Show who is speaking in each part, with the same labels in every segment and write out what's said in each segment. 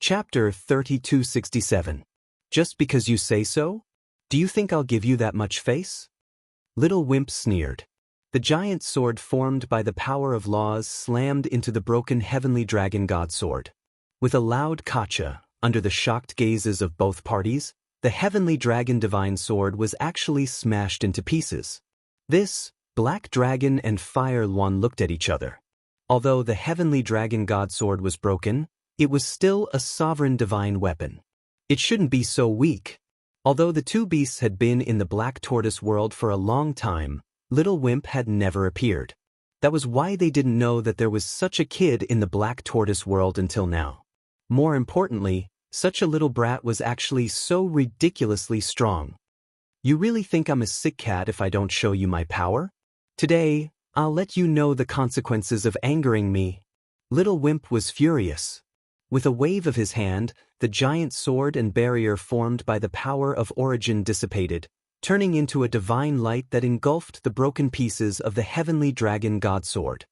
Speaker 1: Chapter 3267. Just because you say so? Do you think I'll give you that much face? Little Wimp sneered. The giant sword formed by the power of laws slammed into the broken heavenly dragon god sword. With a loud kacha, under the shocked gazes of both parties, the heavenly dragon divine sword was actually smashed into pieces. This, Black Dragon and Fire Luan looked at each other. Although the heavenly dragon god sword was broken, it was still a sovereign divine weapon. It shouldn't be so weak. Although the two beasts had been in the Black Tortoise world for a long time, Little Wimp had never appeared. That was why they didn't know that there was such a kid in the Black Tortoise world until now. More importantly, such a little brat was actually so ridiculously strong. You really think I'm a sick cat if I don't show you my power? Today, I'll let you know the consequences of angering me. Little Wimp was furious. With a wave of his hand, the giant sword and barrier formed by the power of origin dissipated, turning into a divine light that engulfed the broken pieces of the heavenly dragon god sword.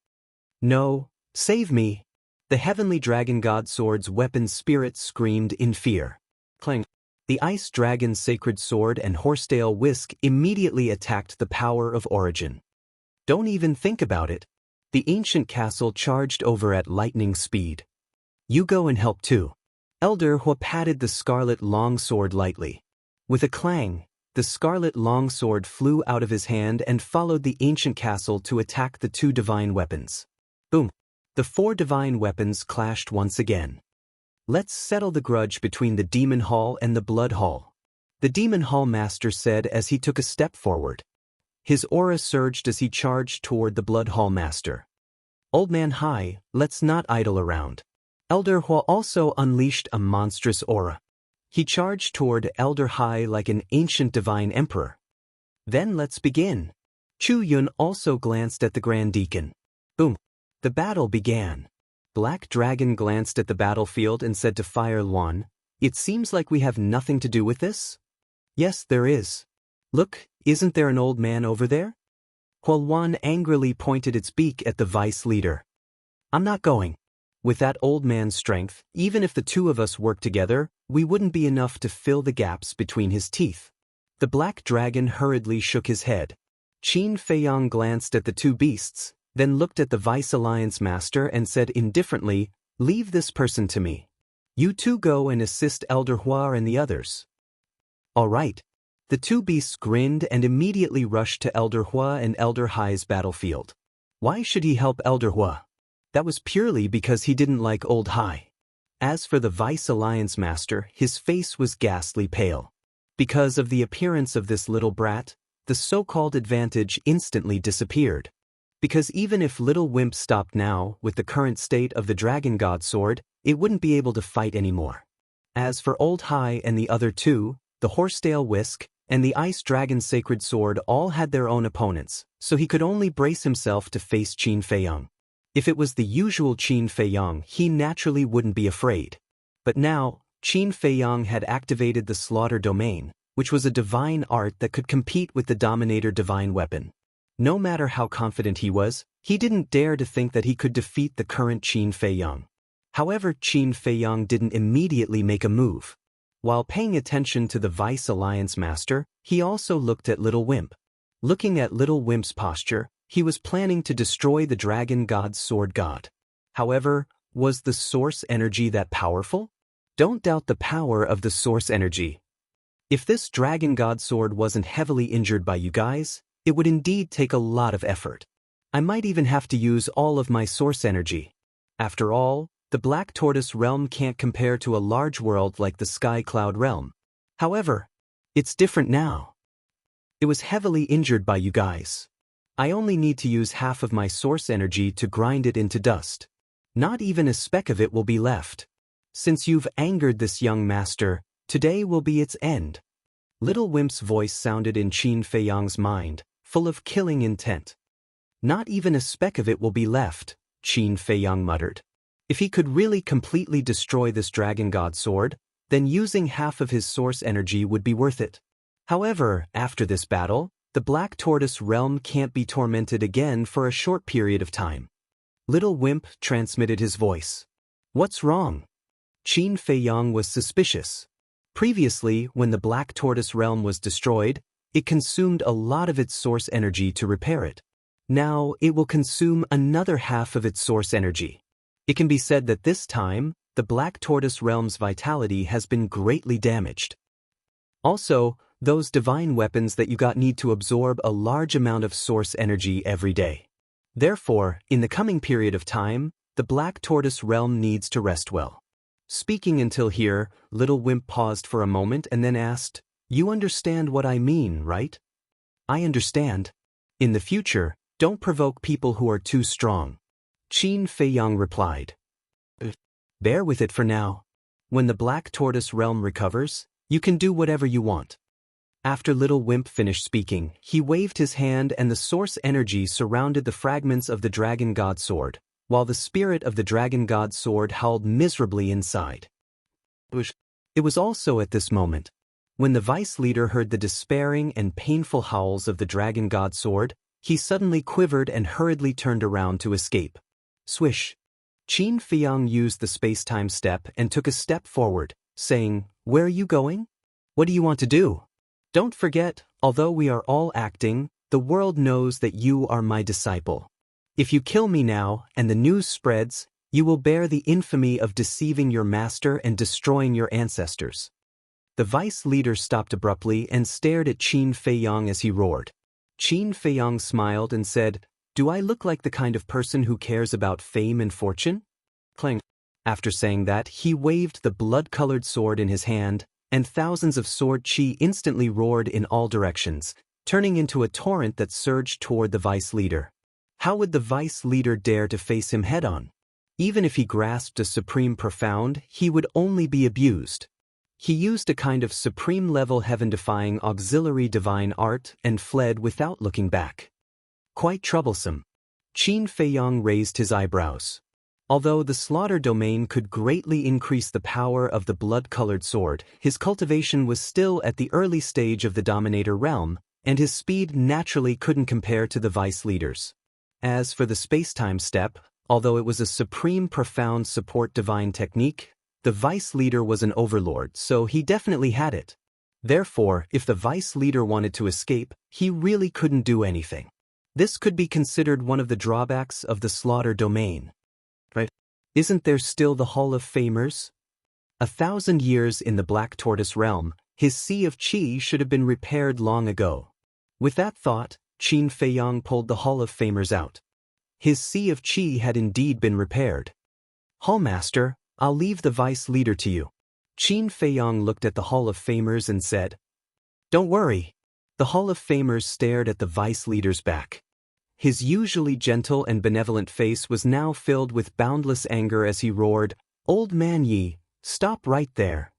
Speaker 1: No, save me! The heavenly dragon god sword's weapon spirit screamed in fear. Clang! The ice dragon's sacred sword and horsetail whisk immediately attacked the power of origin. Don't even think about it. The ancient castle charged over at lightning speed. You go and help too. Elder Hua patted the scarlet longsword lightly. With a clang, the scarlet longsword flew out of his hand and followed the ancient castle to attack the two divine weapons. Boom! The four divine weapons clashed once again. Let's settle the grudge between the Demon Hall and the Blood Hall, the Demon Hall master said as he took a step forward. His aura surged as he charged toward the Blood Hall master. Old Man Hai, let's not idle around. Elder Hua also unleashed a monstrous aura. He charged toward Elder Hai like an ancient divine emperor. Then let's begin. Chu Yun also glanced at the Grand Deacon. Boom! The battle began. Black Dragon glanced at the battlefield and said to Fire Luan, "It seems like we have nothing to do with this?" "Yes, there is. Look, isn't there an old man over there?" Hua Luan angrily pointed its beak at the vice leader. "I'm not going. With that old man's strength, even if the two of us worked together, we wouldn't be enough to fill the gaps between his teeth." The Black Dragon hurriedly shook his head. Qin Feiyang glanced at the two beasts, then looked at the Vice Alliance Master and said indifferently, "Leave this person to me. You two go and assist Elder Hua and the others." "All right." The two beasts grinned and immediately rushed to Elder Hua and Elder Hai's battlefield. Why should he help Elder Hua? That was purely because he didn't like Old Hai. As for the Vice Alliance Master, his face was ghastly pale. Because of the appearance of this little brat, the so-called advantage instantly disappeared. Because even if Little Wimp stopped now, with the current state of the Dragon God Sword, it wouldn't be able to fight anymore. As for Old Hai and the other two, the Horsetail Whisk and the Ice Dragon Sacred Sword all had their own opponents, so he could only brace himself to face Qin Feiyang. If it was the usual Qin Feiyang, he naturally wouldn't be afraid. But now, Qin Feiyang had activated the Slaughter Domain, which was a divine art that could compete with the Dominator divine weapon. No matter how confident he was, he didn't dare to think that he could defeat the current Qin Feiyang. However, Qin Feiyang didn't immediately make a move. While paying attention to the Vice Alliance Master, he also looked at Little Wimp. Looking at Little Wimp's posture, he was planning to destroy the Dragon God's Sword God. However, was the source energy that powerful? Don't doubt the power of the source energy. If this Dragon God Sword wasn't heavily injured by you guys, it would indeed take a lot of effort. I might even have to use all of my source energy. After all, the Black Tortoise realm can't compare to a large world like the Sky Cloud realm. However, it's different now. It was heavily injured by you guys. I only need to use half of my source energy to grind it into dust. Not even a speck of it will be left. Since you've angered this young master, today will be its end. Little Wimp's voice sounded in Qin Feiyang's mind, full of killing intent. Not even a speck of it will be left, Qin Feiyang muttered. If he could really completely destroy this Dragon God Sword, then using half of his source energy would be worth it. However, after this battle, the Black Tortoise realm can't be tormented again for a short period of time. Little Wimp transmitted his voice. What's wrong? Qin Feiyang was suspicious. Previously, when the Black Tortoise realm was destroyed, it consumed a lot of its source energy to repair it. Now, it will consume another half of its source energy. It can be said that this time, the Black Tortoise realm's vitality has been greatly damaged. Also, those divine weapons that you got need to absorb a large amount of source energy every day. Therefore, in the coming period of time, the Black Tortoise realm needs to rest well. Speaking until here, Little Wimp paused for a moment and then asked, "You understand what I mean, right?" "I understand. In the future, don't provoke people who are too strong," Qin Feiyang replied. "Bear with it for now. When the Black Tortoise realm recovers, you can do whatever you want." After Little Wimp finished speaking, he waved his hand and the source energy surrounded the fragments of the Dragon God Sword, while the spirit of the Dragon God Sword howled miserably inside. It was also at this moment, when the vice leader heard the despairing and painful howls of the Dragon God Sword, he suddenly quivered and hurriedly turned around to escape. Swish! Qin Feiyang used the space-time step and took a step forward, saying, "Where are you going? What do you want to do? Don't forget, although we are all acting, the world knows that you are my disciple. If you kill me now, and the news spreads, you will bear the infamy of deceiving your master and destroying your ancestors." The vice leader stopped abruptly and stared at Qin Feiyang as he roared. Qin Feiyang smiled and said, "Do I look like the kind of person who cares about fame and fortune?" Clang. After saying that, he waved the blood-colored sword in his hand, and thousands of sword chi instantly roared in all directions, turning into a torrent that surged toward the vice leader. How would the vice leader dare to face him head-on? Even if he grasped a supreme profound, he would only be abused. He used a kind of supreme-level heaven-defying auxiliary divine art and fled without looking back. Quite troublesome. Qin Feiyang raised his eyebrows. Although the slaughter domain could greatly increase the power of the blood-colored sword, his cultivation was still at the early stage of the Dominator realm, and his speed naturally couldn't compare to the vice leader's. As for the space-time step, although it was a supreme profound support divine technique, the vice leader was an overlord, so he definitely had it. Therefore, if the vice leader wanted to escape, he really couldn't do anything. This could be considered one of the drawbacks of the slaughter domain. Right? Isn't there still the Hall of Famers? 1,000 years in the Black Tortoise realm, his Sea of Qi should have been repaired long ago. With that thought, Qin Feiyang pulled the Hall of Famers out. His Sea of Qi had indeed been repaired. "Hallmaster, I'll leave the vice leader to you." Qin Feiyang looked at the Hall of Famers and said, "Don't worry." The Hall of Famers stared at the vice leader's back. His usually gentle and benevolent face was now filled with boundless anger as he roared, "Old man Yi, stop right there."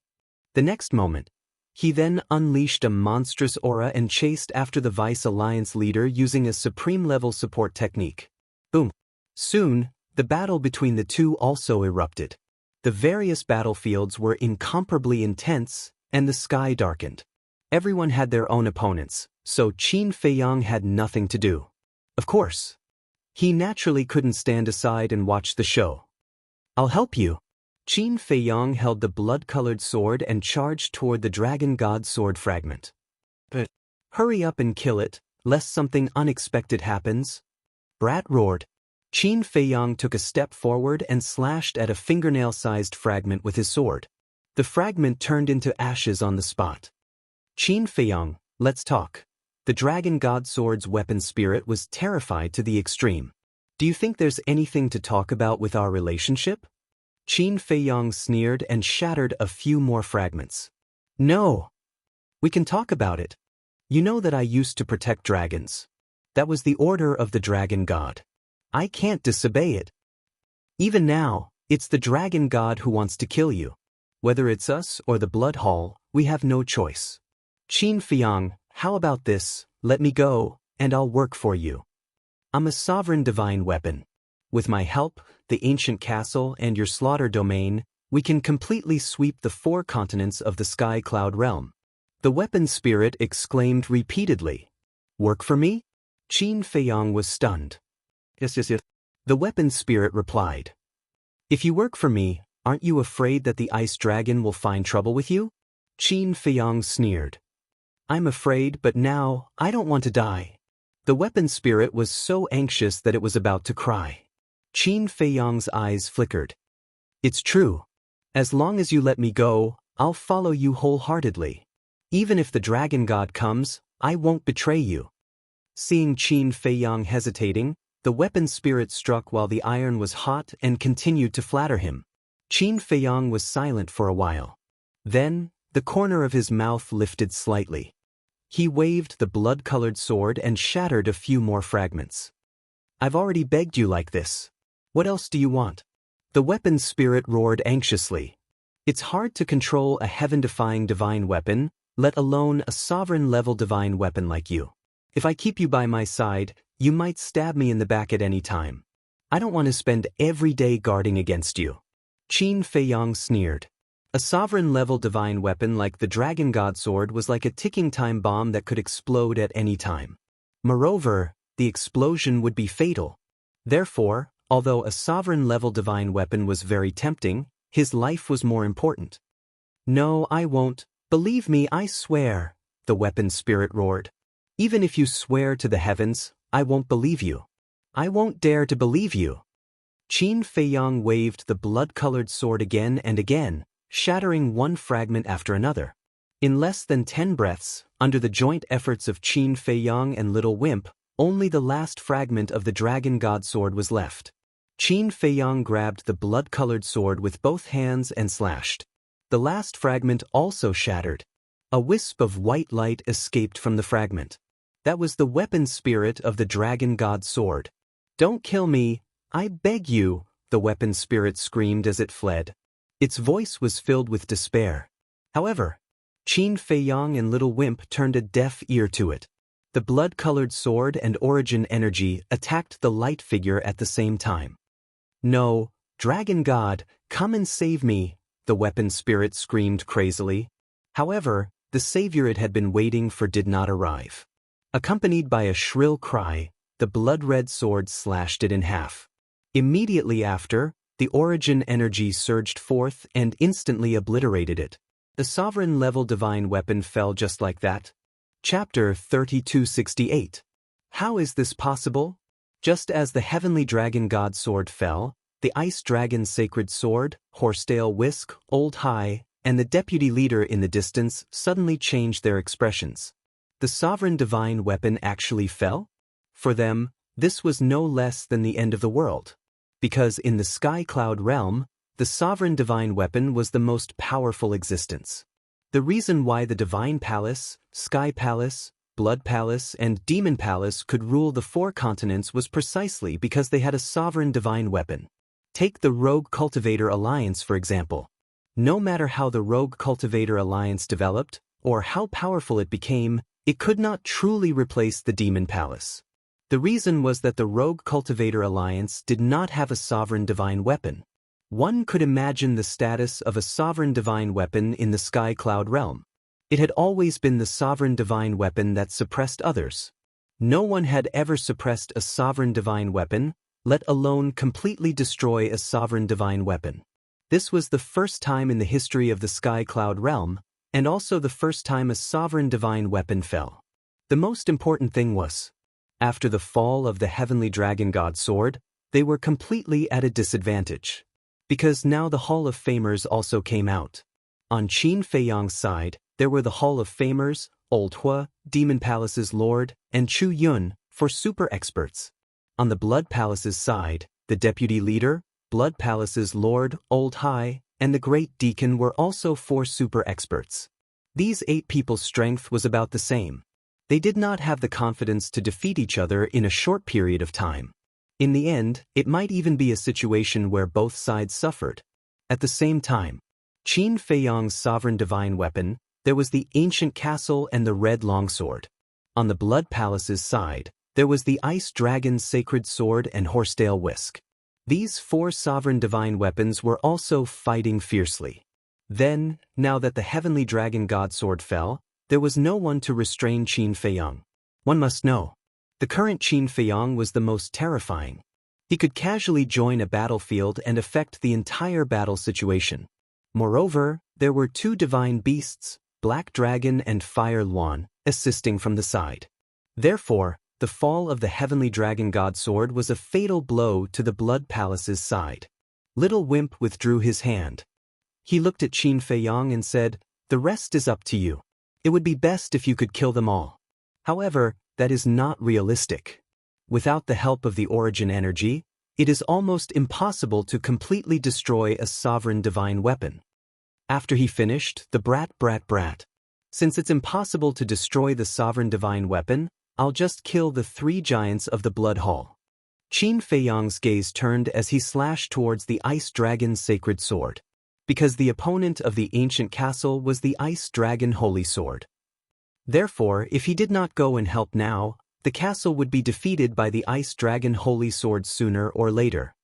Speaker 1: The next moment, he then unleashed a monstrous aura and chased after the Vice Alliance leader using a supreme-level support technique. Boom! Soon, the battle between the two also erupted. The various battlefields were incomparably intense, and the sky darkened. Everyone had their own opponents, so Qin Feiyang had nothing to do. Of course, he naturally couldn't stand aside and watch the show. "I'll help you." Qin Feiyang held the blood-colored sword and charged toward the Dragon God Sword fragment. "But hurry up and kill it, lest something unexpected happens," Brat roared. Qin Feiyang took a step forward and slashed at a fingernail-sized fragment with his sword. The fragment turned into ashes on the spot. "Qin Feiyang, let's talk." The Dragon God Sword's weapon spirit was terrified to the extreme. "Do you think there's anything to talk about with our relationship?" Qin Feiyang sneered and shattered a few more fragments. "No. We can talk about it. You know that I used to protect dragons. That was the order of the Dragon God. I can't disobey it. Even now, it's the Dragon God who wants to kill you. Whether it's us or the Blood Hall, we have no choice. Qin Feiyang, how about this? Let me go, and I'll work for you. I'm a sovereign divine weapon. With my help, the ancient castle, and your slaughter domain, we can completely sweep the 4 continents of the Sky Cloud realm." The weapon spirit exclaimed repeatedly. "Work for me?" Qin Feiyang was stunned. Yes. The weapon spirit replied. "If you work for me, Aren't you afraid that the ice dragon will find trouble with you? Qin Feiyang sneered. I'm afraid, but now, I don't want to die. The weapon spirit was so anxious that it was about to cry. Qin Feiyang's eyes flickered. It's true. As long as you let me go, I'll follow you wholeheartedly. Even if the dragon god comes, I won't betray you. Seeing Qin Feiyang hesitating, the weapon spirit struck while the iron was hot and continued to flatter him. Qin Feiyang was silent for a while. Then, the corner of his mouth lifted slightly. He waved the blood-colored sword and shattered a few more fragments. I've already begged you like this. What else do you want? The weapon spirit roared anxiously. It's hard to control a heaven-defying divine weapon, let alone a sovereign-level divine weapon like you. If I keep you by my side, you might stab me in the back at any time. I don't want to spend every day guarding against you. Qin Feiyang sneered. A sovereign-level divine weapon like the Dragon God Sword was like a ticking time bomb that could explode at any time. Moreover, the explosion would be fatal. Therefore, although a sovereign-level divine weapon was very tempting, his life was more important. No, I won't. Believe me, I swear, the weapon spirit roared. Even if you swear to the heavens, I won't believe you. I won't dare to believe you. Qin Feiyang waved the blood-colored sword again and again, shattering one fragment after another. In less than 10 breaths, under the joint efforts of Qin Feiyang and Little Wimp, only the last fragment of the Dragon God Sword was left. Qin Feiyang grabbed the blood-colored sword with both hands and slashed. The last fragment also shattered. A wisp of white light escaped from the fragment. That was the weapon spirit of the Dragon God Sword. Don't kill me, I beg you, the weapon spirit screamed as it fled. Its voice was filled with despair. However, Qin Feiyang and Little Wimp turned a deaf ear to it. The blood-colored sword and origin energy attacked the light figure at the same time. No, Dragon God, come and save me, the weapon spirit screamed crazily. However, the savior it had been waiting for did not arrive. Accompanied by a shrill cry, the blood-red sword slashed it in half. Immediately after, the origin energy surged forth and instantly obliterated it. The sovereign-level divine weapon fell just like that. Chapter 3268. How is this possible? Just as the heavenly dragon god sword fell, the ice dragon's sacred sword, Horsetail Whisk, Old High, and the deputy leader in the distance suddenly changed their expressions. The sovereign divine weapon actually fell? For them, this was no less than the end of the world. Because in the Sky Cloud realm, the sovereign divine weapon was the most powerful existence. The reason why the Divine Palace, Sky Palace, Blood Palace, and Demon Palace could rule the 4 continents was precisely because they had a sovereign divine weapon. Take the Rogue Cultivator Alliance, for example. No matter how the Rogue Cultivator Alliance developed, or how powerful it became, it could not truly replace the Demon Palace. The reason was that the Rogue Cultivator Alliance did not have a sovereign divine weapon. One could imagine the status of a sovereign divine weapon in the Sky Cloud realm. It had always been the sovereign divine weapon that suppressed others. No one had ever suppressed a sovereign divine weapon, let alone completely destroy a sovereign divine weapon. This was the first time in the history of the Sky Cloud realm, and also the first time a sovereign divine weapon fell. The most important thing was, after the fall of the heavenly dragon god sword, they were completely at a disadvantage. Because now the Hall of Famers also came out. On Qin Feiyang's side, there were the Hall of Famers, Old Hua, Demon Palace's Lord, and Chu Yun, for super experts. On the Blood Palace's side, the Deputy Leader, Blood Palace's Lord, Old High, and the Great Deacon were also 4 super experts. These 8 people's strength was about the same. They did not have the confidence to defeat each other in a short period of time. In the end, it might even be a situation where both sides suffered. At the same time, Qin Feiyang's sovereign divine weapon, there was the ancient castle and the red longsword. On the Blood Palace's side, there was the ice dragon's sacred sword and Horsetail Whisk. These 4 sovereign divine weapons were also fighting fiercely. Then, now that the heavenly dragon god sword fell, there was no one to restrain Qin Feiyang. One must know. The current Qin Feiyang was the most terrifying. He could casually join a battlefield and affect the entire battle situation. Moreover, there were two divine beasts, Black Dragon and Fire Luan, assisting from the side. Therefore, the fall of the heavenly dragon god sword was a fatal blow to the Blood Palace's side. Little Wimp withdrew his hand. He looked at Qin Feiyong and said, "The rest is up to you. It would be best if you could kill them all. However, that is not realistic. Without the help of the origin energy, it is almost impossible to completely destroy a sovereign divine weapon." After he finished, the brat. "Since it's impossible to destroy the sovereign divine weapon, I'll just kill the three giants of the Blood Hall." Qin Feiyong's gaze turned as he slashed towards the Ice Dragon's sacred sword. Because the opponent of the ancient castle was the Ice Dragon Holy Sword. Therefore, if he did not go and help now, the castle would be defeated by the Ice Dragon Holy Sword sooner or later.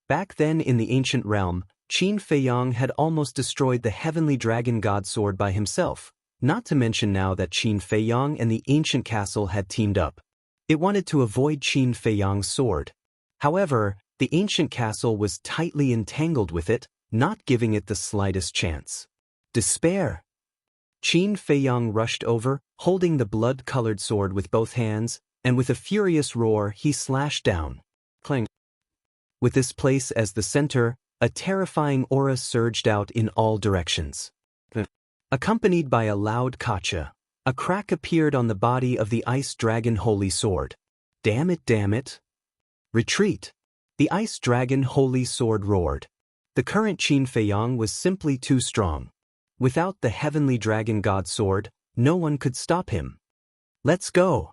Speaker 1: Back then in the ancient realm, Qin Feiyong had almost destroyed the heavenly dragon god sword by himself, not to mention now that Qin Feiyong and the ancient castle had teamed up. It wanted to avoid Qin Feiyong's sword. However, the ancient castle was tightly entangled with it, not giving it the slightest chance. Despair! Qin Feiyong rushed over, holding the blood-colored sword with both hands, and with a furious roar he slashed down. Clang! With this place as the center, a terrifying aura surged out in all directions. Accompanied by a loud kacha, a crack appeared on the body of the Ice Dragon Holy Sword. Damn it! Retreat! The Ice Dragon Holy Sword roared. The current Qin Feiyong was simply too strong. Without the heavenly dragon god sword, no one could stop him. "Let's go!"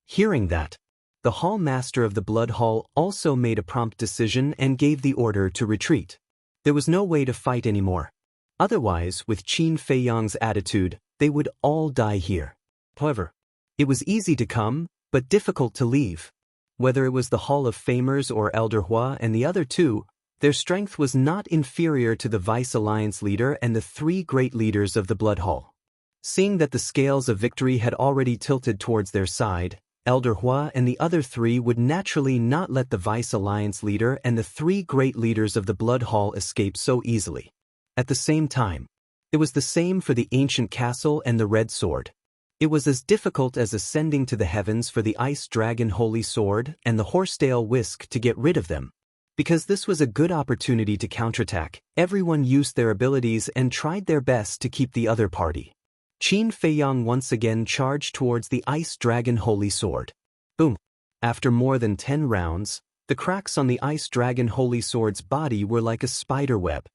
Speaker 1: Hearing that, the Hall Master of the Blood Hall also made a prompt decision and gave the order to retreat. There was no way to fight anymore. Otherwise, with Qin Feiyong's attitude, they would all die here. However, it was easy to come, but difficult to leave. Whether it was the Hall of Famers or Elder Hua and the other two, their strength was not inferior to the Vice Alliance leader and the three great leaders of the Blood Hall. Seeing that the scales of victory had already tilted towards their side, Elder Hua and the other three would naturally not let the Vice Alliance leader and the three great leaders of the Blood Hall escape so easily. At the same time, it was the same for the ancient castle and the Red Sword. It was as difficult as ascending to the heavens for the Ice Dragon Holy Sword and the Horsetail Whisk to get rid of them. Because this was a good opportunity to counterattack, everyone used their abilities and tried their best to keep the other party. Qin Feiyong once again charged towards the Ice Dragon Holy Sword. Boom! After more than 10 rounds, the cracks on the Ice Dragon Holy Sword's body were like a spider web.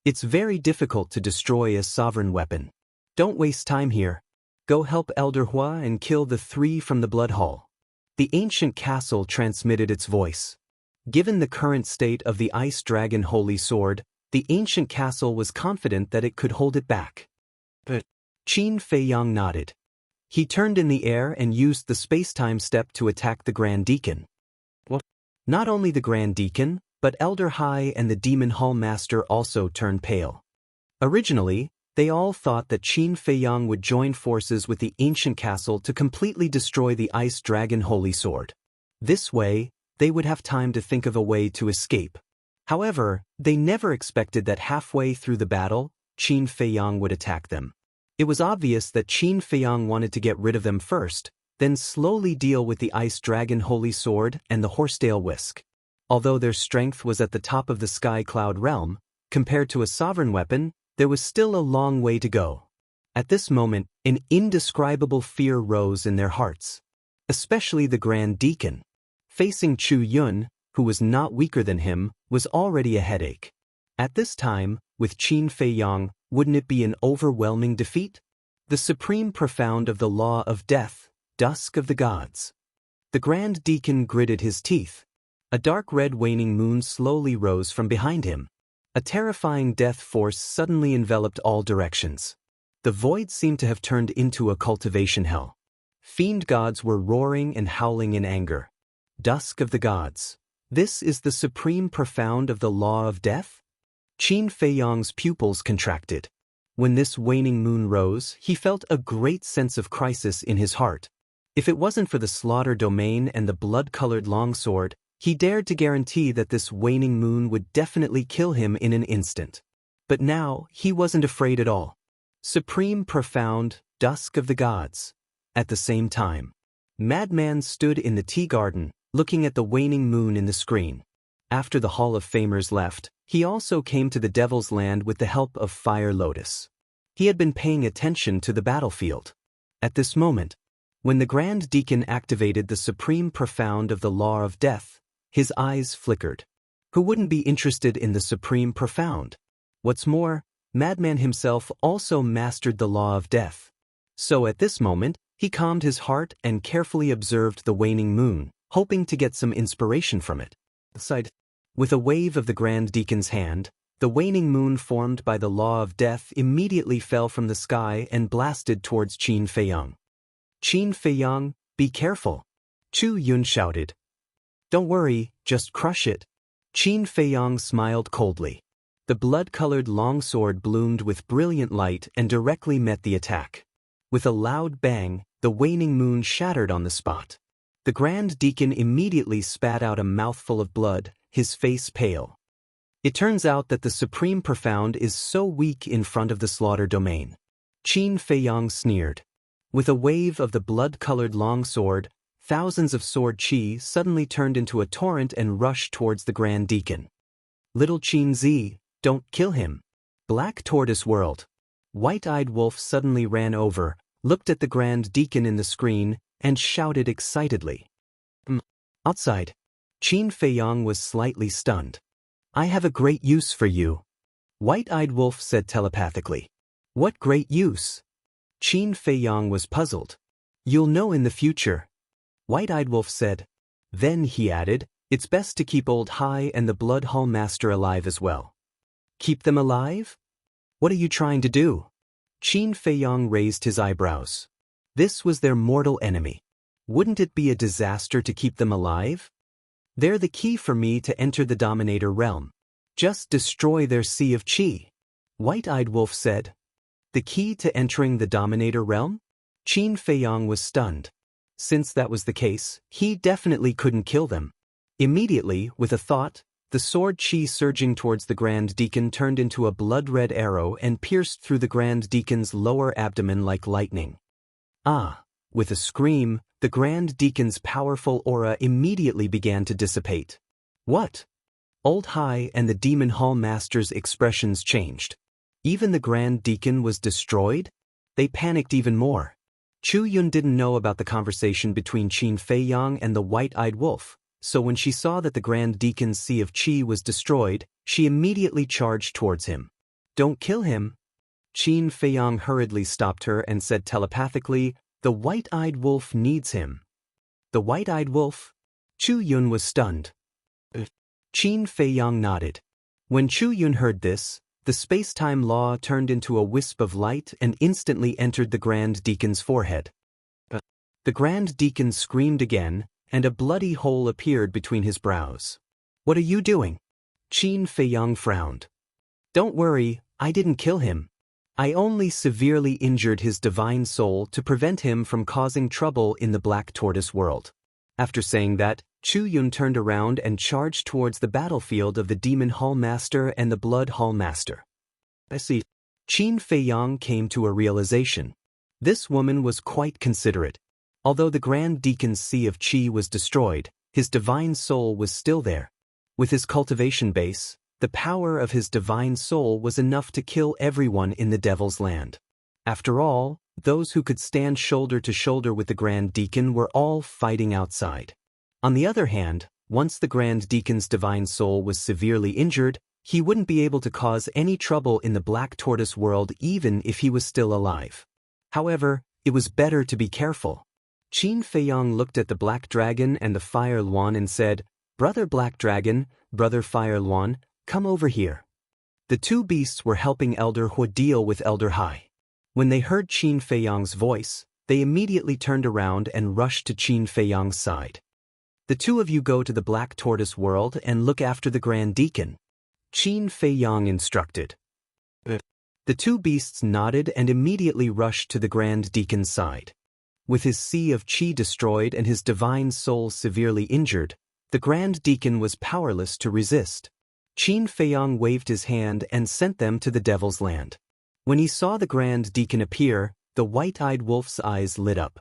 Speaker 1: It's very difficult to destroy a sovereign weapon. Don't waste time here. Go help Elder Hua and kill the three from the Blood Hall. The ancient castle transmitted its voice. Given the current state of the Ice Dragon Holy Sword, the ancient castle was confident that it could hold it back. But Qin Feiyong nodded. He turned in the air and used the space-time step to attack the Grand Deacon. What? Not only the Grand Deacon, but Elder Hai and the Demon Hall Master also turned pale. Originally, they all thought that Qin Feiyong would join forces with the ancient castle to completely destroy the Ice Dragon Holy Sword. This way, they would have time to think of a way to escape. However, they never expected that halfway through the battle, Qin Feiyong would attack them. It was obvious that Qin Feiyong wanted to get rid of them first, then slowly deal with the Ice Dragon Holy Sword and the Horsetail Whisk. Although their strength was at the top of the Sky Cloud realm, compared to a sovereign weapon, there was still a long way to go. At this moment, an indescribable fear rose in their hearts. Especially the Grand Deacon. Facing Chu Yun, who was not weaker than him, was already a headache. At this time, with Qin Feiyong, wouldn't it be an overwhelming defeat? The supreme profound of the law of death, dusk of the gods. The Grand Deacon gritted his teeth. A dark red waning moon slowly rose from behind him. A terrifying death force suddenly enveloped all directions. The void seemed to have turned into a cultivation hell. Fiend gods were roaring and howling in anger. Dusk of the gods. This is the supreme profound of the law of death? Qin Feiyong's pupils contracted. When this waning moon rose, he felt a great sense of crisis in his heart. If it wasn't for the slaughter domain and the blood-colored longsword, he dared to guarantee that this waning moon would definitely kill him in an instant. But now, he wasn't afraid at all. Supreme profound, dusk of the gods. At the same time, Madman stood in the tea garden, looking at the waning moon in the screen. After the Hall of Famers left, he also came to the Devil's Land with the help of Fire Lotus. He had been paying attention to the battlefield. At this moment, when the Grand Deacon activated the Supreme Profound of the Law of Death, his eyes flickered. Who wouldn't be interested in the Supreme Profound? What's more, Madman himself also mastered the Law of Death. So at this moment, he calmed his heart and carefully observed the waning moon, hoping to get some inspiration from it. With a wave of the Grand Deacon's hand, the waning moon formed by the Law of Death immediately fell from the sky and blasted towards Qin Feiyang. "Qin Feiyang, be careful!" Chu Yun shouted. "Don't worry, just crush it." Qin Feiyang smiled coldly. The blood-colored longsword bloomed with brilliant light and directly met the attack. With a loud bang, the waning moon shattered on the spot. The Grand Deacon immediately spat out a mouthful of blood, his face pale. It turns out that the Supreme Profound is so weak in front of the slaughter domain. Qin Feiyang sneered. With a wave of the blood-colored longsword, thousands of sword chi suddenly turned into a torrent and rushed towards the Grand Deacon. "Little Qin Zi, don't kill him." Black Tortoise World. White-Eyed Wolf suddenly ran over, looked at the Grand Deacon in the screen, and shouted excitedly. Outside. Qin Feiyang was slightly stunned. "I have a great use for you." White-Eyed Wolf said telepathically. "What great use?" Qin Feiyang was puzzled. "You'll know in the future." White-Eyed Wolf said. Then he added, "It's best to keep Old Hai and the Blood Hall Master alive as well." "Keep them alive? What are you trying to do?" Qin Feiyang raised his eyebrows. This was their mortal enemy. Wouldn't it be a disaster to keep them alive? "They're the key for me to enter the Dominator realm. Just destroy their Sea of Qi." White-Eyed Wolf said. "The key to entering the Dominator realm?" Qin Feiyang was stunned. Since that was the case, he definitely couldn't kill them. Immediately, with a thought, the sword chi surging towards the Grand Deacon turned into a blood-red arrow and pierced through the Grand Deacon's lower abdomen like lightning. Ah! With a scream, the Grand Deacon's powerful aura immediately began to dissipate. "What?" Old Hai and the Demon Hall Master's expressions changed. Even the Grand Deacon was destroyed? They panicked even more. Chu Yun didn't know about the conversation between Qin Feiyang and the White-Eyed Wolf, so when she saw that the Grand Deacon's Sea of Qi was destroyed, she immediately charged towards him. "Don't kill him." Qin Feiyang hurriedly stopped her and said telepathically, "The White-Eyed Wolf needs him." "The White-Eyed Wolf?" Chu Yun was stunned. Qin Feiyang nodded. When Chu Yun heard this, the space-time law turned into a wisp of light and instantly entered the Grand Deacon's forehead. The Grand Deacon screamed again, and a bloody hole appeared between his brows. "What are you doing?" Qin Feiyang frowned. "Don't worry, I didn't kill him. I only severely injured his divine soul to prevent him from causing trouble in the Black Tortoise World." After saying that, Chu Yun turned around and charged towards the battlefield of the Demon Hall Master and the Blood Hall Master. I see. Qin Feiyang came to a realization. This woman was quite considerate. Although the Grand Deacon's Sea of Qi was destroyed, his divine soul was still there. With his cultivation base, the power of his divine soul was enough to kill everyone in the Devil's Land. After all, those who could stand shoulder to shoulder with the Grand Deacon were all fighting outside. On the other hand, once the Grand Deacon's divine soul was severely injured, he wouldn't be able to cause any trouble in the Black Tortoise World even if he was still alive. However, it was better to be careful. Qin Feiyang looked at the Black Dragon and the Fire Luan and said, "Brother Black Dragon, Brother Fire Luan, come over here." The two beasts were helping Elder Hu deal with Elder Hai. When they heard Qin Feiyang's voice, they immediately turned around and rushed to Qin Feiyang's side. "The two of you go to the Black Tortoise World and look after the Grand Deacon," Qin Feiyang instructed. The two beasts nodded and immediately rushed to the Grand Deacon's side. With his sea of qi destroyed and his divine soul severely injured, the Grand Deacon was powerless to resist. Qin Feiyang waved his hand and sent them to the Devil's Land. When he saw the Grand Deacon appear, the white-eyed wolf's eyes lit up.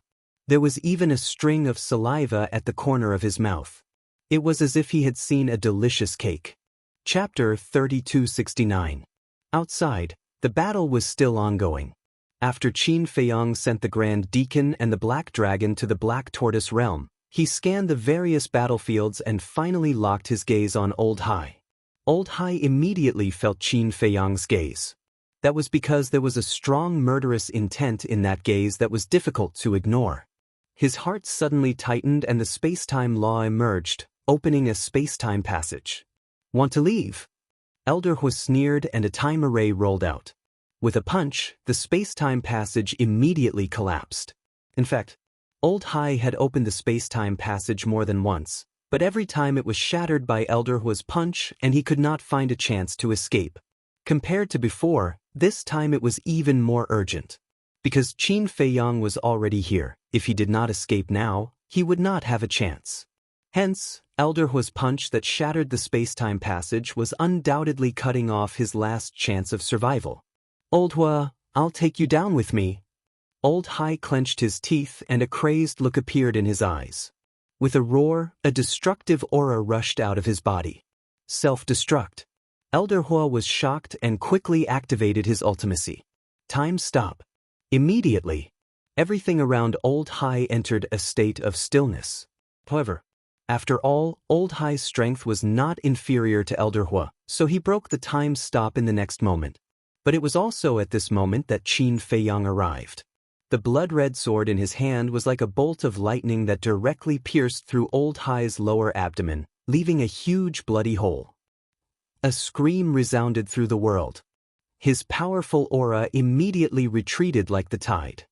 Speaker 1: There was even a string of saliva at the corner of his mouth. It was as if he had seen a delicious cake. Chapter 3269. Outside, the battle was still ongoing. After Qin Feiyang sent the Grand Deacon and the Black Dragon to the Black Tortoise realm, he scanned the various battlefields and finally locked his gaze on Old Hai. Old Hai immediately felt Qin Feiyang's gaze. That was because there was a strong murderous intent in that gaze that was difficult to ignore. His heart suddenly tightened and the space-time law emerged, opening a space-time passage. "Want to leave?" Elder Hu sneered and a time array rolled out. With a punch, the space-time passage immediately collapsed. In fact, Old Hai had opened the space-time passage more than once, but every time it was shattered by Elder Hu's punch and he could not find a chance to escape. Compared to before, this time it was even more urgent. Because Qin Feiyang was already here, if he did not escape now, he would not have a chance. Hence, Elder Hu's punch that shattered the space-time passage was undoubtedly cutting off his last chance of survival. "Old Hua, I'll take you down with me." Old Hai clenched his teeth and a crazed look appeared in his eyes. With a roar, a destructive aura rushed out of his body. Self-destruct. Elder Hua was shocked and quickly activated his ultimacy. Time stop. Immediately, everything around Old Hai entered a state of stillness. However, after all, Old Hai's strength was not inferior to Elder Hua, so he broke the time stop in the next moment. But it was also at this moment that Qin Feiyang arrived. The blood-red sword in his hand was like a bolt of lightning that directly pierced through Old Hai's lower abdomen, leaving a huge bloody hole. A scream resounded through the world. His powerful aura immediately retreated like the tide.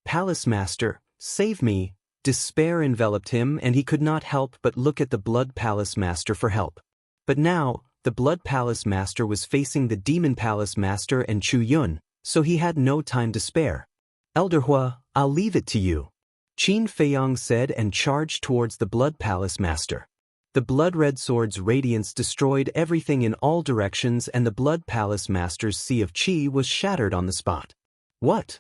Speaker 1: "Palace Master, save me!" Despair enveloped him and he could not help but look at the Blood Palace Master for help. But now, the Blood Palace Master was facing the Demon Palace Master and Chu Yun, so he had no time to spare. "Elder Hua, I'll leave it to you," Qin Feiyang said and charged towards the Blood Palace Master. The blood-red sword's radiance destroyed everything in all directions and the Blood Palace Master's sea of qi was shattered on the spot. "What?"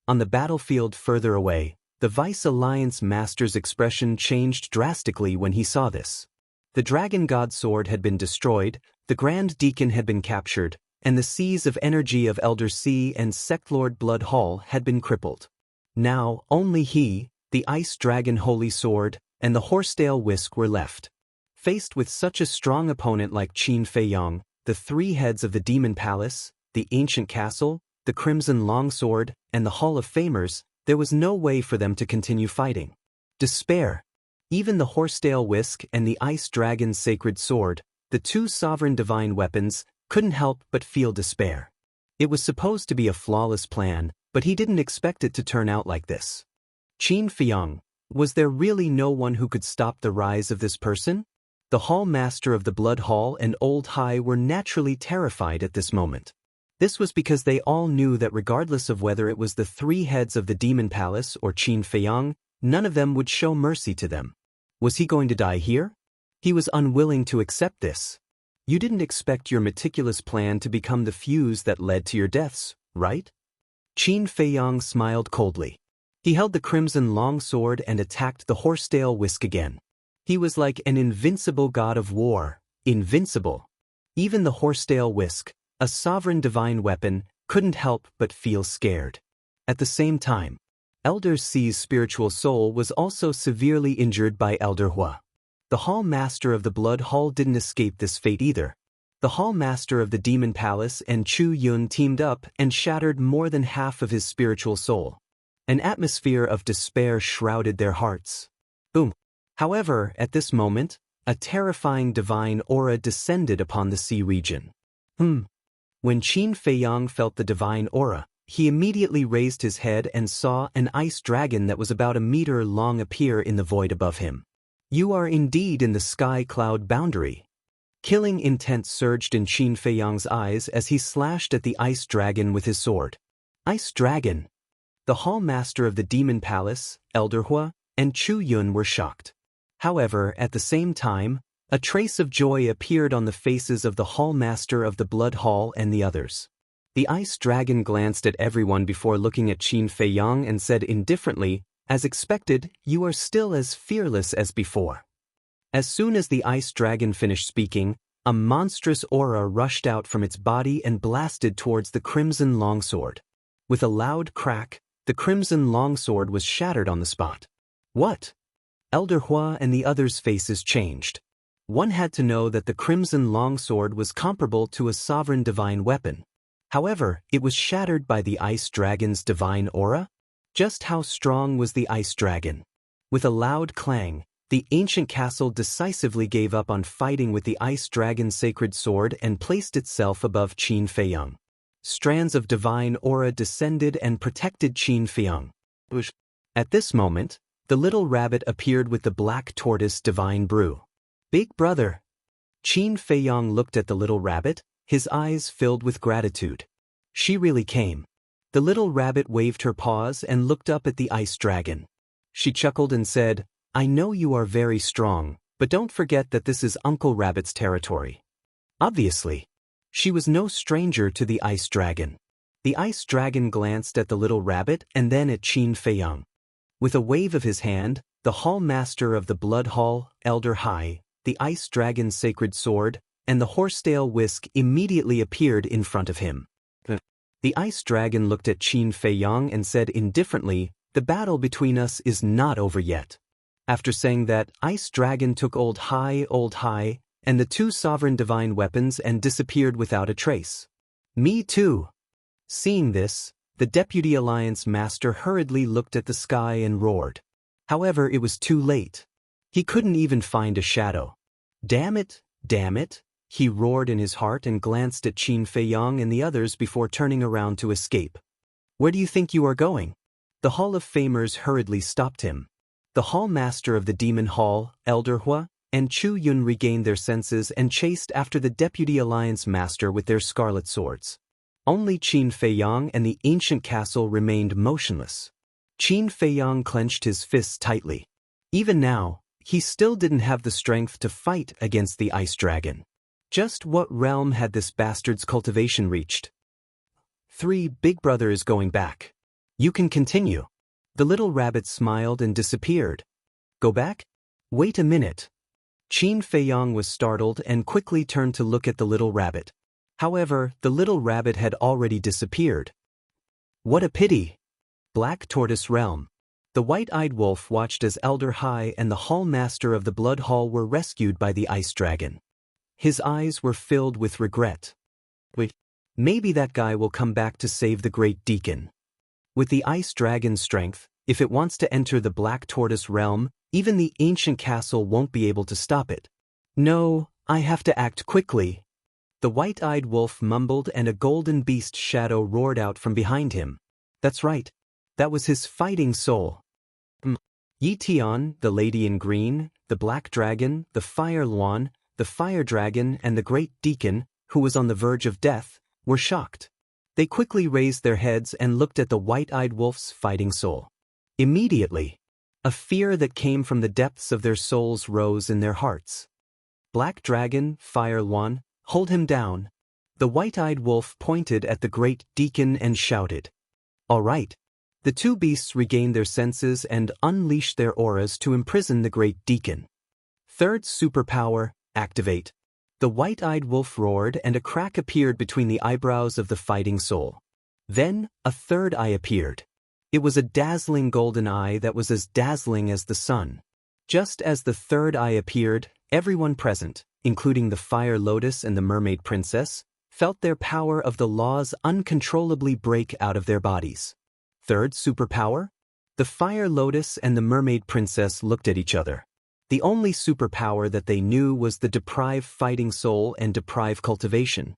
Speaker 1: On the battlefield further away, the Vice Alliance Master's expression changed drastically when he saw this. The Dragon God Sword had been destroyed, the Grand Deacon had been captured, and the seas of energy of Elder Sea and Sect Lord Blood Hall had been crippled. Now, only he, the Ice Dragon Holy Sword, and the Horsetail Whisk were left. Faced with such a strong opponent like Qin Feiyang, the three heads of the Demon Palace, the Ancient Castle, the Crimson Longsword, and the Hall of Famers, there was no way for them to continue fighting. Despair. Even the Horsetail Whisk and the Ice Dragon's Sacred Sword, the two sovereign divine weapons, couldn't help but feel despair. It was supposed to be a flawless plan, but he didn't expect it to turn out like this. Qin Feiyang, was there really no one who could stop the rise of this person? The Hall Master of the Blood Hall and Old Hai were naturally terrified at this moment. This was because they all knew that regardless of whether it was the three heads of the Demon Palace or Qin Feiyang, none of them would show mercy to them. Was he going to die here? He was unwilling to accept this. You didn't expect your meticulous plan to become the fuse that led to your deaths, right? Qin Feiyang smiled coldly. He held the Crimson Longsword and attacked the Horsetail Whisk again. He was like an invincible god of war, invincible. Even the Horsetail Whisk, a sovereign divine weapon, couldn't help but feel scared. At the same time, Elder C's spiritual soul was also severely injured by Elder Hua. The Hall Master of the Blood Hall didn't escape this fate either. The Hall Master of the Demon Palace and Chu Yun teamed up and shattered more than half of his spiritual soul. An atmosphere of despair shrouded their hearts. Boom. However, at this moment, a terrifying divine aura descended upon the sea region. When Qin Feiyang felt the divine aura, he immediately raised his head and saw an ice dragon that was about a meter long appear in the void above him. You are indeed in the sky cloud boundary. Killing intent surged in Qin Feiyang's eyes as he slashed at the ice dragon with his sword. Ice dragon. The hall master of the demon palace, Elder Hua, and Chu Yun were shocked. However, at the same time, a trace of joy appeared on the faces of the hall master of the blood hall and the others. The ice dragon glanced at everyone before looking at Qin Feiyang and said indifferently, "As expected, you are still as fearless as before." As soon as the ice dragon finished speaking, a monstrous aura rushed out from its body and blasted towards the crimson longsword. With a loud crack, the crimson longsword was shattered on the spot. What? Elder Hua and the others' faces changed. One had to know that the crimson longsword was comparable to a sovereign divine weapon. However, it was shattered by the ice dragon's divine aura? Just how strong was the ice dragon? With a loud clang, the ancient castle decisively gave up on fighting with the ice dragon's sacred sword and placed itself above Qin Feiyang. Strands of divine aura descended and protected Qin Feiyang. At this moment, the little rabbit appeared with the black tortoise divine brew. "Big brother." Qin Feiyang looked at the little rabbit, his eyes filled with gratitude. She really came. The little rabbit waved her paws and looked up at the ice dragon. She chuckled and said, "I know you are very strong, but don't forget that this is Uncle Rabbit's territory." Obviously, she was no stranger to the ice dragon. The ice dragon glanced at the little rabbit and then at Qin Feiyang. With a wave of his hand, the hall master of the blood hall, Elder Hai, the ice dragon's sacred sword, and the horsetail whisk immediately appeared in front of him. The ice dragon looked at Qin Feiyang and said indifferently, "The battle between us is not over yet." After saying that, ice dragon took Old Hai, and the two sovereign divine weapons and disappeared without a trace. "Me too." Seeing this, the Deputy Alliance Master hurriedly looked at the sky and roared. However, it was too late. He couldn't even find a shadow. Damn it, he roared in his heart and glanced at Qin Feiyang and the others before turning around to escape. "Where do you think you are going?" The Hall of Famers hurriedly stopped him. The Hall Master of the Demon Hall, Elder Hua, and Chu Yun regained their senses and chased after the Deputy Alliance Master with their scarlet swords. Only Qin Feiyang and the ancient castle remained motionless. Qin Feiyang clenched his fists tightly. Even now, he still didn't have the strength to fight against the ice dragon. Just what realm had this bastard's cultivation reached? Big brother is going back. You can continue." The little rabbit smiled and disappeared. "Go back? Wait a minute." Qin Feiyang was startled and quickly turned to look at the little rabbit. However, the little rabbit had already disappeared. What a pity! Black Tortoise Realm. The white-eyed wolf watched as Elder Hai and the Hall Master of the Blood Hall were rescued by the ice dragon. His eyes were filled with regret. Wait, maybe that guy will come back to save the great deacon. With the ice dragon's strength, if it wants to enter the Black Tortoise Realm, even the ancient castle won't be able to stop it. No, I have to act quickly. The white-eyed wolf mumbled and a golden beast shadow roared out from behind him. That's right. That was his fighting soul. Yi Tian, the lady in green, the black dragon, the fire Luan, the fire dragon and the great deacon, who was on the verge of death, were shocked. They quickly raised their heads and looked at the white-eyed wolf's fighting soul. Immediately, a fear that came from the depths of their souls rose in their hearts. Black dragon, fire Luan, hold him down. The white-eyed wolf pointed at the great deacon and shouted. All right. The two beasts regained their senses and unleashed their auras to imprison the great deacon. Third superpower, activate. The white-eyed wolf roared and a crack appeared between the eyebrows of the fighting soul. Then, a third eye appeared. It was a dazzling golden eye that was as dazzling as the sun. Just as the third eye appeared, everyone present, including the Fire Lotus and the Mermaid Princess, felt their power of the laws uncontrollably break out of their bodies. Third superpower? The Fire Lotus and the Mermaid Princess looked at each other. The only superpower that they knew was the deprive fighting soul and deprive cultivation.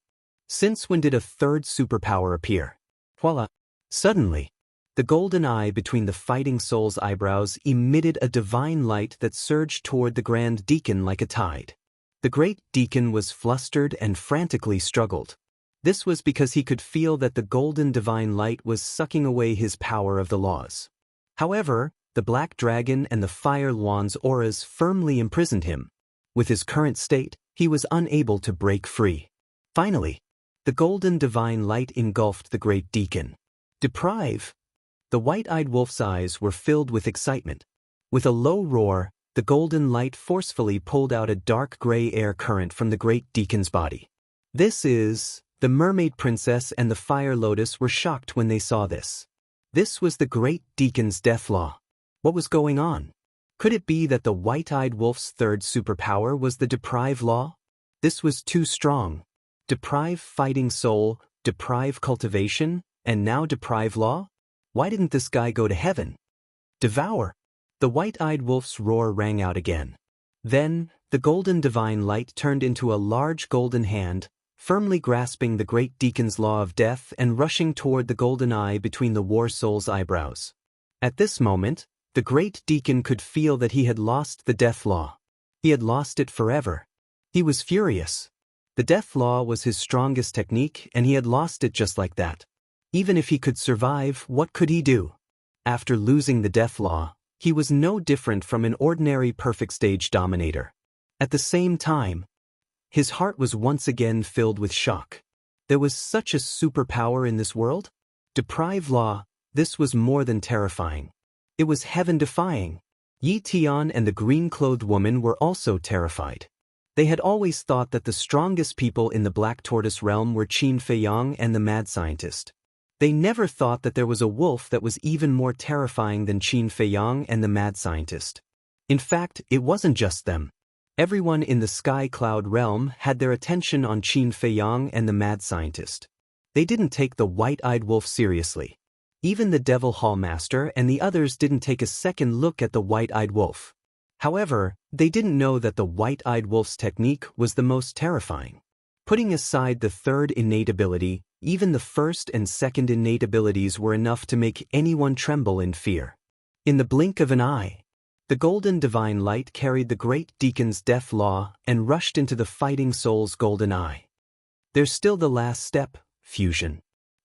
Speaker 1: Since when did a third superpower appear? Voila! Suddenly, the golden eye between the fighting soul's eyebrows emitted a divine light that surged toward the Grand Deacon like a tide. The great deacon was flustered and frantically struggled. This was because he could feel that the golden divine light was sucking away his power of the laws. However, the black dragon and the fire Luan's auras firmly imprisoned him. With his current state, he was unable to break free. Finally, the golden divine light engulfed the great deacon. Deprive! The white-eyed wolf's eyes were filled with excitement. With a low roar, the golden light forcefully pulled out a dark gray air current from the great deacon's body. This is... The mermaid princess and the fire lotus were shocked when they saw this. This was the great deacon's death law. What was going on? Could it be that the white-eyed wolf's third superpower was the deprive law? This was too strong. Deprive fighting soul, deprive cultivation, and now deprive law? Why didn't this guy go to heaven? Devour! The white-eyed wolf's roar rang out again. Then, the golden divine light turned into a large golden hand, firmly grasping the great deacon's law of death and rushing toward the golden eye between the war soul's eyebrows. At this moment, the great deacon could feel that he had lost the death law. He had lost it forever. He was furious. The death law was his strongest technique, and he had lost it just like that. Even if he could survive, what could he do? After losing the death law, he was no different from an ordinary perfect stage dominator. At the same time, his heart was once again filled with shock. There was such a superpower in this world? Deprive law, this was more than terrifying. It was heaven-defying. Yi Tian and the green-clothed woman were also terrified. They had always thought that the strongest people in the Black Tortoise realm were Qin Feiyang and the mad scientist. They never thought that there was a wolf that was even more terrifying than Qin Feiyang and the mad scientist. In fact, it wasn't just them. Everyone in the Sky Cloud realm had their attention on Qin Feiyang and the mad scientist. They didn't take the white-eyed wolf seriously. Even the Devil Hall Master and the others didn't take a second look at the white-eyed wolf. However, they didn't know that the white-eyed wolf's technique was the most terrifying. Putting aside the third innate ability, even the first and second innate abilities were enough to make anyone tremble in fear. In the blink of an eye, the golden divine light carried the great deacon's death law and rushed into the fighting soul's golden eye. There's still the last step, fusion.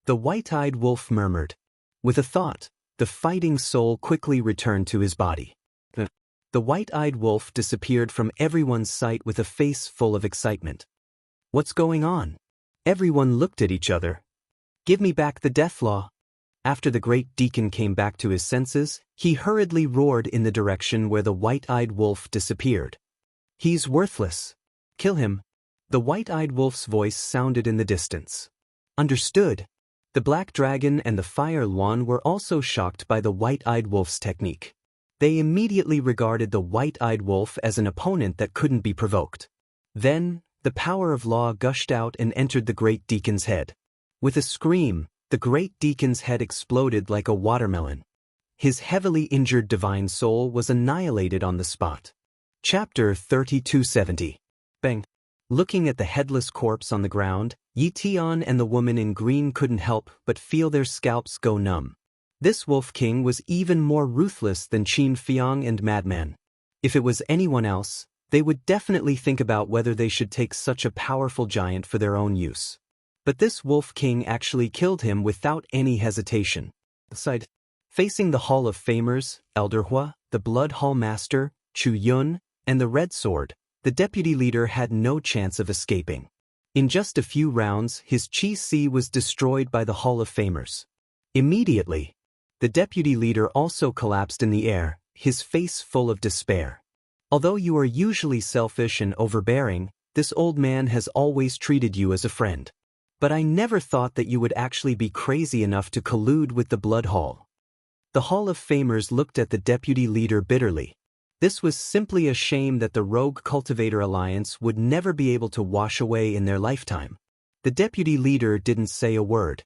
Speaker 1: The white-eyed wolf murmured. With a thought, the fighting soul quickly returned to his body. The white-eyed wolf disappeared from everyone's sight with a face full of excitement. What's going on? Everyone looked at each other. Give me back the death law. After the great deacon came back to his senses, he hurriedly roared in the direction where the white-eyed wolf disappeared. He's worthless. Kill him. The white-eyed wolf's voice sounded in the distance. Understood. The black dragon and the fire Luan were also shocked by the white-eyed wolf's technique. They immediately regarded the white-eyed wolf as an opponent that couldn't be provoked. Then, the power of law gushed out and entered the great deacon's head. With a scream, the great deacon's head exploded like a watermelon. His heavily injured divine soul was annihilated on the spot. Chapter 3270. Bang. Looking at the headless corpse on the ground, Yi Tian and the woman in green couldn't help but feel their scalps go numb. This Wolf King was even more ruthless than Qin Feiyang and Madman. If it was anyone else, they would definitely think about whether they should take such a powerful giant for their own use. But this Wolf King actually killed him without any hesitation. Aside, facing the Hall of Famers, Elder Hua, the Blood Hall Master, Chu Yun, and the Red Sword, the deputy leader had no chance of escaping. In just a few rounds, his Qi Si was destroyed by the Hall of Famers. Immediately, the deputy leader also collapsed in the air, his face full of despair. Although you are usually selfish and overbearing, this old man has always treated you as a friend. But I never thought that you would actually be crazy enough to collude with the Blood Hall. The Hall of Famers looked at the deputy leader bitterly. This was simply a shame that the Rogue Cultivator Alliance would never be able to wash away in their lifetime. The deputy leader didn't say a word.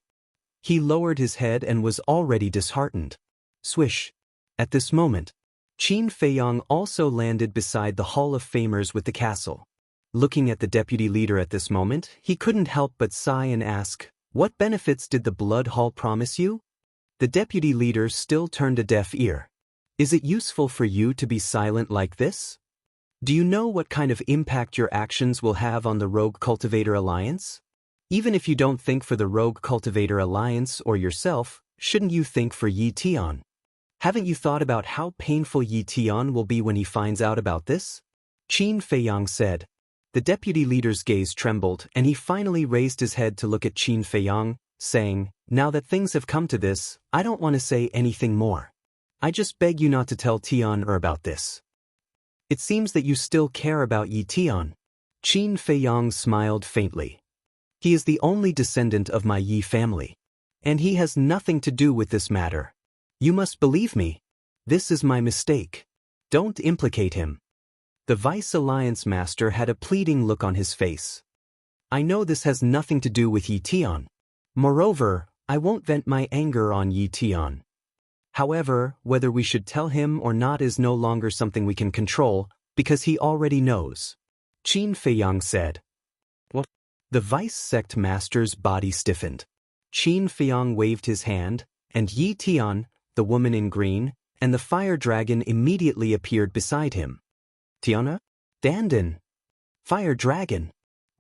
Speaker 1: He lowered his head and was already disheartened. Swish. At this moment, Qin Feiyang also landed beside the Hall of Famers with the castle. Looking at the deputy leader at this moment, he couldn't help but sigh and ask, "What benefits did the Blood Hall promise you?" The deputy leader still turned a deaf ear. "Is it useful for you to be silent like this? Do you know what kind of impact your actions will have on the Rogue Cultivator Alliance?" Even if you don't think for the Rogue Cultivator Alliance or yourself, shouldn't you think for Yi Tian? Haven't you thought about how painful Yi Tian will be when he finds out about this? Qin Feiyang said. The deputy leader's gaze trembled, and he finally raised his head to look at Qin Feiyang, saying, now that things have come to this, I don't want to say anything more. I just beg you not to tell Tian about this. It seems that you still care about Yi Tian. Qin Feiyang smiled faintly. He is the only descendant of my Yi family. And he has nothing to do with this matter. You must believe me. This is my mistake. Don't implicate him. The Vice Alliance Master had a pleading look on his face. I know this has nothing to do with Yi Tian. Moreover, I won't vent my anger on Yi Tian. However, whether we should tell him or not is no longer something we can control, because he already knows. Qin Feiyang said. What? The Vice Sect Master's body stiffened. Qin Feiyang waved his hand, and Yi Tian, the woman in green, and the fire dragon immediately appeared beside him. Tiana? Dandan. Fire dragon.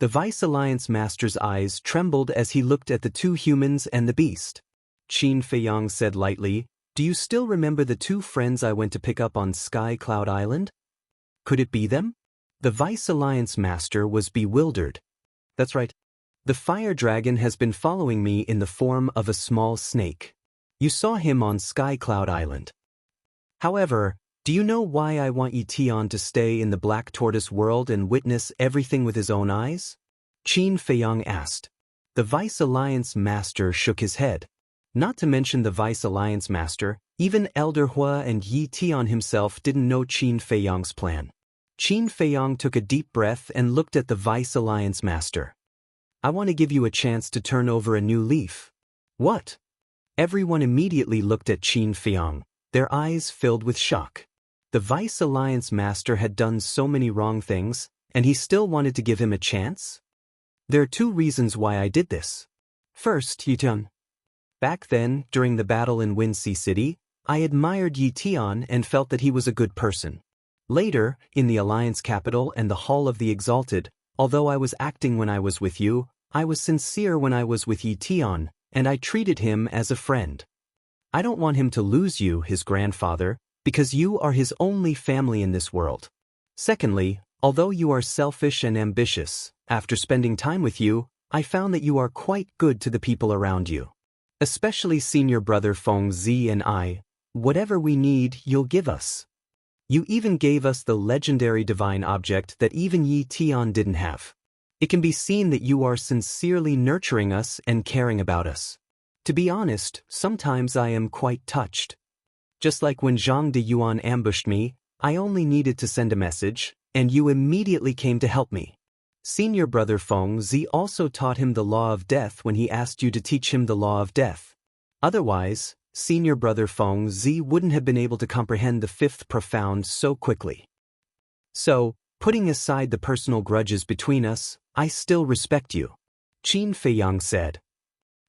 Speaker 1: The Vice Alliance Master's eyes trembled as he looked at the two humans and the beast. Qin Feiyang said lightly, do you still remember the two friends I went to pick up on Sky Cloud Island? Could it be them? The Vice Alliance Master was bewildered. That's right. The fire dragon has been following me in the form of a small snake. You saw him on Sky Cloud Island. However, do you know why I want Yi Tian to stay in the Black Tortoise world and witness everything with his own eyes? Qin Feiyang asked. The Vice Alliance Master shook his head. Not to mention the Vice Alliance Master, even Elder Hua and Yi Tian himself didn't know Qin Feiyang's plan. Qin Feiyang took a deep breath and looked at the Vice Alliance Master. I want to give you a chance to turn over a new leaf. What? Everyone immediately looked at Qin Feiyang, their eyes filled with shock. The Vice Alliance Master had done so many wrong things, and he still wanted to give him a chance? There are two reasons why I did this. First, Yi Tian. Back then, during the battle in Windsea City, I admired Yi Tian and felt that he was a good person. Later, in the Alliance capital and the Hall of the Exalted, although I was acting when I was with you, I was sincere when I was with Yi Tian, and I treated him as a friend. I don't want him to lose you, his grandfather, because you are his only family in this world. Secondly, although you are selfish and ambitious, after spending time with you, I found that you are quite good to the people around you. Especially senior brother Feng Zi and I. Whatever we need, you'll give us. You even gave us the legendary divine object that even Yi Tian didn't have. It can be seen that you are sincerely nurturing us and caring about us. To be honest, sometimes I am quite touched. Just like when Zhang de Yuan ambushed me, I only needed to send a message, and you immediately came to help me. Senior brother Feng Zi also taught him the law of death when he asked you to teach him the law of death. Otherwise, senior brother Feng Zi wouldn't have been able to comprehend the fifth profound so quickly. So, putting aside the personal grudges between us, I still respect you. Qin Feiyang said.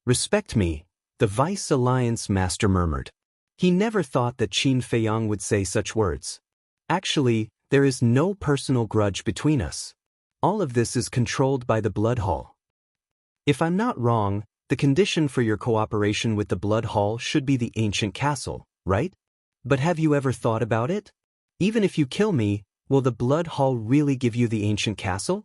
Speaker 1: Respect me, the Vice Alliance Master murmured. He never thought that Qin Feiyang would say such words. Actually, there is no personal grudge between us. All of this is controlled by the Blood Hall. If I'm not wrong, the condition for your cooperation with the Blood Hall should be the ancient castle, right? But have you ever thought about it? Even if you kill me, will the Blood Hall really give you the ancient castle?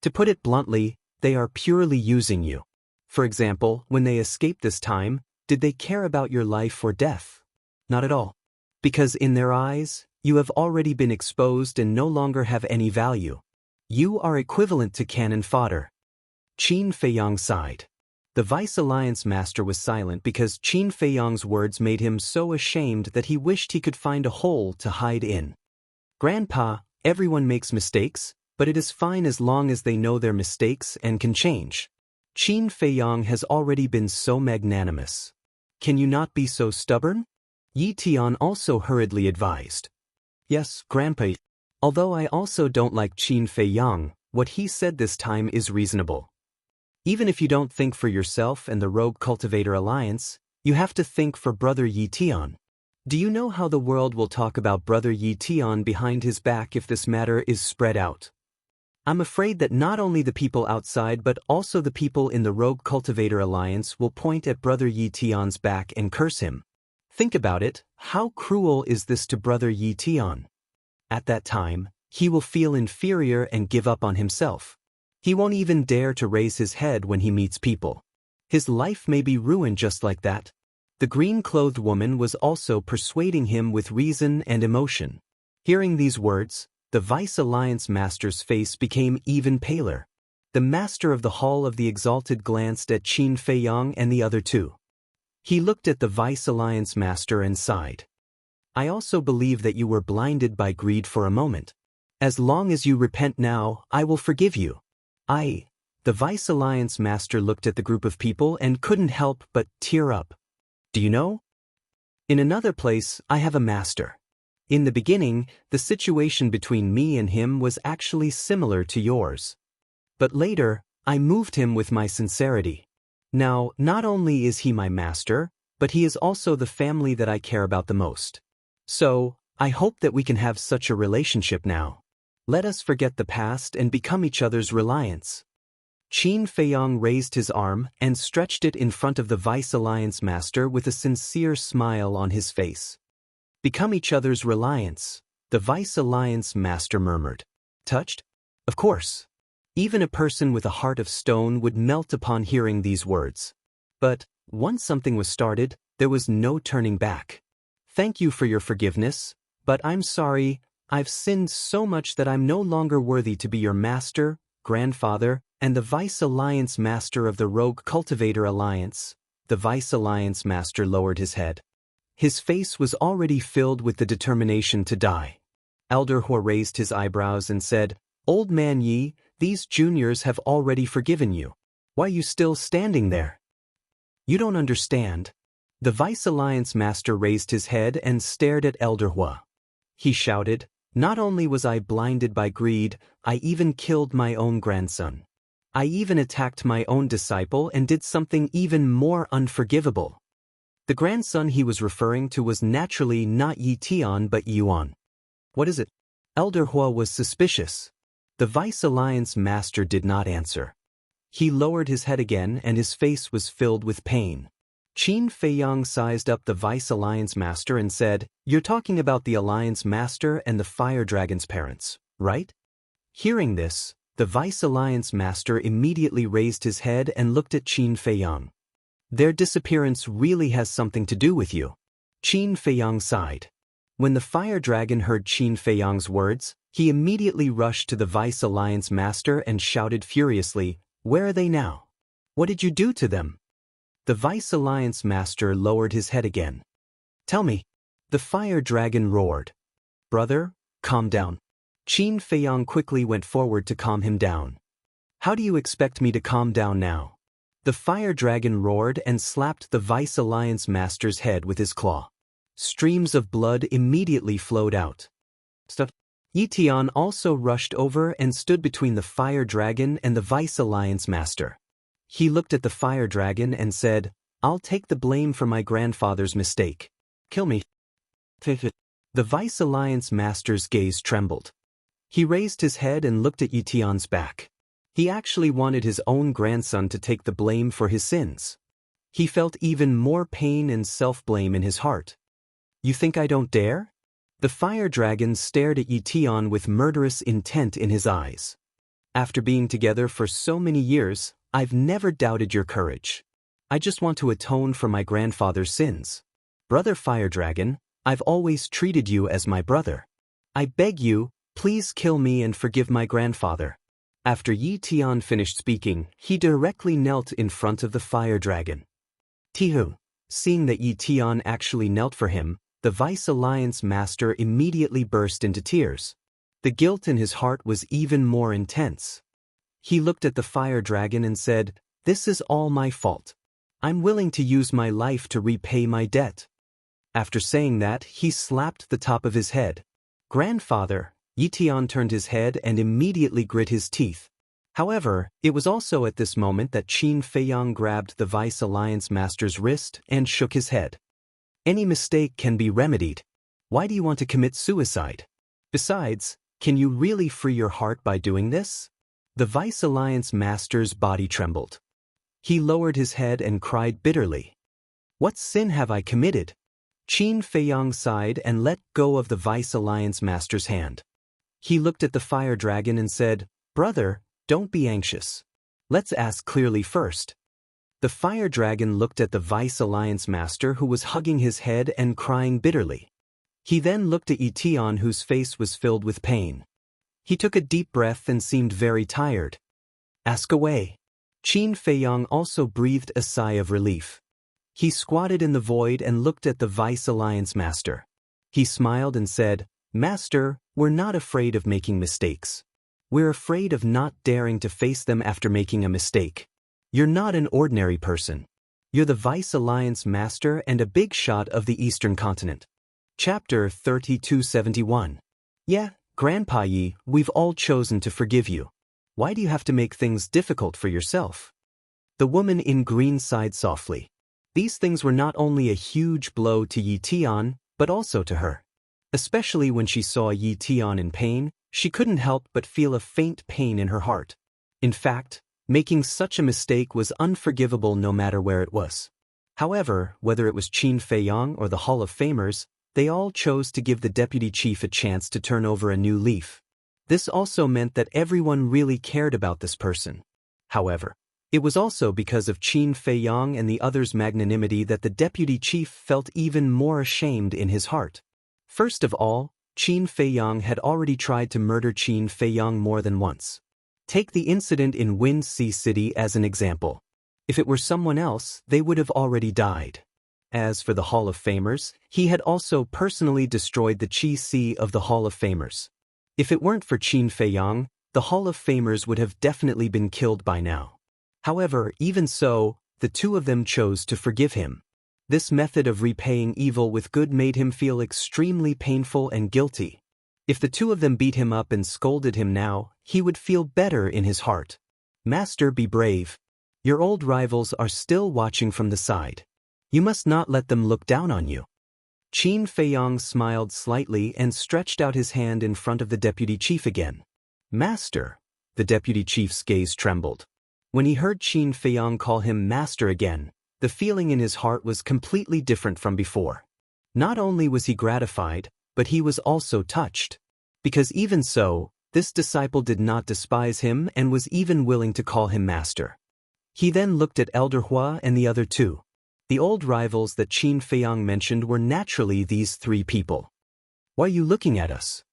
Speaker 1: To put it bluntly, they are purely using you. For example, when they escaped this time, did they care about your life or death? Not at all. Because in their eyes, you have already been exposed and no longer have any value. You are equivalent to cannon fodder. Qin Feiyang sighed. The Vice Alliance Master was silent because Qin Feiyang's words made him so ashamed that he wished he could find a hole to hide in. Grandpa, everyone makes mistakes, but it is fine as long as they know their mistakes and can change. Qin Feiyang has already been so magnanimous. Can you not be so stubborn? Yi Tian also hurriedly advised. Yes, Grandpa. Although I also don't like Qin Feiyang, what he said this time is reasonable. Even if you don't think for yourself and the Rogue Cultivator Alliance, you have to think for Brother Yi Tian. Do you know how the world will talk about Brother Yi Tian behind his back if this matter is spread out? I'm afraid that not only the people outside but also the people in the Rogue Cultivator Alliance will point at Brother Yi Tian's back and curse him. Think about it, how cruel is this to Brother Yi Tian? At that time, he will feel inferior and give up on himself. He won't even dare to raise his head when he meets people. His life may be ruined just like that. The green-clothed woman was also persuading him with reason and emotion. Hearing these words, the Vice Alliance Master's face became even paler. The Master of the Hall of the Exalted glanced at Qin Feiyang and the other two. He looked at the Vice Alliance Master and sighed. I also believe that you were blinded by greed for a moment. As long as you repent now, I will forgive you. The Vice Alliance Master looked at the group of people and couldn't help but tear up. Do you know? In another place, I have a master. In the beginning, the situation between me and him was actually similar to yours. But later, I moved him with my sincerity. Now, not only is he my master, but he is also the family that I care about the most. So, I hope that we can have such a relationship now. Let us forget the past and become each other's reliance. Qin Feiyang raised his arm and stretched it in front of the Vice Alliance Master with a sincere smile on his face. Become each other's reliance, the Vice Alliance Master murmured. Touched? Of course. Even a person with a heart of stone would melt upon hearing these words. But, once something was started, there was no turning back. Thank you for your forgiveness, but I'm sorry, I've sinned so much that I'm no longer worthy to be your master, grandfather, and the Vice Alliance Master of the Rogue Cultivator Alliance. The Vice Alliance Master lowered his head. His face was already filled with the determination to die. Elder Hua raised his eyebrows and said, Old Man Yi, these juniors have already forgiven you. Why are you still standing there? You don't understand. The Vice Alliance Master raised his head and stared at Elder Hua. He shouted, Not only was I blinded by greed, I even killed my own grandson. I even attacked my own disciple and did something even more unforgivable. The grandson he was referring to was naturally not Yi Tian but Yuan. What is it? Elder Hua was suspicious. The Vice Alliance Master did not answer. He lowered his head again and his face was filled with pain. Qin Feiyang sized up the Vice Alliance Master and said, You're talking about the Alliance Master and the Fire Dragon's parents, right? Hearing this, the Vice Alliance Master immediately raised his head and looked at Qin Feiyang. Their disappearance really has something to do with you. Qin Feiyang sighed. When the Fire Dragon heard Qin Feiyang's words, he immediately rushed to the Vice Alliance Master and shouted furiously, Where are they now? What did you do to them? The Vice Alliance Master lowered his head again. Tell me. The Fire Dragon roared. Brother, calm down. Qin Feiyang quickly went forward to calm him down. How do you expect me to calm down now? The Fire Dragon roared and slapped the Vice Alliance Master's head with his claw. Streams of blood immediately flowed out. Yi Tian also rushed over and stood between the Fire Dragon and the Vice Alliance Master. He looked at the Fire Dragon and said, I'll take the blame for my grandfather's mistake. Kill me. The Vice Alliance Master's gaze trembled. He raised his head and looked at Yi Tian's back. He actually wanted his own grandson to take the blame for his sins. He felt even more pain and self-blame in his heart. You think I don't dare? The Fire Dragon stared at Yi Tian with murderous intent in his eyes. After being together for so many years, I've never doubted your courage. I just want to atone for my grandfather's sins. Brother Fire Dragon, I've always treated you as my brother. I beg you, please kill me and forgive my grandfather. After Yi Tian finished speaking, he directly knelt in front of the Fire Dragon. Tihu. Seeing that Yi Tian actually knelt for him, the Vice Alliance Master immediately burst into tears. The guilt in his heart was even more intense. He looked at the Fire Dragon and said, This is all my fault. I'm willing to use my life to repay my debt. After saying that, he slapped the top of his head. Grandfather, Yi Tian turned his head and immediately grit his teeth. However, it was also at this moment that Qin Feiyang grabbed the Vice Alliance Master's wrist and shook his head. Any mistake can be remedied. Why do you want to commit suicide? Besides, can you really free your heart by doing this? The Vice Alliance Master's body trembled. He lowered his head and cried bitterly. What sin have I committed? Qin Feiyang sighed and let go of the Vice Alliance Master's hand. He looked at the fire dragon and said, Brother, don't be anxious. Let's ask clearly first. The fire dragon looked at the Vice Alliance Master who was hugging his head and crying bitterly. He then looked at Yition whose face was filled with pain. He took a deep breath and seemed very tired. Ask away. Qin Feiyang also breathed a sigh of relief. He squatted in the void and looked at the Vice Alliance Master. He smiled and said, Master, we're not afraid of making mistakes. We're afraid of not daring to face them after making a mistake. You're not an ordinary person. You're the Vice Alliance Master and a big shot of the Eastern Continent. Chapter 3271. Yeah, Grandpa Yi, we've all chosen to forgive you. Why do you have to make things difficult for yourself? The woman in green sighed softly. These things were not only a huge blow to Yi Tian, but also to her. Especially when she saw Yi Tian in pain, she couldn't help but feel a faint pain in her heart. In fact, making such a mistake was unforgivable no matter where it was. However, whether it was Qin Feiyang or the Hall of Famers, they all chose to give the deputy chief a chance to turn over a new leaf. This also meant that everyone really cared about this person. However, it was also because of Qin Feiyang and the others' magnanimity that the deputy chief felt even more ashamed in his heart. First of all, Qin Feiyang had already tried to murder Qin Feiyang more than once. Take the incident in Wind Sea City as an example. If it were someone else, they would have already died. As for the Hall of Famers, he had also personally destroyed the Qi Si of the Hall of Famers. If it weren't for Qin Feiyang, the Hall of Famers would have definitely been killed by now. However, even so, the two of them chose to forgive him. This method of repaying evil with good made him feel extremely painful and guilty. If the two of them beat him up and scolded him now, he would feel better in his heart. Master, be brave. Your old rivals are still watching from the side. You must not let them look down on you. Qin Feiyang smiled slightly and stretched out his hand in front of the deputy chief again. Master. The deputy chief's gaze trembled. When he heard Qin Feiyang call him master again, the feeling in his heart was completely different from before. Not only was he gratified, but he was also touched. Because even so, this disciple did not despise him and was even willing to call him master. He then looked at Elder Hua and the other two. The old rivals that Qin Feiyang mentioned were naturally these three people. Why are you looking at us?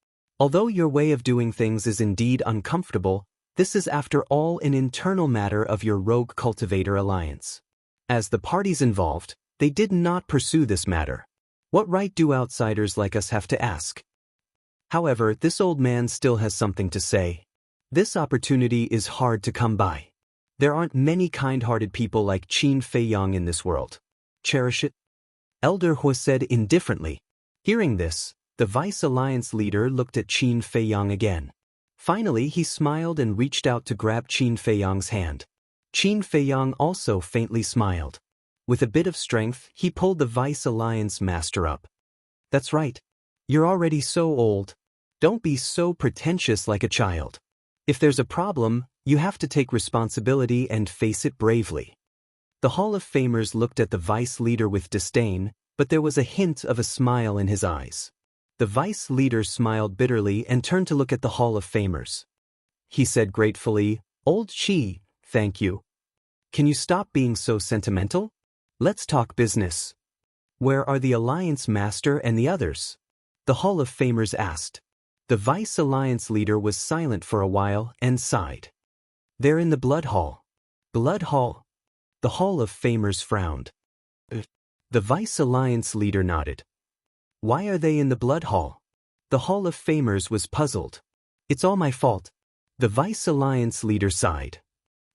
Speaker 1: Although your way of doing things is indeed uncomfortable, this is after all an internal matter of your rogue cultivator alliance. As the parties involved, they did not pursue this matter. What right do outsiders like us have to ask? However, this old man still has something to say. This opportunity is hard to come by. There aren't many kind-hearted people like Qin Feiyang in this world. Cherish it. Elder Hua said indifferently. Hearing this, the Vice Alliance leader looked at Qin Feiyang again. Finally, he smiled and reached out to grab Qin Feiyang's hand. Qin Feiyang also faintly smiled. With a bit of strength, he pulled the Vice Alliance Master up. That's right. You're already so old. Don't be so pretentious like a child. If there's a problem, you have to take responsibility and face it bravely. The Hall of Famers looked at the Vice Leader with disdain, but there was a hint of a smile in his eyes. The Vice Leader smiled bitterly and turned to look at the Hall of Famers. He said gratefully, Old Qi, thank you. Can you stop being so sentimental? Let's talk business. Where are the Alliance Master and the others? The Hall of Famers asked. The Vice Alliance leader was silent for a while and sighed. They're in the Blood Hall. Blood Hall? The Hall of Famers frowned. The Vice Alliance leader nodded. Why are they in the Blood Hall? The Hall of Famers was puzzled. It's all my fault. The Vice Alliance leader sighed.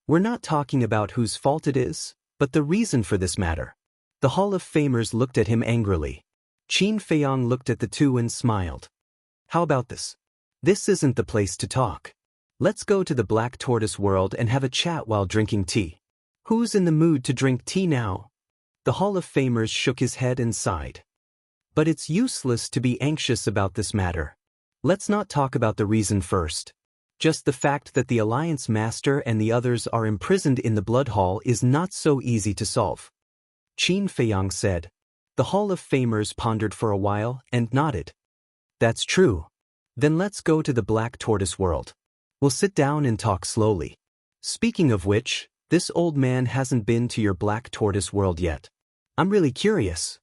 Speaker 1: We're not talking about whose fault it is, but the reason for this matter. The Hall of Famers looked at him angrily. Qin Feiyang looked at the two and smiled. How about this? This isn't the place to talk. Let's go to the Black Tortoise world and have a chat while drinking tea. Who's in the mood to drink tea now? The Hall of Famers shook his head and sighed. But it's useless to be anxious about this matter. Let's not talk about the reason first. Just the fact that the Alliance Master and the others are imprisoned in the Blood Hall is not so easy to solve. Qin Feiyang said. The Hall of Famers pondered for a while and nodded. That's true. Then let's go to the Black Tortoise world. We'll sit down and talk slowly. Speaking of which, this old man hasn't been to your Black Tortoise world yet. I'm really curious.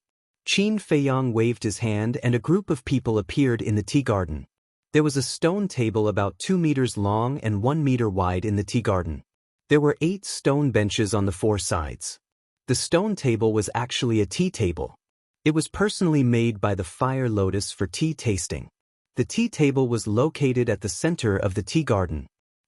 Speaker 1: Qin Feiyang waved his hand and a group of people appeared in the tea garden. There was a stone table about 2 meters long and 1 meter wide in the tea garden. There were 8 stone benches on the 4 sides. The stone table was actually a tea table. It was personally made by the Fire Lotus for tea tasting. The tea table was located at the center of the tea garden.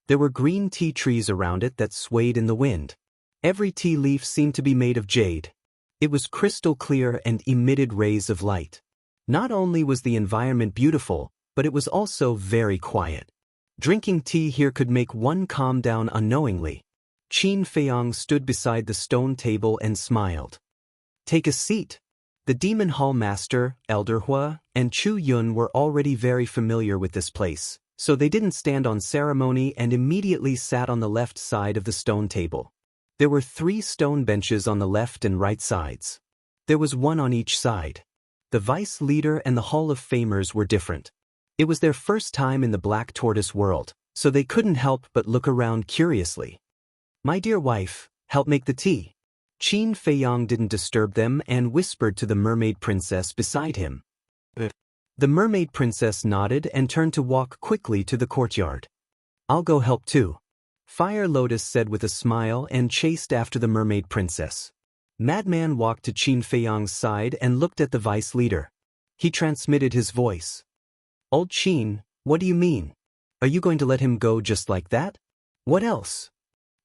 Speaker 1: There were green tea trees around it that swayed in the wind. Every tea leaf seemed to be made of jade. It was crystal clear and emitted rays of light. Not only was the environment beautiful, but it was also very quiet. Drinking tea here could make one calm down unknowingly. Qin Feiyang stood beside the stone table and smiled. Take a seat. The Demon Hall Master, Elder Hua, and Chu Yun were already very familiar with this place, so they didn't stand on ceremony and immediately sat on the left side of the stone table. There were 3 stone benches on the left and right sides. There was one on each side. The Vice Leader and the Hall of Famers were different. It was their first time in the Black Tortoise world, so they couldn't help but look around curiously. My dear wife, help make the tea. Qin Feiyang didn't disturb them and whispered to the mermaid princess beside him. The mermaid princess nodded and turned to walk quickly to the courtyard. I'll go help too. Fire Lotus said with a smile and chased after the mermaid princess. Madman walked to Qin Feiyang's side and looked at the vice leader. He transmitted his voice. Old Qin, what do you mean? Are you going to let him go just like that? What else?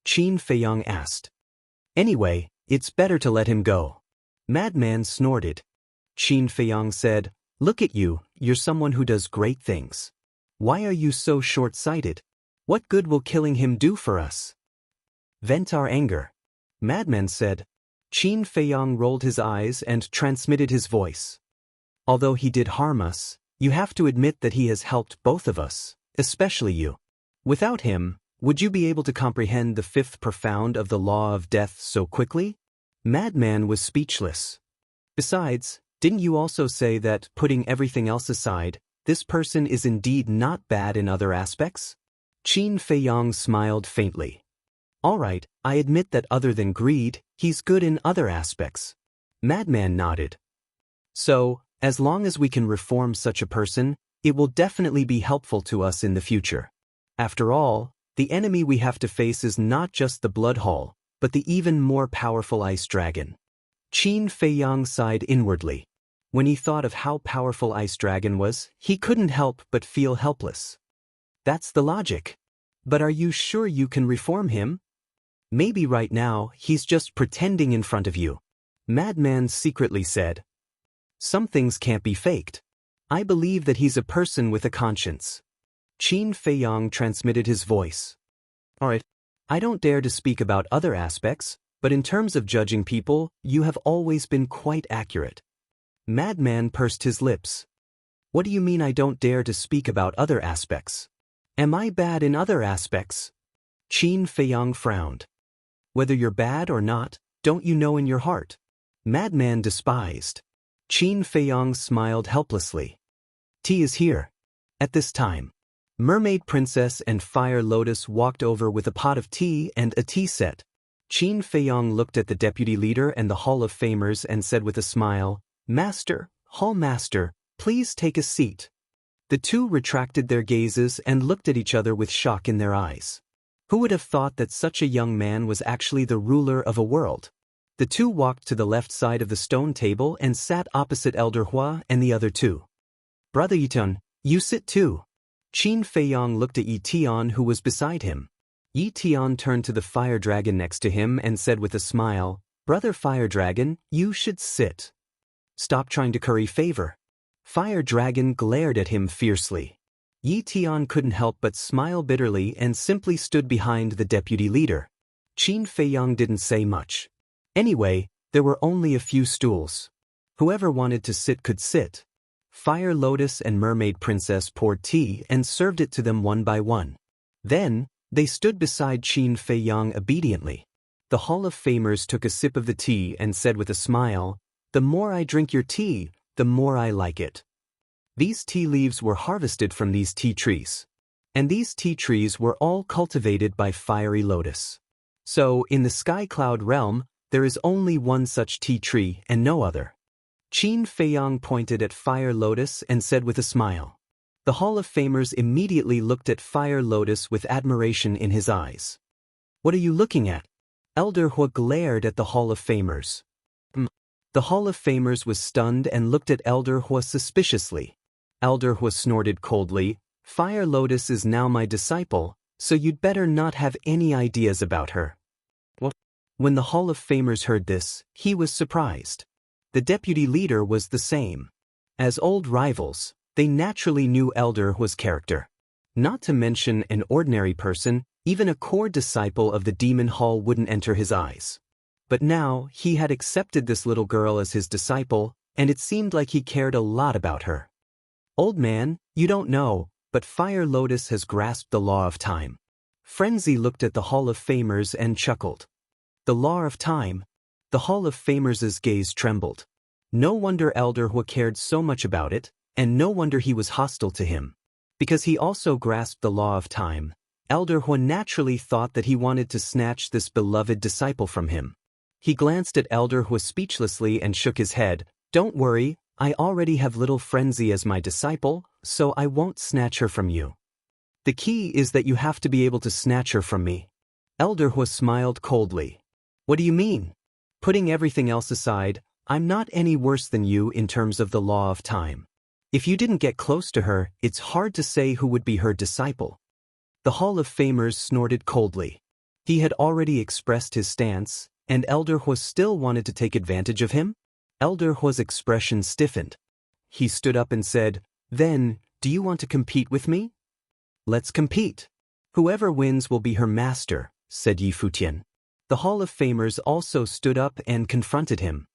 Speaker 1: Qin Feiyang asked. Anyway, it's better to let him go. Madman snorted. Qin Feiyang said, Look at you, you're someone who does great things. Why are you so short-sighted? What good will killing him do for us? Vent our anger. Madman said. Qin Feiyang rolled his eyes and transmitted his voice. Although he did harm us, you have to admit that he has helped both of us, especially you. Without him, would you be able to comprehend the 5th profound of the law of death so quickly? Madman was speechless. Besides, didn't you also say that, putting everything else aside, this person is indeed not bad in other aspects? Qin Feiyang smiled faintly. All right, I admit that other than greed, he's good in other aspects. Madman nodded. So, as long as we can reform such a person, it will definitely be helpful to us in the future. After all, the enemy we have to face is not just the Blood Hall, but the even more powerful Ice Dragon. Qin Feiyang sighed inwardly. When he thought of how powerful Ice Dragon was, he couldn't help but feel helpless. That's the logic. But are you sure you can reform him? Maybe right now, he's just pretending in front of you. Madman secretly said. Some things can't be faked. I believe that he's a person with a conscience. Qin Feiyang transmitted his voice. Alright, I don't dare to speak about other aspects, but in terms of judging people, you have always been quite accurate. Madman pursed his lips. What do you mean I don't dare to speak about other aspects? Am I bad in other aspects? Qin Feiyang frowned. Whether you're bad or not, don't you know in your heart? Madman despised. Qin Feiyang smiled helplessly. Tea is here. At this time, Mermaid Princess and Fire Lotus walked over with a pot of tea and a tea set. Qin Feiyang looked at the deputy leader and the Hall of Famers and said with a smile, Master, Hall Master, please take a seat. The two retracted their gazes and looked at each other with shock in their eyes. Who would have thought that such a young man was actually the ruler of a world? The two walked to the left side of the stone table and sat opposite Elder Hua and the other two. Brother Yiton, you sit too. Qin Feiyang looked at Yi Tian who was beside him. Yi Tian turned to the fire dragon next to him and said with a smile, Brother Fire Dragon, you should sit. Stop trying to curry favor. Fire Dragon glared at him fiercely. Yi Tian couldn't help but smile bitterly and simply stood behind the deputy leader. Qin Feiyang didn't say much. Anyway, there were only a few stools. Whoever wanted to sit could sit. Fire Lotus and Mermaid Princess poured tea and served it to them one by one. Then, they stood beside Qin Fei Yang obediently. The Hall of Famers took a sip of the tea and said with a smile, "The more I drink your tea, the more I like it." These tea leaves were harvested from these tea trees. And these tea trees were all cultivated by Fiery Lotus. So, in the Sky Cloud realm, there is only one such tea tree and no other. Qin Fei Yang pointed at Fire Lotus and said with a smile. The Hall of Famers immediately looked at Fire Lotus with admiration in his eyes. "What are you looking at?" Elder Hua glared at the Hall of Famers. The Hall of Famers was stunned and looked at Elder Hua suspiciously. Elder Hua snorted coldly, "Fire Lotus is now my disciple, so you'd better not have any ideas about her." What? When the Hall of Famers heard this, he was surprised. The deputy leader was the same. As old rivals, they naturally knew Elder Hua's character. Not to mention an ordinary person, even a core disciple of the Demon Hall wouldn't enter his eyes. But now, he had accepted this little girl as his disciple, and it seemed like he cared a lot about her. "Old man, you don't know, but Fire Lotus has grasped the law of time." Frenzy looked at the Hall of Famers and chuckled. The law of time? The Hall of Famers' gaze trembled. No wonder Elder Hua cared so much about it, and no wonder he was hostile to him. Because he also grasped the law of time, Elder Hua naturally thought that he wanted to snatch this beloved disciple from him. He glanced at Elder Hua speechlessly and shook his head. "Don't worry, I already have little Frenzy as my disciple, so I won't snatch her from you. The key is that you have to be able to snatch her from me." Elder Hua smiled coldly. "What do you mean? Putting everything else aside, I'm not any worse than you in terms of the law of time. If you didn't get close to her, it's hard to say who would be her disciple." The Hall of Famers snorted coldly. He had already expressed his stance, and Elder Hua still wanted to take advantage of him? Elder Hua's expression stiffened. He stood up and said, "Then, do you want to compete with me?" "Let's compete. Whoever wins will be her master," said Yi Futian. The Hall of Famers also stood up and confronted him.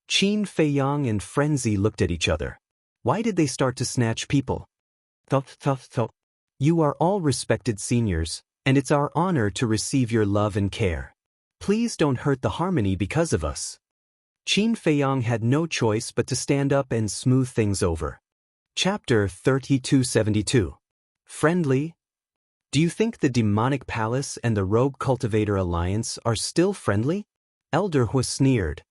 Speaker 1: Qin Fei Yang and Frenzy looked at each other. Why did they start to snatch people? "You are all respected seniors, and it's our honor to receive your love and care. Please don't hurt the harmony because of us." Qin Fei Yang had no choice but to stand up and smooth things over. Chapter 3272. Friendly? Do you think the Demonic Palace and the Rogue Cultivator Alliance are still friendly? Elder Hua sneered.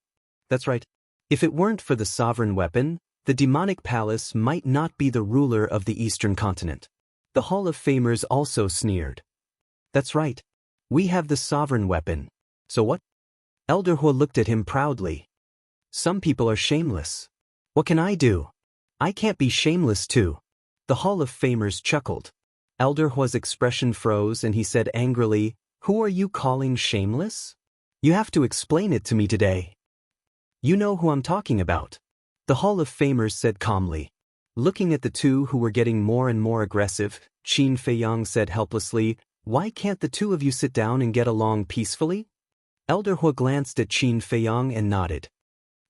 Speaker 1: That's right. If it weren't for the sovereign weapon, the Demonic Palace might not be the ruler of the Eastern continent. The Hall of Famers also sneered. That's right. We have the sovereign weapon. So what? Elder Hua looked at him proudly. Some people are shameless. What can I do? I can't be shameless too. The Hall of Famers chuckled. Elder Hua's expression froze and he said angrily, "Who are you calling shameless? You have to explain it to me today." "You know who I'm talking about," the Hall of Famers said calmly. Looking at the two who were getting more and more aggressive, Qin Fei Yang said helplessly, "Why can't the two of you sit down and get along peacefully?" Elder Hua glanced at Qin Fei Yang and nodded.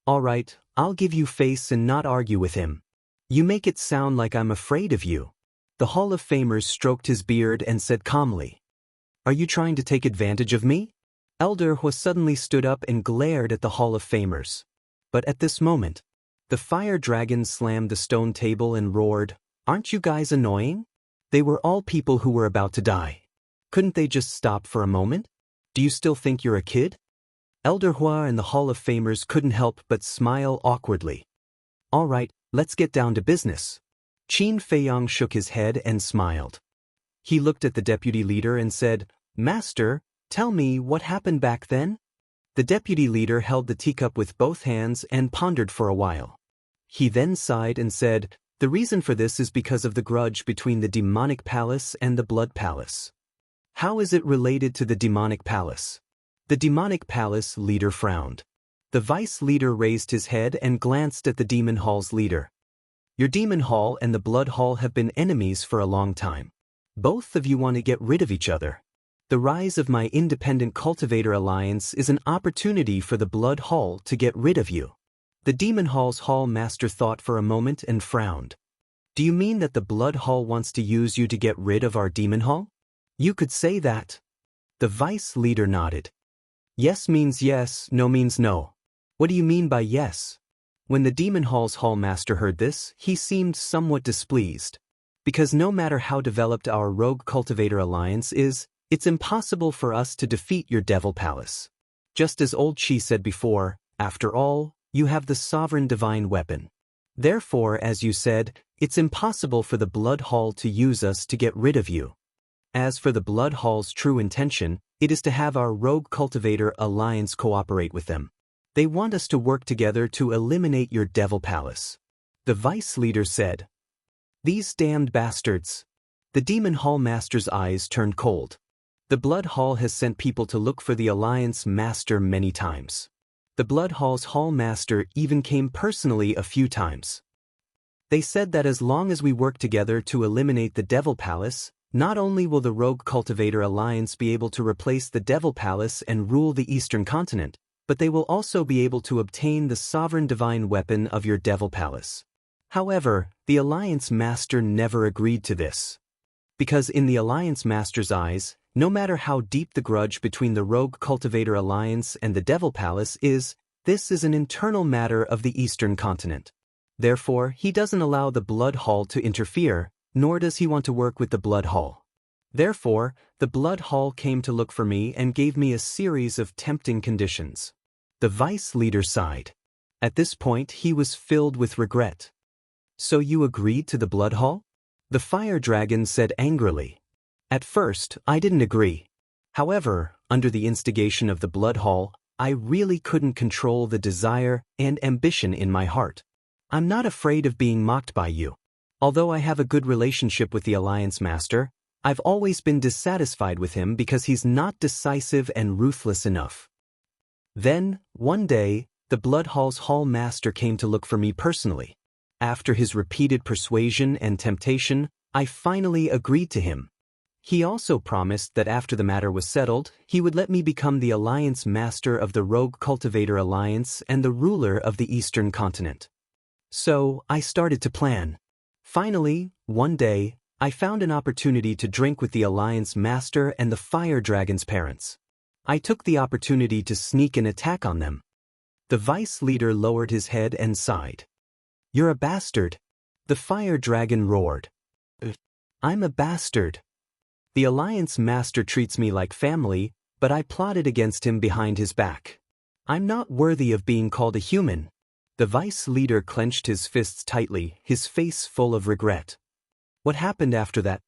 Speaker 1: "All right, I'll give you face and not argue with him. You make it sound like I'm afraid of you." The Hall of Famers stroked his beard and said calmly, "Are you trying to take advantage of me?" Elder Hua suddenly stood up and glared at the Hall of Famers. But at this moment, the fire dragon slammed the stone table and roared, "Aren't you guys annoying? They were all people who were about to die. Couldn't they just stop for a moment? Do you still think you're a kid?" Elder Hua and the Hall of Famers couldn't help but smile awkwardly. "All right, let's get down to business." Qin Fei Yang shook his head and smiled. He looked at the deputy leader and said, "Master, tell me what happened back then?" The deputy leader held the teacup with both hands and pondered for a while. He then sighed and said, "The reason for this is because of the grudge between the Demonic Palace and the Blood Palace." "How is it related to the Demonic Palace?" The Demonic Palace leader frowned. The vice leader raised his head and glanced at the Demon Hall's leader. "Your Demon Hall and the Blood Hall have been enemies for a long time. Both of you want to get rid of each other. The rise of my independent cultivator alliance is an opportunity for the Blood Hall to get rid of you." The Demon Hall's Hall Master thought for a moment and frowned. "Do you mean that the Blood Hall wants to use you to get rid of our Demon Hall?" You could say that. The vice leader nodded. Yes means yes, no means no. What do you mean by yes? When the Demon Hall's hallmaster heard this, he seemed somewhat displeased. Because no matter how developed our rogue cultivator alliance is, it's impossible for us to defeat your devil palace. Just as Old Chi said before, after all, you have the sovereign divine weapon. Therefore, as you said, it's impossible for the Blood Hall to use us to get rid of you. As for the Blood Hall's true intention, it is to have our rogue cultivator alliance cooperate with them. They want us to work together to eliminate your devil palace. The vice leader said. These damned bastards. The Demon Hall master's eyes turned cold. The Blood Hall has sent people to look for the alliance master many times. The Blood Hall's hall master even came personally a few times. They said that as long as we work together to eliminate the devil palace, not only will the rogue cultivator alliance be able to replace the devil palace and rule the eastern continent, but they will also be able to obtain the sovereign divine weapon of your devil palace. However, the Alliance Master never agreed to this. Because in the Alliance Master's eyes, no matter how deep the grudge between the Rogue Cultivator Alliance and the Devil Palace is, this is an internal matter of the Eastern Continent. Therefore, he doesn't allow the Blood Hall to interfere, nor does he want to work with the Blood Hall. Therefore, the Blood Hall came to look for me and gave me a series of tempting conditions. The vice leader sighed. At this point, he was filled with regret. So you agreed to the Blood Hall? The fire dragon said angrily. At first, I didn't agree. However, under the instigation of the Blood Hall, I really couldn't control the desire and ambition in my heart. I'm not afraid of being mocked by you. Although I have a good relationship with the Alliance Master, I've always been dissatisfied with him because he's not decisive and ruthless enough. Then, one day, the Blood Hall's Hall Master came to look for me personally. After his repeated persuasion and temptation, I finally agreed to him. He also promised that after the matter was settled, he would let me become the Alliance Master of the Rogue Cultivator Alliance and the ruler of the Eastern Continent. So, I started to plan. Finally, one day, I found an opportunity to drink with the Alliance Master and the Fire Dragon's parents. I took the opportunity to sneak an attack on them. The vice leader lowered his head and sighed. You're a bastard. The fire dragon roared. I'm a bastard. The Alliance Master treats me like family, but I plotted against him behind his back. I'm not worthy of being called a human. The vice leader clenched his fists tightly, his face full of regret. What happened after that?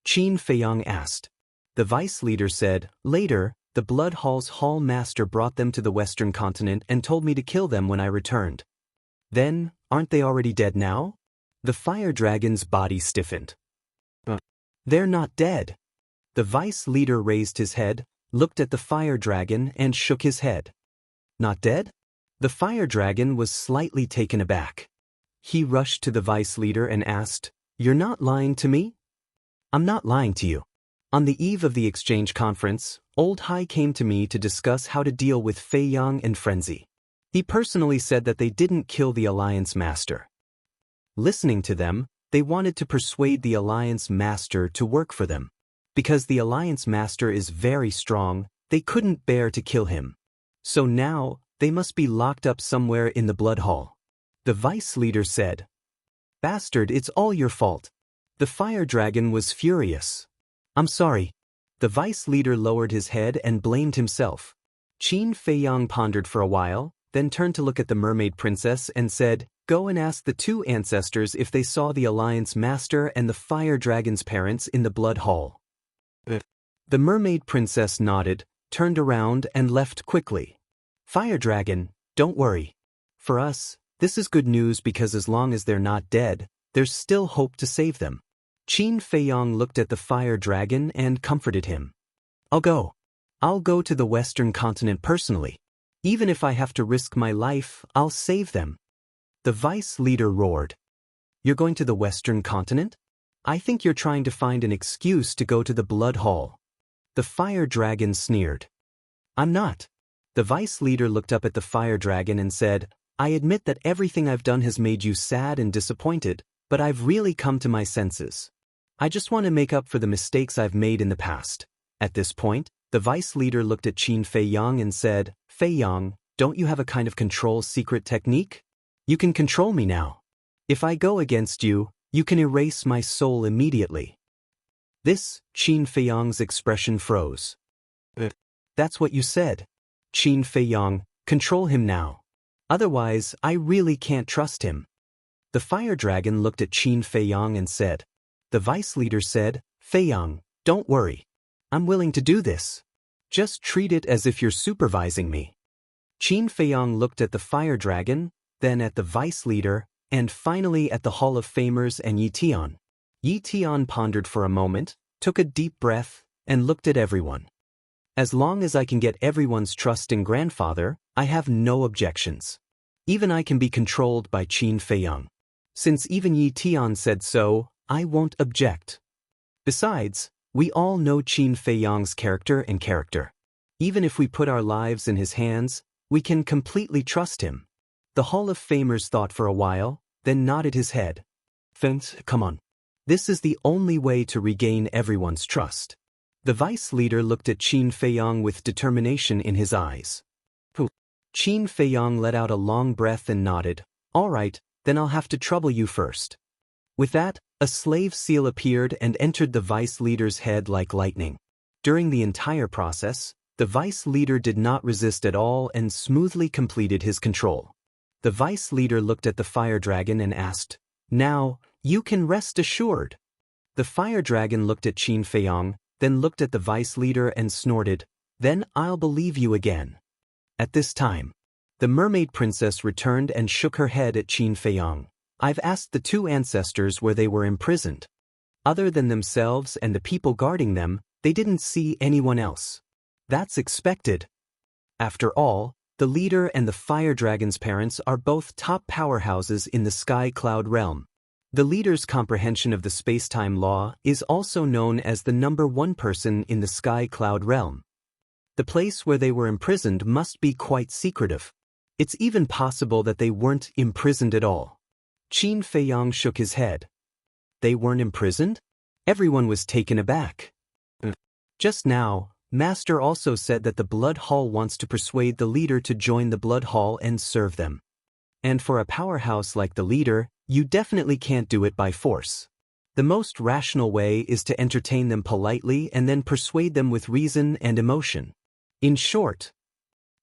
Speaker 1: Qin Feiyang asked. The vice leader said, later, the Blood Hall's Hall Master brought them to the Western Continent and told me to kill them when I returned. Then, aren't they already dead now? The fire dragon's body stiffened. They're not dead. The vice leader raised his head, looked at the fire dragon and shook his head. Not dead? The fire dragon was slightly taken aback. He rushed to the vice leader and asked, You're not lying to me? I'm not lying to you. On the eve of the exchange conference, Old Hai came to me to discuss how to deal with Fei Yang and Frenzy. He personally said that they didn't kill the Alliance Master. Listening to them, they wanted to persuade the Alliance Master to work for them. Because the Alliance Master is very strong, they couldn't bear to kill him. So now, they must be locked up somewhere in the Blood Hall. The vice leader said, Bastard, it's all your fault. The fire dragon was furious. I'm sorry. The vice leader lowered his head and blamed himself. Qin Feiyang pondered for a while, then turned to look at the mermaid princess and said, Go and ask the two ancestors if they saw the Alliance Master and the fire dragon's parents in the Blood Hall. The mermaid princess nodded, turned around and left quickly. Fire dragon, don't worry. For us, this is good news because as long as they're not dead, there's still hope to save them. Qin Feiyang looked at the fire dragon and comforted him. I'll go. I'll go to the Western Continent personally. Even if I have to risk my life, I'll save them. The vice leader roared. You're going to the Western Continent? I think you're trying to find an excuse to go to the Blood Hall. The fire dragon sneered. I'm not. The vice leader looked up at the fire dragon and said, I admit that everything I've done has made you sad and disappointed, but I've really come to my senses. I just want to make up for the mistakes I've made in the past. At this point, the vice leader looked at Qin Feiyang and said, Feiyang, don't you have a kind of control secret technique? You can control me now. If I go against you, you can erase my soul immediately. This, Qin Feiyang's expression froze. That's what you said. Qin Feiyang, control him now. Otherwise, I really can't trust him. The fire dragon looked at Qin Feiyang and said. The vice leader said, Feiyang, don't worry. I'm willing to do this. Just treat it as if you're supervising me. Qin Feiyang looked at the fire dragon, then at the vice leader, and finally at the Hall of Famers and Yi Tian. Yi Tian pondered for a moment, took a deep breath, and looked at everyone. As long as I can get everyone's trust in grandfather, I have no objections. Even I can be controlled by Qin Feiyang. Since even Yi Tian said so, I won't object. Besides, we all know Qin Feiyang's character. Even if we put our lives in his hands, we can completely trust him. The Hall of Famers thought for a while, then nodded his head. Fence, come on. This is the only way to regain everyone's trust. The vice leader looked at Qin Feiyang with determination in his eyes. Qin Feiyang let out a long breath and nodded. All right, then I'll have to trouble you first. With that, a slave seal appeared and entered the vice leader's head like lightning. During the entire process, the vice leader did not resist at all and smoothly completed his control. The vice leader looked at the fire dragon and asked, Now, you can rest assured. The fire dragon looked at Qin Feiyang, then looked at the vice leader and snorted, Then I'll believe you again. At this time, the mermaid princess returned and shook her head at Qin Feiyang. I've asked the two ancestors where they were imprisoned. Other than themselves and the people guarding them, they didn't see anyone else. That's expected. After all, the leader and the fire dragon's parents are both top powerhouses in the sky cloud realm. The leader's comprehension of the space-time law is also known as the number one person in the sky cloud realm. The place where they were imprisoned must be quite secretive. It's even possible that they weren't imprisoned at all. Qin Feiyang shook his head. They weren't imprisoned? Everyone was taken aback. Just now, Master also said that the Blood Hall wants to persuade the leader to join the Blood Hall and serve them. And for a powerhouse like the leader, you definitely can't do it by force. The most rational way is to entertain them politely and then persuade them with reason and emotion. In short,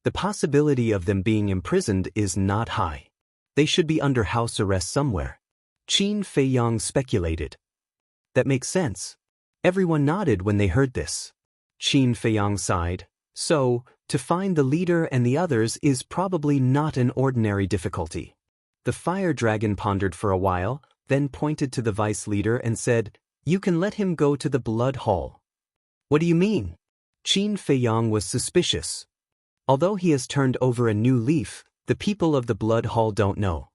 Speaker 1: the possibility of them being imprisoned is not high. They should be under house arrest somewhere. Qin Feiyang speculated. That makes sense. Everyone nodded when they heard this. Qin Feiyang sighed. So, to find the leader and the others is probably not an ordinary difficulty. The fire dragon pondered for a while, then pointed to the vice leader and said, You can let him go to the Blood Hall. What do you mean? Qin Feiyang was suspicious. Although he has turned over a new leaf, the people of the Blood Hall don't know.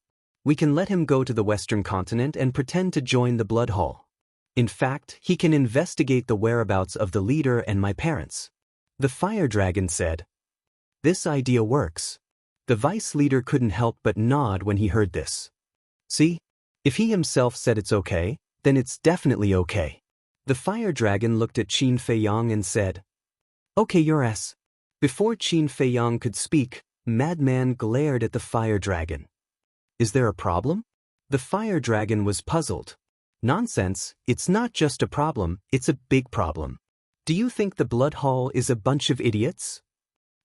Speaker 1: We can let him go to the Western continent and pretend to join the Blood Hall. In fact, he can investigate the whereabouts of the leader and my parents. The fire dragon said. This idea works. The vice leader couldn't help but nod when he heard this. See? If he himself said it's okay, then it's definitely okay. The fire dragon looked at Qin Feiyang and said, Okay, your ass. Before Qin Feiyang could speak, Madman glared at the fire dragon. Is there a problem? The fire dragon was puzzled. Nonsense, it's not just a problem, it's a big problem. Do you think the Blood Hall is a bunch of idiots?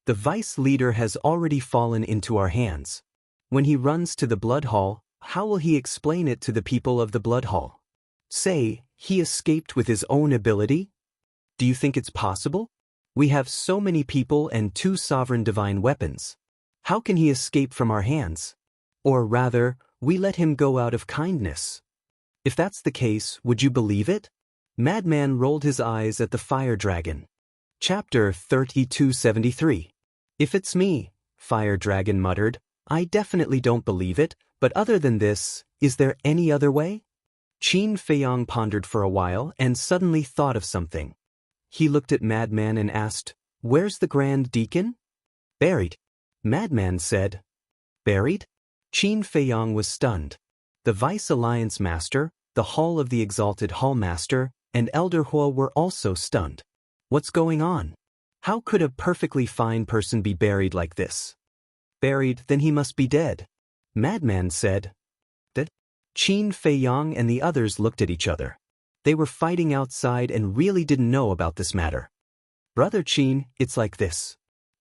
Speaker 1: The vice leader has already fallen into our hands. When he runs to the Blood Hall, how will he explain it to the people of the Blood Hall? Say, he escaped with his own ability? Do you think it's possible? We have so many people and 2 sovereign divine weapons. How can he escape from our hands? Or rather, we let him go out of kindness. If that's the case, would you believe it? Madman rolled his eyes at the fire dragon. Chapter 3273. If it's me, Fire Dragon muttered, I definitely don't believe it, but other than this, is there any other way? Qin Feiyang pondered for a while and suddenly thought of something. He looked at Madman and asked, Where's the Grand Deacon? Buried. Madman said. Buried? Qin Feiyang was stunned. The Vice Alliance Master, the Hall of the Exalted Hall Master, and Elder Hua were also stunned. What's going on? How could a perfectly fine person be buried like this? Buried, then he must be dead. Madman said. That? Qin Feiyang and the others looked at each other. They were fighting outside and really didn't know about this matter. Brother Qin, it's like this.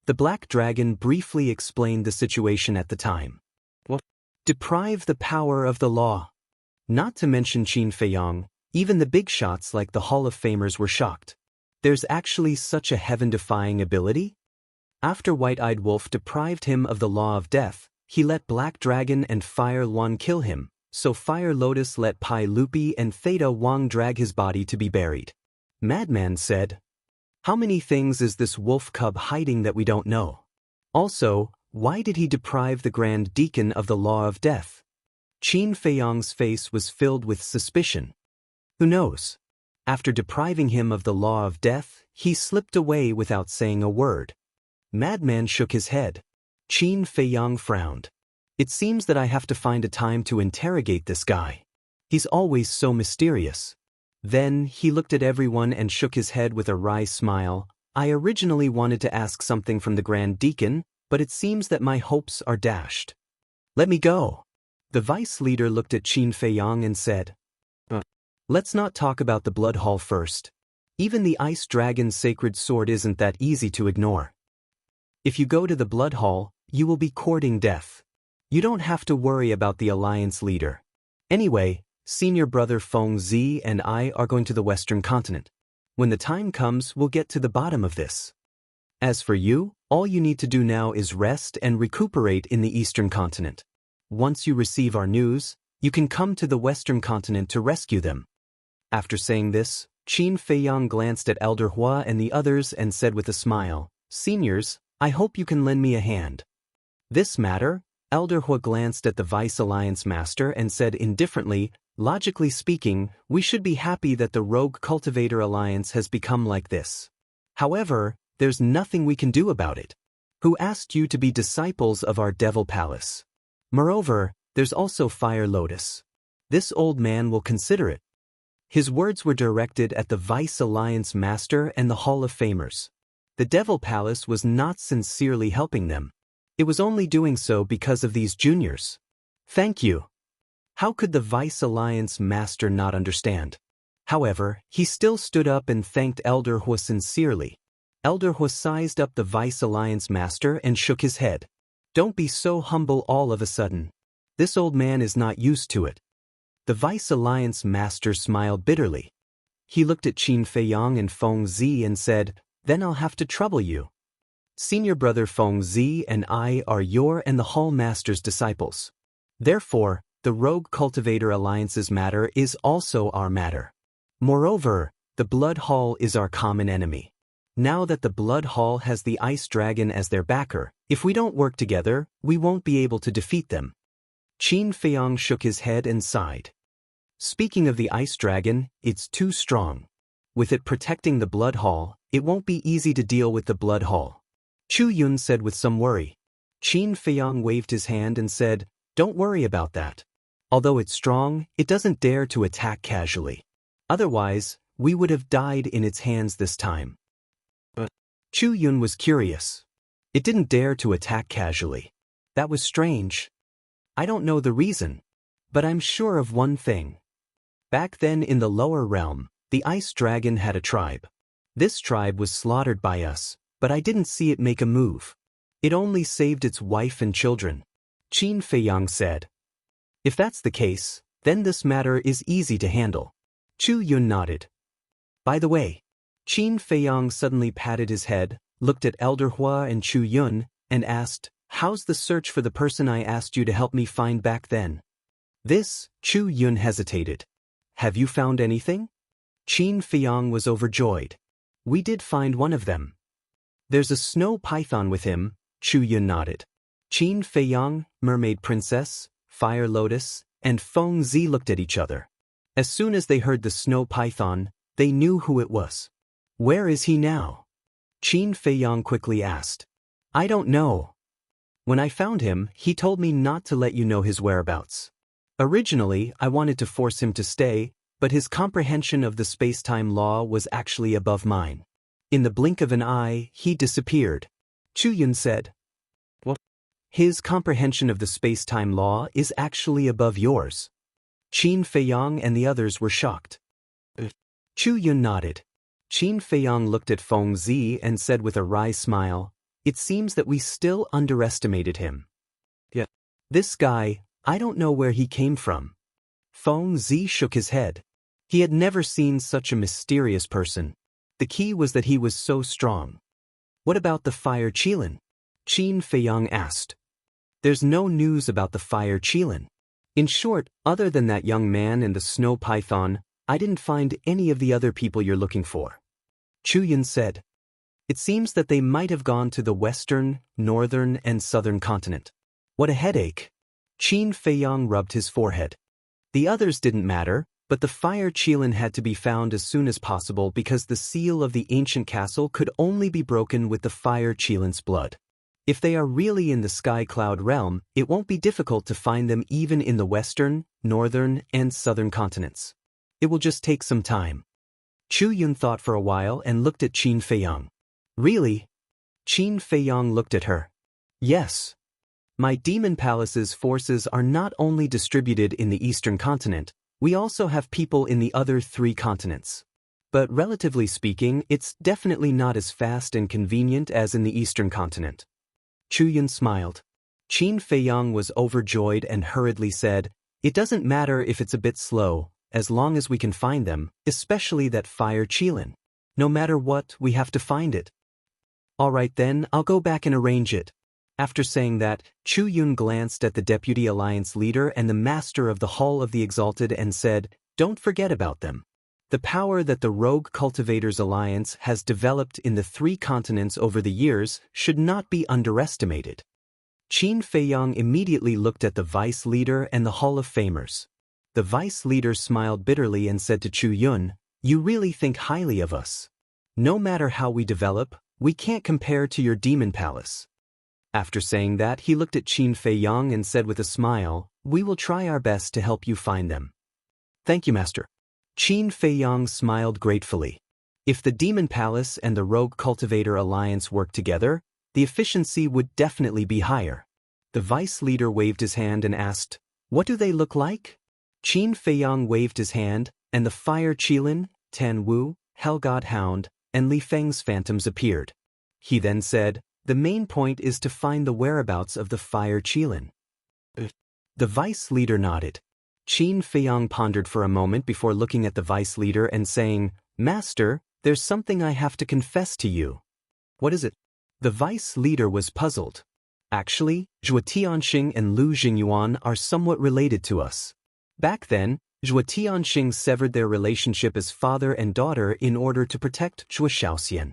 Speaker 1: The Black Dragon briefly explained the situation at the time. What? Deprive the power of the law. Not to mention Qin Feiyang, even the big shots like the Hall of Famers were shocked. There's actually such a heaven-defying ability? After White-Eyed Wolf deprived him of the law of death, he let Black Dragon and Fire Luan kill him, so Fire Lotus let Pai Lupi and Theta Wang drag his body to be buried. Madman said, how many things is this wolf cub hiding that we don't know? Also, why did he deprive the Grand Deacon of the law of death? Qin Feiyang's face was filled with suspicion. Who knows? After depriving him of the law of death, he slipped away without saying a word. Madman shook his head. Qin Feiyang frowned. It seems that I have to find a time to interrogate this guy. He's always so mysterious. Then, he looked at everyone and shook his head with a wry smile. I originally wanted to ask something from the Grand Deacon, but it seems that my hopes are dashed. Let me go. The vice leader looked at Qin Feiyang and said, let's not talk about the Blood Hall first. Even the Ice Dragon's sacred sword isn't that easy to ignore. If you go to the Blood Hall, you will be courting death. You don't have to worry about the Alliance leader. Anyway, senior brother Feng Zi and I are going to the Western continent. When the time comes, we'll get to the bottom of this. As for you, all you need to do now is rest and recuperate in the Eastern continent. Once you receive our news, you can come to the Western continent to rescue them. After saying this, Qin Feiyang glanced at Elder Hua and the others and said with a smile, Seniors, I hope you can lend me a hand. This matter? Elder Hua glanced at the Vice Alliance Master and said indifferently, logically speaking, we should be happy that the Rogue Cultivator Alliance has become like this. However, there's nothing we can do about it. Who asked you to be disciples of our Devil Palace? Moreover, there's also Fire Lotus. This old man will consider it. His words were directed at the Vice Alliance Master and the Hall of Famers. The Devil Palace was not sincerely helping them. It was only doing so because of these juniors. Thank you. How could the Vice Alliance Master not understand? However, he still stood up and thanked Elder Hua sincerely. Elder Hua sized up the Vice Alliance Master and shook his head. Don't be so humble all of a sudden. This old man is not used to it. The Vice Alliance Master smiled bitterly. He looked at Qin Feiyang and Feng Zi and said, then I'll have to trouble you. Senior brother Feng Zi and I are your and the Hall Master's disciples. Therefore, the Rogue Cultivator Alliance's matter is also our matter. Moreover, the Blood Hall is our common enemy. Now that the Blood Hall has the Ice Dragon as their backer, if we don't work together, we won't be able to defeat them. Qin Feiyang shook his head and sighed. Speaking of the Ice Dragon, it's too strong. With it protecting the Blood Hall, it won't be easy to deal with the Blood Hall. Chu Yun said with some worry. Qin Feiyang waved his hand and said, don't worry about that. Although it's strong, it doesn't dare to attack casually. Otherwise, we would have died in its hands this time. But Chu Yun was curious. It didn't dare to attack casually. That was strange. I don't know the reason, but I'm sure of one thing. Back then in the lower realm, the Ice Dragon had a tribe. This tribe was slaughtered by us, but I didn't see it make a move. It only saved its wife and children. Qin Feiyang said. If that's the case, then this matter is easy to handle. Chu Yun nodded. By the way, Qin Feiyang suddenly patted his head, looked at Elder Hua and Chu Yun, and asked, how's the search for the person I asked you to help me find back then? This, Chu Yun hesitated. Have you found anything? Qin Feiyang was overjoyed. We did find one of them. There's a snow python with him, Chu Yun nodded. Qin Feiyang, Mermaid Princess, Fire Lotus, and Feng Zi looked at each other. As soon as they heard the snow python, they knew who it was. Where is he now? Qin Feiyang quickly asked. I don't know. When I found him, he told me not to let you know his whereabouts. Originally, I wanted to force him to stay, but his comprehension of the space-time law was actually above mine. In the blink of an eye, he disappeared. Chu Yun said. What? His comprehension of the space-time law is actually above yours. Qin Feiyang and the others were shocked. Chu Yun nodded. Qin Feiyang looked at Feng Zi and said with a wry smile, "It seems that we still underestimated him." Yeah. This guy, I don't know where he came from. Feng Zi shook his head. He had never seen such a mysterious person. The key was that he was so strong. What about the fire Qilin? Qin Feiyang asked. There's no news about the fire Qilin. In short, other than that young man and the snow python, I didn't find any of the other people you're looking for. Chu Yun said. It seems that they might have gone to the western, northern, and southern continent. What a headache. Qin Feiyang rubbed his forehead. The others didn't matter, but the fire Qilin had to be found as soon as possible because the seal of the ancient castle could only be broken with the fire Qilin's blood. If they are really in the sky cloud realm, it won't be difficult to find them even in the western, northern, and southern continents. It will just take some time. Chu Yun thought for a while and looked at Qin Feiyang. Really? Qin Feiyang looked at her. Yes. My Demon Palace's forces are not only distributed in the eastern continent, we also have people in the other 3 continents. But relatively speaking, it's definitely not as fast and convenient as in the eastern continent. Chu Yun smiled. Qin Feiyang was overjoyed and hurriedly said, It doesn't matter if it's a bit slow, as long as we can find them, especially that fire Qilin. No matter what, we have to find it. All right then, I'll go back and arrange it. After saying that, Chu Yun glanced at the Deputy Alliance leader and the Master of the Hall of the Exalted and said, Don't forget about them. The power that the Rogue Cultivators Alliance has developed in the 3 continents over the years should not be underestimated. Qin Feiyang immediately looked at the Vice Leader and the Hall of Famers. The Vice Leader smiled bitterly and said to Chu Yun, You really think highly of us. No matter how we develop, we can't compare to your Demon Palace. After saying that, he looked at Qin Feiyang and said with a smile, We will try our best to help you find them. Thank you, Master. Qin Feiyang smiled gratefully. If the Demon Palace and the Rogue Cultivator Alliance work together, the efficiency would definitely be higher. The Vice Leader waved his hand and asked, What do they look like? Qin Feiyang waved his hand, and the Fire Qilin, Tan Wu, Hellgod Hound, and Li Feng's phantoms appeared. He then said, The main point is to find the whereabouts of the Fire Qilin. The Vice Leader nodded. Qin Feiyang pondered for a moment before looking at the Vice Leader and saying, Master, there's something I have to confess to you. What is it? The Vice Leader was puzzled. Actually, Zhuo Tianxing and Lu Jingyuan are somewhat related to us. Back then, Zhuo Tianxing severed their relationship as father and daughter in order to protect Zhuo Shaoxian.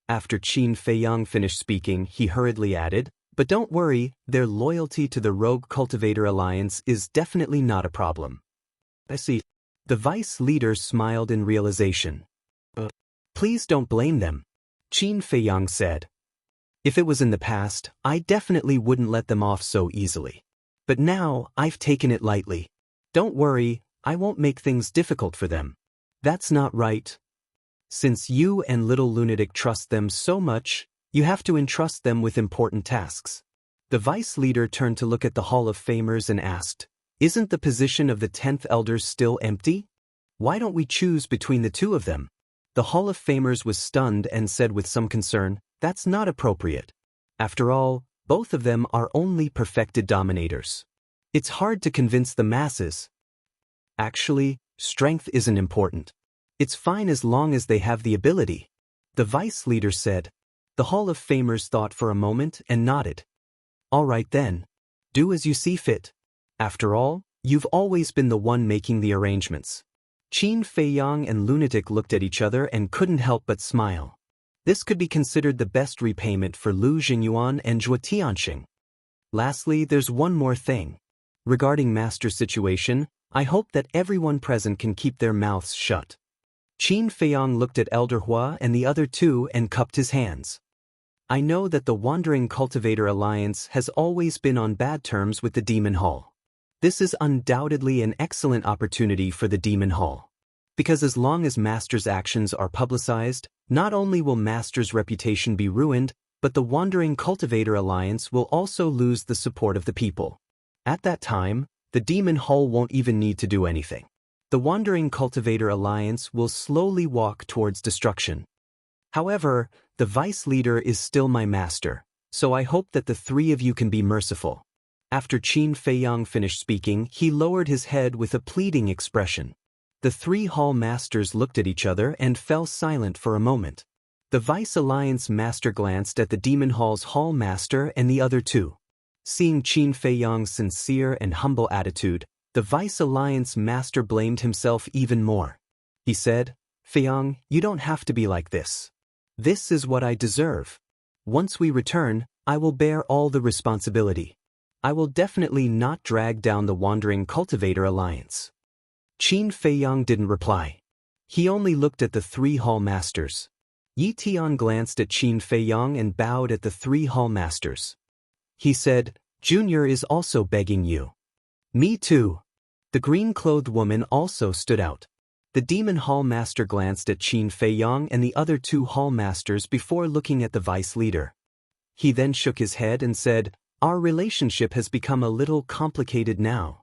Speaker 1: After Qin Feiyang finished speaking, he hurriedly added, But don't worry, their loyalty to the Rogue Cultivator Alliance is definitely not a problem. I see. The Vice Leader smiled in realization. Please don't blame them. Qin Feiyang said. If it was in the past, I definitely wouldn't let them off so easily. But now, I've taken it lightly. Don't worry, I won't make things difficult for them. That's not right. Since you and Little Lunatic trust them so much, you have to entrust them with important tasks. The Vice Leader turned to look at the Hall of Famers and asked, Isn't the position of the 10th Elder still empty? Why don't we choose between the 2 of them? The Hall of Famers was stunned and said with some concern, That's not appropriate. After all, both of them are only perfected dominators. It's hard to convince the masses. Actually, strength isn't important. It's fine as long as they have the ability. The Vice Leader said. The Hall of Famers thought for a moment and nodded. All right then. Do as you see fit. After all, you've always been the one making the arrangements. Qin Feiyang and Lunatic looked at each other and couldn't help but smile. This could be considered the best repayment for Lu Jingyuan and Zhuo Tianxing. Lastly, there's one more thing. Regarding Master's situation, I hope that everyone present can keep their mouths shut. Qin Feiyang looked at Elder Hua and the other 2 and cupped his hands. I know that the Wandering Cultivator Alliance has always been on bad terms with the Demon Hall. This is undoubtedly an excellent opportunity for the Demon Hall. Because as long as Master's actions are publicized, not only will Master's reputation be ruined, but the Wandering Cultivator Alliance will also lose the support of the people. At that time, the Demon Hall won't even need to do anything. The Wandering Cultivator Alliance will slowly walk towards destruction. However, the vice leader is still my master, so I hope that the three of you can be merciful. After Qin Feiyang finished speaking, he lowered his head with a pleading expression. The three hall masters looked at each other and fell silent for a moment. The Vice Alliance master glanced at the Demon Hall's hall master and the other two. Seeing Qin Feiyang's sincere and humble attitude, the Vice Alliance master blamed himself even more. He said, "Feiyang, you don't have to be like this. This is what I deserve. Once we return, I will bear all the responsibility. I will definitely not drag down the Wandering Cultivator Alliance." Qin Feiyang didn't reply. He only looked at the three hall masters. Yi Tian glanced at Qin Feiyang and bowed at the three hall masters. He said, "Junior is also begging you." "Me too." The green-clothed woman also stood out. The Demon Hall Master glanced at Qin Feiyang and the other two Hall Masters before looking at the Vice Leader. He then shook his head and said, "Our relationship has become a little complicated now."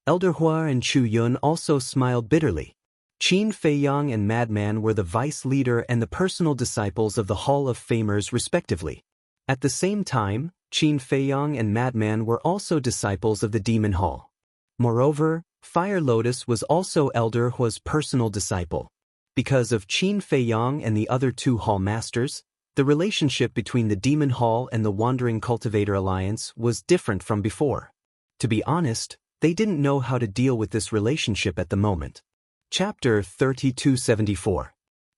Speaker 1: Elder Hua and Chu Yun also smiled bitterly. Qin Feiyang and Madman were the Vice Leader and the personal disciples of the Hall of Famers respectively. At the same time, Qin Feiyang and Madman were also disciples of the Demon Hall. Moreover, Fire Lotus was also Elder Hua's personal disciple. Because of Qin Feiyang and the other two Hall Masters, the relationship between the Demon Hall and the Wandering Cultivator Alliance was different from before. To be honest, they didn't know how to deal with this relationship at the moment. Chapter 3274.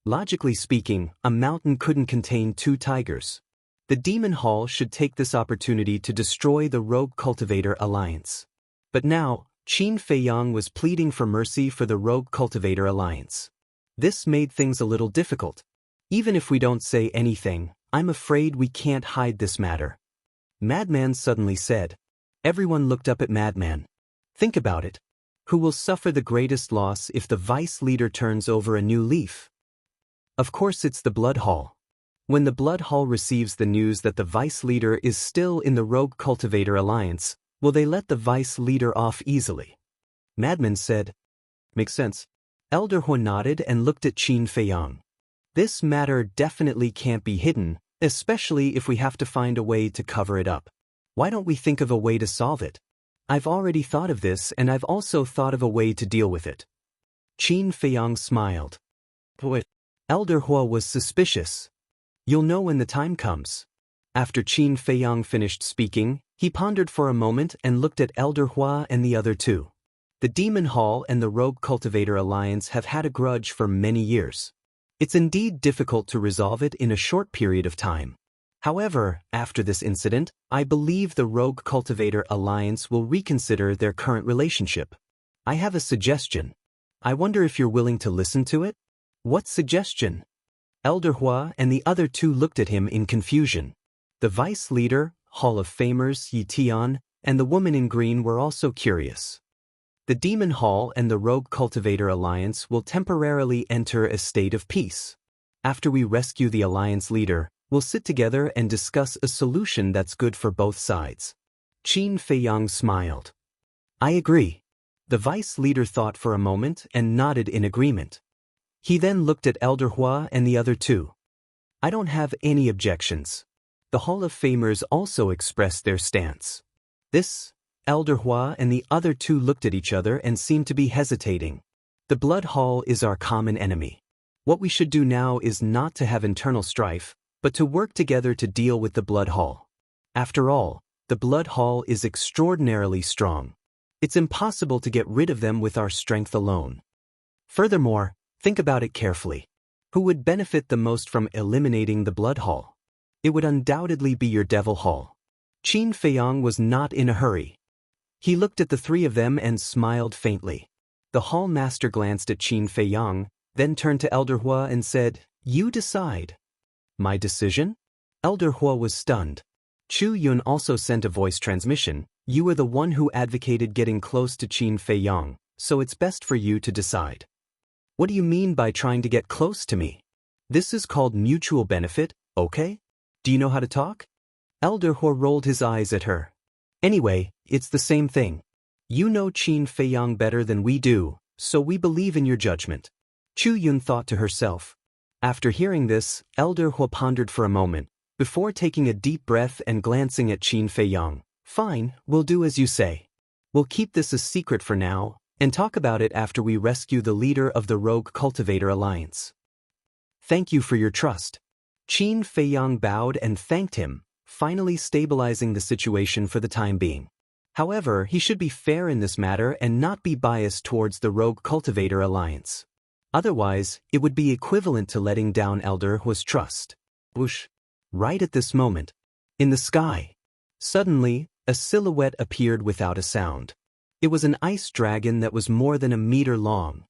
Speaker 1: Logically speaking, a mountain couldn't contain two tigers. The Demon Hall should take this opportunity to destroy the Rogue Cultivator Alliance. But now, Qin Feiyang was pleading for mercy for the Rogue Cultivator Alliance. This made things a little difficult. Even if we don't say anything, I'm afraid we can't hide this matter. Madman suddenly said. Everyone looked up at Madman. Think about it. Who will suffer the greatest loss if the Vice Leader turns over a new leaf? Of course it's the Blood Hall. When the Blood Hall receives the news that the Vice Leader is still in the Rogue Cultivator Alliance, will they let the Vice Leader off easily? Madman said. Makes sense. Elder Hua nodded and looked at Qin Feiyang. This matter definitely can't be hidden, especially if we have to find a way to cover it up. Why don't we think of a way to solve it? I've already thought of this and I've also thought of a way to deal with it. Qin Feiyang smiled. But Elder Hua was suspicious. You'll know when the time comes. After Qin Feiyang finished speaking, he pondered for a moment and looked at Elder Hua and the other two. The Demon Hall and the Rogue Cultivator Alliance have had a grudge for many years. It's indeed difficult to resolve it in a short period of time. However, after this incident, I believe the Rogue Cultivator Alliance will reconsider their current relationship. I have a suggestion. I wonder if you're willing to listen to it? What suggestion? Elder Hua and the other two looked at him in confusion. The Vice Leader, Hall of Famers Yi Tian, and the woman in green were also curious. The Demon Hall and the Rogue Cultivator Alliance will temporarily enter a state of peace. After we rescue the Alliance leader, we'll sit together and discuss a solution that's good for both sides. Qin Feiyang smiled. I agree. The Vice Leader thought for a moment and nodded in agreement. He then looked at Elder Hua and the other two. I don't have any objections. The Hall of Famers also expressed their stance. Elder Hua and the other two looked at each other and seemed to be hesitating. The Blood Hall is our common enemy. What we should do now is not to have internal strife, but to work together to deal with the Blood Hall. After all, the Blood Hall is extraordinarily strong. It's impossible to get rid of them with our strength alone. Furthermore, think about it carefully. Who would benefit the most from eliminating the Blood Hall? It would undoubtedly be your Devil Hall. Qin Feiyang was not in a hurry. He looked at the three of them and smiled faintly. The Hall Master glanced at Qin Feiyang, then turned to Elder Hua and said, You decide. My decision? Elder Hua was stunned. Chu Yun also sent a voice transmission. You were the one who advocated getting close to Qin Feiyang, so it's best for you to decide. What do you mean by trying to get close to me? This is called mutual benefit, okay? Do you know how to talk? Elder He rolled his eyes at her. Anyway, it's the same thing. You know Qin Feiyang better than we do, so we believe in your judgment. Chu Yun thought to herself. After hearing this, Elder He pondered for a moment, before taking a deep breath and glancing at Qin Feiyang. Fine, we'll do as you say. We'll keep this a secret for now, and talk about it after we rescue the leader of the Rogue Cultivator Alliance. Thank you for your trust. Qin Feiyang bowed and thanked him, finally stabilizing the situation for the time being. However, he should be fair in this matter and not be biased towards the Rogue Cultivator Alliance. Otherwise, it would be equivalent to letting down Elder He's trust. Whoosh! Right at this moment, in the sky, suddenly, a silhouette appeared without a sound. It was an ice dragon that was more than a meter long.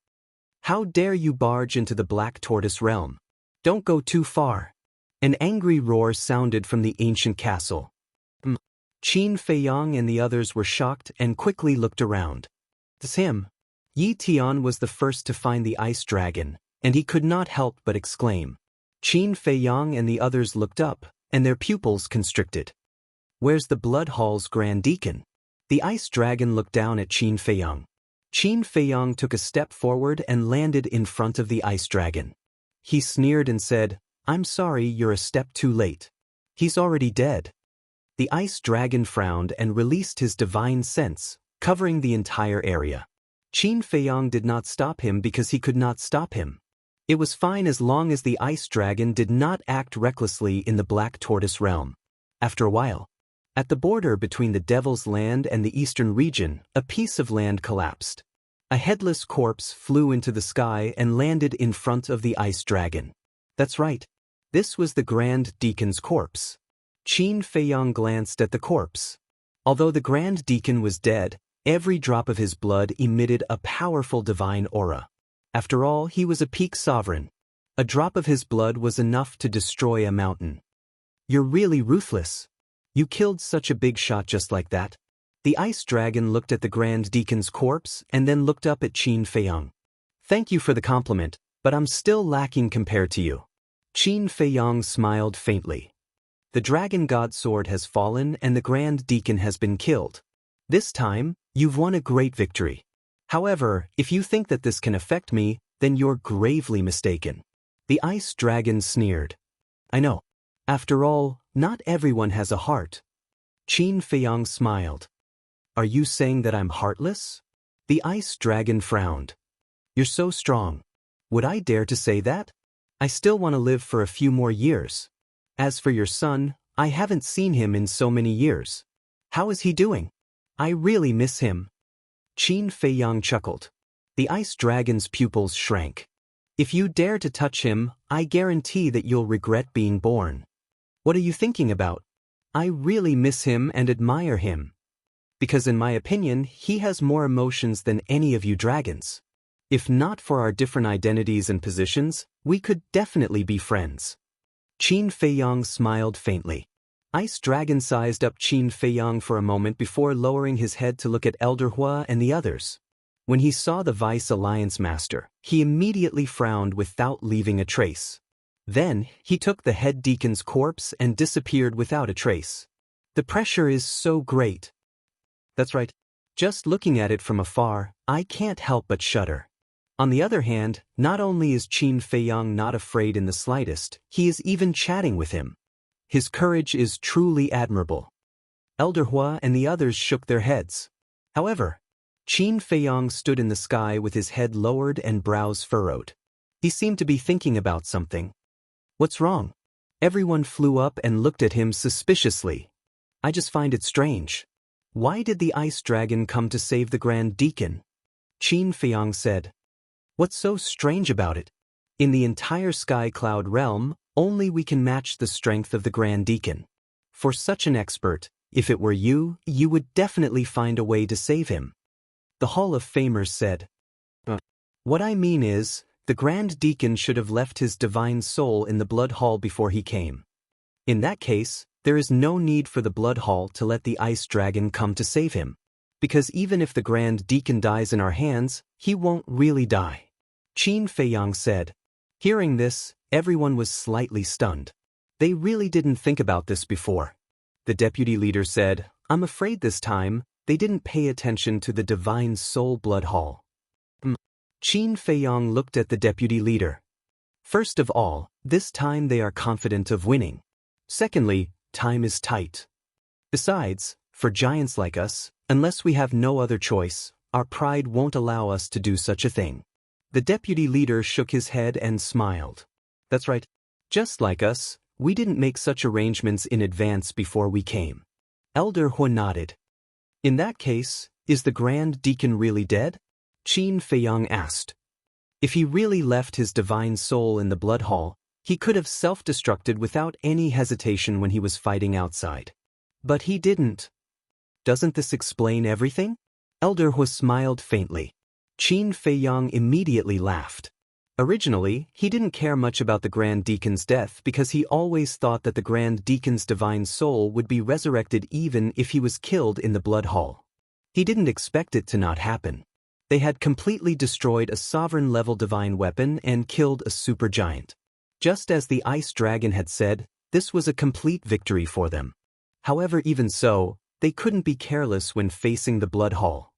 Speaker 1: How dare you barge into the Black Tortoise realm? Don't go too far. An angry roar sounded from the ancient castle. Qin Feiyang and the others were shocked and quickly looked around. It's him. Yi Tian was the first to find the ice dragon, and he could not help but exclaim. Qin Feiyang and the others looked up, and their pupils constricted. Where's the Blood Hall's Grand Deacon? The ice dragon looked down at Qin Feiyang. Qin Feiyang took a step forward and landed in front of the ice dragon. He sneered and said, I'm sorry, you're a step too late. He's already dead. The ice dragon frowned and released his divine sense, covering the entire area. Qin Feiyang did not stop him because he could not stop him. It was fine as long as the ice dragon did not act recklessly in the Black Tortoise realm. After a while, at the border between the Devil's Land and the eastern region, a piece of land collapsed. A headless corpse flew into the sky and landed in front of the ice dragon. That's right. This was the Grand Deacon's corpse. Qin Feiyang glanced at the corpse. Although the Grand Deacon was dead, every drop of his blood emitted a powerful divine aura. After all, he was a peak sovereign. A drop of his blood was enough to destroy a mountain. You're really ruthless. You killed such a big shot just like that. The ice dragon looked at the Grand Deacon's corpse and then looked up at Qin Feiyang. Thank you for the compliment, but I'm still lacking compared to you. Qin Feiyang smiled faintly. The Dragon God Sword has fallen and the Grand Deacon has been killed. This time, you've won a great victory. However, if you think that this can affect me, then you're gravely mistaken. The ice dragon sneered. I know. After all, not everyone has a heart. Qin Feiyang smiled. Are you saying that I'm heartless? The ice dragon frowned. You're so strong. Would I dare to say that? I still want to live for a few more years. As for your son, I haven't seen him in so many years. How is he doing? I really miss him. Qin Feiyang chuckled. The ice dragon's pupils shrank. If you dare to touch him, I guarantee that you'll regret being born. What are you thinking about? I really miss him and admire him. Because in my opinion, he has more emotions than any of you dragons. If not for our different identities and positions, we could definitely be friends. Qin Feiyang smiled faintly. Ice Dragon sized up Qin Feiyang for a moment before lowering his head to look at Elder He and the others. When he saw the Vice Alliance Master, he immediately frowned without leaving a trace. Then, he took the head deacon's corpse and disappeared without a trace. The pressure is so great. That's right. Just looking at it from afar, I can't help but shudder. On the other hand, not only is Qin Feiyang not afraid in the slightest, he is even chatting with him. His courage is truly admirable. Elder He and the others shook their heads. However, Qin Feiyang stood in the sky with his head lowered and brows furrowed. He seemed to be thinking about something. What's wrong? Everyone flew up and looked at him suspiciously. I just find it strange. Why did the ice dragon come to save the Grand Deacon? Qin Feiyang said. What's so strange about it? In the entire Sky Cloud realm, only we can match the strength of the Grand Deacon. For such an expert, if it were you, you would definitely find a way to save him. The Hall of Famers said. What I mean is, the Grand Deacon should have left his divine soul in the Blood Hall before he came. In that case, there is no need for the Blood Hall to let the Ice Dragon come to save him. Because even if the Grand Deacon dies in our hands, he won't really die. Qin Feiyang said. Hearing this, everyone was slightly stunned. They really didn't think about this before. The deputy leader said, I'm afraid this time, they didn't pay attention to the divine soul blood hall. Qin Feiyang looked at the deputy leader. First of all, this time they are confident of winning. Secondly, time is tight. Besides, for giants like us, unless we have no other choice, our pride won't allow us to do such a thing. The deputy leader shook his head and smiled. That's right. Just like us, we didn't make such arrangements in advance before we came. Elder Hua nodded. In that case, is the Grand Deacon really dead? Qin Feiyang asked. If he really left his divine soul in the blood hall, he could have self-destructed without any hesitation when he was fighting outside. But he didn't. Doesn't this explain everything? Elder Hua smiled faintly. Qin Feiyang immediately laughed. Originally, he didn't care much about the Grand Deacon's death because he always thought that the Grand Deacon's divine soul would be resurrected even if he was killed in the blood hall. He didn't expect it to not happen. They had completely destroyed a sovereign-level divine weapon and killed a supergiant. Just as the ice dragon had said, this was a complete victory for them. However, even so, they couldn't be careless when facing the blood hall.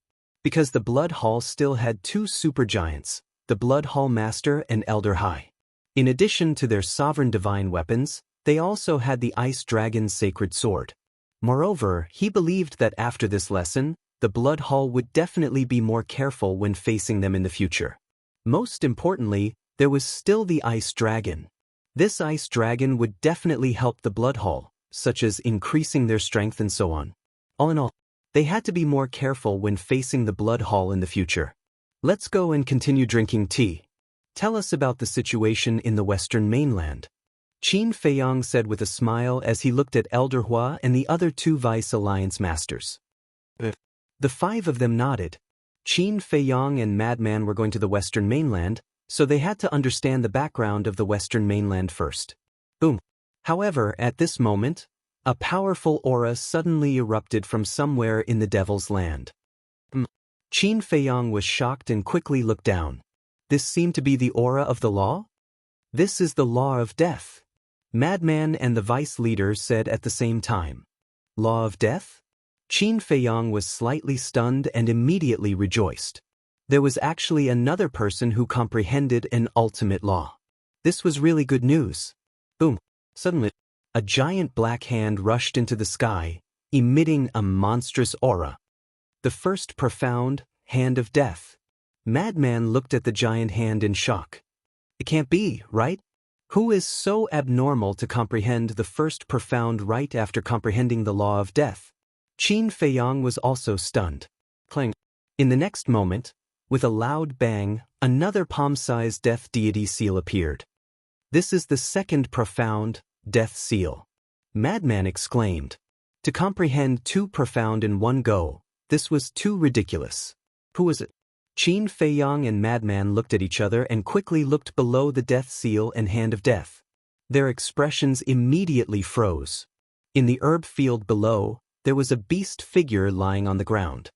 Speaker 1: Because the blood hall still had two supergiants, the Blood Hall Master and Elder Hai. In addition to their sovereign divine weapons, they also had the Ice Dragon's sacred sword. Moreover, he believed that after this lesson, the Blood Hall would definitely be more careful when facing them in the future. Most importantly, there was still the Ice Dragon. This Ice Dragon would definitely help the Blood Hall, such as increasing their strength and so on. All in all, they had to be more careful when facing the Blood Hall in the future. Let's go and continue drinking tea. Tell us about the situation in the Western mainland. Qin Feiyang said with a smile as he looked at Elder Hua and the other two Vice Alliance masters. The five of them nodded. Qin Feiyang and Madman were going to the Western mainland, so they had to understand the background of the Western mainland first. Boom. However, at this moment, a powerful aura suddenly erupted from somewhere in the Devil's Land. Qin Feiyang was shocked and quickly looked down. This seemed to be the aura of the law? This is the law of death. Madman and the vice leader said at the same time. Law of death? Qin Feiyang was slightly stunned and immediately rejoiced. There was actually another person who comprehended an ultimate law. This was really good news. Boom. Suddenly, a giant black hand rushed into the sky, emitting a monstrous aura. The first profound hand of death. Madman looked at the giant hand in shock. It can't be, right? Who is so abnormal to comprehend the first profound right after comprehending the law of death? Qin Feiyang was also stunned. Clang. In the next moment, with a loud bang, another palm-sized death deity seal appeared. This is the second profound death seal. Madman exclaimed. To comprehend two profound in one go, this was too ridiculous. Who was it? Qin Feiyang and Madman looked at each other and quickly looked below the death seal and hand of death. Their expressions immediately froze. In the herb field below, there was a beast figure lying on the ground.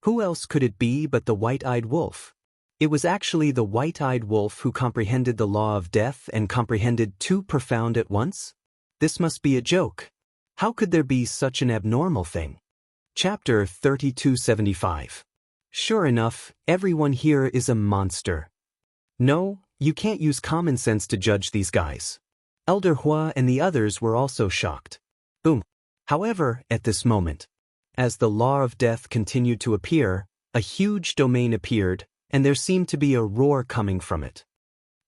Speaker 1: Who else could it be but the white-eyed wolf? It was actually the white-eyed wolf who comprehended the law of death and comprehended two profound at once? This must be a joke. How could there be such an abnormal thing? Chapter 3275. Sure enough, everyone here is a monster. No, you can't use common sense to judge these guys. Elder Hua and the others were also shocked. Boom. However, at this moment, as the law of death continued to appear, a huge domain appeared, and there seemed to be a roar coming from it.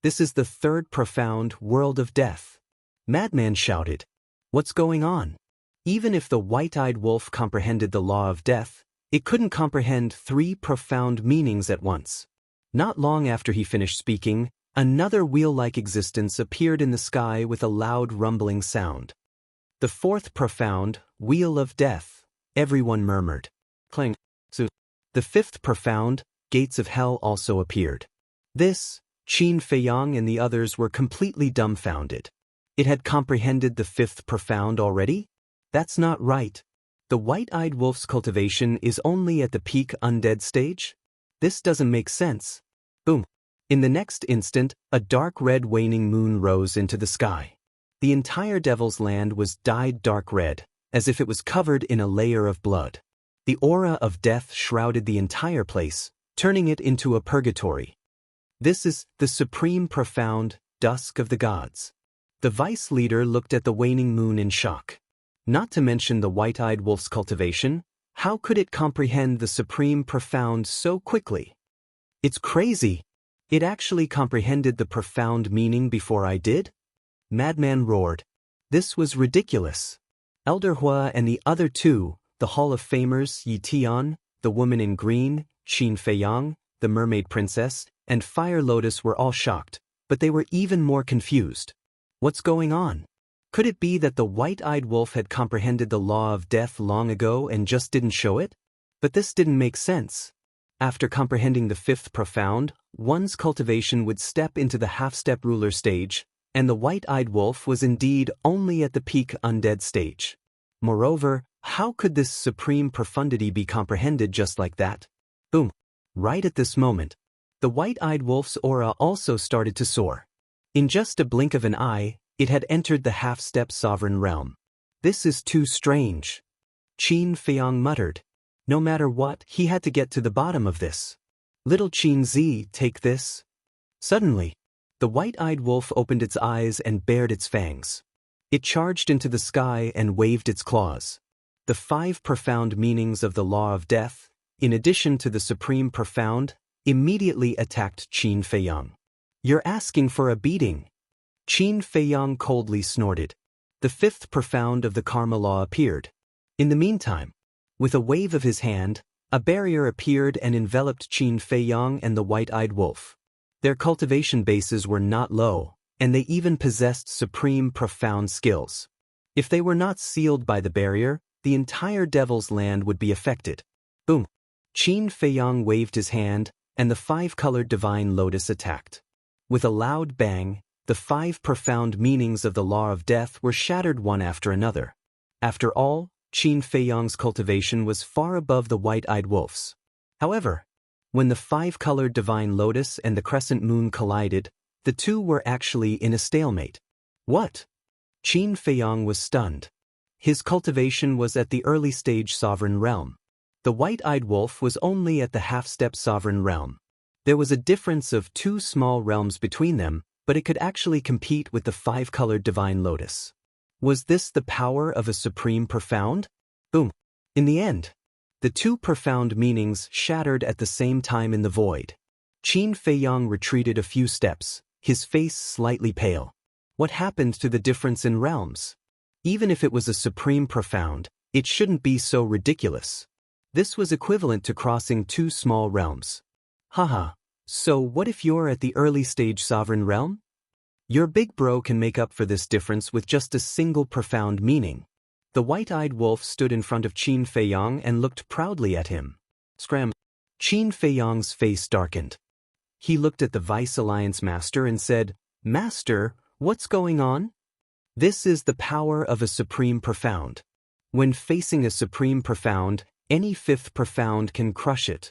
Speaker 1: This is the third profound world of death. Madman shouted. What's going on? Even if the white-eyed wolf comprehended the law of death, it couldn't comprehend three profound meanings at once. Not long after he finished speaking, another wheel-like existence appeared in the sky with a loud rumbling sound. The fourth profound, wheel of death, everyone murmured. Clang. So, the fifth profound, gates of hell also appeared. This, Qin Feiyang and the others were completely dumbfounded. It had comprehended the fifth profound already? That's not right. The white-eyed wolf's cultivation is only at the peak undead stage? This doesn't make sense. Boom. In the next instant, a dark red waning moon rose into the sky. The entire Devil's Land was dyed dark red, as if it was covered in a layer of blood. The aura of death shrouded the entire place, turning it into a purgatory. This is the supreme profound dusk of the gods. The vice leader looked at the waning moon in shock. Not to mention the white-eyed wolf's cultivation, how could it comprehend the supreme profound so quickly? It's crazy. It actually comprehended the profound meaning before I did? Madman roared. This was ridiculous. Elder Hua and the other two, the Hall of Famers Yi Tian, the woman in green, Qin Feiyang, the mermaid princess, and Fire Lotus were all shocked, but they were even more confused. What's going on? Could it be that the white-eyed wolf had comprehended the law of death long ago and just didn't show it? But this didn't make sense. After comprehending the fifth profound, one's cultivation would step into the half-step ruler stage, and the white-eyed wolf was indeed only at the peak undead stage. Moreover, how could this supreme profundity be comprehended just like that? Boom! Right at this moment, the white-eyed wolf's aura also started to soar. In just a blink of an eye, it had entered the half-step sovereign realm. This is too strange. Qin Feiyang muttered. No matter what, he had to get to the bottom of this. Little Qin Zi, take this. Suddenly, the white-eyed wolf opened its eyes and bared its fangs. It charged into the sky and waved its claws. The 5 profound meanings of the law of death, in addition to the supreme profound, immediately attacked Qin Feiyang. You're asking for a beating. Qin Feiyang coldly snorted. The 5th profound of the karma law appeared. In the meantime, with a wave of his hand, a barrier appeared and enveloped Qin Feiyang and the white-eyed wolf. Their cultivation bases were not low, and they even possessed supreme profound skills. If they were not sealed by the barrier, the entire Devil's Land would be affected. Boom! Qin Feiyang waved his hand, and the 5-colored divine lotus attacked. With a loud bang, the 5 profound meanings of the law of death were shattered one after another. After all, Qin Feiyang's cultivation was far above the white-eyed wolf's. However, when the 5-colored divine lotus and the crescent moon collided, the two were actually in a stalemate. What? Qin Feiyang was stunned. His cultivation was at the early stage sovereign realm. The white-eyed wolf was only at the half-step sovereign realm. There was a difference of 2 small realms between them, but it could actually compete with the 5-colored divine lotus. Was this the power of a supreme profound? Boom! In the end, the 2 profound meanings shattered at the same time in the void. Qin Feiyang retreated a few steps, his face slightly pale. What happened to the difference in realms? Even if it was a supreme profound, it shouldn't be so ridiculous. This was equivalent to crossing 2 small realms. Haha, so what if you're at the early stage sovereign realm? Your big bro can make up for this difference with just a single profound meaning. The white-eyed wolf stood in front of Qin Feiyang and looked proudly at him. Scram! Qin Feiyang's face darkened. He looked at the Vice Alliance Master and said, Master, what's going on? This is the power of a supreme profound. When facing a supreme profound, any 5th profound can crush it.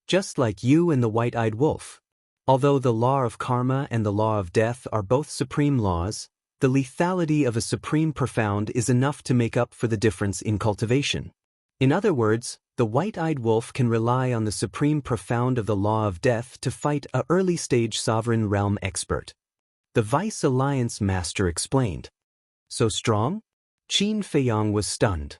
Speaker 1: Just like you and the white-eyed wolf. Although the law of karma and the law of death are both supreme laws, the lethality of a supreme profound is enough to make up for the difference in cultivation. In other words, the white-eyed wolf can rely on the supreme profound of the law of death to fight a early-stage sovereign realm expert. The Vice Alliance Master explained. So strong? Qin Feiyang was stunned.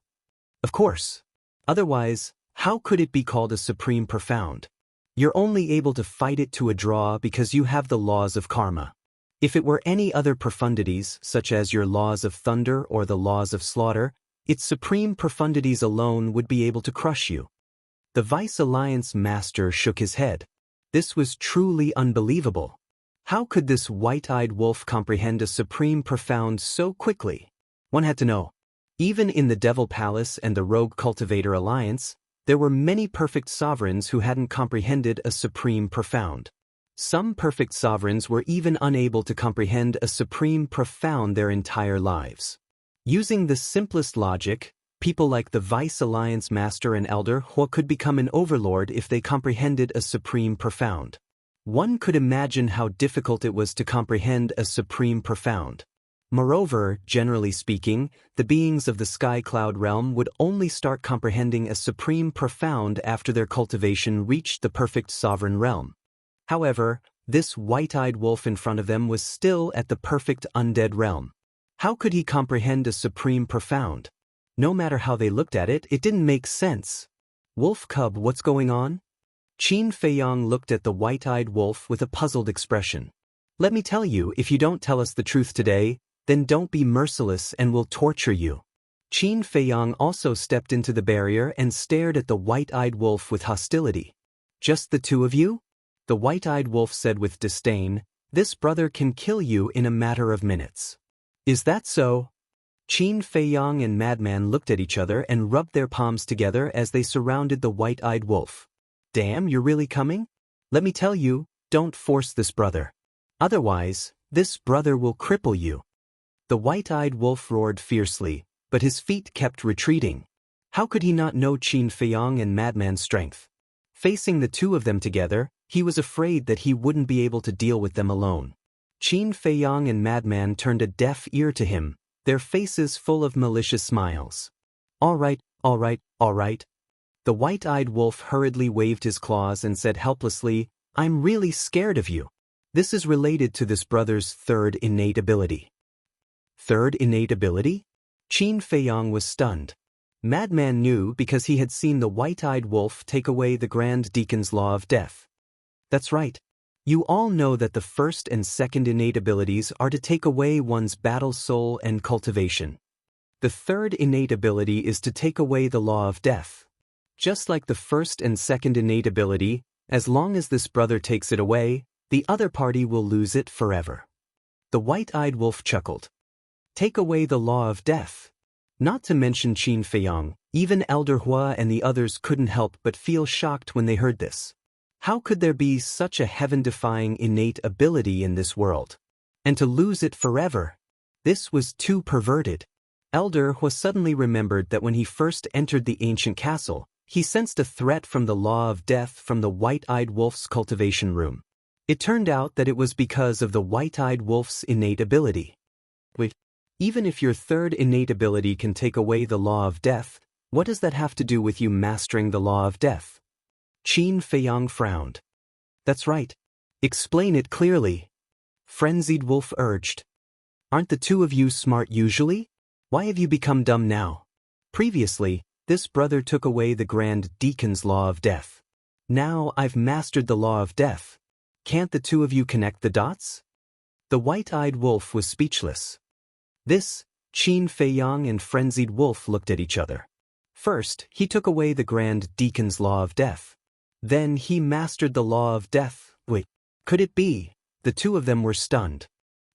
Speaker 1: Of course. Otherwise, how could it be called a supreme profound? You're only able to fight it to a draw because you have the laws of karma. If it were any other profundities, such as your laws of thunder or the laws of slaughter, its supreme profundities alone would be able to crush you. The Vice Alliance Master shook his head. This was truly unbelievable. How could this white-eyed wolf comprehend a supreme profound so quickly? One had to know. Even in the Devil Palace and the Rogue Cultivator Alliance, there were many perfect sovereigns who hadn't comprehended a supreme profound. Some perfect sovereigns were even unable to comprehend a supreme profound their entire lives. Using the simplest logic, people like the Vice Alliance Master and Elder Hua could become an overlord if they comprehended a supreme profound. One could imagine how difficult it was to comprehend a supreme profound. Moreover, generally speaking, the beings of the sky cloud realm would only start comprehending a supreme profound after their cultivation reached the perfect sovereign realm. However, this white-eyed wolf in front of them was still at the perfect undead realm. How could he comprehend a supreme profound? No matter how they looked at it, it didn't make sense. Wolf cub, what's going on? Qin Feiyang looked at the white-eyed wolf with a puzzled expression. Let me tell you, if you don't tell us the truth today, then don't be merciless and we'll torture you. Qin Feiyang also stepped into the barrier and stared at the white-eyed wolf with hostility. Just the two of you? The white-eyed wolf said with disdain, this brother can kill you in a matter of minutes. Is that so? Qin Feiyang and Madman looked at each other and rubbed their palms together as they surrounded the white-eyed wolf. Damn, you're really coming? Let me tell you, don't force this brother. Otherwise, this brother will cripple you. The white-eyed wolf roared fiercely, but his feet kept retreating. How could he not know Qin Feiyang and Madman's strength? Facing the two of them together, he was afraid that he wouldn't be able to deal with them alone. Qin Feiyang and Madman turned a deaf ear to him, their faces full of malicious smiles. All right, all right, all right. The white-eyed wolf hurriedly waved his claws and said helplessly, I'm really scared of you. This is related to this brother's third innate ability. Third innate ability? Qin Feiyang was stunned. Madman knew because he had seen the white-eyed wolf take away the Grand Deacon's law of death. That's right. You all know that the first and second innate abilities are to take away one's battle soul and cultivation. The third innate ability is to take away the law of death. Just like the first and second innate ability, as long as this brother takes it away, the other party will lose it forever. The white-eyed wolf chuckled. Take away the law of death. Not to mention Qin Feiyang, even Elder Hua and the others couldn't help but feel shocked when they heard this. How could there be such a heaven-defying innate ability in this world? And to lose it forever? This was too perverted. Elder Hua suddenly remembered that when he first entered the ancient castle, he sensed a threat from the law of death from the white-eyed wolf's cultivation room. It turned out that it was because of the white-eyed wolf's innate ability. Wait, even if your third innate ability can take away the law of death, what does that have to do with you mastering the law of death? Qin Feiyang frowned. That's right. Explain it clearly. Frenzied Wolf urged. Aren't the two of you smart usually? Why have you become dumb now? Previously, this brother took away the Grand Deacon's law of death. Now I've mastered the law of death. Can't the two of you connect the dots? The white-eyed wolf was speechless. This, Qin Feiyang and Frenzied Wolf looked at each other. First, he took away the Grand Deacon's law of death. Then he mastered the law of death. Wait, could it be? The two of them were stunned.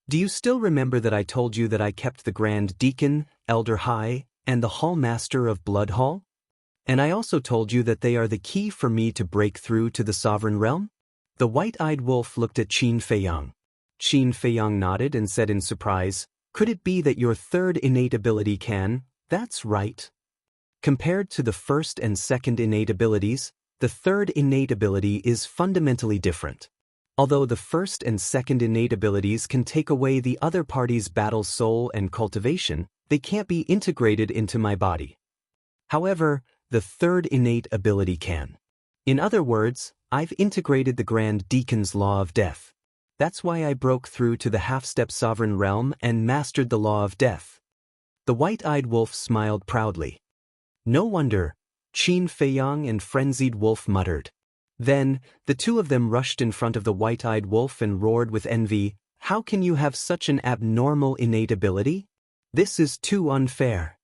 Speaker 1: Do you still remember that I told you that I kept the Grand Deacon, Elder High, and the Hall Master of Blood Hall? And I also told you that they are the key for me to break through to the Sovereign Realm? The white-eyed wolf looked at Qin Feiyang. Qin Feiyang nodded and said in surprise, could it be that your third innate ability can? That's right. Compared to the first and second innate abilities, the third innate ability is fundamentally different. Although the first and second innate abilities can take away the other party's battle soul and cultivation, they can't be integrated into my body. However, the third innate ability can. In other words, I've integrated the Grand Deacon's law of death. That's why I broke through to the half-step sovereign realm and mastered the law of death. The white-eyed wolf smiled proudly. No wonder, Qin Feiyang and Frenzied Wolf muttered. Then, the two of them rushed in front of the white-eyed wolf and roared with envy, how can you have such an abnormal innate ability? This is too unfair.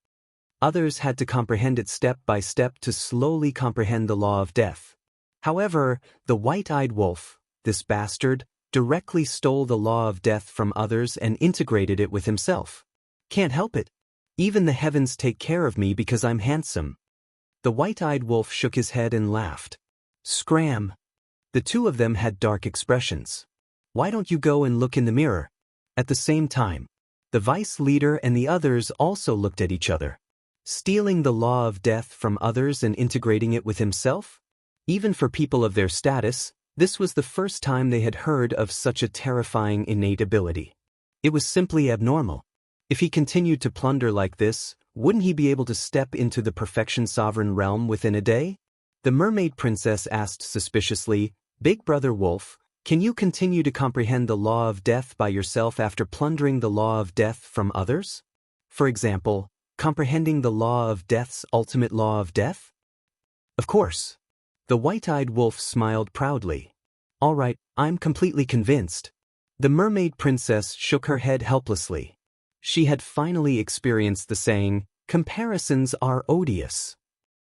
Speaker 1: Others had to comprehend it step by step to slowly comprehend the law of death. However, the white-eyed wolf, this bastard, directly stole the law of death from others and integrated it with himself. Can't help it. Even the heavens take care of me because I'm handsome. The white-eyed wolf shook his head and laughed. Scram! The two of them had dark expressions. Why don't you go and look in the mirror? At the same time, the vice leader and the others also looked at each other. Stealing the law of death from others and integrating it with himself? Even for people of their status, This was the first time they had heard of such a terrifying innate ability. It was simply abnormal. If he continued to plunder like this, wouldn't he be able to step into the perfection sovereign realm within a day? The mermaid princess asked suspiciously, "Big Brother Wolf, can you continue to comprehend the law of death by yourself after plundering the law of death from others? For example, comprehending the law of death's ultimate law of death?" "Of course." The white-eyed wolf smiled proudly. "All right, I'm completely convinced." The mermaid princess shook her head helplessly. She had finally experienced the saying, "Comparisons are odious."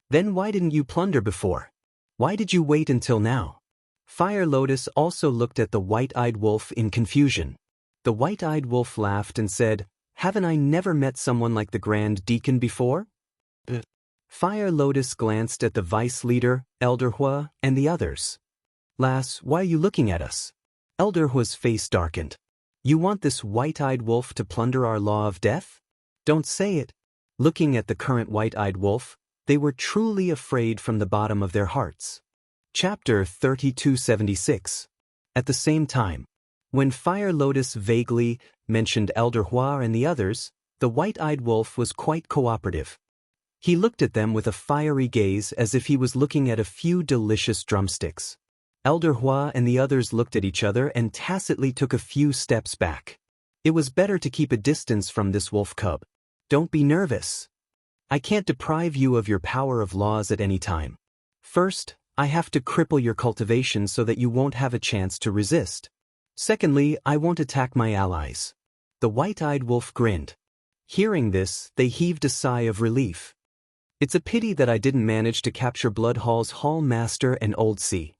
Speaker 1: Then why didn't you plunder before? Why did you wait until now? Fire Lotus also looked at the white-eyed wolf in confusion. The white-eyed wolf laughed and said, "Haven't I never met someone like the Grand Deacon before?" Fire Lotus glanced at the vice leader, Elder Hua, and the others. "Lass, why are you looking at us?" Elder Hua's face darkened. "You want this white-eyed wolf to plunder our law of death? Don't say it." Looking at the current white-eyed wolf, they were truly afraid from the bottom of their hearts. Chapter 3276. At the same time, when Fire Lotus vaguely mentioned Elder Hua and the others, the white-eyed wolf was quite cooperative. He looked at them with a fiery gaze as if he was looking at a few delicious drumsticks. Elder Hua and the others looked at each other and tacitly took a few steps back. It was better to keep a distance from this wolf cub. "Don't be nervous. I can't deprive you of your power of laws at any time. First, I have to cripple your cultivation so that you won't have a chance to resist. Secondly, I won't attack my allies." The white-eyed wolf grinned. Hearing this, they heaved a sigh of relief. "It's a pity that I didn't manage to capture Bloodhall's Hall Master and Old Sea.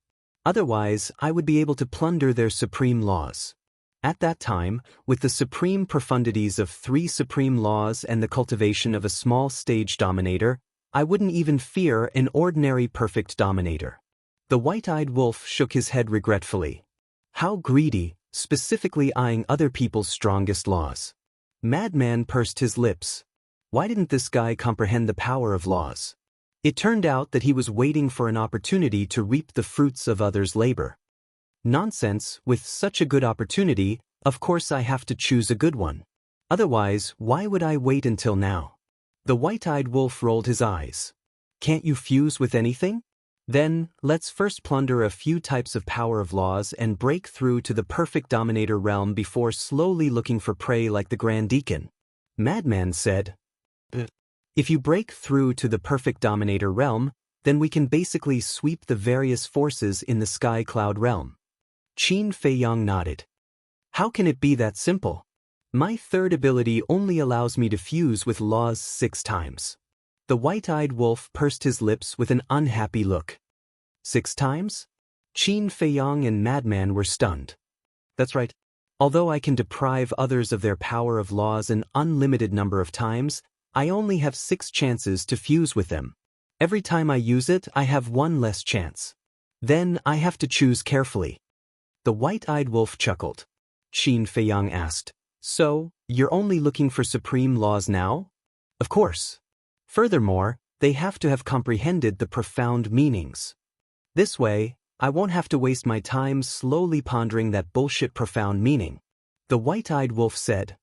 Speaker 1: Otherwise, I would be able to plunder their supreme laws. At that time, with the supreme profundities of 3 supreme laws and the cultivation of a small stage dominator, I wouldn't even fear an ordinary perfect dominator." The white-eyed wolf shook his head regretfully. How greedy, specifically eyeing other people's strongest laws. Madman pursed his lips. Why didn't this guy comprehend the power of laws? It turned out that he was waiting for an opportunity to reap the fruits of others' labor. Nonsense, with such a good opportunity, of course I have to choose a good one. Otherwise, why would I wait until now? The white-eyed wolf rolled his eyes. "Can't you fuse with anything? Then, let's first plunder a few types of power of laws and break through to the perfect dominator realm before slowly looking for prey like the Grand Deacon." Madman said, "If you break through to the perfect dominator realm, then we can basically sweep the various forces in the sky cloud realm." Qin Feiyang nodded. "How can it be that simple? My third ability only allows me to fuse with laws 6 times. The white-eyed wolf pursed his lips with an unhappy look. 6 times? Qin Feiyang and Madman were stunned. "That's right. Although I can deprive others of their power of laws an unlimited number of times, I only have 6 chances to fuse with them. Every time I use it, I have 1 less chance. Then I have to choose carefully." The white-eyed wolf chuckled. Qin Feiyang asked, "So, you're only looking for supreme laws now?" "Of course. Furthermore, they have to have comprehended the profound meanings. This way, I won't have to waste my time slowly pondering that bullshit profound meaning." The white-eyed wolf said.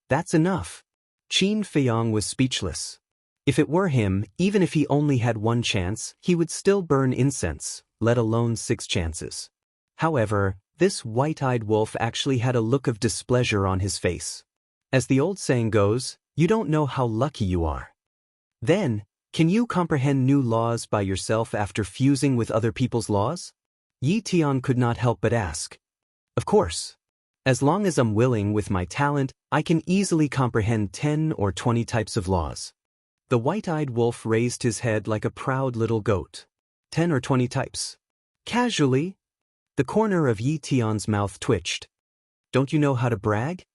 Speaker 1: "That's enough." Qin Feiyang was speechless. If it were him, even if he only had 1 chance, he would still burn incense, let alone 6 chances. However, this white-eyed wolf actually had a look of displeasure on his face. As the old saying goes, you don't know how lucky you are. Then, can you comprehend new laws by yourself after fusing with other people's laws? Yi Tian could not help but ask. "Of course. As long as I'm willing with my talent, I can easily comprehend 10 or 20 types of laws." The white-eyed wolf raised his head like a proud little goat. 10 or 20 types. Casually? The corner of Yi Tian's mouth twitched. "Don't you know how to brag?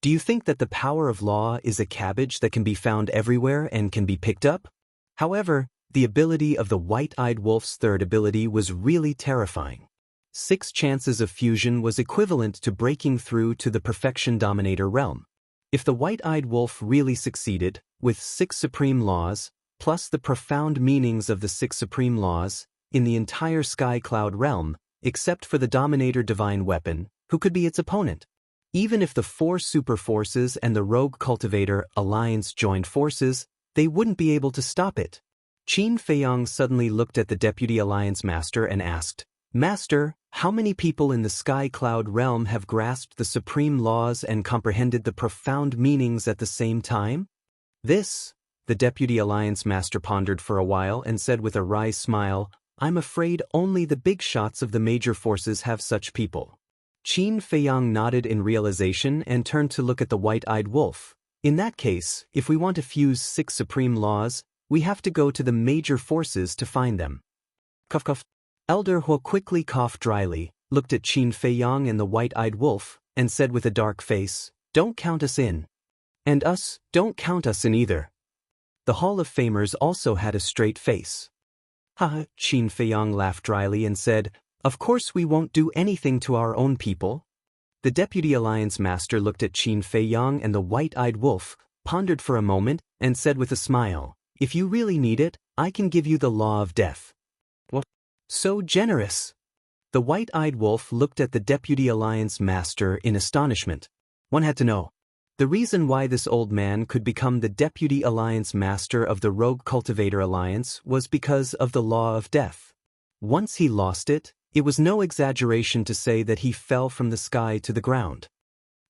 Speaker 1: Do you think that the power of law is a cabbage that can be found everywhere and can be picked up?" However, the ability of the white-eyed wolf's third ability was really terrifying. 6 chances of fusion was equivalent to breaking through to the perfection dominator realm. If the white-eyed wolf really succeeded, with 6 supreme laws, plus the profound meanings of the 6 supreme laws, in the entire sky cloud realm, except for the Dominator Divine Weapon, who could be its opponent. Even if the 4 super forces and the Rogue Cultivator Alliance joined forces, they wouldn't be able to stop it. Qin Feiyang suddenly looked at the Deputy Alliance Master and asked, "Master, how many people in the Sky Cloud realm have grasped the supreme laws and comprehended the profound meanings at the same time?" "This," the Deputy Alliance Master pondered for a while and said with a wry smile, "I'm afraid only the big shots of the major forces have such people." Qin Feiyang nodded in realization and turned to look at the white-eyed wolf. "In that case, if we want to fuse 6 supreme laws, we have to go to the major forces to find them." Cough cough. Elder Huo quickly coughed dryly, looked at Qin Feiyang and the white-eyed wolf, and said with a dark face, "Don't count us in. And us, don't count us in either." The Hall of Famers also had a straight face. "Haha," Qin Feiyang laughed dryly and said, "Of course we won't do anything to our own people." The Deputy Alliance Master looked at Qin Feiyang and the white-eyed wolf, pondered for a moment, and said with a smile, "If you really need it, I can give you the law of death." "What? So generous!" The white-eyed wolf looked at the Deputy Alliance Master in astonishment. One had to know. The reason why this old man could become the Deputy Alliance Master of the Rogue Cultivator Alliance was because of the law of death. Once he lost it, it was no exaggeration to say that he fell from the sky to the ground.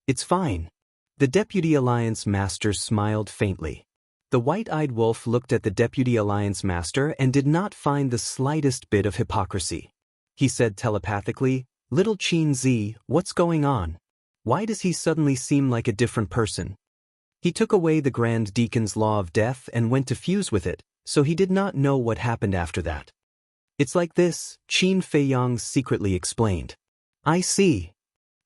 Speaker 1: "It's fine." The Deputy Alliance Master smiled faintly. The white-eyed wolf looked at the Deputy Alliance Master and did not find the slightest bit of hypocrisy. He said telepathically, "Little Qin Zi, what's going on? Why does he suddenly seem like a different person?" He took away the Grand Deacon's law of death and went to fuse with it, so he did not know what happened after that. "It's like this," Qin Feiyang secretly explained. "I see."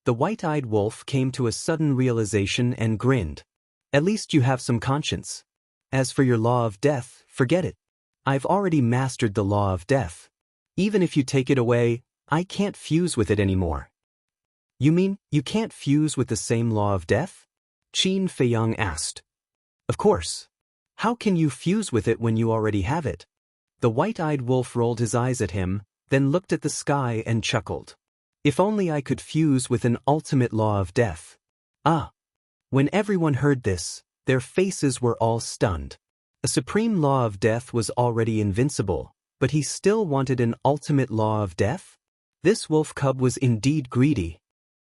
Speaker 1: The white-eyed wolf came to a sudden realization and grinned. "At least you have some conscience. As for your law of death, forget it. I've already mastered the law of death. Even if you take it away, I can't fuse with it anymore." "You mean you can't fuse with the same law of death?" Qin Feiyang asked. "Of course. How can you fuse with it when you already have it?" The white-eyed wolf rolled his eyes at him, then looked at the sky and chuckled. "If only I could fuse with an ultimate law of death." Ah! When everyone heard this, their faces were all stunned. A supreme law of death was already invincible, but he still wanted an ultimate law of death? This wolf cub was indeed greedy.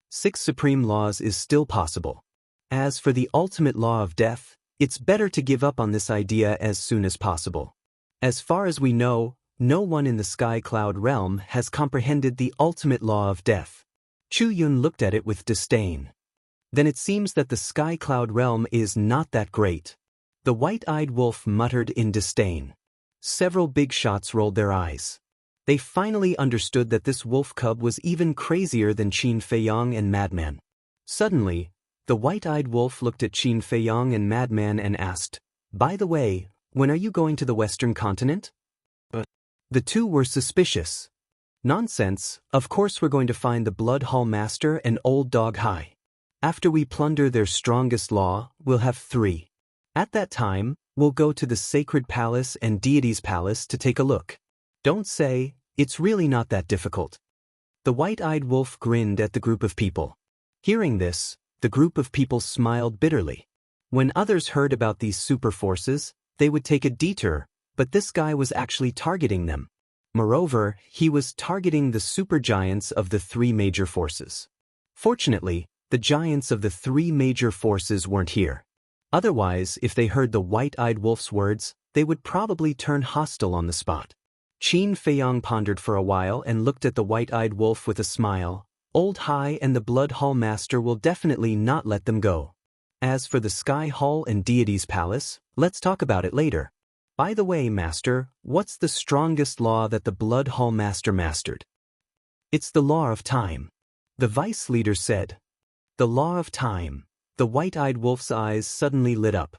Speaker 1: 6 supreme laws is still possible. As for the ultimate law of death, it's better to give up on this idea as soon as possible. As far as we know, no one in the Sky Cloud realm has comprehended the ultimate law of death. Chu Yun looked at it with disdain. "Then it seems that the Sky Cloud realm is not that great." The white-eyed wolf muttered in disdain. Several big shots rolled their eyes. They finally understood that this wolf cub was even crazier than Qin Feiyang and Madman. Suddenly, the white-eyed wolf looked at Qin Feiyang and Madman and asked, "By the way, when are you going to the Western continent?" The two were suspicious. "Nonsense, of course we're going to find the Blood Hall Master and Old Dog Hai. After we plunder their strongest law, we'll have 3. At that time, we'll go to the Sacred Palace and Deity's Palace to take a look. Don't say, it's really not that difficult." The white-eyed wolf grinned at the group of people. Hearing this, the group of people smiled bitterly. When others heard about these super forces, they would take a detour, but this guy was actually targeting them. Moreover, he was targeting the supergiants of the 3 major forces. Fortunately, the giants of the 3 major forces weren't here. Otherwise, if they heard the white-eyed wolf's words, they would probably turn hostile on the spot. Qin Feiyang pondered for a while and looked at the white-eyed wolf with a smile. Old Hai and the Blood Hall Master will definitely not let them go. As for the Sky Hall and Deity's Palace, let's talk about it later. By the way, Master, what's the strongest law that the Blood Hall Master mastered? It's the law of time. The vice leader said. The law of time. The white-eyed wolf's eyes suddenly lit up.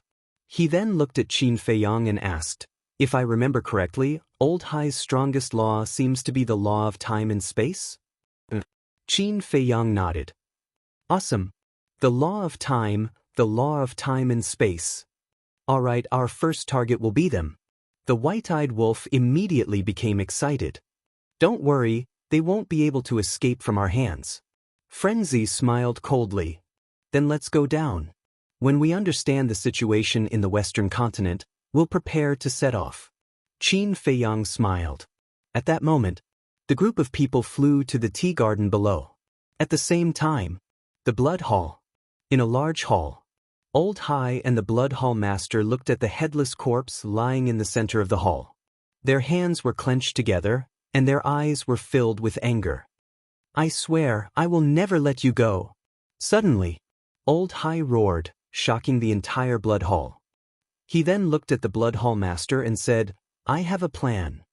Speaker 1: He then looked at Qin Feiyang and asked, "If I remember correctly, Old Hai's strongest law seems to be the law of time and space?" Qin Feiyang nodded. "Awesome. The law of time and space. All right, our first target will be them." The white-eyed wolf immediately became excited. "Don't worry, they won't be able to escape from our hands. Frenzy smiled coldly. Then let's go down. When we understand the situation in the Western continent, we'll prepare to set off. Qin Feiyang smiled. At that moment, the group of people flew to the tea garden below. At the same time, the blood hall. In a large hall, Old Hai and the blood hall master looked at the headless corpse lying in the center of the hall. Their hands were clenched together, and their eyes were filled with anger. I swear, I will never let you go. Suddenly, Old Hai roared, shocking the entire blood hall. He then looked at the blood hall master and said, I have a plan.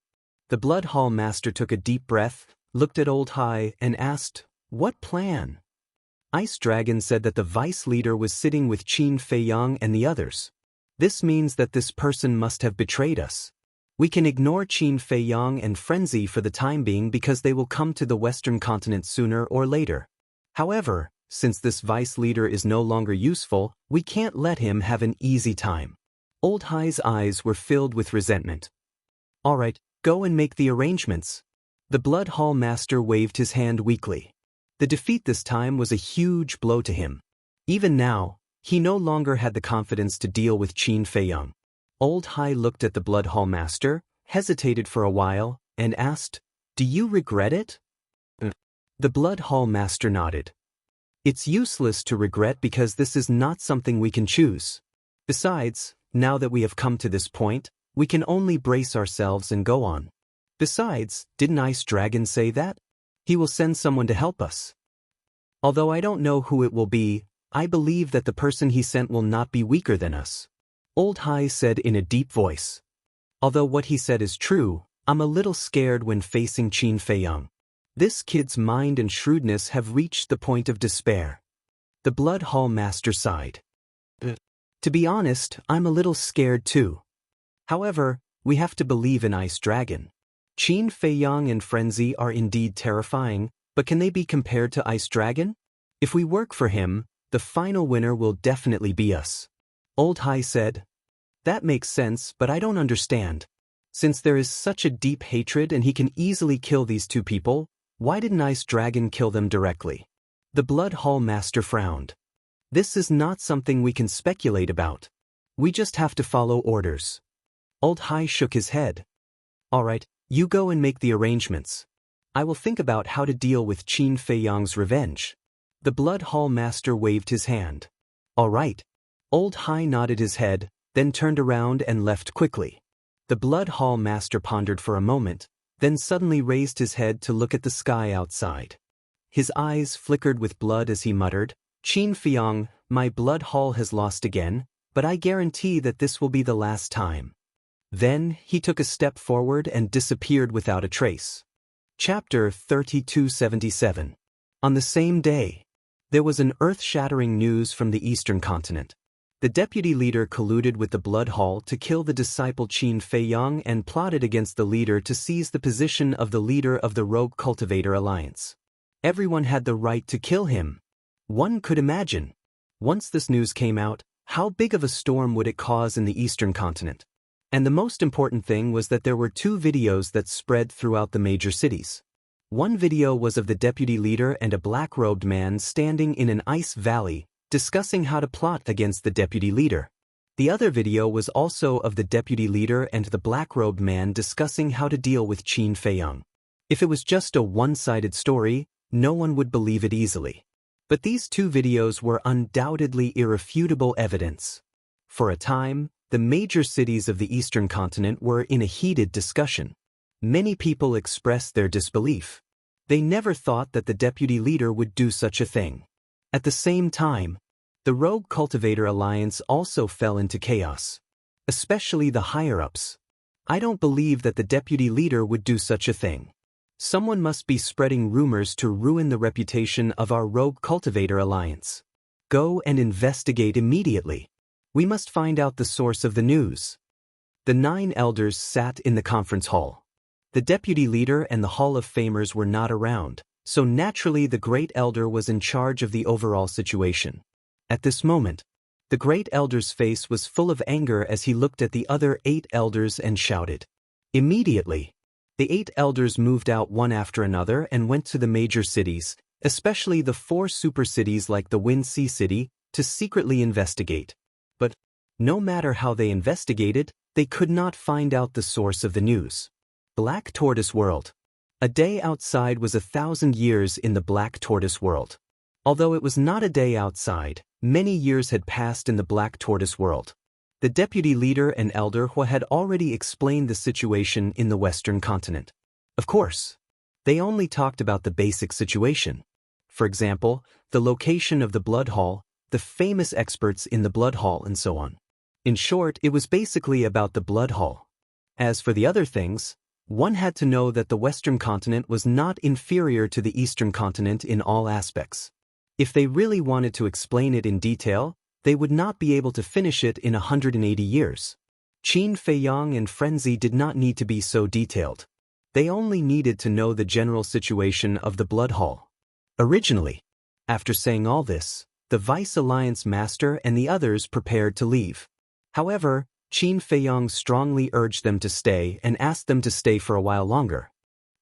Speaker 1: The blood hall master took a deep breath, looked at Old Hai, and asked, What plan? Ice Dragon said that the vice leader was sitting with Qin Feiyang and the others. This means that this person must have betrayed us. We can ignore Qin Feiyang and Frenzy for the time being because they will come to the Western continent sooner or later. However, since this vice leader is no longer useful, we can't let him have an easy time. Old Hai's eyes were filled with resentment. All right, go and make the arrangements. The blood hall master waved his hand weakly. The defeat this time was a huge blow to him. Even now, he no longer had the confidence to deal with Qin Feiyang. Old Hai looked at the blood hall master, hesitated for a while, and asked, Do you regret it? The blood hall master nodded. It's useless to regret because this is not something we can choose. Besides, now that we have come to this point, we can only brace ourselves and go on. Besides, didn't Ice Dragon say that? He will send someone to help us. Although I don't know who it will be, I believe that the person he sent will not be weaker than us. Old Hai said in a deep voice. Although what he said is true, I'm a little scared when facing Qin Feiyang. This kid's mind and shrewdness have reached the point of despair. The blood hall master sighed. To be honest, I'm a little scared too. However, we have to believe in Ice Dragon. Qin Feiyang and Frenzy are indeed terrifying, but can they be compared to Ice Dragon? If we work for him, the final winner will definitely be us. Old Hai said. That makes sense, but I don't understand. Since there is such a deep hatred and he can easily kill these two people, why didn't Ice Dragon kill them directly? The blood hall master frowned. This is not something we can speculate about. We just have to follow orders. Old Hai shook his head. All right. You go and make the arrangements. I will think about how to deal with Qin Feiyang's revenge. The blood hall master waved his hand. All right. Old Hai nodded his head, then turned around and left quickly. The blood hall master pondered for a moment, then suddenly raised his head to look at the sky outside. His eyes flickered with blood as he muttered, Qin Feiyang, my blood hall has lost again, but I guarantee that this will be the last time. Then, he took a step forward and disappeared without a trace. Chapter 3277. On the same day, there was an earth-shattering news from the Eastern continent. The deputy leader colluded with the Blood Hall to kill the disciple Qin Feiyang and plotted against the leader to seize the position of the leader of the Rogue Cultivator Alliance. Everyone had the right to kill him. One could imagine. Once this news came out, how big of a storm would it cause in the Eastern continent? And the most important thing was that there were two videos that spread throughout the major cities. One video was of the deputy leader and a black-robed man standing in an ice valley, discussing how to plot against the deputy leader. The other video was also of the deputy leader and the black-robed man discussing how to deal with Qin Feiyang. If it was just a one-sided story, no one would believe it easily. But these two videos were undoubtedly irrefutable evidence. For a time, the major cities of the Eastern continent were in a heated discussion. Many people expressed their disbelief. They never thought that the deputy leader would do such a thing. At the same time, the Rogue Cultivator Alliance also fell into chaos. Especially the higher-ups. I don't believe that the deputy leader would do such a thing. Someone must be spreading rumors to ruin the reputation of our Rogue Cultivator Alliance. Go and investigate immediately. We must find out the source of the news. The 9 elders sat in the conference hall. The deputy leader and the Hall of Famers were not around, so naturally the Great Elder was in charge of the overall situation. At this moment, the Great Elder's face was full of anger as he looked at the other 8 elders and shouted. Immediately, The 8 elders moved out one after another and went to the major cities, especially the 4 super cities like the Wind Sea City, to secretly investigate. But no matter how they investigated, they could not find out the source of the news. Black Tortoise World. A day outside was 1,000 years in the Black Tortoise World. Although it was not a day outside, many years had passed in the Black Tortoise World. The deputy leader and elder had already explained the situation in the Western continent. Of course, they only talked about the basic situation. For example, the location of the blood hall, the famous experts in the blood hall, and so on. In short, it was basically about the blood hall. As for the other things, one had to know that the Western continent was not inferior to the Eastern continent in all aspects. If they really wanted to explain it in detail, they would not be able to finish it in 180 years. Qin Feiyang and Frenzy did not need to be so detailed. They only needed to know the general situation of the blood hall. Originally, after saying all this, the Vice Alliance Master and the others prepared to leave. However, Qin Feiyang strongly urged them to stay and asked them to stay for a while longer.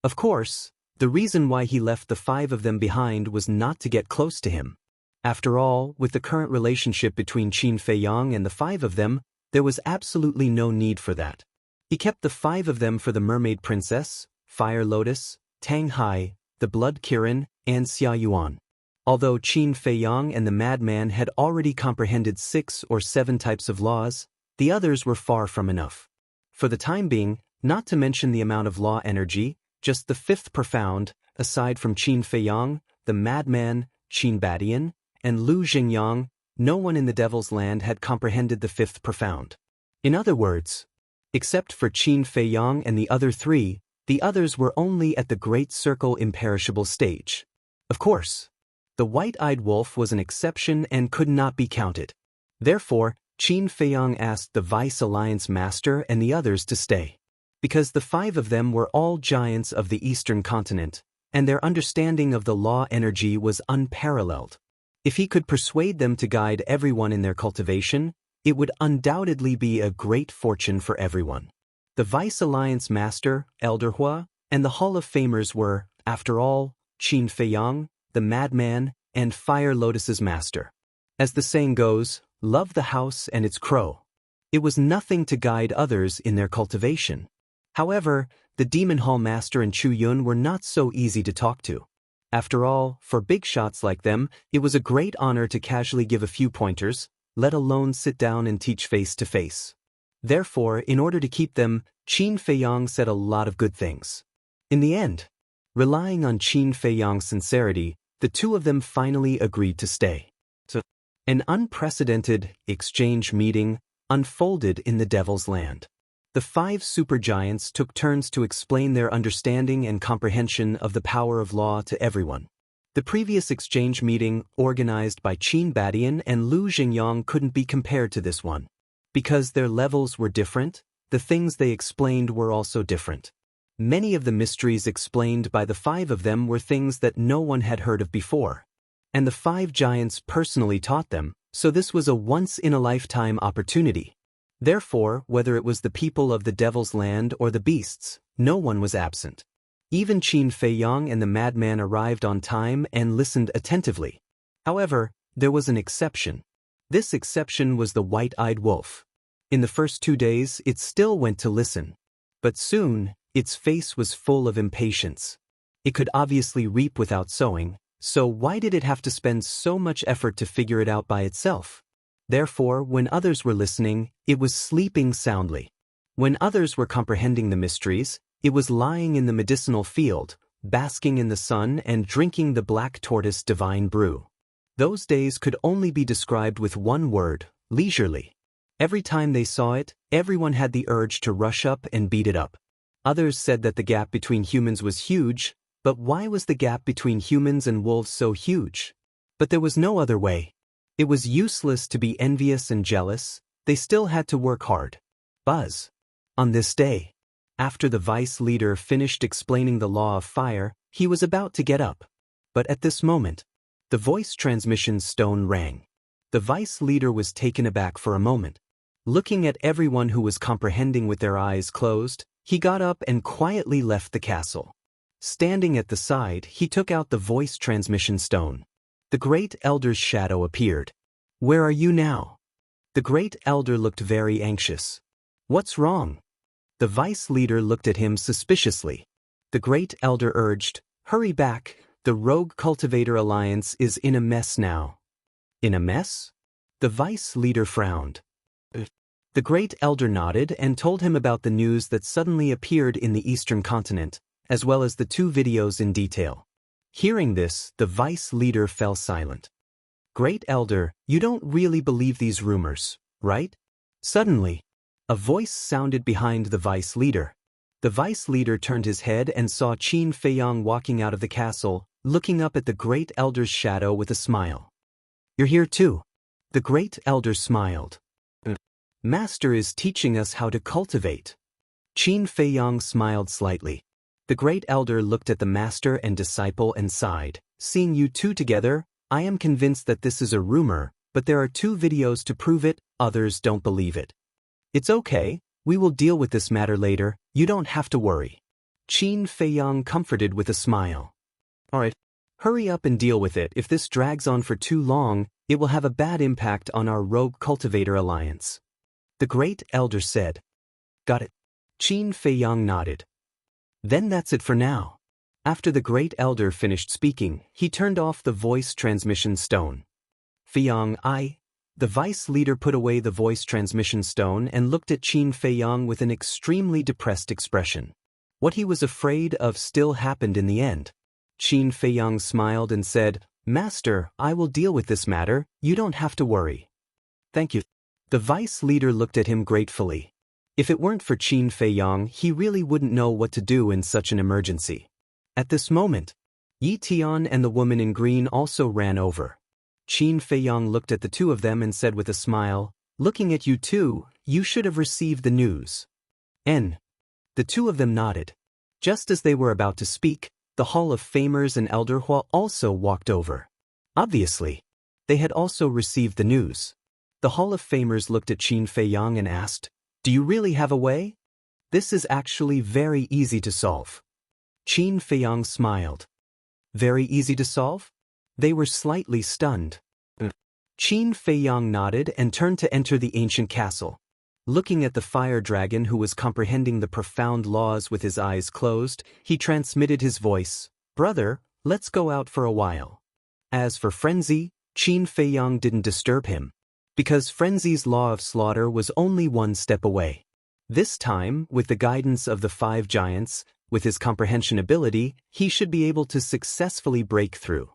Speaker 1: Of course, the reason why he left the 5 of them behind was not to get close to him. After all, with the current relationship between Qin Feiyang and the 5 of them, there was absolutely no need for that. He kept the 5 of them for the Mermaid Princess, Fire Lotus, Tang Hai, the Blood Kirin, and Xia Yuan. Although Qin Feiyang and the Madman had already comprehended 6 or 7 types of laws, the others were far from enough. For the time being, not to mention the amount of law energy, just the 5th profound, aside from Qin Feiyang, the Madman, Qin Badian, and Lu Xingyang, no one in the Devil's Land had comprehended the 5th profound. In other words, except for Qin Feiyang and the other 3, the others were only at the Great Circle imperishable stage. Of course, the White-Eyed Wolf was an exception and could not be counted. Therefore, Qin Feiyang asked the Vice Alliance Master and the others to stay. Because the 5 of them were all giants of the Eastern continent, and their understanding of the law energy was unparalleled. If he could persuade them to guide everyone in their cultivation, it would undoubtedly be a great fortune for everyone. The Vice Alliance Master, Elder Hua, and the Hall of Famers were, after all, Qin Feiyang, the Madman, and Fire Lotus's Master. As the saying goes, love the house and its crow. It was nothing to guide others in their cultivation. However, the Demon Hall Master and Chu Yun were not so easy to talk to. After all, for big shots like them, it was a great honor to casually give a few pointers, let alone sit down and teach face to face. Therefore, in order to keep them, Qin Feiyang said a lot of good things. In the end, relying on Qin Feiyang's sincerity, the 2 of them finally agreed to stay. So, an unprecedented exchange meeting unfolded in the Devil's Land. The 5 supergiants took turns to explain their understanding and comprehension of the power of law to everyone. The previous exchange meeting, organized by Qin Badian and Lu Xingyang, couldn't be compared to this one. Because their levels were different, the things they explained were also different. Many of the mysteries explained by the 5 of them were things that no one had heard of before. And the 5 giants personally taught them, so this was a once-in-a-lifetime opportunity. Therefore, whether it was the people of the Devil's Land or the beasts, no one was absent. Even Qin Feiyang and the Madman arrived on time and listened attentively. However, there was an exception. This exception was the White-Eyed Wolf. In the first 2 days, it still went to listen. But soon, its face was full of impatience. It could obviously reap without sowing, so why did it have to spend so much effort to figure it out by itself? Therefore, when others were listening, it was sleeping soundly. When others were comprehending the mysteries, it was lying in the medicinal field, basking in the sun and drinking the black tortoise divine brew. Those days could only be described with one word: leisurely. Every time they saw it, everyone had the urge to rush up and beat it up. Others said that the gap between humans was huge, but why was the gap between humans and wolves so huge? But there was no other way. It was useless to be envious and jealous, they still had to work hard. Buzz. On this day, after the vice leader finished explaining the law of fire, he was about to get up. But at this moment, the voice transmission stone rang. The vice leader was taken aback for a moment. Looking at everyone who was comprehending with their eyes closed, He got up and quietly left the castle. Standing at the side, he took out the voice transmission stone. The Great Elder's shadow appeared. "Where are you now?" The Great Elder looked very anxious. "What's wrong?" The vice leader looked at him suspiciously. The Great Elder urged, "Hurry back, the Rogue Cultivator Alliance is in a mess now." "In a mess?" The vice leader frowned. The Great Elder nodded and told him about the news that suddenly appeared in the Eastern continent, as well as the 2 videos in detail. Hearing this, the vice leader fell silent. "Great Elder, you don't really believe these rumors, right?" Suddenly, a voice sounded behind the vice leader. The vice leader turned his head and saw Qin Feiyang walking out of the castle, looking up at the Great Elder's shadow with a smile. "You're here too." The Great Elder smiled. "Master is teaching us how to cultivate." Qin Feiyang smiled slightly. The Great Elder looked at the master and disciple and sighed. "Seeing you 2 together, I am convinced that this is a rumor, but there are 2 videos to prove it, others don't believe it." "It's okay, we will deal with this matter later, you don't have to worry." Qin Feiyang comforted with a smile. "Alright, hurry up and deal with it. If this drags on for too long, it will have a bad impact on our Rogue Cultivator Alliance." The Great Elder said. "Got it." Qin Feiyang nodded. "Then that's it for now." After the Great Elder finished speaking, he turned off the voice transmission stone. "Feiyang, The vice leader put away the voice transmission stone and looked at Qin Feiyang with an extremely depressed expression. What he was afraid of still happened in the end. Qin Feiyang smiled and said, "Master, I will deal with this matter, you don't have to worry." "Thank you." The vice leader looked at him gratefully. If it weren't for Qin Feiyang, he really wouldn't know what to do in such an emergency. At this moment, Yi Tian and the woman in green also ran over. Qin Feiyang looked at the 2 of them and said with a smile, "Looking at you 2, you should have received the news." The 2 of them nodded. Just as they were about to speak, the Hall of Famers and Elder Hua also walked over. Obviously, they had also received the news. The Hall of Famers looked at Qin Feiyang and asked, "Do you really have a way?" "This is actually very easy to solve." Qin Feiyang smiled. "Very easy to solve?" They were slightly stunned. Qin Feiyang nodded and turned to enter the ancient castle. Looking at the fire dragon who was comprehending the profound laws with his eyes closed, he transmitted his voice, "Brother, let's go out for a while." As for Frenzy, Qin Feiyang didn't disturb him, because Frenzy's law of slaughter was only 1 step away. This time, with the guidance of the 5 giants, with his comprehension ability, he should be able to successfully break through.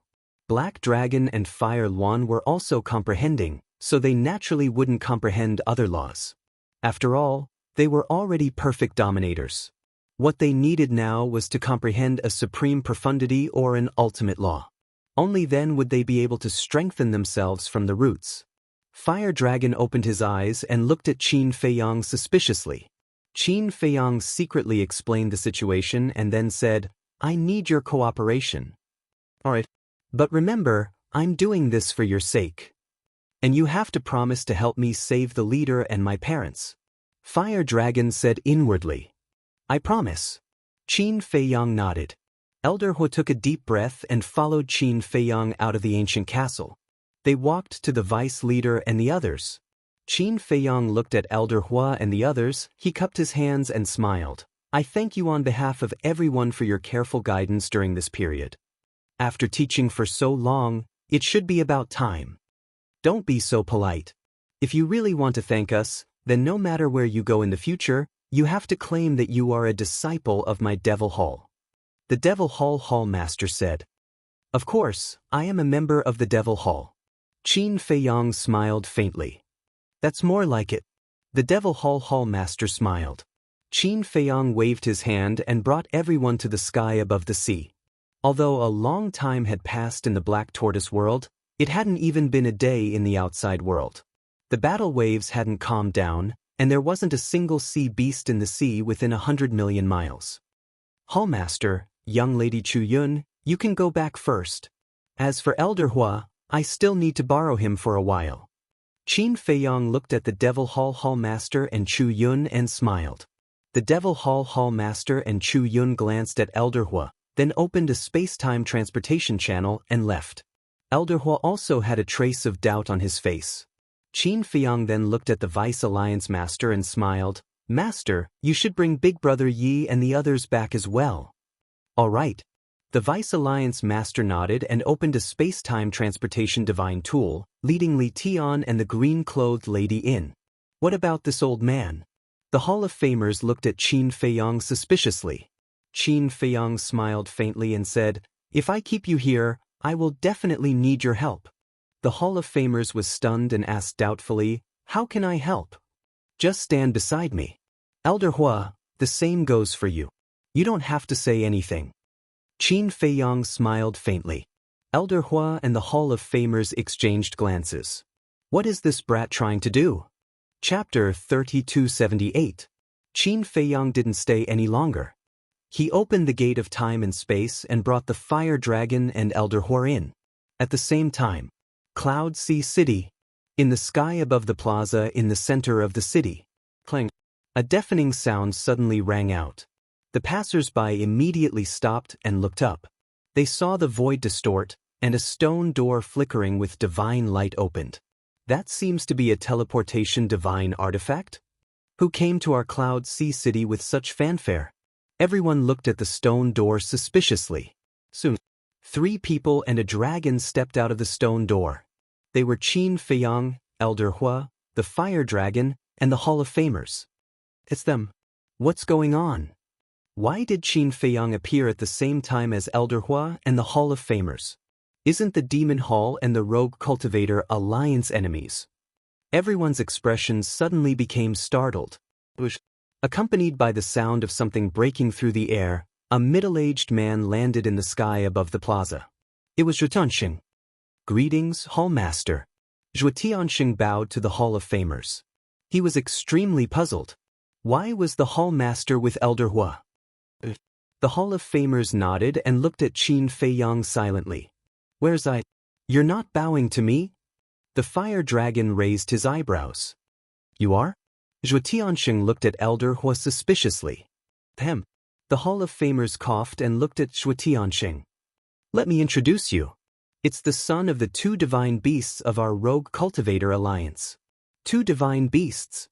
Speaker 1: Black Dragon and Fire Luan were also comprehending, so they naturally wouldn't comprehend other laws. After all, they were already perfect dominators. What they needed now was to comprehend a supreme profundity or an ultimate law. Only then would they be able to strengthen themselves from the roots. Fire Dragon opened his eyes and looked at Qin Feiyang suspiciously. Qin Feiyang secretly explained the situation and then said, "I need your cooperation." "Alright. But remember, I'm doing this for your sake. And you have to promise to help me save the leader and my parents." Fire Dragon said inwardly, "I promise." Qin Feiyang nodded. Elder Hua took a deep breath and followed Qin Feiyang out of the ancient castle. They walked to the vice leader and the others. Qin Feiyang looked at Elder Hua and the others, he cupped his hands and smiled. "I thank you on behalf of everyone for your careful guidance during this period. After teaching for so long, it should be about time. Don't be so polite. If you really want to thank us, then no matter where you go in the future, you have to claim that you are a disciple of my Devil Hall." The Devil Hall Master said. "Of course, I am a member of the Devil Hall." Qin Feiyang smiled faintly. "That's more like it." The Devil Hall Master smiled. Qin Feiyang waved his hand and brought everyone to the sky above the sea. Although a long time had passed in the Black Tortoise world, it hadn't even been a day in the outside world. The battle waves hadn't calmed down, and there wasn't a single sea beast in the sea within 100 million miles. "Hallmaster, young lady Chu Yun, you can go back first. As for Elder Hua, I still need to borrow him for a while." Qin Feiyang looked at the Devil Hall Master and Chu Yun and smiled. The Devil Hall Master and Chu Yun glanced at Elder Hua, then opened a space-time transportation channel and left. Elder Hua also had a trace of doubt on his face. Qin Feiyang then looked at the Vice Alliance Master and smiled. Master, you should bring Big Brother Yi and the others back as well. All right. The Vice Alliance Master nodded and opened a space-time transportation divine tool, leading Li Tian and the green-clothed lady in. What about this old man? The Hall of Famers looked at Qin Feiyang suspiciously. Qin Feiyang smiled faintly and said, If I keep you here, I will definitely need your help. The Hall of Famers was stunned and asked doubtfully, How can I help? Just stand beside me. Elder Hua, the same goes for you. You don't have to say anything. Qin Feiyang smiled faintly. Elder Hua and the Hall of Famers exchanged glances. What is this brat trying to do? Chapter 3278. Qin Feiyang didn't stay any longer. He opened the gate of time and space and brought the Fire Dragon and Elder Hua in. At the same time, Cloud Sea City. In the sky above the plaza in the center of the city. Clang. A deafening sound suddenly rang out. The passers-by immediately stopped and looked up. They saw the void distort, and a stone door flickering with divine light opened. That seems to be a teleportation divine artifact? Who came to our Cloud Sea City with such fanfare? Everyone looked at the stone door suspiciously. Soon, 3 people and a dragon stepped out of the stone door. They were Qin Feiyang, Elder Hua, the Fire Dragon, and the Hall of Famers. It's them. What's going on? Why did Qin Feiyang appear at the same time as Elder Hua and the Hall of Famers? Isn't the Demon Hall and the Rogue Cultivator alliance enemies? Everyone's expressions suddenly became startled. Accompanied by the sound of something breaking through the air, a middle-aged man landed in the sky above the plaza. It was Zhu Tianxing. Greetings, Hall Master. Zhu Tianxing bowed to the Hall of Famers. He was extremely puzzled. Why was the Hall Master with Elder Hua? The Hall of Famers nodded and looked at Qin Feiyang silently. Where's I? You're not bowing to me? The Fire Dragon raised his eyebrows. You are? Zhu Tianxing looked at Elder Hua suspiciously. The Hall of Famers coughed and looked at Zhu Tianxing. Let me introduce you. It's the son of the 2 divine beasts of our Rogue Cultivator Alliance. 2 divine beasts?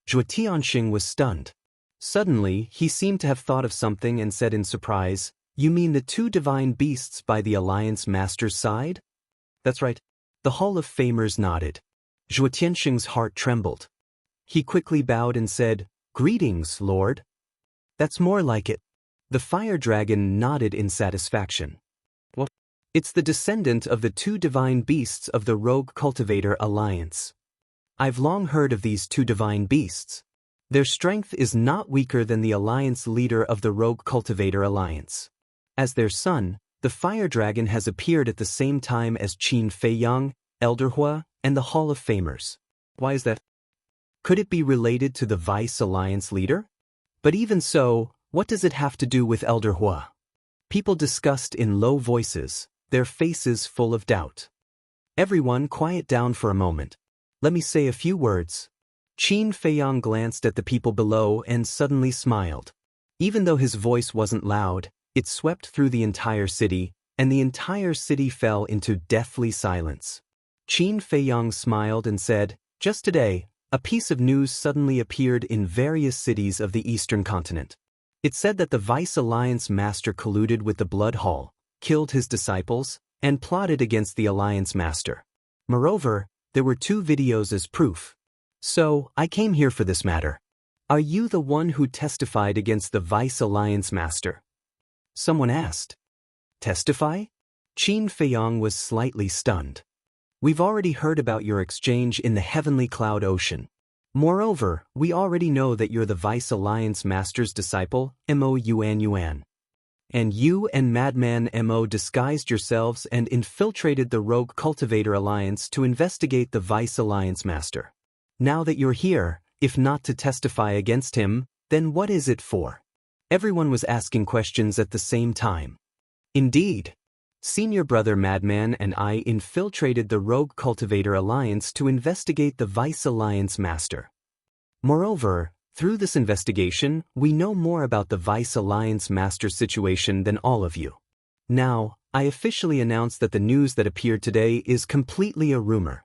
Speaker 1: Zhu Tianxing was stunned. Suddenly, he seemed to have thought of something and said in surprise, You mean the 2 divine beasts by the Alliance Master's side? That's right. The Hall of Famers nodded. Zhu Tianxing's heart trembled. He quickly bowed and said, Greetings, Lord. That's more like it. The Fire Dragon nodded in satisfaction. What? It's the descendant of the 2 divine beasts of the Rogue Cultivator Alliance. I've long heard of these 2 divine beasts. Their strength is not weaker than the Alliance leader of the Rogue Cultivator Alliance. As their son, the Fire Dragon has appeared at the same time as Qin Feiyang, Elder Hua, and the Hall of Famers. Why is that? Could it be related to the Vice Alliance leader? But even so, what does it have to do with Elder Hua? People discussed in low voices, their faces full of doubt. Everyone quiet down for a moment. Let me say a few words. Qin Feiyang glanced at the people below and suddenly smiled. Even though his voice wasn't loud, it swept through the entire city, and the entire city fell into deathly silence. Qin Feiyang smiled and said, Just today, a piece of news suddenly appeared in various cities of the eastern continent. It said that the Vice Alliance Master colluded with the Blood Hall, killed his disciples, and plotted against the Alliance Master. Moreover, there were 2 videos as proof. So, I came here for this matter. Are you the one who testified against the Vice Alliance Master? Someone asked. Testify? Qin Feiyang was slightly stunned. We've already heard about your exchange in the Heavenly Cloud Ocean. Moreover, we already know that you're the Vice Alliance Master's disciple, Mo Yuan. And you and Madman Mo disguised yourselves and infiltrated the Rogue Cultivator Alliance to investigate the Vice Alliance Master. Now that you're here, if not to testify against him, then what is it for? Everyone was asking questions at the same time. Indeed. Senior Brother Madman and I infiltrated the Rogue Cultivator Alliance to investigate the Vice Alliance Master. Moreover, Through this investigation, we know more about the Vice Alliance Master situation than all of you. Now, I officially announce that the news that appeared today is completely a rumor.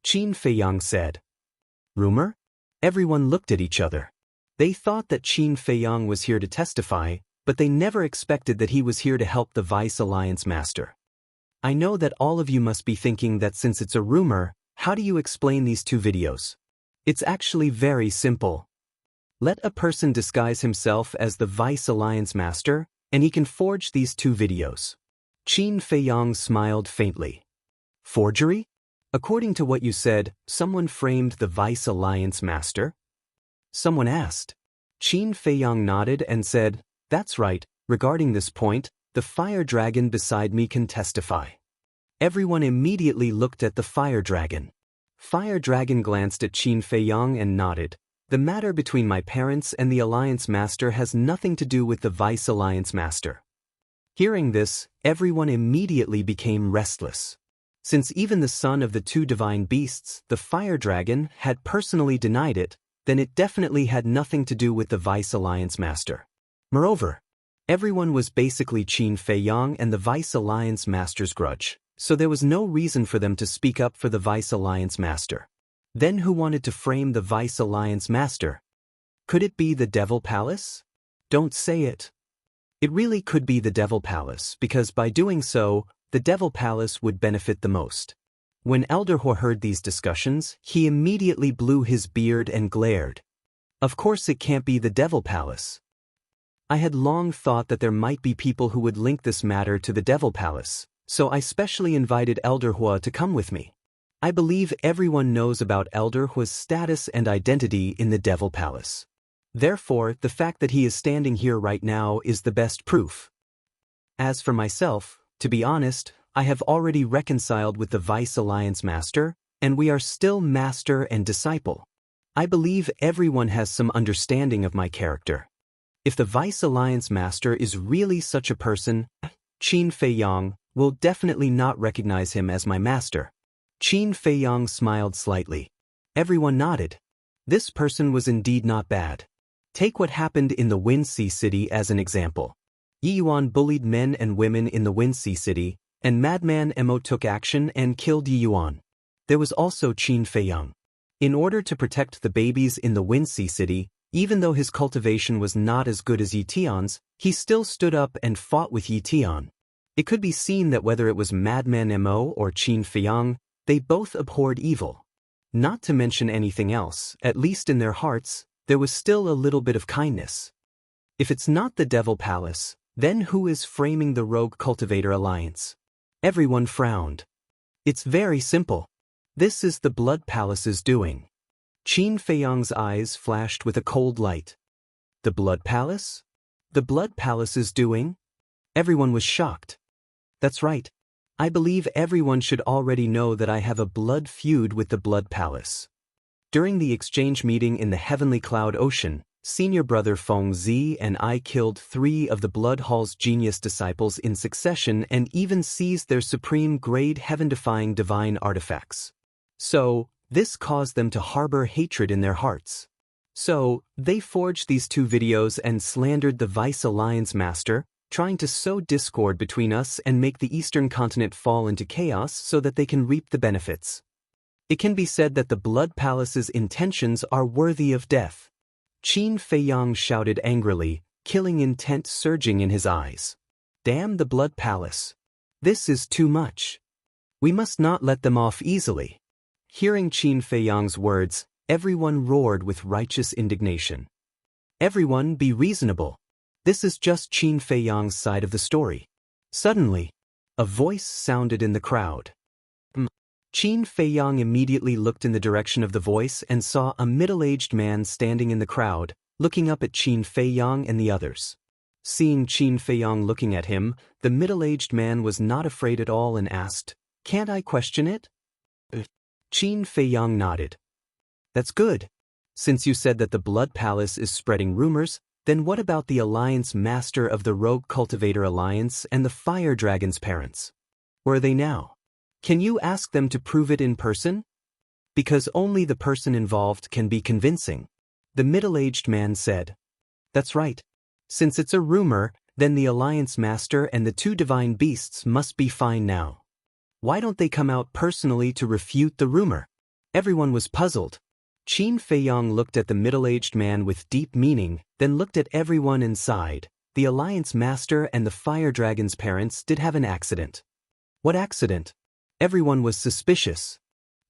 Speaker 1: Qin Feiyang said. Rumor? Everyone looked at each other. They thought that Qin Feiyang was here to testify, but they never expected that he was here to help the Vice Alliance Master. I know that all of you must be thinking that since it's a rumor, how do you explain these two videos? It's actually very simple. Let a person disguise himself as the Vice Alliance Master, and he can forge these two videos. Qin Feiyang smiled faintly. Forgery? According to what you said, someone framed the Vice Alliance Master? Someone asked. Qin Feiyang nodded and said, That's right, regarding this point, the fire dragon beside me can testify. Everyone immediately looked at the fire dragon. Fire dragon glanced at Qin Feiyang and nodded. The matter between my parents and the Alliance Master has nothing to do with the Vice Alliance Master. Hearing this, everyone immediately became restless. Since even the son of the two divine beasts, the fire dragon, had personally denied it, then it definitely had nothing to do with the Vice Alliance Master. Moreover, everyone was basically Qin Feiyang and the Vice Alliance Master's grudge, so there was no reason for them to speak up for the Vice Alliance Master. Then who wanted to frame the Vice Alliance Master? Could it be the Devil Palace? Don't say it. It really could be the Devil Palace, because by doing so, the Devil Palace would benefit the most. When Elder Hua heard these discussions, he immediately blew his beard and glared. Of course it can't be the Devil Palace. I had long thought that there might be people who would link this matter to the Devil Palace, so I specially invited Elder Hua to come with me. I believe everyone knows about Elder Hua's status and identity in the Devil Palace. Therefore, the fact that he is standing here right now is the best proof. As for myself, to be honest, I have already reconciled with the Vice Alliance Master, and we are still master and disciple. I believe everyone has some understanding of my character. If the Vice Alliance Master is really such a person, Qin Feiyang will definitely not recognize him as my master. Qin Feiyang smiled slightly. Everyone nodded. This person was indeed not bad. Take what happened in the Wind Sea City as an example. Yi Yuan bullied men and women in the Wind Sea City, and Madman Mo took action and killed Yi Yuan. There was also Qin Feiyang. In order to protect the babies in the Wind Sea City, even though his cultivation was not as good as Yi Tian's, he still stood up and fought with Yi Tian. It could be seen that whether it was Madman Mo or Qin Feiyang, they both abhorred evil. Not to mention anything else, at least in their hearts, there was still a little bit of kindness. If it's not the Devil Palace, then who is framing the Rogue Cultivator Alliance? Everyone frowned. It's very simple. This is the Blood Palace's doing. Qin Feiyang's eyes flashed with a cold light. The Blood Palace? The Blood Palace's doing? Everyone was shocked. That's right. I believe everyone should already know that I have a blood feud with the Blood Palace. During the exchange meeting in the Heavenly Cloud Ocean, Senior Brother Feng Zi and I killed 3 of the Blood Hall's genius disciples in succession and even seized their supreme-grade heaven-defying divine artifacts. So, this caused them to harbor hatred in their hearts. So, they forged these 2 videos and slandered the Vice Alliance Master, trying to sow discord between us and make the Eastern continent fall into chaos so that they can reap the benefits. It can be said that the Blood Palace's intentions are worthy of death. Qin Feiyang shouted angrily, killing intent surging in his eyes. Damn the Blood Palace. This is too much. We must not let them off easily. Hearing Qin Feiyang's words, everyone roared with righteous indignation. Everyone be reasonable. This is just Qin Feiyang's side of the story. Suddenly, a voice sounded in the crowd. Qin Feiyang immediately looked in the direction of the voice and saw a middle-aged man standing in the crowd, looking up at Qin Feiyang and the others. Seeing Qin Feiyang looking at him, the middle-aged man was not afraid at all and asked, "Can't I question it?" Qin Feiyang nodded. "That's good. Since you said that the Blood Palace is spreading rumors, then what about the Alliance Master of the Rogue Cultivator Alliance and the Fire Dragon's parents? Where are they now? Can you ask them to prove it in person? Because only the person involved can be convincing." The middle-aged man said. That's right. Since it's a rumor, then the Alliance Master and the two divine beasts must be fine now. Why don't they come out personally to refute the rumor? Everyone was puzzled. Qin Feiyong looked at the middle-aged man with deep meaning, then looked at everyone and sighed. The Alliance Master and the Fire Dragon's parents did have an accident. What accident? Everyone was suspicious.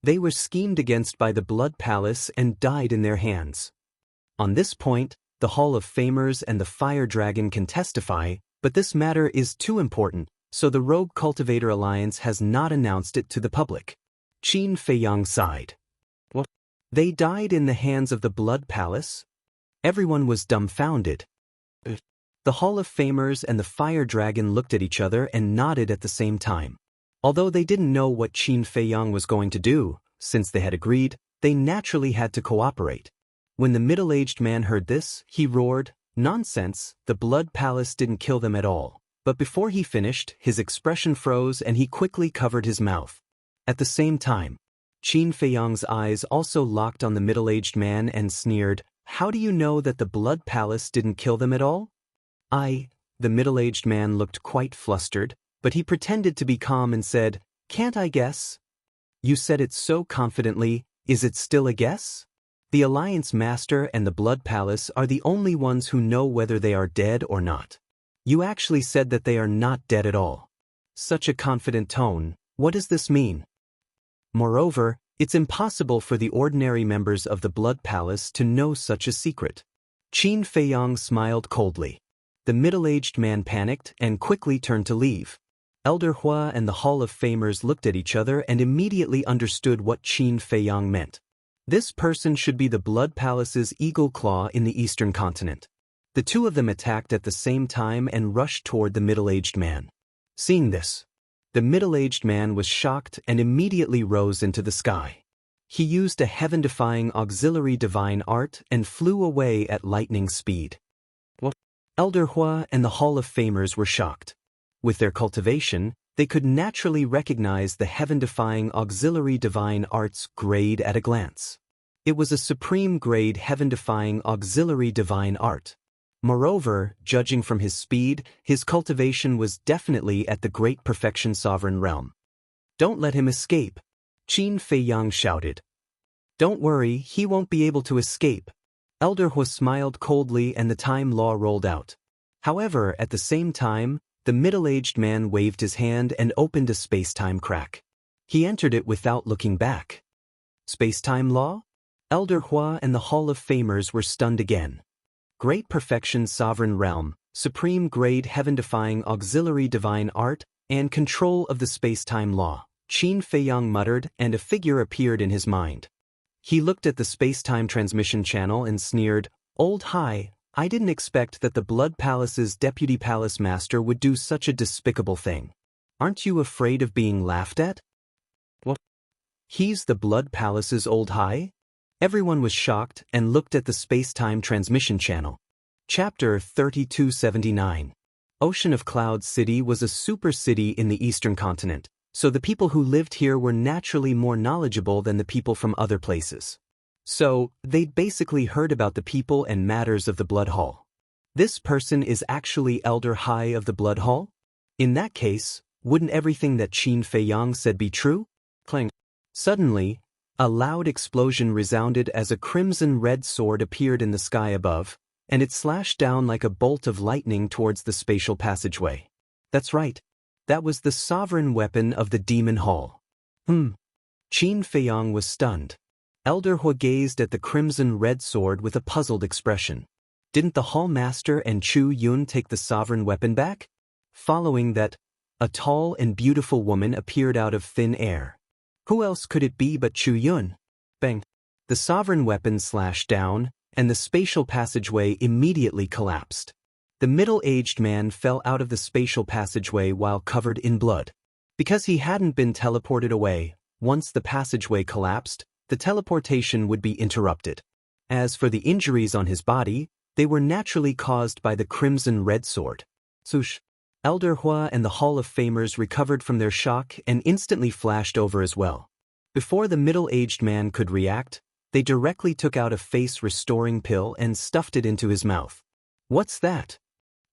Speaker 1: They were schemed against by the Blood Palace and died in their hands. On this point, the Hall of Famers and the Fire Dragon can testify, but this matter is too important, so the Rogue Cultivator Alliance has not announced it to the public. Qin Feiyong sighed. What? They died in the hands of the Blood Palace? Everyone was dumbfounded. The Hall of Famers and the Fire Dragon looked at each other and nodded at the same time. Although they didn't know what Qin Feiyong was going to do, since they had agreed, they naturally had to cooperate. When the middle-aged man heard this, he roared, "Nonsense, the Blood Palace didn't kill them at all." But before he finished, his expression froze and he quickly covered his mouth. At the same time, Qin Feiyong's eyes also locked on the middle-aged man and sneered, "How do you know that the Blood Palace didn't kill them at all?" The middle-aged man looked quite flustered, but he pretended to be calm and said, "Can't I guess?" "You said it so confidently, is it still a guess?" The Alliance Master and the Blood Palace are the only ones who know whether they are dead or not. You actually said that they are not dead at all. Such a confident tone, what does this mean? Moreover, it's impossible for the ordinary members of the Blood Palace to know such a secret. Qin Feiyong smiled coldly. The middle-aged man panicked and quickly turned to leave. Elder Hua and the Hall of Famers looked at each other and immediately understood what Qin Feiyong meant. This person should be the Blood Palace's Eagle Claw in the Eastern Continent. The two of them attacked at the same time and rushed toward the middle-aged man. Seeing this, the middle-aged man was shocked and immediately rose into the sky. He used a heaven-defying auxiliary divine art and flew away at lightning speed. What? Elder Hua and the Hall of Famers were shocked. With their cultivation, they could naturally recognize the heaven-defying auxiliary divine art's grade at a glance. It was a supreme-grade heaven-defying auxiliary divine art. Moreover, judging from his speed, his cultivation was definitely at the Great Perfection Sovereign Realm. "Don't let him escape," Qin Feiyong shouted. "Don't worry, he won't be able to escape." Elder Hua smiled coldly and the time law rolled out. However, at the same time, the middle-aged man waved his hand and opened a space-time crack. He entered it without looking back. Space-time law? Elder Hua and the Hall of Famers were stunned again. Great Perfection Sovereign Realm, supreme-grade heaven-defying auxiliary divine art, and control of the space-time law, Qin Feiyong muttered, and a figure appeared in his mind. He looked at the space-time transmission channel and sneered, "Old High, I didn't expect that the Blood Palace's Deputy Palace Master would do such a despicable thing. Aren't you afraid of being laughed at?" "What? He's the Blood Palace's Old High?" Everyone was shocked and looked at the space-time transmission channel. Chapter 3279. Ocean of Cloud City was a super city in the Eastern Continent, so the people who lived here were naturally more knowledgeable than the people from other places. So, they'd basically heard about the people and matters of the Blood Hall. This person is actually Elder High of the Blood Hall? In that case, wouldn't everything that Qin Feiyong said be true? Clang. Suddenly, a loud explosion resounded as a crimson-red sword appeared in the sky above, and it slashed down like a bolt of lightning towards the spatial passageway. That's right. That was the sovereign weapon of the Demon Hall. Qin Feiyong was stunned. Elder Hua gazed at the crimson-red sword with a puzzled expression. Didn't the Hall Master and Chu Yun take the sovereign weapon back? Following that, a tall and beautiful woman appeared out of thin air. Who else could it be but Chu Yun? Bang! The sovereign weapon slashed down, and the spatial passageway immediately collapsed. The middle-aged man fell out of the spatial passageway while covered in blood. Because he hadn't been teleported away, once the passageway collapsed, the teleportation would be interrupted. As for the injuries on his body, they were naturally caused by the crimson-red sword. Swoosh! Elder Hua and the Hall of Famers recovered from their shock and instantly flashed over as well. Before the middle-aged man could react, They directly took out a face-restoring pill and stuffed it into his mouth. What's that?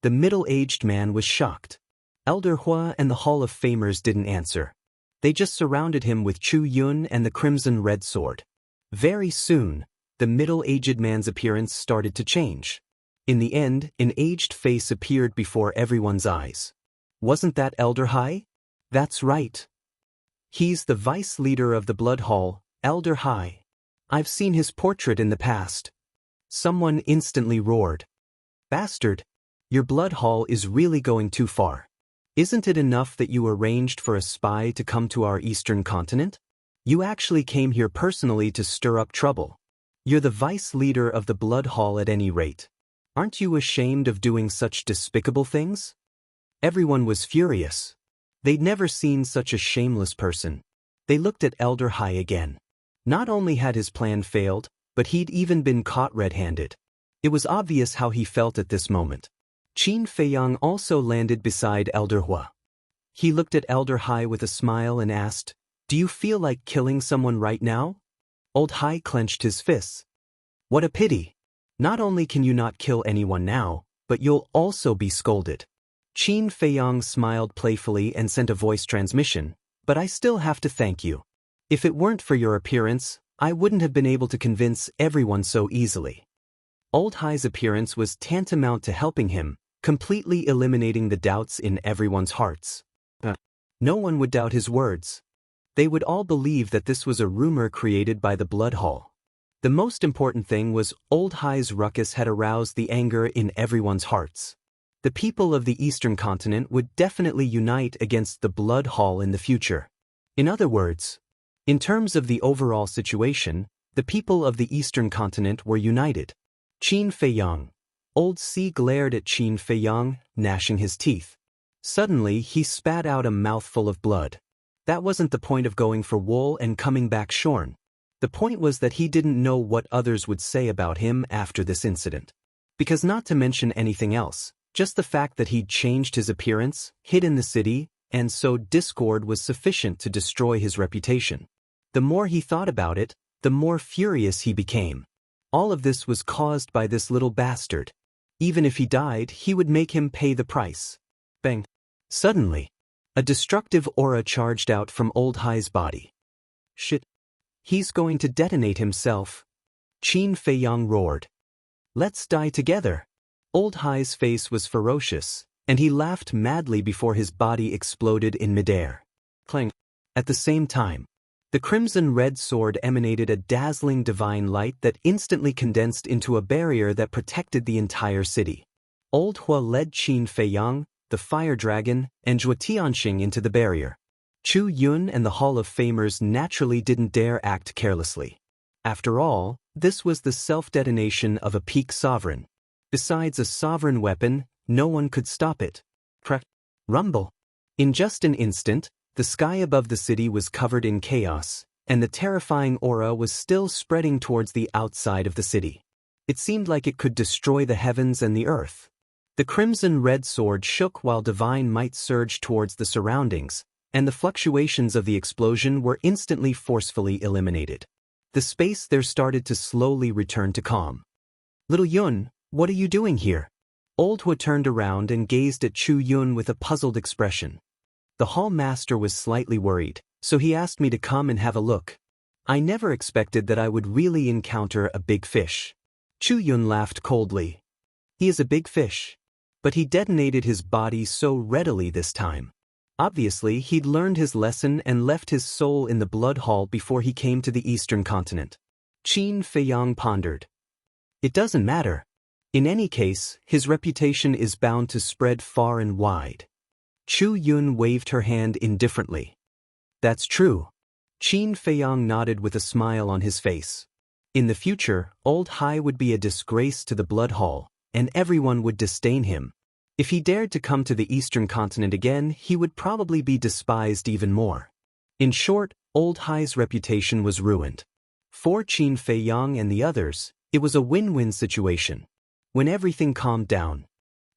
Speaker 1: The middle-aged man was shocked. Elder Hua and the Hall of Famers didn't answer. They just surrounded him with Chu Yun and the crimson red sword. Very soon, the middle-aged man's appearance started to change. In the end, an aged face appeared before everyone's eyes. Wasn't that Elder Hai? That's right. He's the vice leader of the Blood Hall, Elder Hai. I've seen his portrait in the past. Someone instantly roared. Bastard! Your Blood Hall is really going too far. Isn't it enough that you arranged for a spy to come to our eastern continent? You actually came here personally to stir up trouble. You're the vice leader of the Blood Hall at any rate. Aren't you ashamed of doing such despicable things? Everyone was furious. They'd never seen such a shameless person. They looked at Elder Hai again. Not only had his plan failed, but he'd even been caught red-handed. It was obvious how he felt at this moment. Qin Feiyang also landed beside Elder Hua. He looked at Elder Hai with a smile and asked, "Do you feel like killing someone right now?" Old Hai clenched his fists. What a pity. Not only can you not kill anyone now, but you'll also be scolded. Qin Feiyang smiled playfully and sent a voice transmission, "But I still have to thank you. If it weren't for your appearance, I wouldn't have been able to convince everyone so easily." Old Hai's appearance was tantamount to helping him, completely eliminating the doubts in everyone's hearts. No one would doubt his words. They would all believe that this was a rumor created by the Blood Hall. The most important thing was Old Hai's ruckus had aroused the anger in everyone's hearts. The people of the Eastern Continent would definitely unite against the Blood Hall in the future. In other words, in terms of the overall situation, the people of the Eastern Continent were united. Qin Feiyang. Old C glared at Qin Feiyang, gnashing his teeth. Suddenly, he spat out a mouthful of blood. That wasn't the point of going for wool and coming back shorn. The point was that he didn't know what others would say about him after this incident. Because not to mention anything else, just the fact that he'd changed his appearance, hid in the city, and sowed discord was sufficient to destroy his reputation. The more he thought about it, the more furious he became. All of this was caused by this little bastard. Even if he died, he would make him pay the price. Bang! Suddenly, a destructive aura charged out from Old Hai's body. Shit! He's going to detonate himself. Qin Feiyang roared. Let's die together. Old Hai's face was ferocious, and he laughed madly before his body exploded in midair. Clang! At the same time, the crimson red sword emanated a dazzling divine light that instantly condensed into a barrier that protected the entire city. Old Hua led Qin Feiyang, the fire dragon, and Zhuo Tianxing into the barrier. Chu Yun and the Hall of Famers naturally didn't dare act carelessly. After all, this was the self-detonation of a peak sovereign. Besides a sovereign weapon, no one could stop it. Rumble! In just an instant, the sky above the city was covered in chaos, and the terrifying aura was still spreading towards the outside of the city. It seemed like it could destroy the heavens and the earth. The crimson red sword shook while divine might surged towards the surroundings, and the fluctuations of the explosion were instantly forcefully eliminated. The space there started to slowly return to calm. Little Yun, what are you doing here? Old Hua turned around and gazed at Chu Yun with a puzzled expression. The hall master was slightly worried, so he asked me to come and have a look. I never expected that I would really encounter a big fish. Chu Yun laughed coldly. He is a big fish. But he detonated his body so readily this time. Obviously, he'd learned his lesson and left his soul in the Blood Hall before he came to the Eastern Continent. Qin Feiyang pondered. It doesn't matter. In any case, his reputation is bound to spread far and wide. Chu Yun waved her hand indifferently. That's true. Qin Feiyang nodded with a smile on his face. In the future, Old Hai would be a disgrace to the Blood Hall, and everyone would disdain him. If he dared to come to the Eastern Continent again, he would probably be despised even more. In short, Old Hai's reputation was ruined. For Qin Feiyang and the others, it was a win-win situation. When everything calmed down,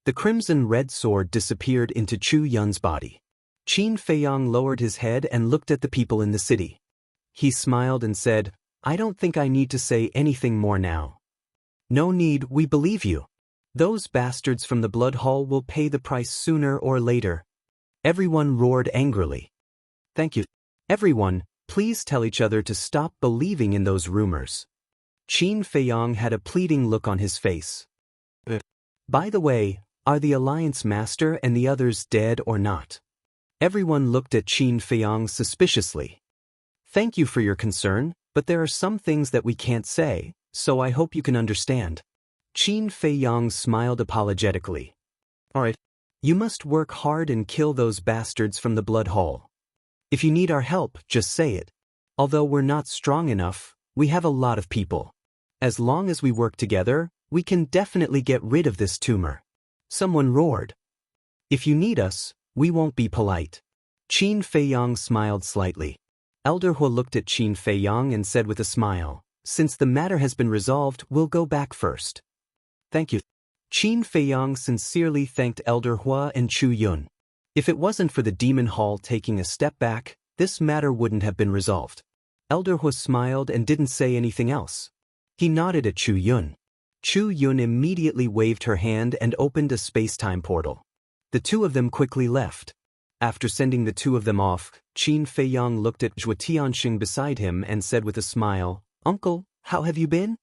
Speaker 1: the crimson red sword disappeared into Chu Yun's body. Qin Feiyang lowered his head and looked at the people in the city. He smiled and said, I don't think I need to say anything more now. No need, we believe you. Those bastards from the Blood Hall will pay the price sooner or later. Everyone roared angrily. Thank you. Everyone, please tell each other to stop believing in those rumors. Qin Feiyang had a pleading look on his face. By the way, are the Alliance Master and the others dead or not? Everyone looked at Qin Feiyang suspiciously. Thank you for your concern, but there are some things that we can't say, so I hope you can understand. Qin Feiyang smiled apologetically. All right. You must work hard and kill those bastards from the Blood Hall. If you need our help, just say it. Although we're not strong enough, we have a lot of people. As long as we work together, we can definitely get rid of this tumor. Someone roared. If you need us, we won't be polite. Qin Feiyang smiled slightly. Elder Hua looked at Qin Feiyang and said with a smile, since the matter has been resolved, we'll go back first. Thank you. Qin Feiyang sincerely thanked Elder Hua and Chu Yun. If it wasn't for the Demon Hall taking a step back, this matter wouldn't have been resolved. Elder Hua smiled and didn't say anything else. He nodded at Chu Yun. Chu Yun immediately waved her hand and opened a space-time portal. The two of them quickly left. After sending the two of them off, Qin Feiyang looked at Zhuo Tianxing beside him and said with a smile, Uncle, how have you been?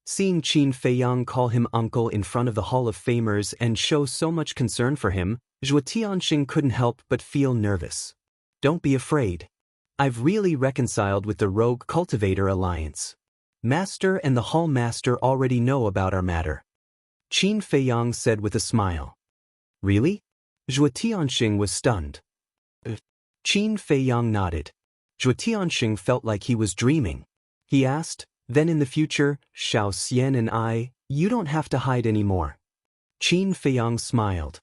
Speaker 1: Seeing Qin Feiyang call him uncle in front of the Hall of Famers and show so much concern for him, Zhuo Tianxing couldn't help but feel nervous. Don't be afraid. I've really reconciled with the Rogue Cultivator Alliance. Master and the Hall Master already know about our matter. Qin Feiyang said with a smile. Really? Zhuo Tianxing was stunned. Qin Feiyang nodded. Zhuo Tianxing felt like he was dreaming. He asked, then in the future, Xiao Xian and you don't have to hide anymore. Qin Feiyang smiled.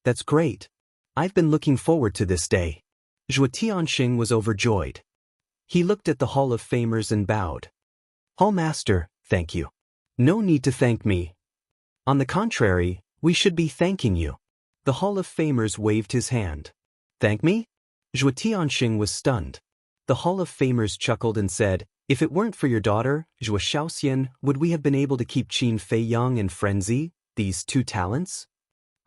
Speaker 1: That's great. I've been looking forward to this day. Zhuo Tianxing was overjoyed. He looked at the Hall of Famers and bowed. Hall Master, thank you. No need to thank me. On the contrary, we should be thanking you. The Hall of Famers waved his hand. Thank me? Zhuo Tianxing was stunned. The Hall of Famers chuckled and said, if it weren't for your daughter, Zhuo Xiaoxian, would we have been able to keep Qin Feiyang and Frenzy, these two talents?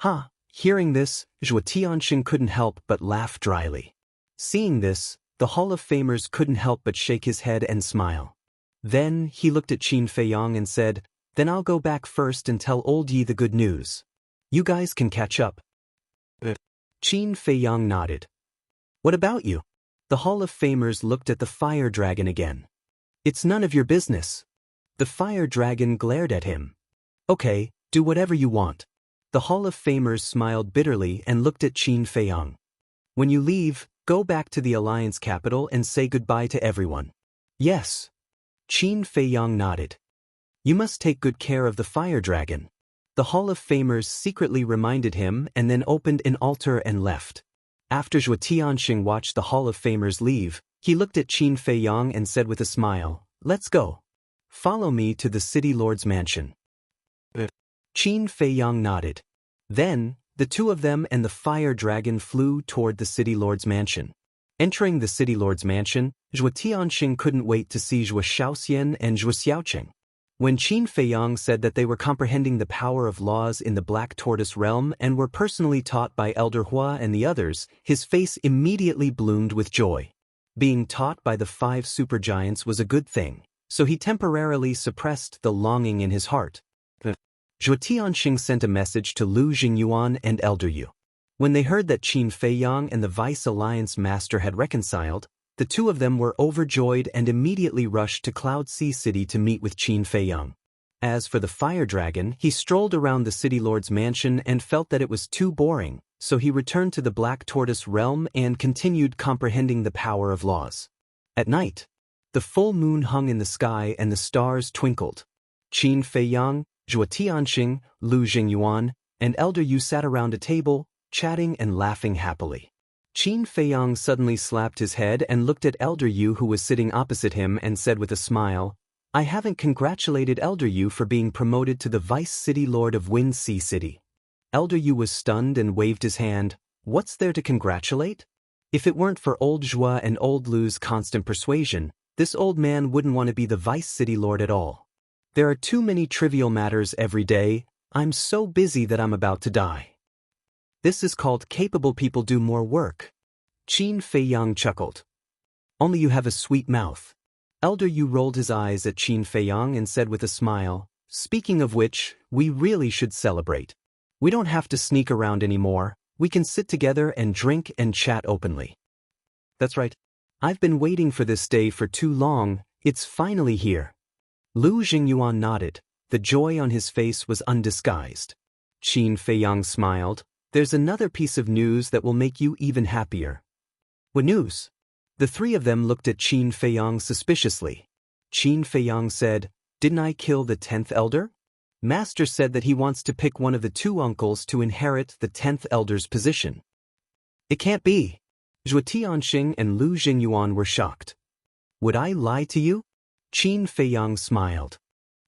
Speaker 1: Ha! Hearing this, Zhuo Tianxing couldn't help but laugh dryly. Seeing this, the Hall of Famers couldn't help but shake his head and smile. Then, he looked at Qin Feiyang and said, then I'll go back first and tell old Yi the good news. You guys can catch up. Qin Feiyang nodded. What about you? The Hall of Famers looked at the fire dragon again. It's none of your business. The fire dragon glared at him. Okay, do whatever you want. The Hall of Famers smiled bitterly and looked at Qin Feiyang. When you leave, go back to the Alliance capital and say goodbye to everyone. Yes. Qin Feiyang nodded. You must take good care of the fire dragon. The Hall of Famers secretly reminded him and then opened an altar and left. After Zhuo Tianxing watched the Hall of Famers leave, he looked at Qin Feiyang and said with a smile, let's go. Follow me to the City Lord's mansion. Qin Feiyang nodded. Then, the two of them and the fire dragon flew toward the City Lord's mansion. Entering the City Lord's mansion, Zhuo Tianxing couldn't wait to see Zhuo Xiaoxian and Zhuo Xiaoqing. When Qin Feiyang said that they were comprehending the power of laws in the Black Tortoise realm and were personally taught by Elder Hua and the others, his face immediately bloomed with joy. Being taught by the 5 supergiants was a good thing, so he temporarily suppressed the longing in his heart. Zhuo Tianxing sent a message to Lu Jingyuan and Elder Yu. When they heard that Qin Feiyang and the Vice Alliance Master had reconciled, the two of them were overjoyed and immediately rushed to Cloud Sea City to meet with Qin Feiyang. As for the fire dragon, he strolled around the City Lord's mansion and felt that it was too boring, so he returned to the Black Tortoise realm and continued comprehending the power of laws. At night, the full moon hung in the sky and the stars twinkled. Qin Feiyang, Zhuo Tianxing, Lu Jingyuan, and Elder Yu sat around a table, chatting and laughing happily. Qin Feiyang suddenly slapped his head and looked at Elder Yu who was sitting opposite him and said with a smile, I haven't congratulated Elder Yu for being promoted to the Vice City Lord of Wind Sea City. Elder Yu was stunned and waved his hand. What's there to congratulate? If it weren't for old Zhua and old Lu's constant persuasion, This old man wouldn't want to be the vice city lord at all. There are too many trivial matters every day. I'm so busy that I'm about to die. This is called capable people do more work. Qin Feiyang chuckled. Only you have a sweet mouth. Elder Yu rolled his eyes at Qin Feiyang and said with a smile, speaking of which, we really should celebrate. We don't have to sneak around anymore. We can sit together and drink and chat openly. That's right. I've been waiting for this day for too long. It's finally here. Lu Jingyuan nodded. The joy on his face was undisguised. Qin Feiyang smiled. There's another piece of news that will make you even happier. What news? The three of them looked at Qin Feiyang suspiciously. Qin Feiyang said, Didn't I kill the 10th elder? Master said that he wants to pick one of the two uncles to inherit the 10th elder's position. It can't be. Zhuo Tianxing and Lu Jingyuan were shocked. Would I lie to you? Qin Feiyang smiled.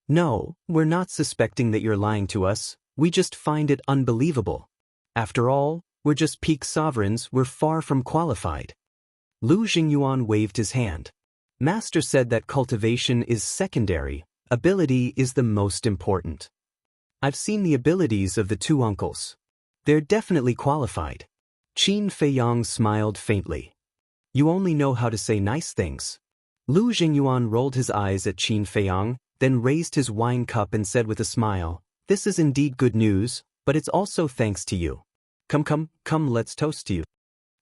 Speaker 1: No, we're not suspecting that you're lying to us. We just find it unbelievable. After all, we're just peak sovereigns. We're far from qualified. Lu Jingyuan waved his hand. Master said that cultivation is secondary. Ability is the most important. I've seen the abilities of the two uncles. They're definitely qualified. Qin Feiyang smiled faintly. You only know how to say nice things. Lu Jingyuan rolled his eyes at Qin Feiyang, then raised his wine cup and said with a smile, This is indeed good news, but it's also thanks to you. Come, let's toast to you.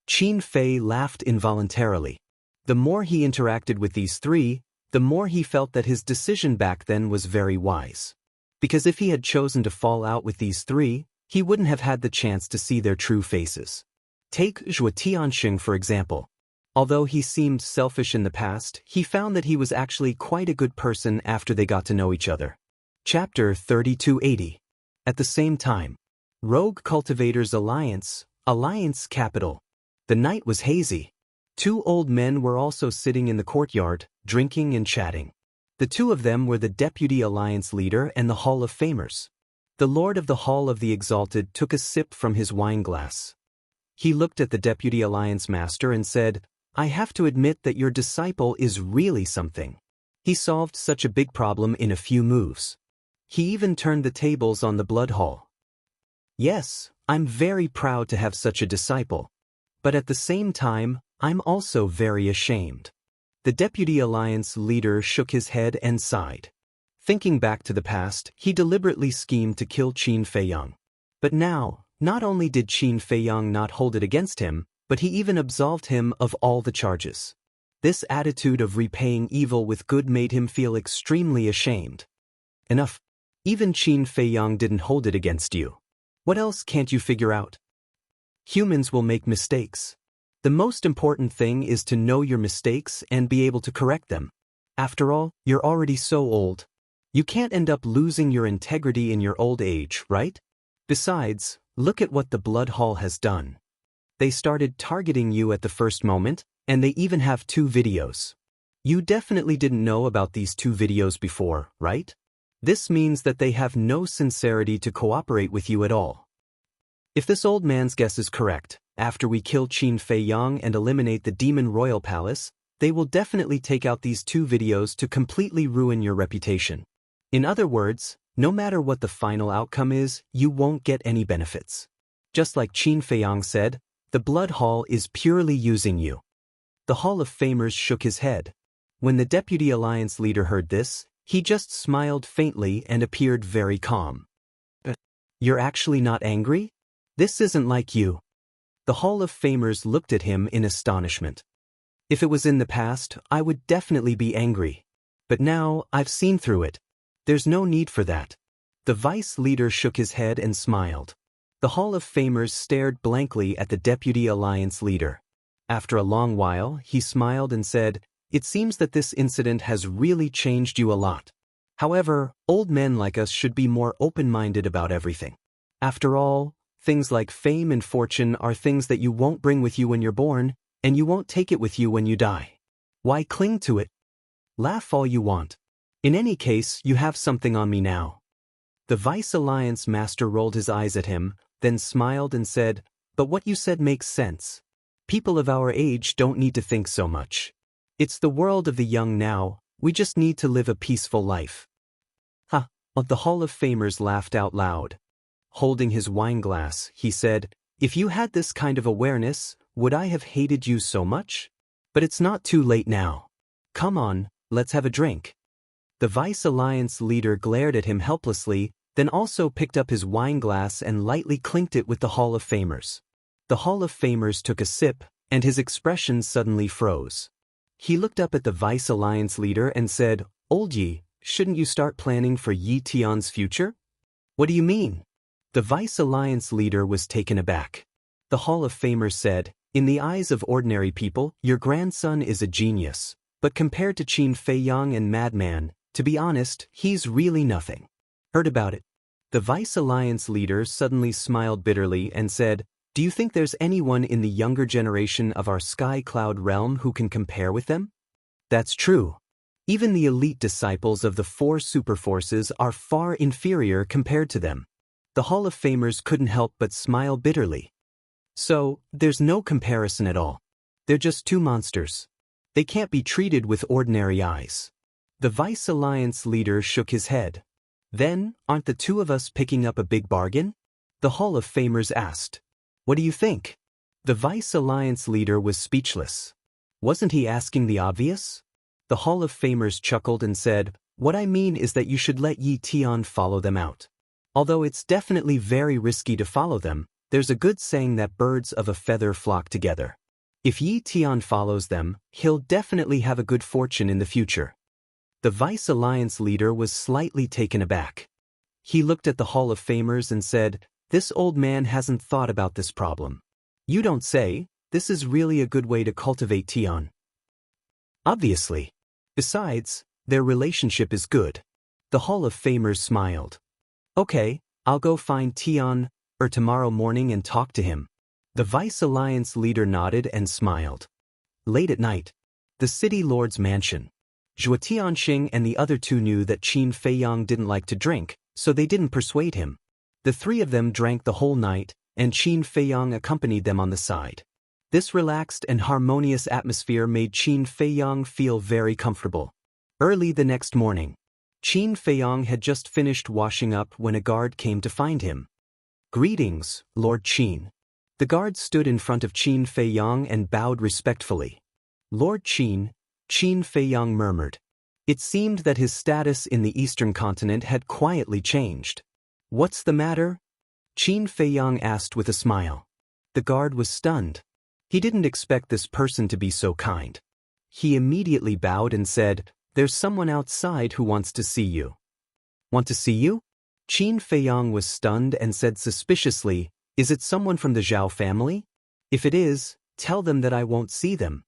Speaker 1: Qin Fei laughed involuntarily. The more he interacted with these three, the more he felt that his decision back then was very wise. Because if he had chosen to fall out with these three, he wouldn't have had the chance to see their true faces. Take Zhuo Tianxing for example. Although he seemed selfish in the past, he found that he was actually quite a good person after they got to know each other. Chapter 3280. At the same time. Rogue Cultivators Alliance Capital. The night was hazy. Two old men were also sitting in the courtyard, drinking and chatting. The two of them were the Deputy Alliance leader and the Hall of Famers. The Lord of the Hall of the Exalted took a sip from his wine glass. He looked at the Deputy Alliance Master and said, I have to admit that your disciple is really something. He solved such a big problem in a few moves. He even turned the tables on the Blood Hall. Yes, I'm very proud to have such a disciple. But at the same time, I'm also very ashamed. The Deputy Alliance leader shook his head and sighed. Thinking back to the past, he deliberately schemed to kill Qin Feiyang. But now, not only did Qin Feiyang not hold it against him, but he even absolved him of all the charges. This attitude of repaying evil with good made him feel extremely ashamed. Enough. Even Qin Feiyang didn't hold it against you. What else can't you figure out? Humans will make mistakes. The most important thing is to know your mistakes and be able to correct them. After all, you're already so old. You can't end up losing your integrity in your old age, right? Besides, look at what the Blood Hall has done. They started targeting you at the first moment, and they even have 2 videos. You definitely didn't know about these 2 videos before, right? This means that they have no sincerity to cooperate with you at all. If this old man's guess is correct, after we kill Qin Feiyang and eliminate the Demon Royal Palace, they will definitely take out these 2 videos to completely ruin your reputation. In other words, no matter what the final outcome is, you won't get any benefits. Just like Qin Feiyang said, the Blood Hall is purely using you. The Hall of Famers shook his head. When the Deputy Alliance leader heard this, he just smiled faintly and appeared very calm. You're actually not angry? This isn't like you. The Hall of Famers looked at him in astonishment. If it was in the past, I would definitely be angry. But now, I've seen through it. There's no need for that. The vice leader shook his head and smiled. The Hall of Famers stared blankly at the Deputy Alliance leader. After a long while, he smiled and said, It seems that this incident has really changed you a lot. However, old men like us should be more open-minded about everything. After all, things like fame and fortune are things that you won't bring with you when you're born, and you won't take it with you when you die. Why cling to it? Laugh all you want. In any case, you have something on me now. The Vice Alliance Master rolled his eyes at him, then smiled and said, But what you said makes sense. People of our age don't need to think so much. It's the world of the young now, we just need to live a peaceful life. Ha! The Hall of Famers laughed out loud. Holding his wine glass, he said, "If you had this kind of awareness, would I have hated you so much? But it's not too late now. Come on, let's have a drink." The Vice Alliance leader glared at him helplessly, then also picked up his wine glass and lightly clinked it with the Hall of Famers. The Hall of Famers took a sip, and his expression suddenly froze. He looked up at the Vice Alliance leader and said, "Old Yi, shouldn't you start planning for Yi Tian's future?" "What do you mean?" The Vice Alliance leader was taken aback. The Hall of Famers said, "In the eyes of ordinary people, your grandson is a genius, but compared to Qin Feiyang and Madman, to be honest, he's really nothing." "Heard about it." The Vice Alliance leader suddenly smiled bitterly and said, "Do you think there's anyone in the younger generation of our Sky Cloud realm who can compare with them?" "That's true. Even the elite disciples of the four superforces are far inferior compared to them." The Hall of Famers couldn't help but smile bitterly. "So, there's no comparison at all. They're just two monsters. They can't be treated with ordinary eyes." The Vice Alliance leader shook his head. "Then, aren't the two of us picking up a big bargain?" The Hall of Famers asked. "What do you think?" The Vice Alliance leader was speechless. Wasn't he asking the obvious? The Hall of Famers chuckled and said, "What I mean is that you should let Yi Tian follow them out. Although it's definitely very risky to follow them, there's a good saying that birds of a feather flock together. If Yi Tian follows them, he'll definitely have a good fortune in the future." The Vice Alliance leader was slightly taken aback. He looked at the Hall of Famers and said, "This old man hasn't thought about this problem." "You don't say, this is really a good way to cultivate Tian." "Obviously. Besides, their relationship is good." The Hall of Famers smiled. "Okay, I'll go find Tian tomorrow morning and talk to him." The Vice Alliance leader nodded and smiled. Late at night, the city lord's mansion. Zhuo Tianxing and the other two knew that Qin Feiyang didn't like to drink, so they didn't persuade him. The three of them drank the whole night, and Qin Feiyang accompanied them on the side. This relaxed and harmonious atmosphere made Qin Feiyang feel very comfortable. Early the next morning, Qin Feiyang had just finished washing up when a guard came to find him. "Greetings, Lord Qin." The guard stood in front of Qin Feiyang and bowed respectfully. "Lord Qin," Qin Feiyang murmured. It seemed that his status in the Eastern continent had quietly changed. "What's the matter?" Qin Feiyang asked with a smile. The guard was stunned. He didn't expect this person to be so kind. He immediately bowed and said, "There's someone outside who wants to see you." "Want to see you?" Qin Feiyang was stunned and said suspiciously, "Is it someone from the Zhao family? If it is, tell them that I won't see them."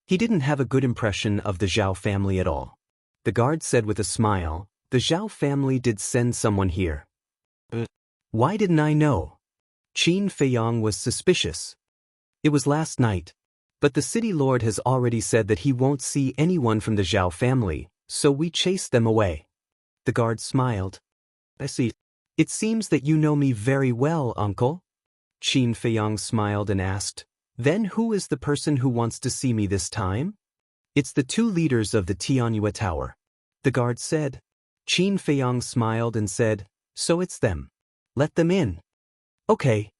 Speaker 1: He didn't have a good impression of the Zhao family at all. The guard said with a smile, "The Zhao family did send someone here." "Why didn't I know?" Qin Feiyang was suspicious. "It was last night. But the city lord has already said that he won't see anyone from the Zhao family, so we chased them away." The guard smiled. "I see. It seems that you know me very well, uncle." Qin Feiyang smiled and asked, "Then who is the person who wants to see me this time?" "It's the two leaders of the Tianyue Tower." The guard said. Qin Feiyang smiled and said, "So it's them. Let them in." "Okay."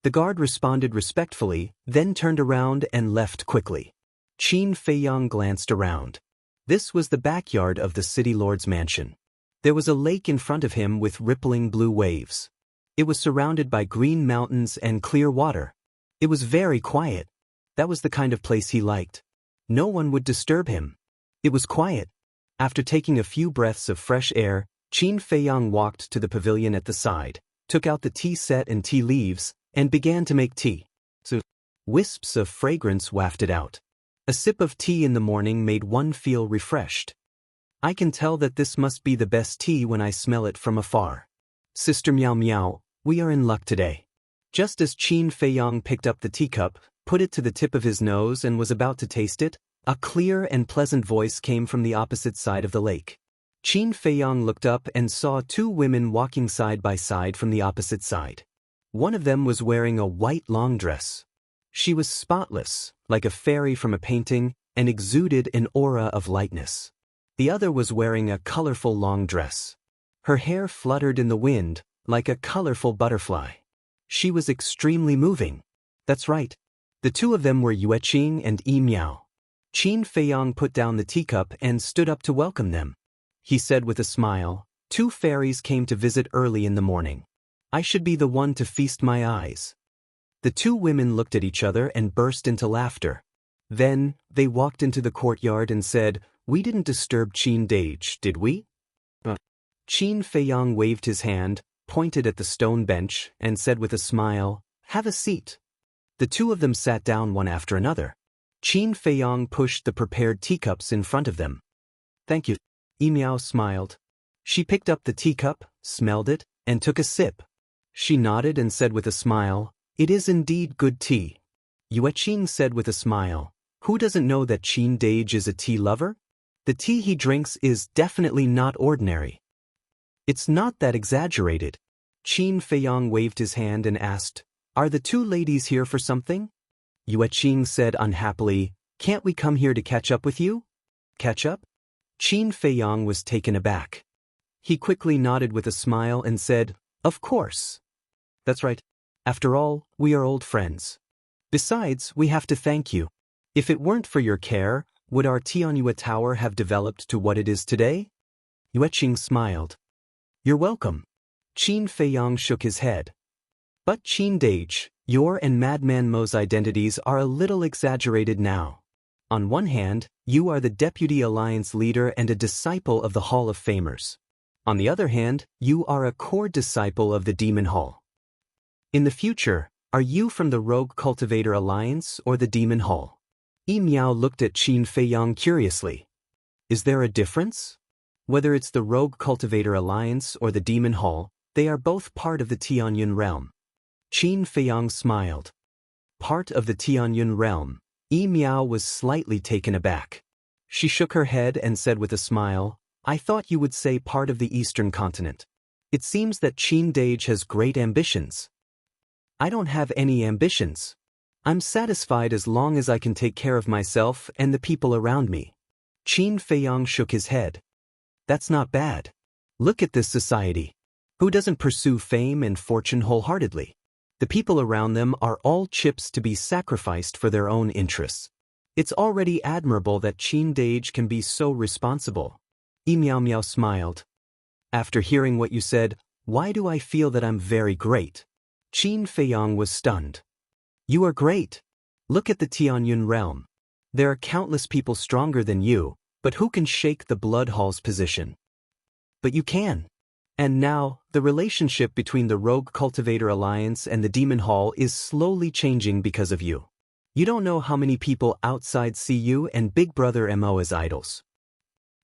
Speaker 1: The guard responded respectfully, then turned around and left quickly. Qin Feiyang glanced around. This was the backyard of the city lord's mansion. There was a lake in front of him with rippling blue waves. It was surrounded by green mountains and clear water. It was very quiet. That was the kind of place he liked. No one would disturb him. It was quiet. After taking a few breaths of fresh air, Qin Feiyang walked to the pavilion at the side, took out the tea set and tea leaves, and began to make tea. Wisps of fragrance wafted out. A sip of tea in the morning made one feel refreshed. "I can tell that this must be the best tea when I smell it from afar. Sister Meow Meow, we are in luck today." Just as Qin Feiyang picked up the teacup, put it to the tip of his nose and was about to taste it, a clear and pleasant voice came from the opposite side of the lake. Qin Feiyang looked up and saw two women walking side by side from the opposite side. One of them was wearing a white long dress. She was spotless, like a fairy from a painting, and exuded an aura of lightness. The other was wearing a colorful long dress. Her hair fluttered in the wind, like a colorful butterfly. She was extremely moving. That's right. The two of them were Yueqing and Yi Miao. Qin Feiyang put down the teacup and stood up to welcome them. He said with a smile, "Two fairies came to visit early in the morning. I should be the one to feast my eyes." The two women looked at each other and burst into laughter. Then, they walked into the courtyard and said, "We didn't disturb Qin Dage, did we?" Qin Feiyang waved his hand, pointed at the stone bench, and said with a smile, "Have a seat." The two of them sat down one after another. Qin Feiyang pushed the prepared teacups in front of them. "Thank you." Yi Miao smiled. She picked up the teacup, smelled it, and took a sip. She nodded and said with a smile, "It is indeed good tea." Yueqing said with a smile, "Who doesn't know that Qin Dage is a tea lover? The tea he drinks is definitely not ordinary." "It's not that exaggerated." Qin Feiyang waved his hand and asked, "Are the two ladies here for something?" Yueqing said unhappily, "Can't we come here to catch up with you?" "Catch up?" Qin Feiyang was taken aback. He quickly nodded with a smile and said, "Of course." "That's right. After all, we are old friends. Besides, we have to thank you. If it weren't for your care, would our Tianyue Tower have developed to what it is today?" Yueqing smiled. "You're welcome." Qin Feiyang shook his head. "But Qin Dage, your and Madman Mo's identities are a little exaggerated now. On one hand, you are the Deputy Alliance leader and a disciple of the Hall of Famers. On the other hand, you are a core disciple of the Demon Hall. In the future, are you from the Rogue Cultivator Alliance or the Demon Hall?" Yi Miao looked at Qin Feiyang curiously. "Is there a difference?" "Whether it's the Rogue Cultivator Alliance or the Demon Hall, they are both part of the Tianyun realm." Qin Feiyang smiled. "Part of the Tianyun realm." Yi Miao was slightly taken aback. She shook her head and said with a smile, "I thought you would say part of the Eastern continent. It seems that Qin Dage has great ambitions." "I don't have any ambitions. I'm satisfied as long as I can take care of myself and the people around me." Qin Feiyang shook his head. "That's not bad. Look at this society. Who doesn't pursue fame and fortune wholeheartedly? The people around them are all chips to be sacrificed for their own interests. It's already admirable that Qin Dage can be so responsible." Yi Miao Miao smiled. "After hearing what you said, why do I feel that I'm very great?" Qin Feiyang was stunned. "You are great. Look at the Tianyun realm. There are countless people stronger than you, but who can shake the Blood Hall's position? But you can. And now, the relationship between the Rogue Cultivator Alliance and the Demon Hall is slowly changing because of you. You don't know how many people outside see you and Big Brother Mo as idols.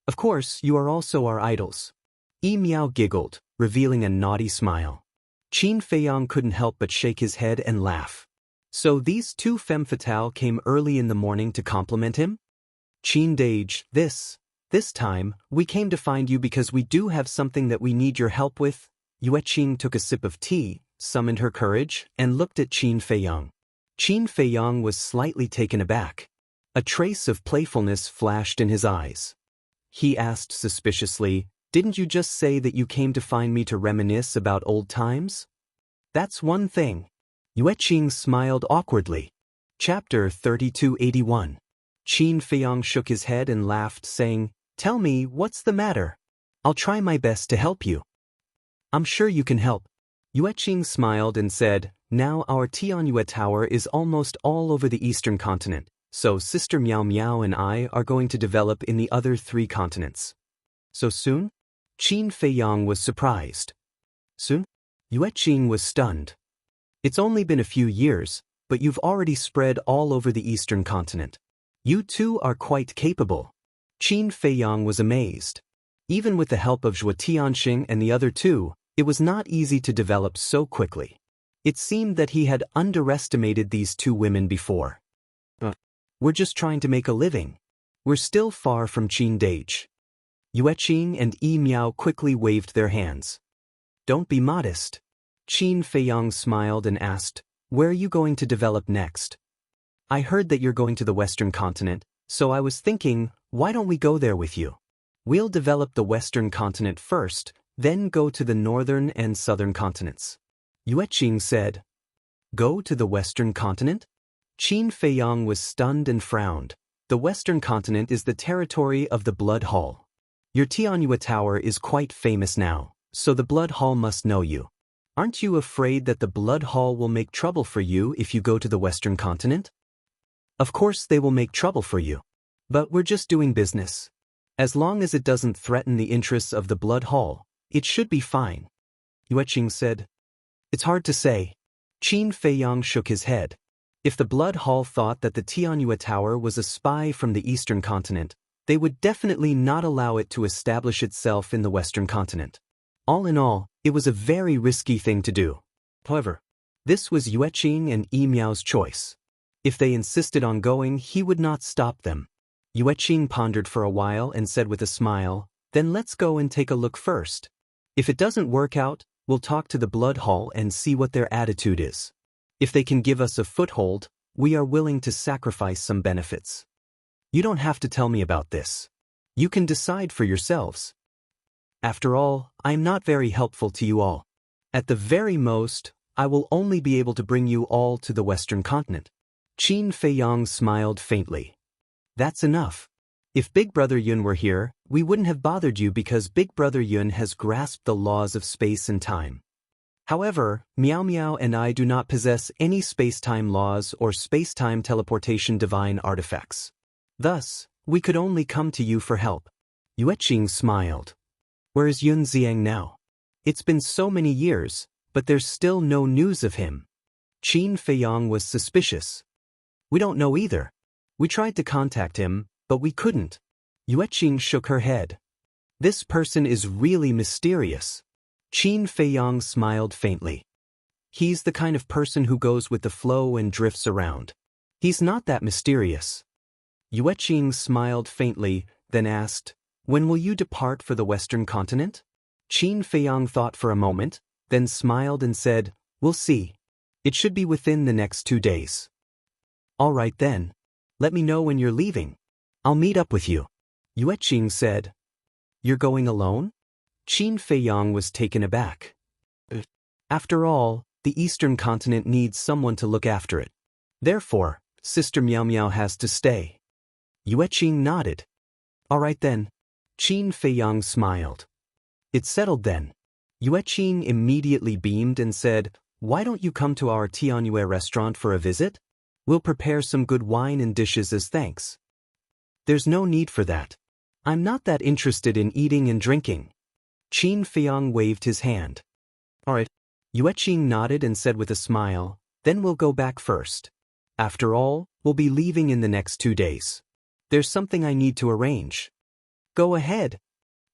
Speaker 1: Of course, you are also our idols." Yi Miao giggled, revealing a naughty smile. Qin Feiyang couldn't help but shake his head and laugh. "So these two femme fatale came early in the morning to compliment him?" "Qin Dage, this time, we came to find you because we do have something that we need your help with." Yueqing took a sip of tea, summoned her courage, and looked at Qin Feiyang. Qin Feiyang was slightly taken aback. A trace of playfulness flashed in his eyes. He asked suspiciously, "Didn't you just say that you came to find me to reminisce about old times?" "That's one thing." Yueqing smiled awkwardly. Chapter 3281. Qin Feiyang shook his head and laughed, saying, "Tell me, what's the matter? I'll try my best to help you." "I'm sure you can help." Yueqing smiled and said, "Now our Tianyue Tower is almost all over the Eastern continent, so Sister Miao Miao and I are going to develop in the other 3 continents." "So soon?" Qin Feiyang was surprised. "Soon?" Yueqing was stunned. "It's only been a few years, but you've already spread all over the Eastern continent. You two are quite capable." Qin Feiyang was amazed. Even with the help of Zhuo Tianxing and the other two, it was not easy to develop so quickly. It seemed that he had underestimated these two women before. "We're just trying to make a living. We're still far from Qin Dage." Yueqing and Yi Miao quickly waved their hands. "Don't be modest." Qin Feiyang smiled and asked, "Where are you going to develop next?" "I heard that you're going to the Western continent, So I was thinking, why don't we go there with you? We'll develop the western continent first, then go to the northern and southern continents. Yueqing said. Go to the western continent? Qin Feiyang was stunned and frowned. The western continent is the territory of the Blood Hall. Your Tianyue Tower is quite famous now, so the Blood Hall must know you. Aren't you afraid that the Blood Hall will make trouble for you if you go to the western continent? Of course they will make trouble for you. But we're just doing business. As long as it doesn't threaten the interests of the Blood Hall, it should be fine. Yueqing said. It's hard to say. Qin Feiyang shook his head. If the Blood Hall thought that the Tianyue Tower was a spy from the eastern continent, they would definitely not allow it to establish itself in the western continent. All in all, it was a very risky thing to do. However, this was Yueqing and Yi Miao's choice. If they insisted on going, he would not stop them. Yueqing pondered for a while and said with a smile, then let's go and take a look first. If it doesn't work out, we'll talk to the Blood Hall and see what their attitude is. If they can give us a foothold, we are willing to sacrifice some benefits. You don't have to tell me about this. You can decide for yourselves. After all, I am not very helpful to you all. At the very most, I will only be able to bring you all to the western continent. Qin Feiyang smiled faintly. That's enough. If Big Brother Yun were here, we wouldn't have bothered you because Big Brother Yun has grasped the laws of space and time. However, Miao Miao and I do not possess any space-time laws or space-time teleportation divine artifacts. Thus, we could only come to you for help. Yueqing smiled. Where is Yun Xiang now? It's been so many years, but there's still no news of him. Qin Feiyang was suspicious. We don't know either. We tried to contact him, but we couldn't. Yueqing shook her head. This person is really mysterious. Qin Feiyang smiled faintly. He's the kind of person who goes with the flow and drifts around. He's not that mysterious. Yueqing smiled faintly, then asked, when will you depart for the western continent? Qin Feiyang thought for a moment, then smiled and said, we'll see. It should be within the next 2 days. All right then. Let me know when you're leaving. I'll meet up with you. Yueqing said. You're going alone? Qin Feiyang was taken aback. After all, the eastern continent needs someone to look after it. Therefore, Sister Miao Miao has to stay. Yueqing nodded. All right then. Qin Feiyang smiled. It's settled then. Yueqing immediately beamed and said, why don't you come to our Tianyue restaurant for a visit? We'll prepare some good wine and dishes as thanks. There's no need for that. I'm not that interested in eating and drinking. Qin Feiyang waved his hand. All right. Yueqing nodded and said with a smile, then we'll go back first. After all, we'll be leaving in the next 2 days. There's something I need to arrange. Go ahead.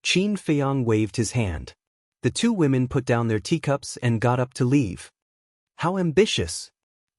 Speaker 1: Qin Feiyang waved his hand. The two women put down their teacups and got up to leave. How ambitious.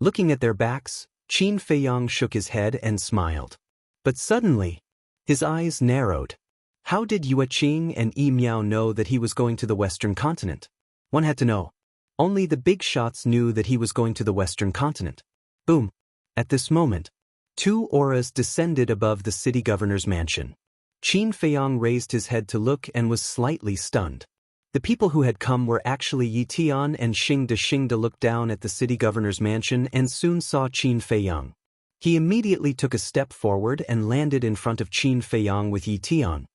Speaker 1: Looking at their backs, Qin Feiyang shook his head and smiled. But suddenly, his eyes narrowed. How did Yueqing and Yi Miao know that he was going to the western continent? One had to know. Only the big shots knew that he was going to the western continent. Boom. At this moment, 2 auras descended above the city governor's mansion. Qin Feiyang raised his head to look and was slightly stunned. The people who had come were actually Yi Tian and Xing De. Xing De looked down at the city governor's mansion and soon saw Qin Feiyang. He immediately took a step forward and landed in front of Qin Feiyang with Yi Tian.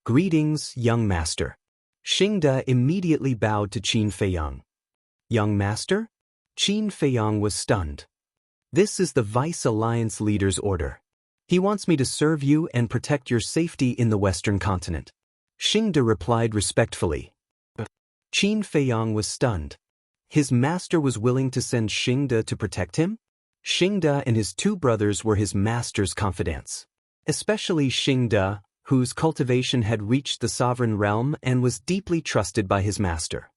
Speaker 1: Greetings, young master. Xing De immediately bowed to Qin Feiyang. Young master? Qin Feiyang was stunned. This is the Vice Alliance leader's order. He wants me to serve you and protect your safety in the western continent. Xing De replied respectfully. Qin Feiyang was stunned. His master was willing to send Xing De to protect him? Xing De and his 2 brothers were his master's confidants. Especially Xing De, whose cultivation had reached the sovereign realm and was deeply trusted by his master.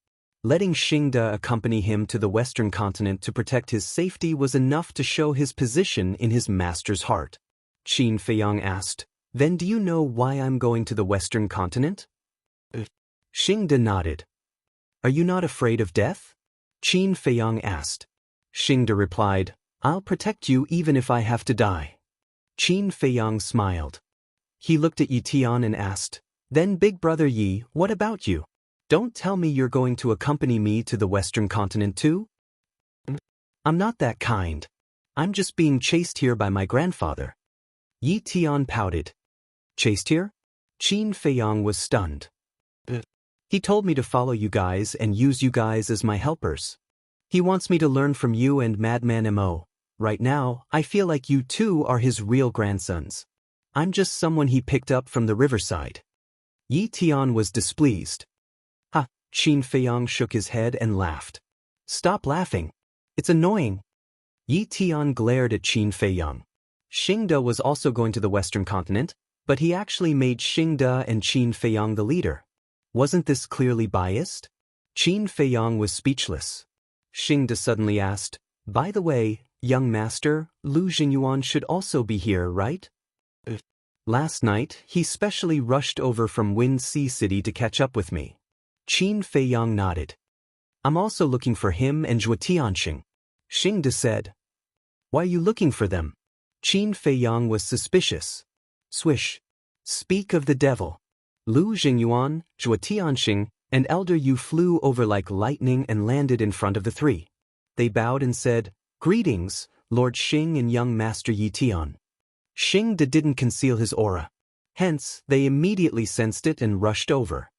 Speaker 1: Letting Xing De accompany him to the western continent to protect his safety was enough to show his position in his master's heart. Qin Feiyang asked, then do you know why I'm going to the western continent? Xing De nodded. Are you not afraid of death? Qin Feiyang asked. Xing De replied, I'll protect you even if I have to die. Qin Feiyang smiled. He looked at Yi Tian and asked, "Then big brother Yi, what about you? Don't tell me you're going to accompany me to the Western continent too?" "I'm not that kind. I'm just being chased here by my grandfather." Yi Tian pouted. "Chased here?" Qin Feiyang was stunned. "He told me to follow you guys and use you guys as my helpers. He wants me to learn from you and Madman Mo. Right now, I feel like you two are his real grandsons. I'm just someone he picked up from the riverside." Yi Tian was displeased. "Ha!" Qin Feiyang shook his head and laughed. "Stop laughing. It's annoying." Yi Tian glared at Qin Feiyang. Xingde was also going to the Western continent, but he actually made Xingde and Qin Feiyang the leader. Wasn't this clearly biased? Qin Feiyang was speechless. Xingde suddenly asked, "By the way, young master, Lu Jingyuan should also be here, right?" "Last night, he specially rushed over from Wind Sea City to catch up with me." Qin Feiyang nodded. "I'm also looking for him and Zhuo Tianxing." Xingde said. "Why are you looking for them?" Qin Feiyang was suspicious. Swish. Speak of the devil. Lu Jingyuan, Zhuo Tianxing, and Elder Yu flew over like lightning and landed in front of the three. They bowed and said, "Greetings, Lord Xing and young Master Yi Tian." Xingde didn't conceal his aura. Hence, they immediately sensed it and rushed over.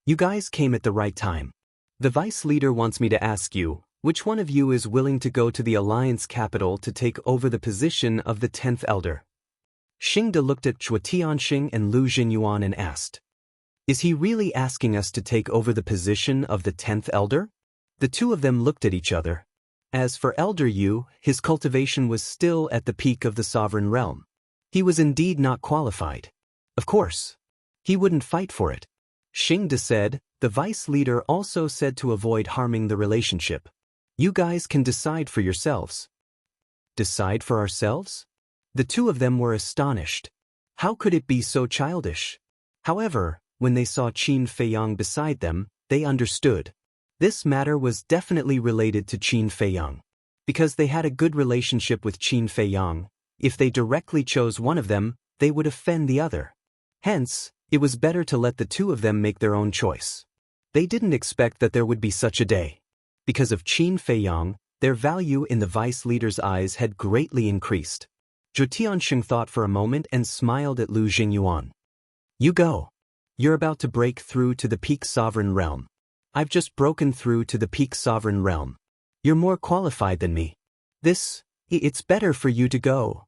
Speaker 1: "You guys came at the right time. The vice leader wants me to ask you, which one of you is willing to go to the Alliance capital to take over the position of the 10th Elder?" Xingde looked at Zhuo Tianxing and Lu Jinyuan and asked, "Is he really asking us to take over the position of the 10th Elder?" The two of them looked at each other. As for Elder Yu, his cultivation was still at the peak of the sovereign realm. He was indeed not qualified. Of course, he wouldn't fight for it. Xingde said, "The vice leader also said to avoid harming the relationship. You guys can decide for yourselves." "Decide for ourselves?" The two of them were astonished. How could it be so childish? However, when they saw Qin Feiyang beside them, they understood. This matter was definitely related to Qin Feiyang. Because they had a good relationship with Qin Feiyang, if they directly chose one of them, they would offend the other. Hence, it was better to let the two of them make their own choice. They didn't expect that there would be such a day. Because of Qin Feiyang, their value in the vice leader's eyes had greatly increased. Zhuo Tianxing thought for a moment and smiled at Lu Jingyuan. "You go. You're about to break through to the peak sovereign realm. I've just broken through to the peak sovereign realm. You're more qualified than me. It's better for you to go.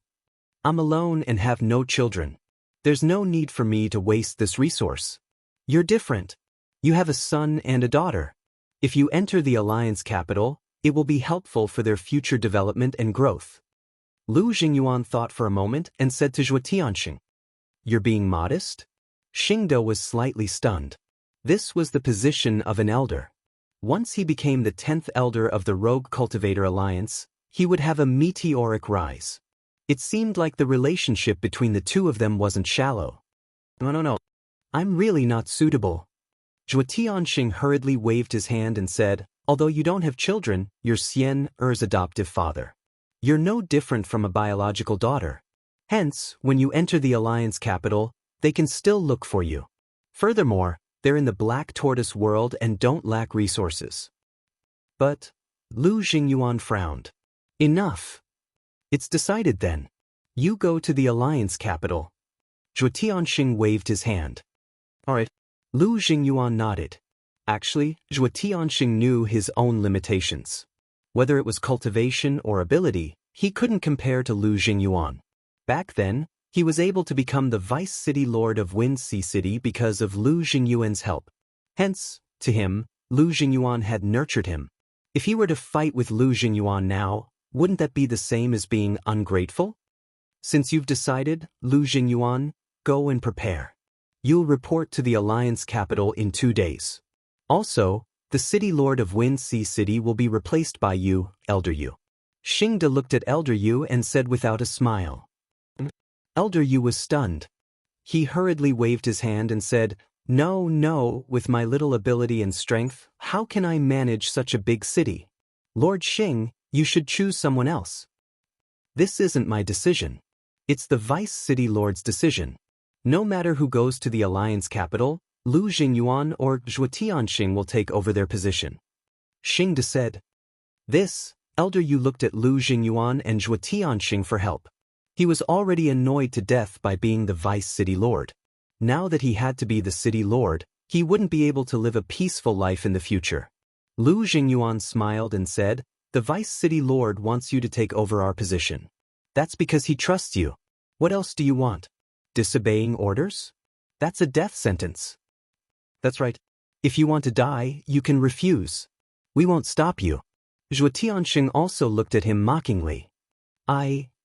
Speaker 1: I'm alone and have no children. There's no need for me to waste this resource. You're different. You have a son and a daughter. If you enter the Alliance capital, it will be helpful for their future development and growth." Lu Jingyuan thought for a moment and said to Zhuo Tianxing, "You're being modest?" Xingde was slightly stunned. This was the position of an elder. Once he became the 10th elder of the Rogue Cultivator Alliance, he would have a meteoric rise. It seemed like the relationship between the two of them wasn't shallow. No. I'm really not suitable." Zhuo Tianxing hurriedly waved his hand and said, "Although you don't have children, you're Xian Er's adoptive father. You're no different from a biological daughter. Hence, when you enter the Alliance capital, they can still look for you. Furthermore, they're in the Black Tortoise world and don't lack resources." But Lu Jingyuan frowned. "Enough. It's decided then. You go to the Alliance capital." Zhuo Tianxing waved his hand. "All right." Lu Jingyuan nodded. Actually, Zhuo Tianxing knew his own limitations. Whether it was cultivation or ability, he couldn't compare to Lu Jingyuan. Back then, he was able to become the vice city lord of Wind Sea City because of Lu Jingyuan's help. Hence, to him, Lu Jingyuan had nurtured him. If he were to fight with Lu Jingyuan now, wouldn't that be the same as being ungrateful? Since you've decided, Lu Jingyuan, go and prepare. You'll report to the Alliance capital in 2 days. Also, the city lord of Wind Sea City will be replaced by you, Elder Yu." Xingde looked at Elder Yu and said without a smile. Elder Yu was stunned. He hurriedly waved his hand and said, No, with my little ability and strength, how can I manage such a big city? Lord Xing, you should choose someone else." "This isn't my decision. It's the Vice City Lord's decision. No matter who goes to the Alliance capital, Lu Jingyuan or Zhuo Tianxing will take over their position. Xingde said. This, Elder Yu looked at Lu Jingyuan and Zhuo Tianxing for help. He was already annoyed to death by being the Vice City Lord. Now that he had to be the City Lord, he wouldn't be able to live a peaceful life in the future. Lu Jingyuan smiled and said, "The Vice City Lord wants you to take over our position. That's because he trusts you. What else do you want? Disobeying orders? That's a death sentence." "That's right. If you want to die, you can refuse. We won't stop you." Zhuo Tianxing also looked at him mockingly.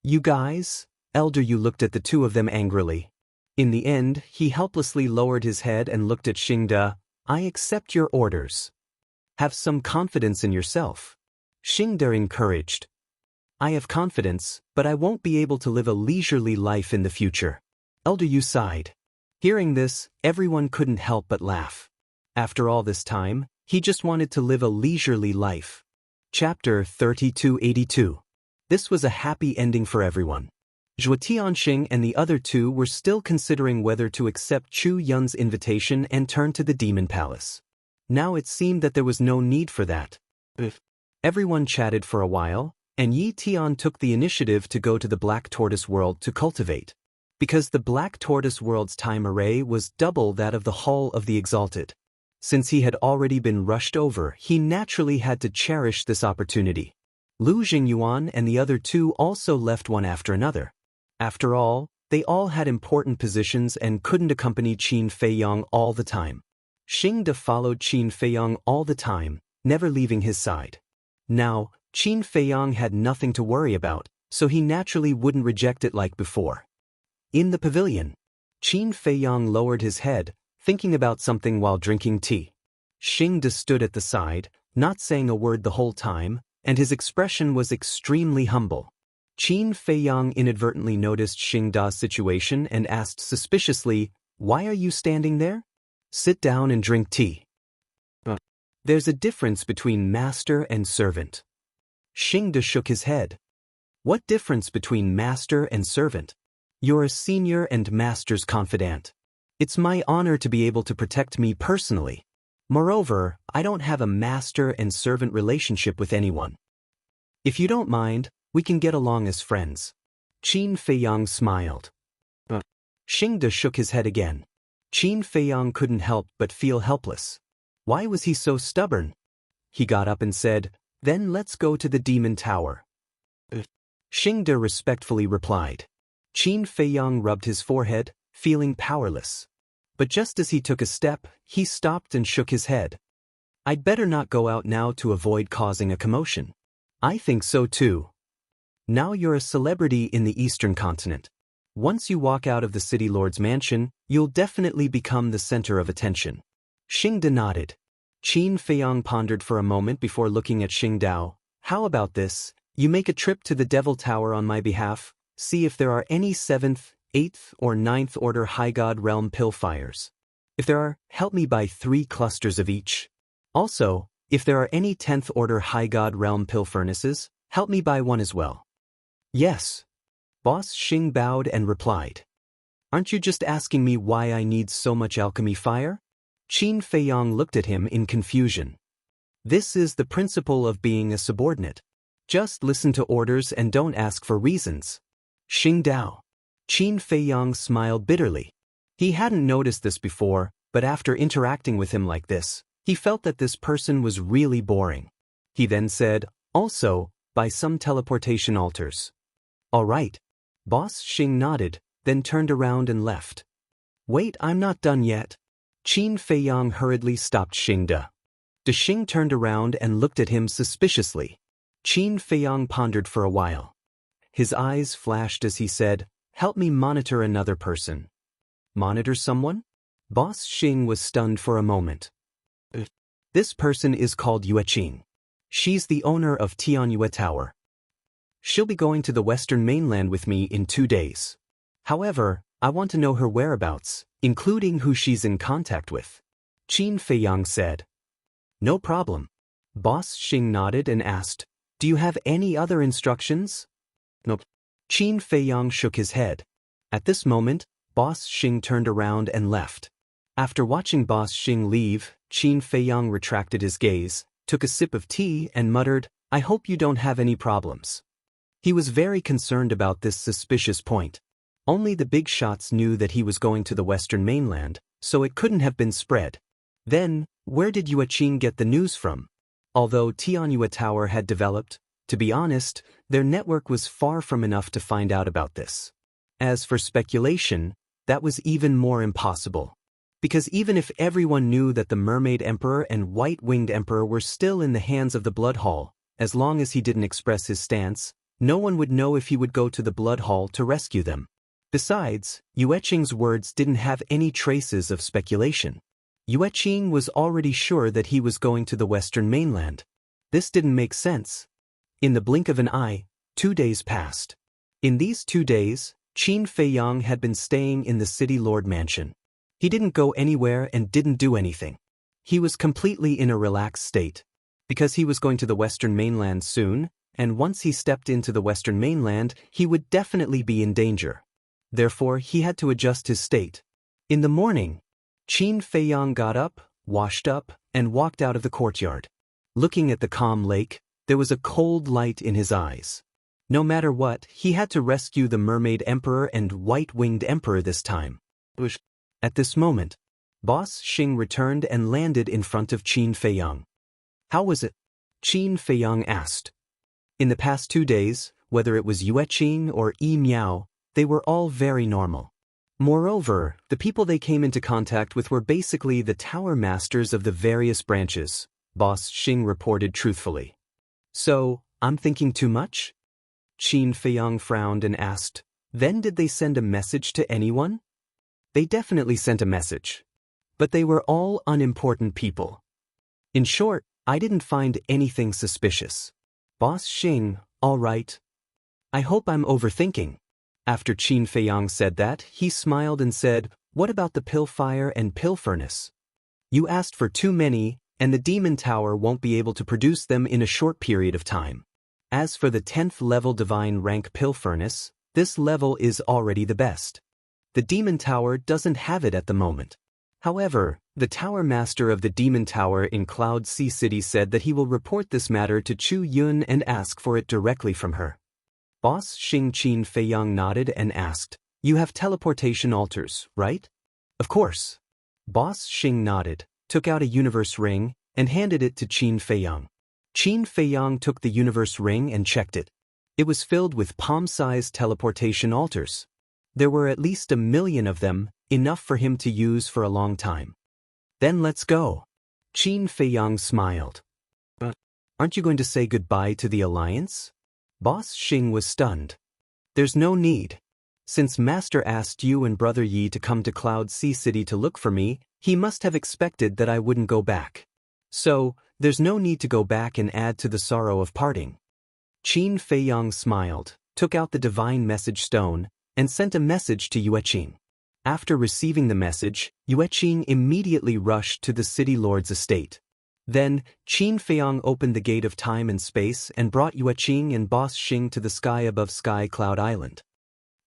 Speaker 1: You guys?" Elder Yu looked at the two of them angrily. In the end, he helplessly lowered his head and looked at Xingde. "I accept your orders. Have some confidence in yourself." Xingde encouraged. "I have confidence, but I won't be able to live a leisurely life in the future." Elder Yu sighed. Hearing this, everyone couldn't help but laugh. After all this time, he just wanted to live a leisurely life. Chapter 3282. This was a happy ending for everyone. Zhuo Tianxing and the other two were still considering whether to accept Chu Yun's invitation and turn to the Demon Palace. Now it seemed that there was no need for that. Everyone chatted for a while, and Yi Tian took the initiative to go to the Black Tortoise World to cultivate. Because the Black Tortoise World's time array was double that of the Hall of the Exalted. Since he had already been rushed over, he naturally had to cherish this opportunity. Lu Jingyuan and the other two also left one after another. After all, they all had important positions and couldn't accompany Qin Feiyong all the time. Xingde followed Qin Feiyong all the time, never leaving his side. Now, Qin Feiyong had nothing to worry about, so he naturally wouldn't reject it like before. In the pavilion, Qin Feiyong lowered his head, thinking about something while drinking tea. Xingde stood at the side, not saying a word the whole time, and his expression was extremely humble. Qin Feiyong inadvertently noticed Xingde's situation and asked suspiciously, "Why are you standing there? Sit down and drink tea." There's a difference between master and servant. Xingde shook his head. What difference between master and servant? You're a senior and master's confidant. It's my honor to be able to protect me personally. Moreover, I don't have a master and servant relationship with anyone. If you don't mind, we can get along as friends. Qin Feiyong smiled. Xingde shook his head again. Qin Feiyong couldn't help but feel helpless. Why was he so stubborn? He got up and said, "Then let's go to the Demon Tower." Xingde respectfully replied. Qin Feiyong rubbed his forehead, feeling powerless. But just as he took a step, he stopped and shook his head. "I'd better not go out now to avoid causing a commotion." "I think so too. Now you're a celebrity in the Eastern continent. Once you walk out of the City Lord's mansion, you'll definitely become the center of attention." Xingde nodded. Qin Feiyong pondered for a moment before looking at Xingdao. "How about this? You make a trip to the Devil Tower on my behalf, see if there are any 7th, 8th, or 9th Order High God Realm Pillfires. If there are, help me buy 3 clusters of each. Also, if there are any 10th Order High God Realm Pill Furnaces, help me buy one as well." "Yes." Boss Xing bowed and replied. "Aren't you just asking me why I need so much alchemy fire?" Qin Feiyong looked at him in confusion. "This is the principle of being a subordinate. Just listen to orders and don't ask for reasons." Xingdao. Qin Feiyong smiled bitterly. He hadn't noticed this before, but after interacting with him like this, he felt that this person was really boring. He then said, "Also, buy some teleportation altars." "All right." Boss Xing nodded, then turned around and left. "Wait, I'm not done yet." Qin Feiyong hurriedly stopped Xingde. De Xing turned around and looked at him suspiciously. Qin Feiyong pondered for a while. His eyes flashed as he said, "Help me monitor another person." "Monitor someone?" Boss Xing was stunned for a moment. "This person is called Yueqing. She's the owner of Tianyue Tower. She'll be going to the Western mainland with me in 2 days. However, I want to know her whereabouts, including who she's in contact with." Qin Feiyong said. "No problem." Boss Xing nodded and asked, "Do you have any other instructions?" "Nope. Qin Feiyang shook his head. At this moment, Boss Xing turned around and left. After watching Boss Xing leave, Qin Feiyang retracted his gaze, took a sip of tea and muttered, "I hope you don't have any problems." He was very concerned about this suspicious point. Only the big shots knew that he was going to the Western mainland, so it couldn't have been spread. Then, where did Yueqing get the news from? Although Tianyue Tower had developed, to be honest, their network was far from enough to find out about this. As for speculation, that was even more impossible. Because even if everyone knew that the Mermaid Emperor and White-Winged Emperor were still in the hands of the Blood Hall, as long as he didn't express his stance, no one would know if he would go to the Blood Hall to rescue them. Besides, Yueqing's words didn't have any traces of speculation. Yueqing was already sure that he was going to the Western mainland. This didn't make sense. In the blink of an eye, 2 days passed. In these 2 days, Qin Feiyang had been staying in the City Lord Mansion. He didn't go anywhere and didn't do anything. He was completely in a relaxed state. Because he was going to the Western mainland soon, and once he stepped into the Western mainland, he would definitely be in danger. Therefore, he had to adjust his state. In the morning, Qin Feiyang got up, washed up, and walked out of the courtyard. Looking at the calm lake, there was a cold light in his eyes. No matter what, he had to rescue the Mermaid Emperor and White-Winged Emperor this time. At this moment, Boss Xing returned and landed in front of Qin Feiyang. "How was it?" Qin Feiyang asked. In the past 2 days, whether it was Yueqing or Yi Miao, they were all very normal. Moreover, the people they came into contact with were basically the tower masters of the various branches, Boss Xing reported truthfully. "So, I'm thinking too much?" Qin Feiyang frowned and asked, "Then did they send a message to anyone?" "They definitely sent a message. But they were all unimportant people. In short, I didn't find anything suspicious." "Boss Xing, all right. I hope I'm overthinking." After Qin Feiyang said that, he smiled and said, "What about the pill fire and pill furnace? You asked for too many, and the Demon Tower won't be able to produce them in a short period of time. As for the 10th level divine rank pill furnace, this level is already the best. The Demon Tower doesn't have it at the moment. However, the Tower Master of the Demon Tower in Cloud Sea City said that he will report this matter to Chu Yun and ask for it directly from her." Boss Xing. Qin Feiyang nodded and asked, "You have teleportation altars, right?" "Of course." Boss Xing nodded, took out a universe ring, and handed it to Qin Feiyang. Qin Feiyang took the universe ring and checked it. It was filled with palm-sized teleportation altars. There were at least 1 million of them, enough for him to use for a long time. "Then let's go." Qin Feiyang smiled. "But aren't you going to say goodbye to the alliance?" Boss Xing was stunned. "There's no need. Since Master asked you and Brother Yi to come to Cloud Sea City to look for me, he must have expected that I wouldn't go back. So, there's no need to go back and add to the sorrow of parting." Qin Feiyang smiled, took out the divine message stone, and sent a message to Yueqing. After receiving the message, Yueqing immediately rushed to the City Lord's estate. Then, Qin Feiyang opened the gate of time and space and brought Yueqing and Boss Xing to the sky above Sky Cloud Island.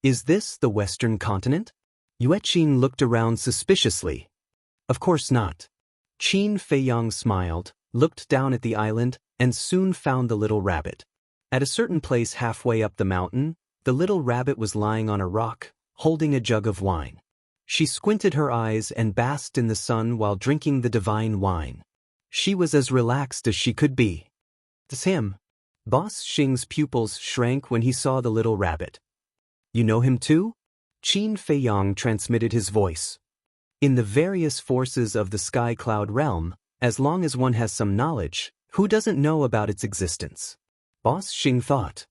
Speaker 1: "Is this the Western continent?" Yueqing looked around suspiciously. "Of course not." Qin Feiyang smiled, looked down at the island, and soon found the little rabbit. At a certain place halfway up the mountain, the little rabbit was lying on a rock, holding a jug of wine. She squinted her eyes and basked in the sun while drinking the divine wine. She was as relaxed as she could be. "It's him." Boss Xing's pupils shrank when he saw the little rabbit. "You know him too?" Qin Feiyang transmitted his voice. In the various forces of the Sky Cloud realm, as long as one has some knowledge, who doesn't know about its existence? Boss Xing thought.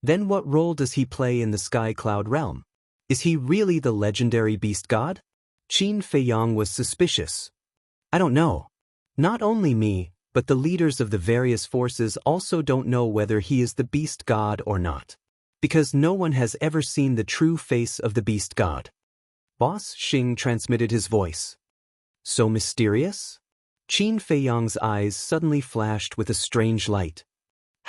Speaker 1: Then what role does he play in the Sky Cloud realm? Is he really the legendary beast god? Qin Feiyang was suspicious. "I don't know. Not only me, but the leaders of the various forces also don't know whether he is the beast god or not. Because no one has ever seen the true face of the beast god." Boss Xing transmitted his voice. "So mysterious?" Qin Feiyang's eyes suddenly flashed with a strange light.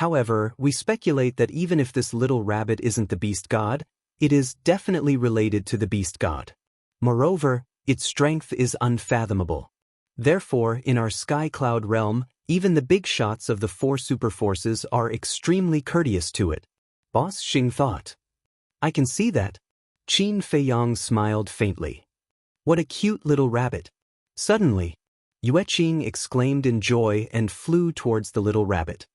Speaker 1: However, we speculate that even if this little rabbit isn't the beast god, it is definitely related to the beast god. Moreover, its strength is unfathomable. Therefore, in our sky cloud realm, even the big shots of the four superforces are extremely courteous to it. Boss Xing thought. I can see that. Qin Feiyang smiled faintly. What a cute little rabbit. Suddenly, Yueqing exclaimed in joy and flew towards the little rabbit.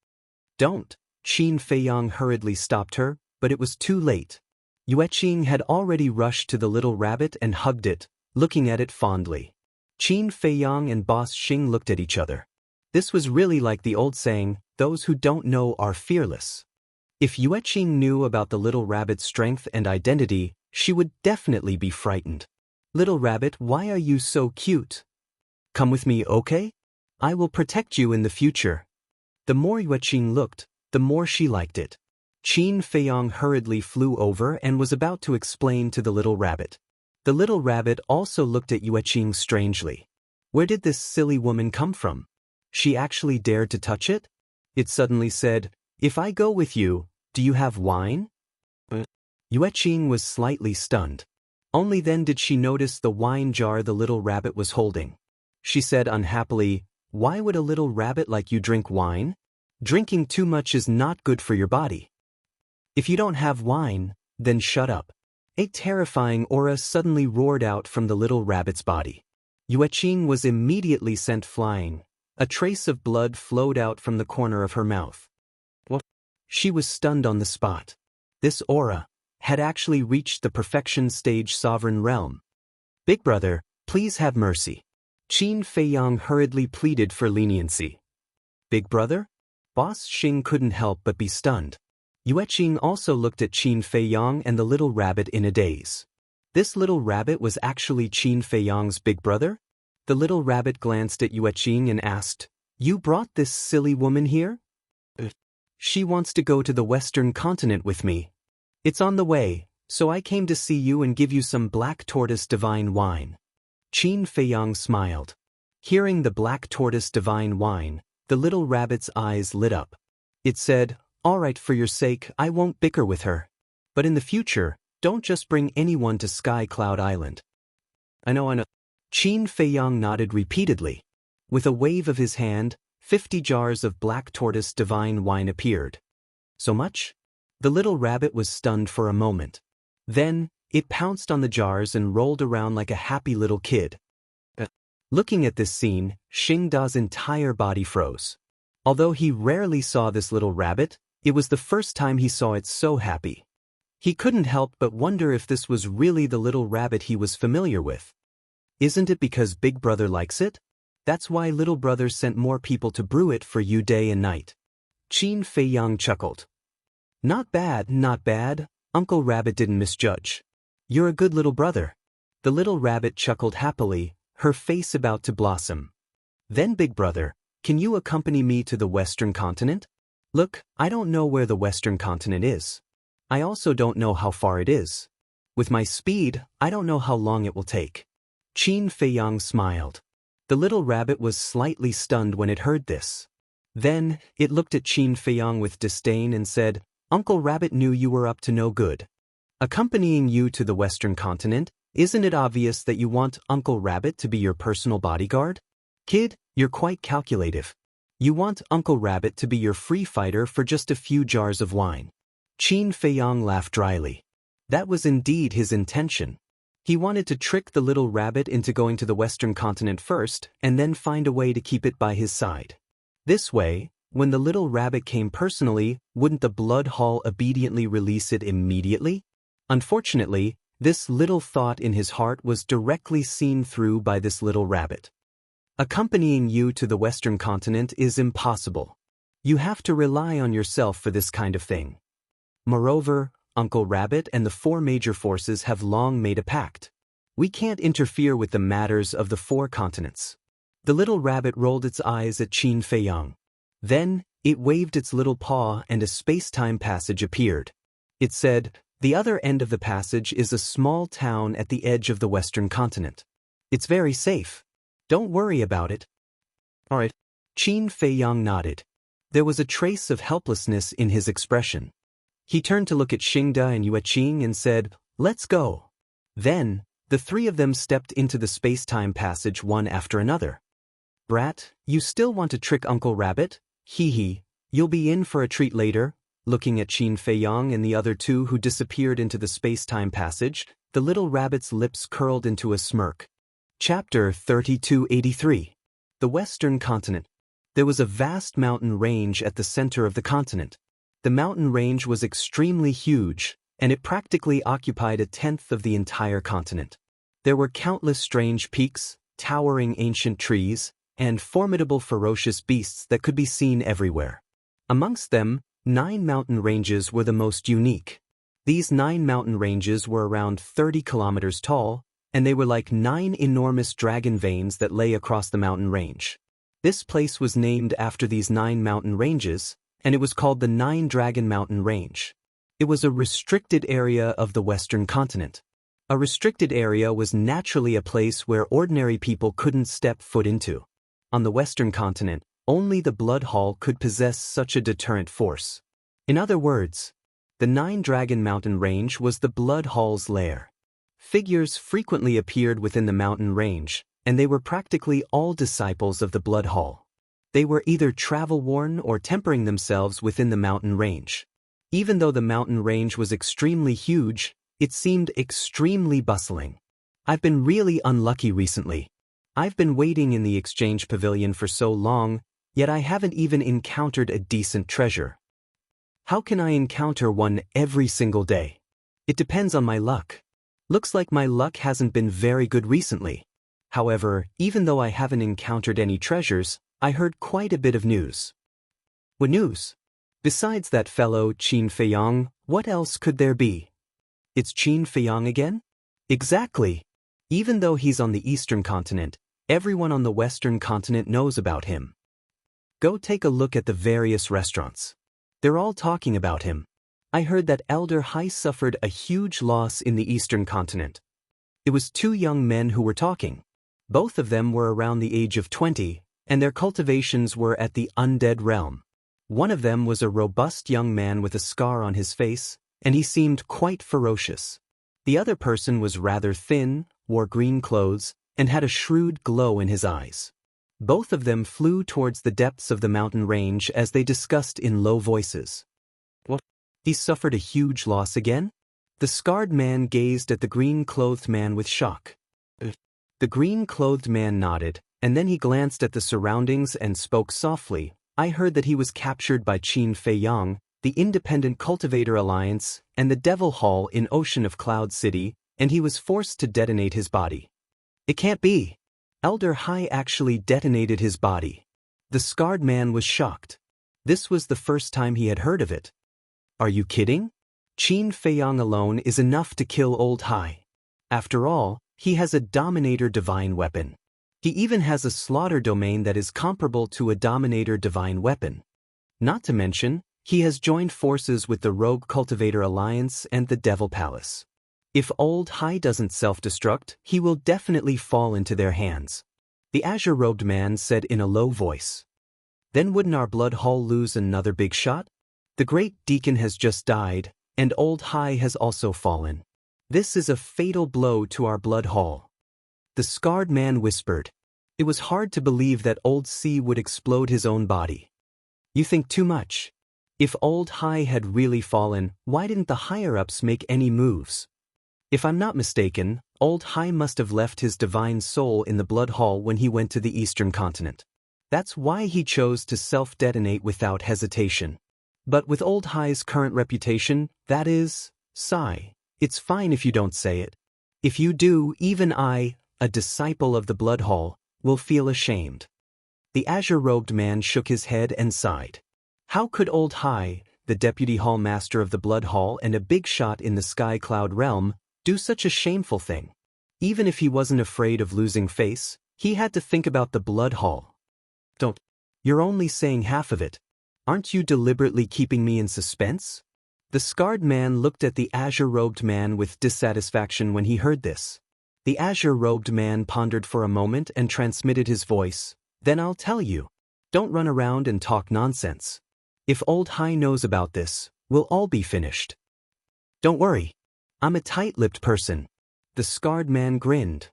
Speaker 1: Don't. Qin Feiyang hurriedly stopped her, but it was too late. Yueqing had already rushed to the little rabbit and hugged it, looking at it fondly. Qin Feiyang and Boss Xing looked at each other. This was really like the old saying, those who don't know are fearless. If Yueqing knew about the little rabbit's strength and identity, she would definitely be frightened. Little rabbit, why are you so cute? Come with me, okay? I will protect you in the future. The more Yueqing looked, the more she liked it. Qin Feiyang hurriedly flew over and was about to explain to the little rabbit. The little rabbit also looked at Yueqing strangely. Where did this silly woman come from? She actually dared to touch it? It suddenly said, If I go with you, do you have wine? Yueqing was slightly stunned. Only then did she notice the wine jar the little rabbit was holding. She said unhappily, Why would a little rabbit like you drink wine? Drinking too much is not good for your body. If you don't have wine, then shut up. A terrifying aura suddenly roared out from the little rabbit's body. Yueqing was immediately sent flying. A trace of blood flowed out from the corner of her mouth. What? She was stunned on the spot. This aura had actually reached the perfection stage sovereign realm. Big brother, please have mercy. Qin Feiyang hurriedly pleaded for leniency. Big brother? Boss Xing couldn't help but be stunned. Yueqing also looked at Qin Feiyang and the little rabbit in a daze. This little rabbit was actually Qin Feiyang's big brother? The little rabbit glanced at Yueqing and asked, You brought this silly woman here? She wants to go to the Western continent with me. It's on the way, so I came to see you and give you some black tortoise divine wine. Qin Feiyang smiled. Hearing the black tortoise divine wine, the little rabbit's eyes lit up. It said, All right, for your sake, I won't bicker with her. But in the future, don't just bring anyone to Sky Cloud Island. I know. Qin Feiyang nodded repeatedly. With a wave of his hand, 50 jars of black tortoise divine wine appeared. So much? The little rabbit was stunned for a moment. Then, it pounced on the jars and rolled around like a happy little kid. Looking at this scene, Xing Da's entire body froze. Although he rarely saw this little rabbit, it was the first time he saw it so happy. He couldn't help but wonder if this was really the little rabbit he was familiar with. Isn't it because Big Brother likes it? That's why Little Brother sent more people to brew it for you day and night. Qin Feiyang chuckled. Not bad, not bad. Uncle Rabbit didn't misjudge. You're a good little brother. The little rabbit chuckled happily, her face about to blossom. Then Big Brother, can you accompany me to the Western continent? Look, I don't know where the Western continent is. I also don't know how far it is. With my speed, I don't know how long it will take. Qin Feiyang smiled. The little rabbit was slightly stunned when it heard this. Then, it looked at Qin Feiyang with disdain and said, Uncle Rabbit knew you were up to no good. Accompanying you to the Western continent, isn't it obvious that you want Uncle Rabbit to be your personal bodyguard? Kid, you're quite calculative. You want Uncle Rabbit to be your free fighter for just a few jars of wine. Qin Feiyang laughed dryly. That was indeed his intention. He wanted to trick the little rabbit into going to the Western continent first and then find a way to keep it by his side. This way, when the little rabbit came personally, wouldn't the blood hall obediently release it immediately? Unfortunately, this little thought in his heart was directly seen through by this little rabbit. Accompanying you to the Western continent is impossible. You have to rely on yourself for this kind of thing. Moreover, Uncle Rabbit and the four major forces have long made a pact. We can't interfere with the matters of the four continents. The little rabbit rolled its eyes at Qin Feiyang. Then, it waved its little paw and a space-time passage appeared. It said, The other end of the passage is a small town at the edge of the Western continent. It's very safe. Don't worry about it. All right. Qin Feiyang nodded. There was a trace of helplessness in his expression. He turned to look at Xingda and Yueqing and said, "Let's go." Then, the three of them stepped into the space-time passage one after another. "Brat, you still want to trick Uncle Rabbit? Hee hee, you'll be in for a treat later." Looking at Qin Feiyang and the other two who disappeared into the space-time passage, the little rabbit's lips curled into a smirk. Chapter 3283. The Western Continent. There was a vast mountain range at the center of the continent. The mountain range was extremely huge, and it practically occupied 1/10 of the entire continent. There were countless strange peaks, towering ancient trees, and formidable ferocious beasts that could be seen everywhere. Amongst them, 9 mountain ranges were the most unique. These 9 mountain ranges were around 30 kilometers tall, and they were like 9 enormous dragon veins that lay across the mountain range. This place was named after these 9 mountain ranges, and it was called the 9-Dragon Mountain Range. It was a restricted area of the Western continent. A restricted area was naturally a place where ordinary people couldn't step foot into. On the Western continent, only the Blood Hall could possess such a deterrent force. In other words, the 9-Dragon Mountain Range was the Blood Hall's lair. Figures frequently appeared within the mountain range, and they were practically all disciples of the Blood Hall. They were either travel-worn or tempering themselves within the mountain range. Even though the mountain range was extremely huge, it seemed extremely bustling. I've been really unlucky recently. I've been waiting in the exchange pavilion for so long, yet I haven't even encountered a decent treasure. How can I encounter one every single day? It depends on my luck. Looks like my luck hasn't been very good recently. However, even though I haven't encountered any treasures, I heard quite a bit of news. What news? Besides that fellow Qin Feiyang, what else could there be? It's Qin Feiyang again? Exactly. Even though he's on the eastern continent, everyone on the western continent knows about him. Go take a look at the various restaurants. They're all talking about him. I heard that Elder Hai suffered a huge loss in the eastern continent. It was 2 young men who were talking. Both of them were around the age of 20, and their cultivations were at the undead realm. One of them was a robust young man with a scar on his face, and he seemed quite ferocious. The other person was rather thin, wore green clothes, and had a shrewd glow in his eyes. Both of them flew towards the depths of the mountain range as they discussed in low voices. What? He suffered a huge loss again? The scarred man gazed at the green-clothed man with shock. The green-clothed man nodded, and then he glanced at the surroundings and spoke softly. I heard that he was captured by Qin Feiyang, the Independent Cultivator Alliance, and the Devil Hall in Ocean of Cloud City, and he was forced to detonate his body. It can't be. Elder Hai actually detonated his body. The scarred man was shocked. This was the first time he had heard of it. Are you kidding? Qin Feiyang alone is enough to kill Old Hai. After all, he has a Dominator Divine weapon. He even has a slaughter domain that is comparable to a Dominator Divine weapon. Not to mention, he has joined forces with the Rogue Cultivator Alliance and the Devil Palace. If Old Hai doesn't self-destruct, he will definitely fall into their hands. The azure-robed man said in a low voice. Then wouldn't our Blood Hall lose another big shot? The Great Deacon has just died, and Old Hai has also fallen. This is a fatal blow to our Blood Hall. The scarred man whispered. It was hard to believe that Old C would explode his own body. You think too much. If Old Hai had really fallen, why didn't the higher-ups make any moves? If I'm not mistaken, Old Hai must have left his divine soul in the Blood Hall when he went to the eastern continent. That's why he chose to self-detonate without hesitation. But with Old Hai's current reputation, that is, sigh. It's fine if you don't say it. If you do, even I, a disciple of the Blood Hall, will feel ashamed. The azure-robed man shook his head and sighed. How could Old Hai, the Deputy Hall Master of the Blood Hall and a big shot in the Sky Cloud realm, do such a shameful thing? Even if he wasn't afraid of losing face, he had to think about the Blood Hall. Don't. You're only saying half of it. Aren't you deliberately keeping me in suspense? The scarred man looked at the azure-robed man with dissatisfaction when he heard this. The azure-robed man pondered for a moment and transmitted his voice. Then I'll tell you. Don't run around and talk nonsense. If Old Hai knows about this, we'll all be finished. Don't worry. I'm a tight-lipped person. The scarred man grinned.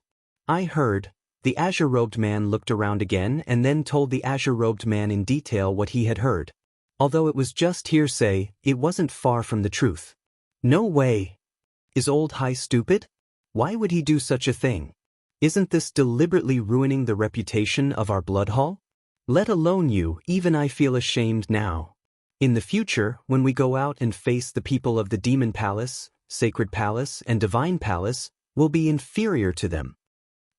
Speaker 1: I heard. The azure-robed man looked around again and then told the azure-robed man in detail what he had heard. Although it was just hearsay, it wasn't far from the truth. No way. Is Old Hai stupid? Why would he do such a thing? Isn't this deliberately ruining the reputation of our blood hall? Let alone you, even I feel ashamed now. In the future, when we go out and face the people of the Demon Palace, Sacred Palace, and Divine Palace, we'll be inferior to them.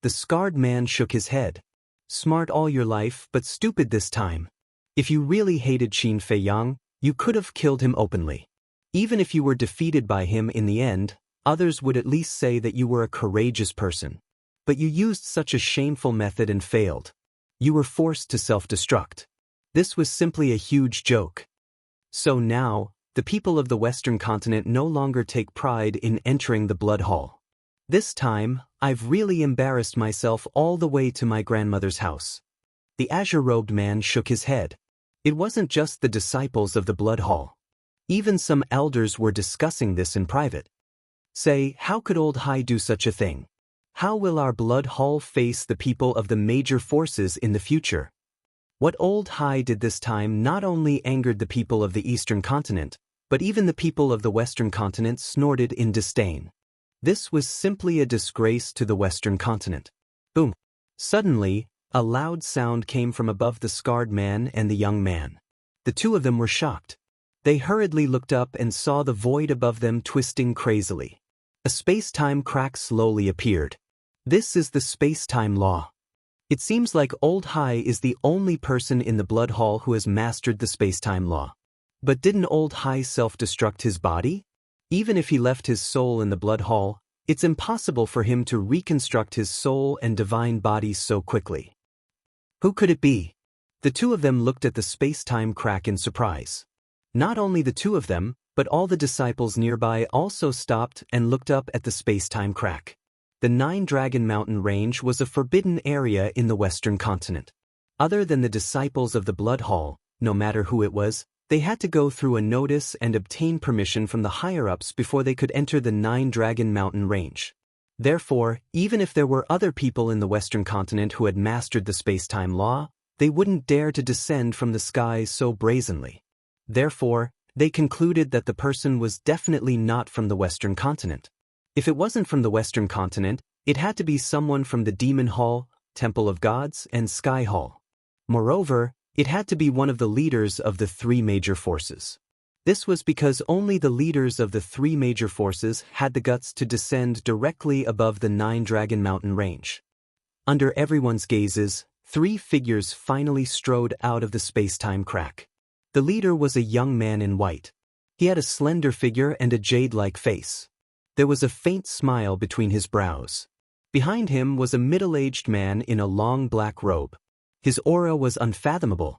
Speaker 1: The scarred man shook his head. Smart all your life, but stupid this time. If you really hated Qin Fei Yang, you could have killed him openly. Even if you were defeated by him in the end, others would at least say that you were a courageous person. But you used such a shameful method and failed. You were forced to self-destruct. This was simply a huge joke. So now, the people of the Western continent no longer take pride in entering the blood hall. This time, I've really embarrassed myself all the way to my grandmother's house. The azure-robed man shook his head. It wasn't just the disciples of the blood hall. Even some elders were discussing this in private. Say, how could Old Hai do such a thing? How will our blood hall face the people of the major forces in the future? What Old Hai did this time not only angered the people of the Eastern continent, but even the people of the Western continent snorted in disdain. This was simply a disgrace to the Western continent. Boom! Suddenly, a loud sound came from above the scarred man and the young man. The two of them were shocked. They hurriedly looked up and saw the void above them twisting crazily. A space-time crack slowly appeared. This is the space-time law. It seems like Old Hai is the only person in the blood hall who has mastered the space-time law. But didn't Old Hai self-destruct his body? Even if he left his soul in the blood hall, it's impossible for him to reconstruct his soul and divine body so quickly. Who could it be? The two of them looked at the space-time crack in surprise. Not only the two of them, but all the disciples nearby also stopped and looked up at the space-time crack. The Nine-Dragon Mountain Range was a forbidden area in the Western continent. Other than the disciples of the blood hall, no matter who it was, they had to go through a notice and obtain permission from the higher-ups before they could enter the Nine-Dragon Mountain Range. Therefore, even if there were other people in the Western continent who had mastered the space-time law, they wouldn't dare to descend from the skies so brazenly. Therefore, they concluded that the person was definitely not from the Western continent. If it wasn't from the Western continent, it had to be someone from the Demon Hall, Temple of Gods, and Sky Hall. Moreover, it had to be one of the leaders of the three major forces. This was because only the leaders of the three major forces had the guts to descend directly above the Nine-Dragon Mountain Range. Under everyone's gazes, three figures finally strode out of the space-time crack. The leader was a young man in white. He had a slender figure and a jade-like face. There was a faint smile between his brows. Behind him was a middle-aged man in a long black robe. His aura was unfathomable.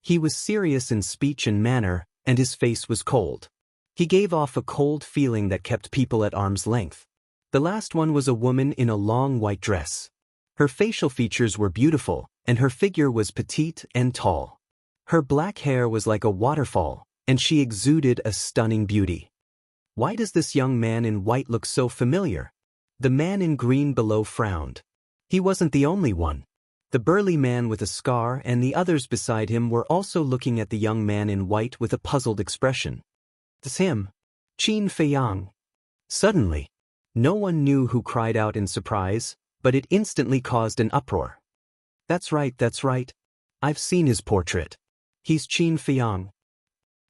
Speaker 1: He was serious in speech and manner, and his face was cold. He gave off a cold feeling that kept people at arm's length. The last one was a woman in a long white dress. Her facial features were beautiful, and her figure was petite and tall. Her black hair was like a waterfall, and she exuded a stunning beauty. Why does this young man in white look so familiar? The man in green below frowned. He wasn't the only one. The burly man with a scar and the others beside him were also looking at the young man in white with a puzzled expression. It's him. Qin Fei Yang. Suddenly, no one knew who cried out in surprise, but it instantly caused an uproar. That's right, that's right. I've seen his portrait. He's Qin Fei Yang.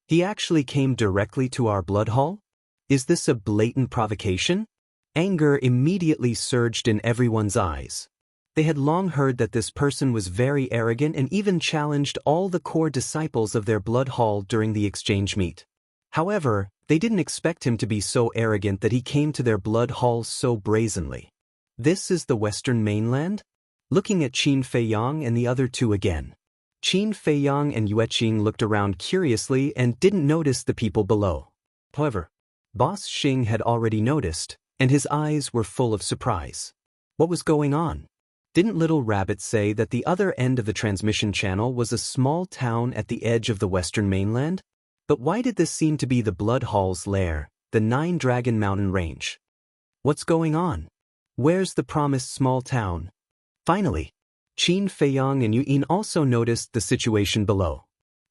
Speaker 1: He actually came directly to our blood hall? Is this a blatant provocation? Anger immediately surged in everyone's eyes. They had long heard that this person was very arrogant and even challenged all the core disciples of their blood hall during the exchange meet. However, they didn't expect him to be so arrogant that he came to their blood hall so brazenly. This is the Western mainland? Looking at Qin Fei Yang and the other two again. Qin Fei Yang and Yueqing looked around curiously and didn't notice the people below. However, Boss Xing had already noticed, and his eyes were full of surprise. What was going on? Didn't Little Rabbit say that the other end of the transmission channel was a small town at the edge of the western mainland? But why did this seem to be the Blood Hall's lair, the Nine Dragon Mountain Range? What's going on? Where's the promised small town? Finally, Qin Feiyang and Yuyin also noticed the situation below.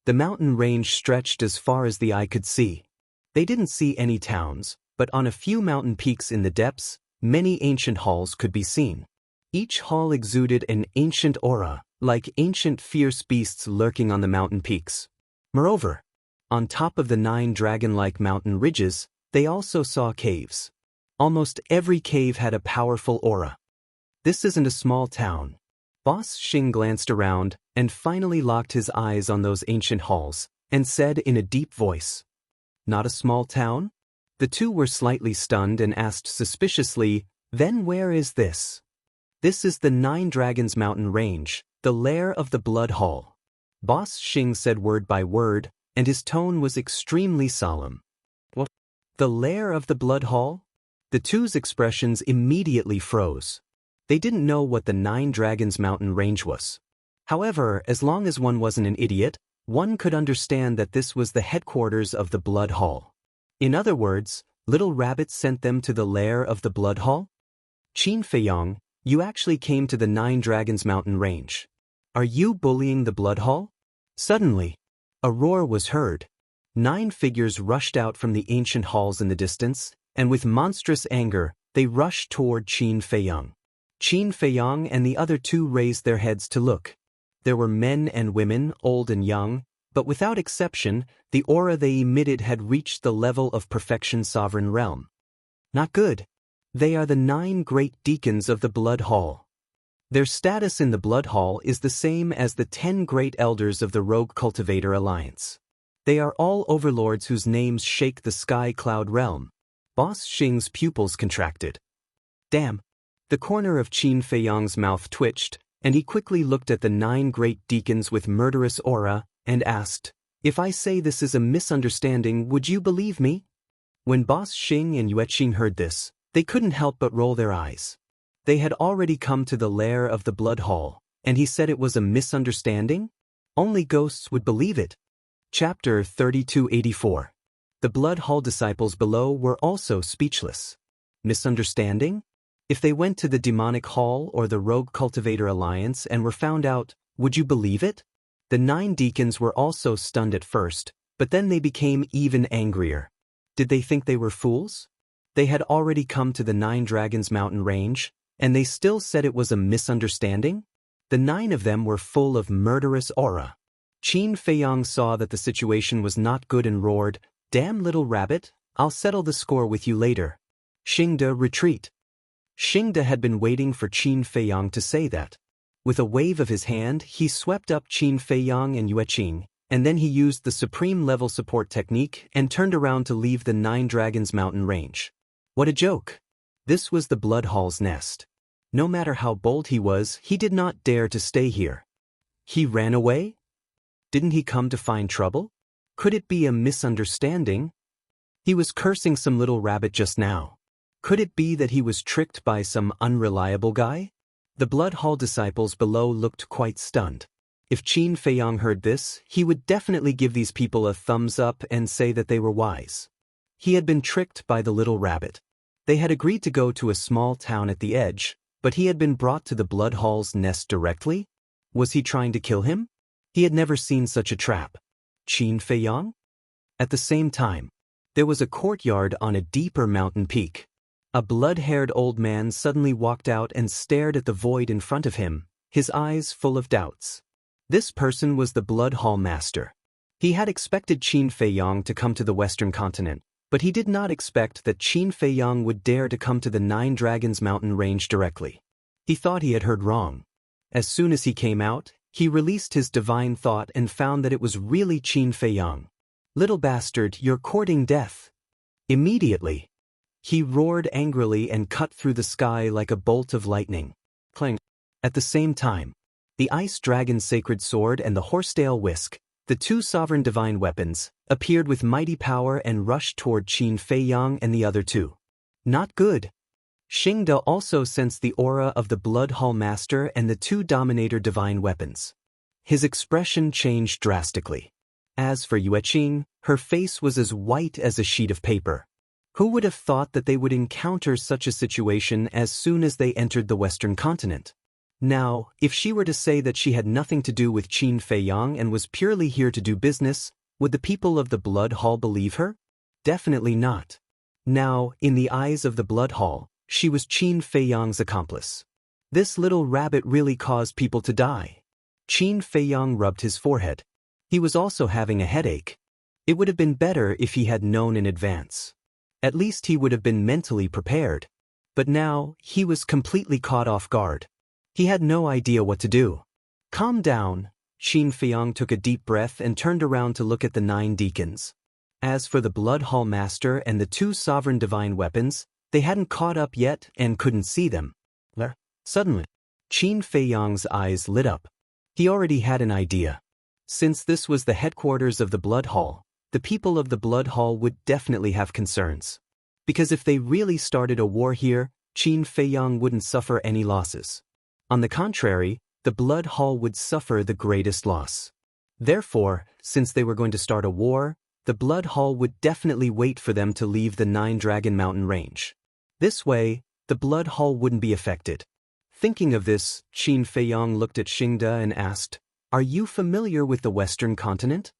Speaker 1: The mountain range stretched as far as the eye could see. They didn't see any towns, but on a few mountain peaks in the depths, many ancient halls could be seen. Each hall exuded an ancient aura, like ancient fierce beasts lurking on the mountain peaks. Moreover, on top of the 9 dragon-like mountain ridges, they also saw caves. Almost every cave had a powerful aura. This isn't a small town. Boss Xing glanced around and finally locked his eyes on those ancient halls and said in a deep voice, "Not a small town?" The two were slightly stunned and asked suspiciously, "Then where is this?" "This is the 9 Dragons Mountain Range, the lair of the Blood Hall." Boss Xing said word by word, and his tone was extremely solemn. "What? The lair of the Blood Hall?" The two's expressions immediately froze. They didn't know what the 9 Dragons Mountain Range was. However, as long as one wasn't an idiot, one could understand that this was the headquarters of the Blood Hall. In other words, Little Rabbit sent them to the lair of the Blood Hall? "Qin Feiyang, you actually came to the 9 Dragons Mountain Range. Are you bullying the Blood Hall?" Suddenly, a roar was heard. 9 figures rushed out from the ancient halls in the distance, and with monstrous anger, they rushed toward Qin Feiyang. Qin Feiyang and the other two raised their heads to look. There were men and women, old and young, but without exception, the aura they emitted had reached the level of perfection sovereign realm. Not good. They are the 9 great deacons of the Blood Hall. Their status in the Blood Hall is the same as the 10 great elders of the Rogue Cultivator Alliance. They are all overlords whose names shake the sky cloud realm. Boss Xing's pupils contracted. Damn. The corner of Qin Feiyang's mouth twitched, and he quickly looked at the 9 great deacons with murderous aura and asked, "If I say this is a misunderstanding, would you believe me?" When Boss Xing and Yueqing heard this, they couldn't help but roll their eyes. They had already come to the lair of the Blood Hall, and he said it was a misunderstanding? Only ghosts would believe it. Chapter 3284. The Blood Hall disciples below were also speechless. Misunderstanding? If they went to the Demonic Hall or the Rogue Cultivator Alliance and were found out, would you believe it? The 9 deacons were also stunned at first, but then they became even angrier. Did they think they were fools? They had already come to the 9 Dragons Mountain Range, and they still said it was a misunderstanding? The 9 of them were full of murderous aura. Qin Feiyang saw that the situation was not good and roared, "Damn Little Rabbit, I'll settle the score with you later. Xingde, retreat." Xingde had been waiting for Qin Feiyang to say that. With a wave of his hand, he swept up Qin Feiyang and Yueqing, and then he used the supreme level support technique and turned around to leave the 9 Dragons Mountain Range. What a joke. This was the Blood Hall's nest. No matter how bold he was, he did not dare to stay here. He ran away? Didn't he come to find trouble? Could it be a misunderstanding? He was cursing some Little Rabbit just now. Could it be that he was tricked by some unreliable guy? The Blood Hall disciples below looked quite stunned. If Qin Feiyang heard this, he would definitely give these people a thumbs up and say that they were wise. He had been tricked by the Little Rabbit. They had agreed to go to a small town at the edge, but he had been brought to the Blood Hall's nest directly? Was he trying to kill him? He had never seen such a trap. Qin Feiyang? At the same time, there was a courtyard on a deeper mountain peak. A blood-haired old man suddenly walked out and stared at the void in front of him, his eyes full of doubts. This person was the Blood Hall Master. He had expected Qin Feiyang to come to the Western continent, but he did not expect that Qin Feiyang would dare to come to the 9 Dragons Mountain Range directly. He thought he had heard wrong. As soon as he came out, he released his divine thought and found that it was really Qin Feiyang. "Little bastard, you're courting death." Immediately, he roared angrily and cut through the sky like a bolt of lightning. Clang. At the same time, the Ice Dragon's sacred sword and the horsetail whisk, the 2 sovereign divine weapons, appeared with mighty power and rushed toward Qin Feiyang and the other 2. Not good. Xingda also sensed the aura of the Blood Hall Master and the two Dominator divine weapons. His expression changed drastically. As for Yueqing, her face was as white as a sheet of paper. Who would have thought that they would encounter such a situation as soon as they entered the Western continent? Now, if she were to say that she had nothing to do with Qin Feiyang and was purely here to do business, would the people of the Blood Hall believe her? Definitely not. Now, in the eyes of the Blood Hall, she was Qin Feiyang's accomplice. This little rabbit really caused people to die. Qin Feiyang rubbed his forehead. He was also having a headache. It would have been better if he had known in advance. At least he would have been mentally prepared. But now, he was completely caught off guard. He had no idea what to do. Calm down. Qin Feiyang took a deep breath and turned around to look at the 9 deacons. As for the Blood Hall Master and the 2 sovereign divine weapons, they hadn't caught up yet and couldn't see them. Suddenly, Qin Feiyang's eyes lit up. He already had an idea. Since this was the headquarters of the Blood Hall, the people of the Blood Hall would definitely have concerns. Because if they really started a war here, Qin Feiyang wouldn't suffer any losses. On the contrary, the Blood Hall would suffer the greatest loss. Therefore, since they were going to start a war, the Blood Hall would definitely wait for them to leave the 9 Dragon Mountain range. This way, the Blood Hall wouldn't be affected. Thinking of this, Qin Feiyang looked at Xingda and asked, "Are you familiar with the Western continent?"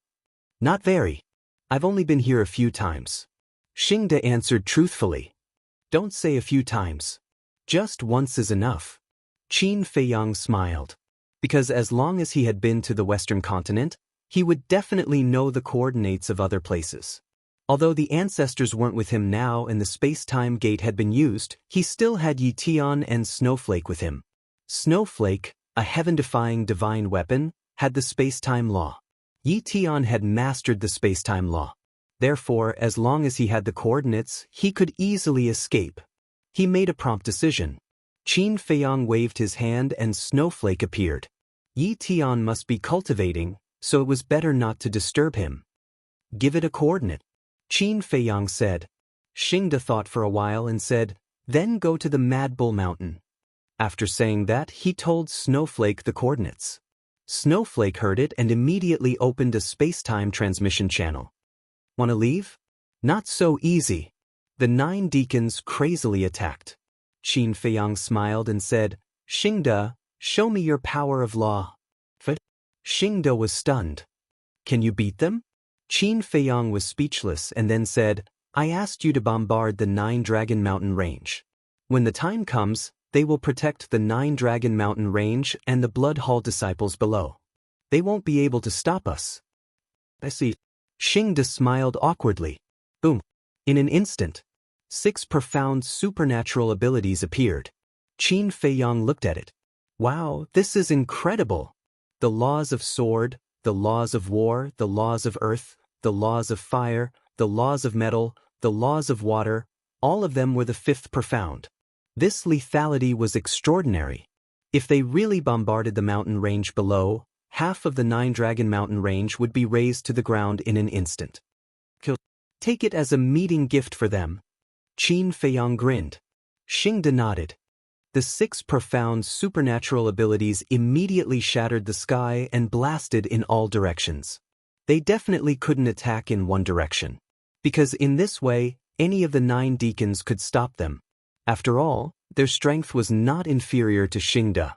Speaker 1: "Not very. I've only been here a few times." Xingda answered truthfully. "Don't say a few times. Just once is enough." Qin Feiyang smiled. Because as long as he had been to the Western continent, he would definitely know the coordinates of other places. Although the ancestors weren't with him now and the space-time gate had been used, he still had Yitian and Snowflake with him. Snowflake, a heaven-defying divine weapon, had the space-time law. Yitian had mastered the space-time law. Therefore, as long as he had the coordinates, he could easily escape. He made a prompt decision. Qin Feiyang waved his hand and Snowflake appeared. Yitian must be cultivating, so it was better not to disturb him. "Give it a coordinate," Qin Feiyang said. Xingda thought for a while and said, "Then go to the Mad Bull Mountain." After saying that, he told Snowflake the coordinates. Snowflake heard it and immediately opened a space-time transmission channel. "Want to leave?" "Not so easy." The 9 deacons crazily attacked. Qin Feiyang smiled and said, "Xingda, show me your power of law." Xingda was stunned. "Can you beat them?" Qin Feiyang was speechless and then said, "I asked you to bombard the 9 Dragon Mountain range. When the time comes, they will protect the 9 Dragon Mountain range and the Blood Hall disciples below. They won't be able to stop us." "I see." Xingda smiled awkwardly. Boom. In an instant, 6 profound supernatural abilities appeared. Qin Feiyang looked at it. "Wow, this is incredible. The laws of sword, the laws of war, the laws of earth, the laws of fire, the laws of metal, the laws of water, all of them were the 5th profound. This lethality was extraordinary. If they really bombarded the mountain range below, half of the 9 Dragon Mountain range would be razed to the ground in an instant. Take it as a meeting gift for them." Qin Feiyang grinned. Xingda nodded. The 6 profound supernatural abilities immediately shattered the sky and blasted in all directions. They definitely couldn't attack in one direction, because in this way, any of the 9 deacons could stop them. After all, their strength was not inferior to Xingda.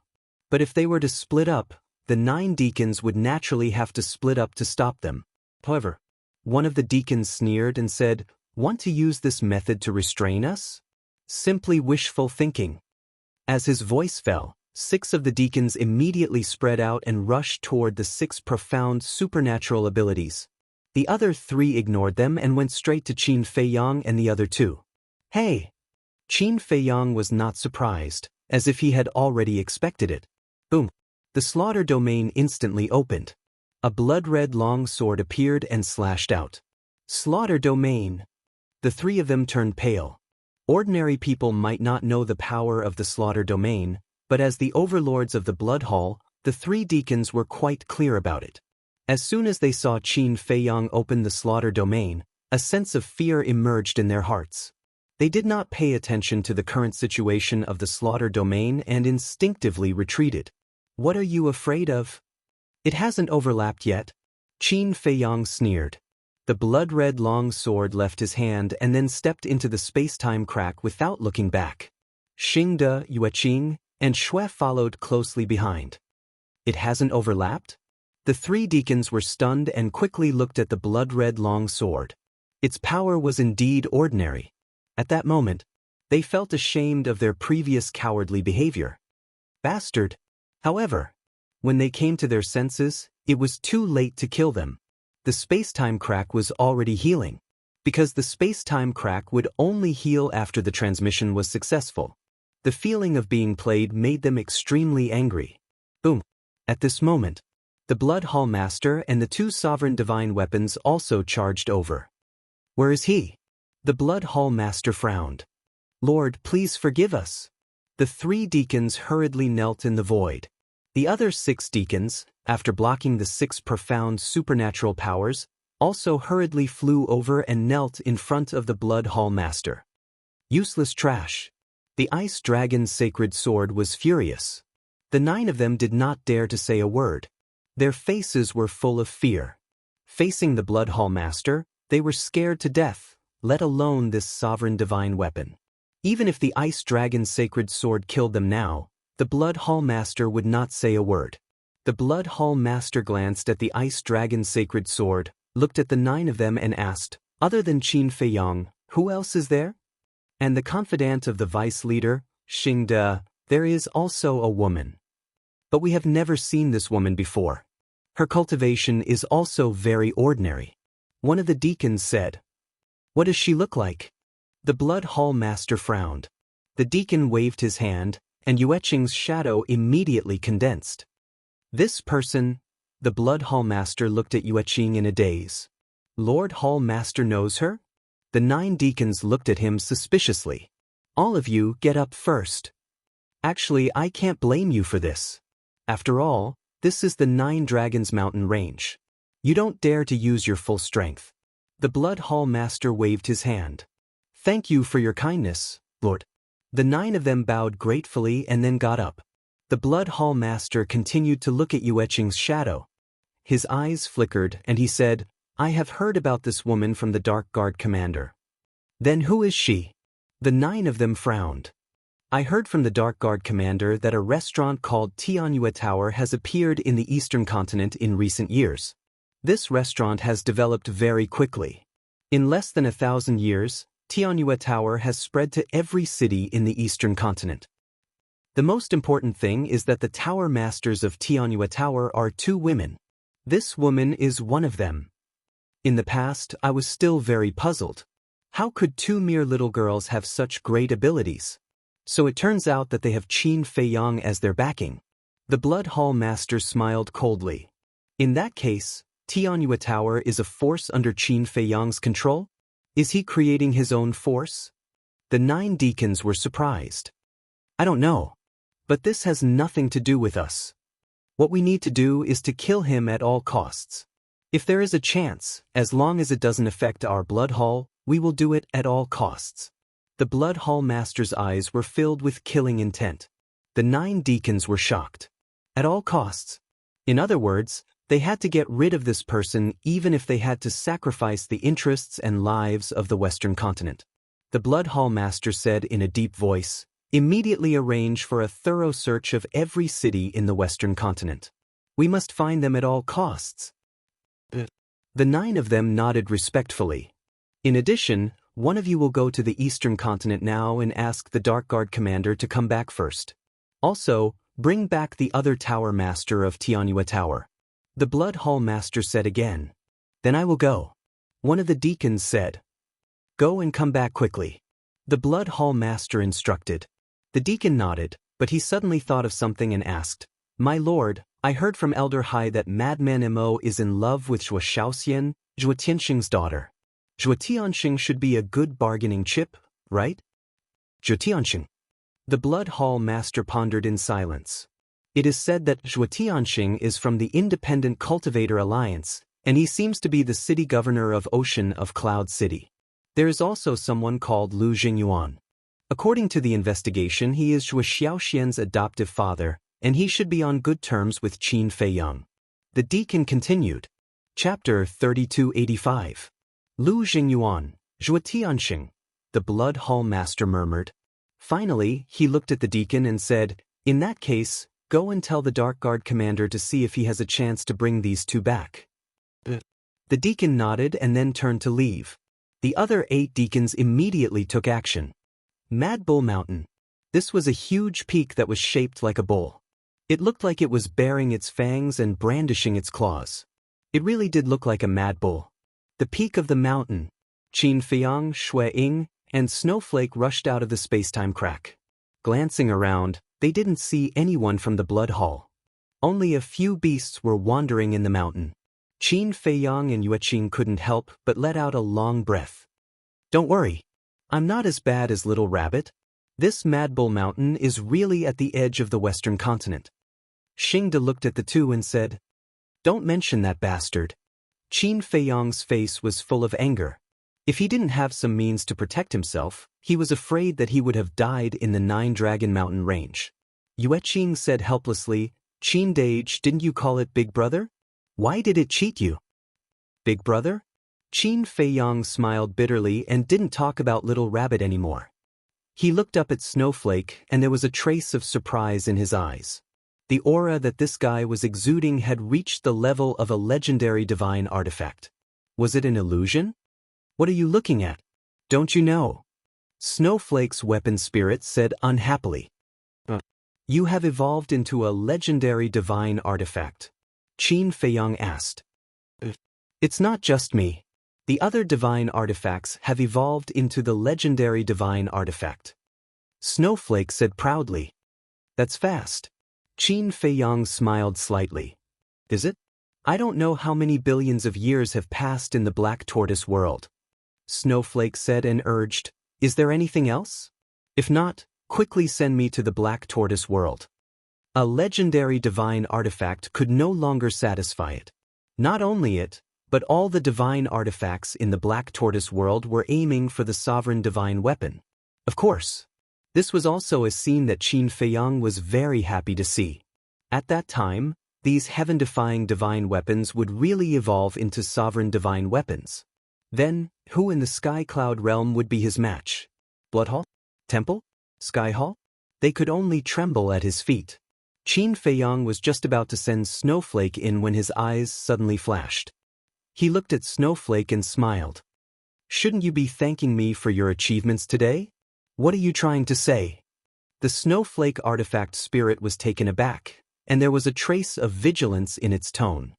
Speaker 1: But if they were to split up, the 9 deacons would naturally have to split up to stop them. However, one of the deacons sneered and said, "Want to use this method to restrain us? Simply wishful thinking." As his voice fell, 6 of the deacons immediately spread out and rushed toward the 6 profound supernatural abilities. The other 3 ignored them and went straight to Qin Feiyang and the other 2. "Hey!" Qin Feiyang was not surprised, as if he had already expected it. Boom! The slaughter domain instantly opened. A blood-red long sword appeared and slashed out. Slaughter domain! The 3 of them turned pale. Ordinary people might not know the power of the slaughter domain, but as the overlords of the Blood Hall, the 3 deacons were quite clear about it. As soon as they saw Qin Feiyang open the slaughter domain, a sense of fear emerged in their hearts. They did not pay attention to the current situation of the slaughter domain and instinctively retreated. What are you afraid of? It hasn't overlapped yet. Qin Feiyang sneered. The blood-red long sword left his hand and then stepped into the space-time crack without looking back. Xingde, Yueqing, and Xue followed closely behind. It hasn't overlapped? The three deacons were stunned and quickly looked at the blood-red long sword. Its power was indeed ordinary. At that moment, they felt ashamed of their previous cowardly behavior. Bastard! However, when they came to their senses, it was too late to kill them. The space-time crack was already healing, because the space-time crack would only heal after the transmission was successful. The feeling of being played made them extremely angry. Boom! At this moment, the Blood Hall Master and the two sovereign divine weapons also charged over. Where is he? The Blood Hall Master frowned. Lord, please forgive us. The three deacons hurriedly knelt in the void. The other 6 deacons, after blocking the 6 profound supernatural powers, also hurriedly flew over and knelt in front of the Blood Hall Master. Useless trash. The Ice Dragon's sacred sword was furious. The 9 of them did not dare to say a word. Their faces were full of fear. Facing the Blood Hall Master, they were scared to death, let alone this sovereign divine weapon. Even if the Ice Dragon's sacred sword killed them now, the Blood Hall Master would not say a word. The Blood Hall Master glanced at the Ice Dragon's sacred sword, looked at the 9 of them and asked, other than Qin Feiyang, who else is there? And the confidant of the vice leader, Xingde, there is also a woman. But we have never seen this woman before. Her cultivation is also very ordinary. One of the deacons said. What does she look like? The Blood Hall Master frowned. The deacon waved his hand, and Yueqing's shadow immediately condensed. This person, the Blood Hall Master looked at Yueqing in a daze. Lord Hall Master knows her? The 9 deacons looked at him suspiciously. All of you get up first. Actually, I can't blame you for this. After all, this is the 9 Dragons Mountain Range. You don't dare to use your full strength. The Blood Hall Master waved his hand. Thank you for your kindness, Lord. The 9 of them bowed gratefully and then got up. The Blood Hall Master continued to look at Yueqing's shadow. His eyes flickered and he said, I have heard about this woman from the Dark Guard commander. Then who is she? The 9 of them frowned. I heard from the Dark Guard commander that a restaurant called Tianyue Tower has appeared in the Eastern continent in recent years. This restaurant has developed very quickly. In less than 1,000 years, Tianyue Tower has spread to every city in the Eastern continent. The most important thing is that the tower masters of Tianyue Tower are 2 women. This woman is one of them. In the past, I was still very puzzled. How could 2 mere little girls have such great abilities? So it turns out that they have Qin Feiyang as their backing. The Blood Hall Master smiled coldly. In that case, Tianyue Tower is a force under Qin Feiyang's control? Is he creating his own force? The 9 deacons were surprised. I don't know. But this has nothing to do with us. What we need to do is to kill him at all costs. If there is a chance, as long as it doesn't affect our Blood Hall, we will do it at all costs. The Blood Hall Master's eyes were filled with killing intent. The 9 deacons were shocked. At all costs. In other words, they had to get rid of this person even if they had to sacrifice the interests and lives of the Western continent. The Blood Hall Master said in a deep voice, immediately arrange for a thorough search of every city in the Western continent. We must find them at all costs. The 9 of them nodded respectfully. In addition, one of you will go to the Eastern continent now and ask the Dark Guard commander to come back first. Also, bring back the other tower master of Tianyue Tower. The Blood Hall Master said again. Then I will go. One of the deacons said. Go and come back quickly. The Blood Hall Master instructed. The deacon nodded, but he suddenly thought of something and asked, My lord, I heard from Elder Hai that Madman Mo is in love with Zhuo Shaoxian, Zhuo Tianxing's daughter. Zhuo Tianxing should be a good bargaining chip, right? Zhuo Tianxing. The Blood Hall Master pondered in silence. It is said that Zhuo Tianxing is from the Independent Cultivator Alliance, and he seems to be the city governor of Ocean of Cloud City. There is also someone called Lu Jingyuan. According to the investigation, he is Zhuo Xiaoxian's adoptive father, and he should be on good terms with Qin Feiyang. The deacon continued. Chapter 3285. Lu Jingyuan, Zhuo Tianxing, the Blood Hall Master murmured. Finally, he looked at the deacon and said, "In that case, go and tell the Dark Guard commander to see if he has a chance to bring these two back." The deacon nodded and then turned to leave. The other 8 deacons immediately took action. Mad Bull Mountain. This was a huge peak that was shaped like a bull. It looked like it was baring its fangs and brandishing its claws. It really did look like a mad bull. The peak of the mountain. Qin Feiyang, Shui Ying, and Snowflake rushed out of the space-time crack. Glancing around, they didn't see anyone from the Blood Hall. Only a few beasts were wandering in the mountain. Qin Feiyang and Yueqing couldn't help but let out a long breath. "Don't worry. I'm not as bad as Little Rabbit. This Mad Bull Mountain is really at the edge of the Western continent." Xingde looked at the two and said, "Don't mention that bastard." Qin Feiyang's face was full of anger. If he didn't have some means to protect himself, he was afraid that he would have died in the 9-Dragon Mountain range. Yueqing said helplessly, "Qin Dage, didn't you call it Big Brother? Why did it cheat you?" "Big Brother?" Qin Feiyang smiled bitterly and didn't talk about Little Rabbit anymore. He looked up at Snowflake and there was a trace of surprise in his eyes. The aura that this guy was exuding had reached the level of a legendary divine artifact. Was it an illusion? "What are you looking at? Don't you know?" Snowflake's weapon spirit said unhappily. "You have evolved into a legendary divine artifact?" Qin Feiyang asked. "It's not just me. The other divine artifacts have evolved into the legendary divine artifact." Snowflake said proudly. "That's fast." Qin Feiyang smiled slightly. "Is it? I don't know how many billions of years have passed in the Black Tortoise world." Snowflake said and urged, "Is there anything else? If not, quickly send me to the Black Tortoise world." A legendary divine artifact could no longer satisfy it. Not only it, but all the divine artifacts in the Black Tortoise world were aiming for the sovereign divine weapon. Of course. This was also a scene that Qin Feiyang was very happy to see. At that time, these heaven-defying divine weapons would really evolve into sovereign divine weapons. Then, who in the Sky Cloud realm would be his match? Blood Hall? Temple? Sky Hall? They could only tremble at his feet. Qin Feiyang was just about to send Snowflake in when his eyes suddenly flashed. He looked at Snowflake and smiled. "Shouldn't you be thanking me for your achievements today? What are you trying to say?" The Snowflake artifact spirit was taken aback, and there was a trace of vigilance in its tone.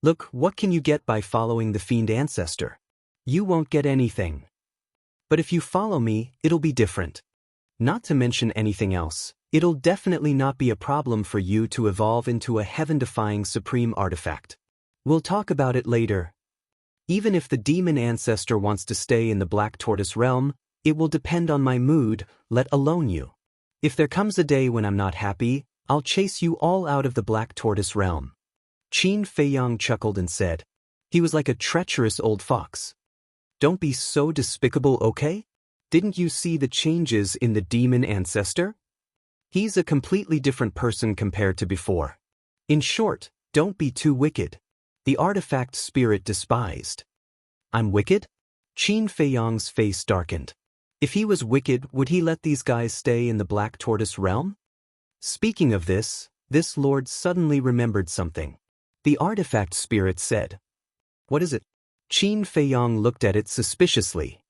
Speaker 1: "Look, what can you get by following the Fiend Ancestor? You won't get anything. But if you follow me, it'll be different. Not to mention anything else, it'll definitely not be a problem for you to evolve into a heaven-defying supreme artifact. We'll talk about it later. Even if the demon ancestor wants to stay in the Black Tortoise realm, it will depend on my mood, let alone you. If there comes a day when I'm not happy, I'll chase you all out of the Black Tortoise realm." Qin Feiyang chuckled and said. He was like a treacherous old fox. "Don't be so despicable, okay? Didn't you see the changes in the demon ancestor? He's a completely different person compared to before. In short, don't be too wicked." The artifact spirit despised. "I'm wicked?" Qin Feiyang's face darkened. If he was wicked, would he let these guys stay in the Black Tortoise realm? Speaking of this lord suddenly remembered something. The artifact spirit said. "What is it?" Qin Feiyang looked at it suspiciously.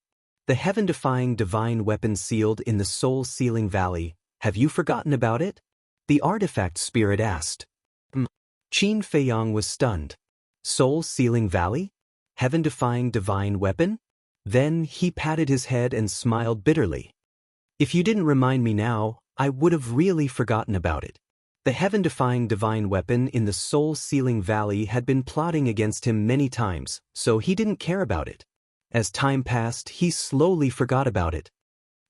Speaker 1: "The heaven-defying divine weapon sealed in the soul-sealing valley. Have you forgotten about it?" The artifact spirit asked. Qin Feiyang was stunned. Soul-sealing valley? Heaven-defying divine weapon? Then he patted his head and smiled bitterly. "If you didn't remind me now, I would have really forgotten about it." The heaven-defying divine weapon in the soul-sealing valley had been plotting against him many times, so he didn't care about it. As time passed, he slowly forgot about it.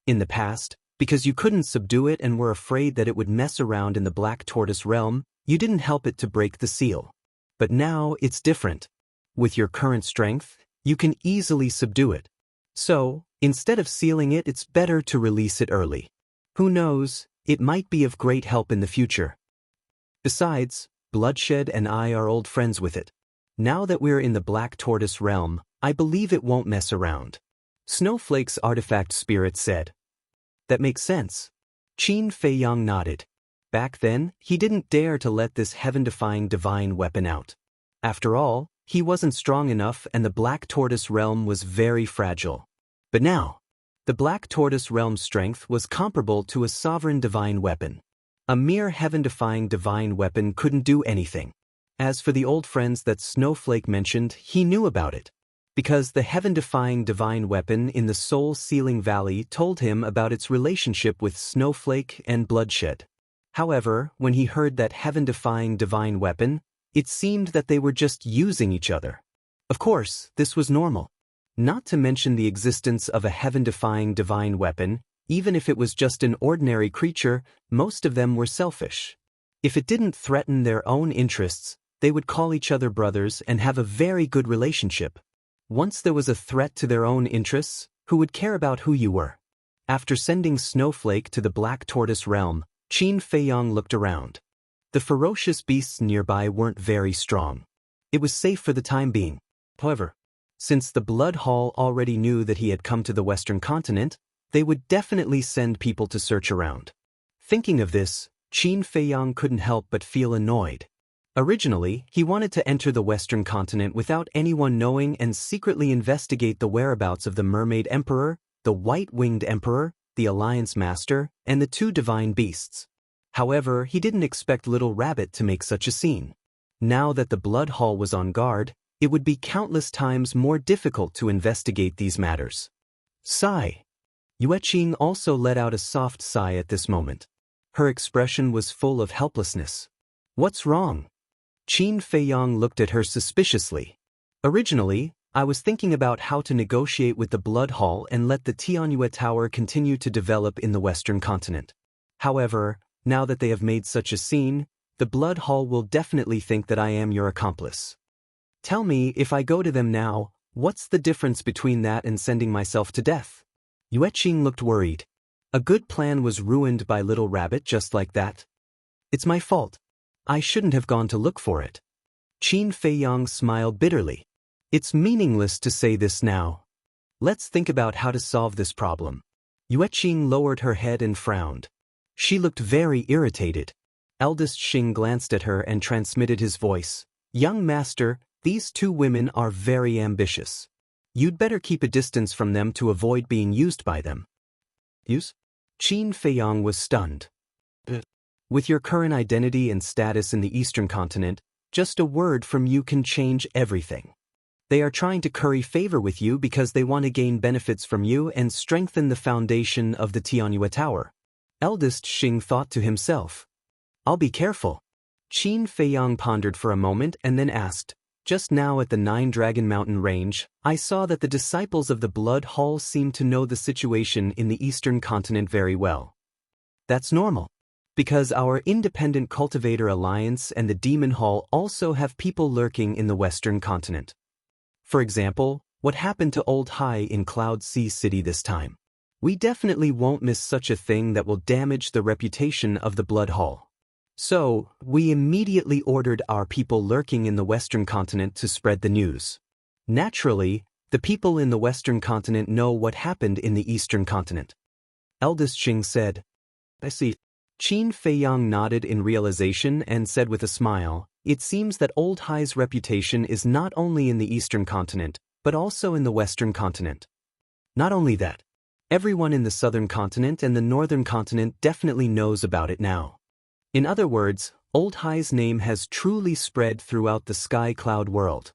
Speaker 1: In the past, because you couldn't subdue it and were afraid that it would mess around in the Black Tortoise realm, you didn't help it to break the seal. But now it's different. With your current strength, you can easily subdue it. So, instead of sealing it, it's better to release it early. Who knows, it might be of great help in the future. Besides, Bloodshed and I are old friends with it. Now that we're in the Black Tortoise realm, I believe it won't mess around. Snowflake's artifact spirit said. That makes sense. Qin Feiyang nodded. Back then, he didn't dare to let this heaven-defying divine weapon out. After all, he wasn't strong enough and the Black Tortoise realm was very fragile. But now, the Black Tortoise realm's strength was comparable to a sovereign divine weapon. A mere heaven-defying divine weapon couldn't do anything. As for the old friends that Snowflake mentioned, he knew about it. Because the heaven-defying divine weapon in the Soul-Sealing Valley told him about its relationship with Snowflake and Bloodshed. However, when he heard that heaven-defying divine weapon, it seemed that they were just using each other. Of course, this was normal. Not to mention the existence of a heaven-defying divine weapon, even if it was just an ordinary creature, most of them were selfish. If it didn't threaten their own interests, they would call each other brothers and have a very good relationship. Once there was a threat to their own interests, who would care about who you were? After sending Snowflake to the Black Tortoise realm, Qin Feiyang looked around. The ferocious beasts nearby weren't very strong. It was safe for the time being. However, since the Blood Hall already knew that he had come to the Western continent, they would definitely send people to search around. Thinking of this, Qin Feiyang couldn't help but feel annoyed. Originally, he wanted to enter the Western continent without anyone knowing and secretly investigate the whereabouts of the Mermaid Emperor, the White-Winged Emperor, the Alliance Master, and the two divine beasts. However, he didn't expect Little Rabbit to make such a scene. Now that the Blood Hall was on guard, it would be countless times more difficult to investigate these matters. Sigh. Yueqing also let out a soft sigh at this moment. Her expression was full of helplessness. What's wrong? Qin Feiyang looked at her suspiciously. Originally, I was thinking about how to negotiate with the Blood Hall and let the Tianyue Tower continue to develop in the Western continent. However, now that they have made such a scene, the Blood Hall will definitely think that I am your accomplice. Tell me, if I go to them now, what's the difference between that and sending myself to death? Yueqing looked worried. A good plan was ruined by Little Rabbit just like that. It's my fault. I shouldn't have gone to look for it. Qin Feiyang smiled bitterly. It's meaningless to say this now. Let's think about how to solve this problem. Yueqing lowered her head and frowned. She looked very irritated. Eldest Xing glanced at her and transmitted his voice. Young master, these two women are very ambitious. You'd better keep a distance from them to avoid being used by them. Use? Qin Feiyang was stunned. With your current identity and status in the Eastern continent, just a word from you can change everything. They are trying to curry favor with you because they want to gain benefits from you and strengthen the foundation of the Tianyue Tower. Eldest Xing thought to himself. I'll be careful. Qin Feiyang pondered for a moment and then asked, just now at the Nine Dragon Mountain range, I saw that the disciples of the Blood Hall seemed to know the situation in the Eastern continent very well. That's normal. Because our Independent Cultivator Alliance and the Demon Hall also have people lurking in the Western continent. For example, what happened to Old Hai in Cloud Sea City this time? We definitely won't miss such a thing that will damage the reputation of the Blood Hall. So, we immediately ordered our people lurking in the Western continent to spread the news. Naturally, the people in the Western continent know what happened in the Eastern continent. Eldest Xing said. I see. Qin Feiyang nodded in realization and said with a smile, it seems that Old Hai's reputation is not only in the Eastern continent, but also in the Western continent. Not only that, everyone in the Southern continent and the Northern continent definitely knows about it now. In other words, Old Hai's name has truly spread throughout the sky cloud world.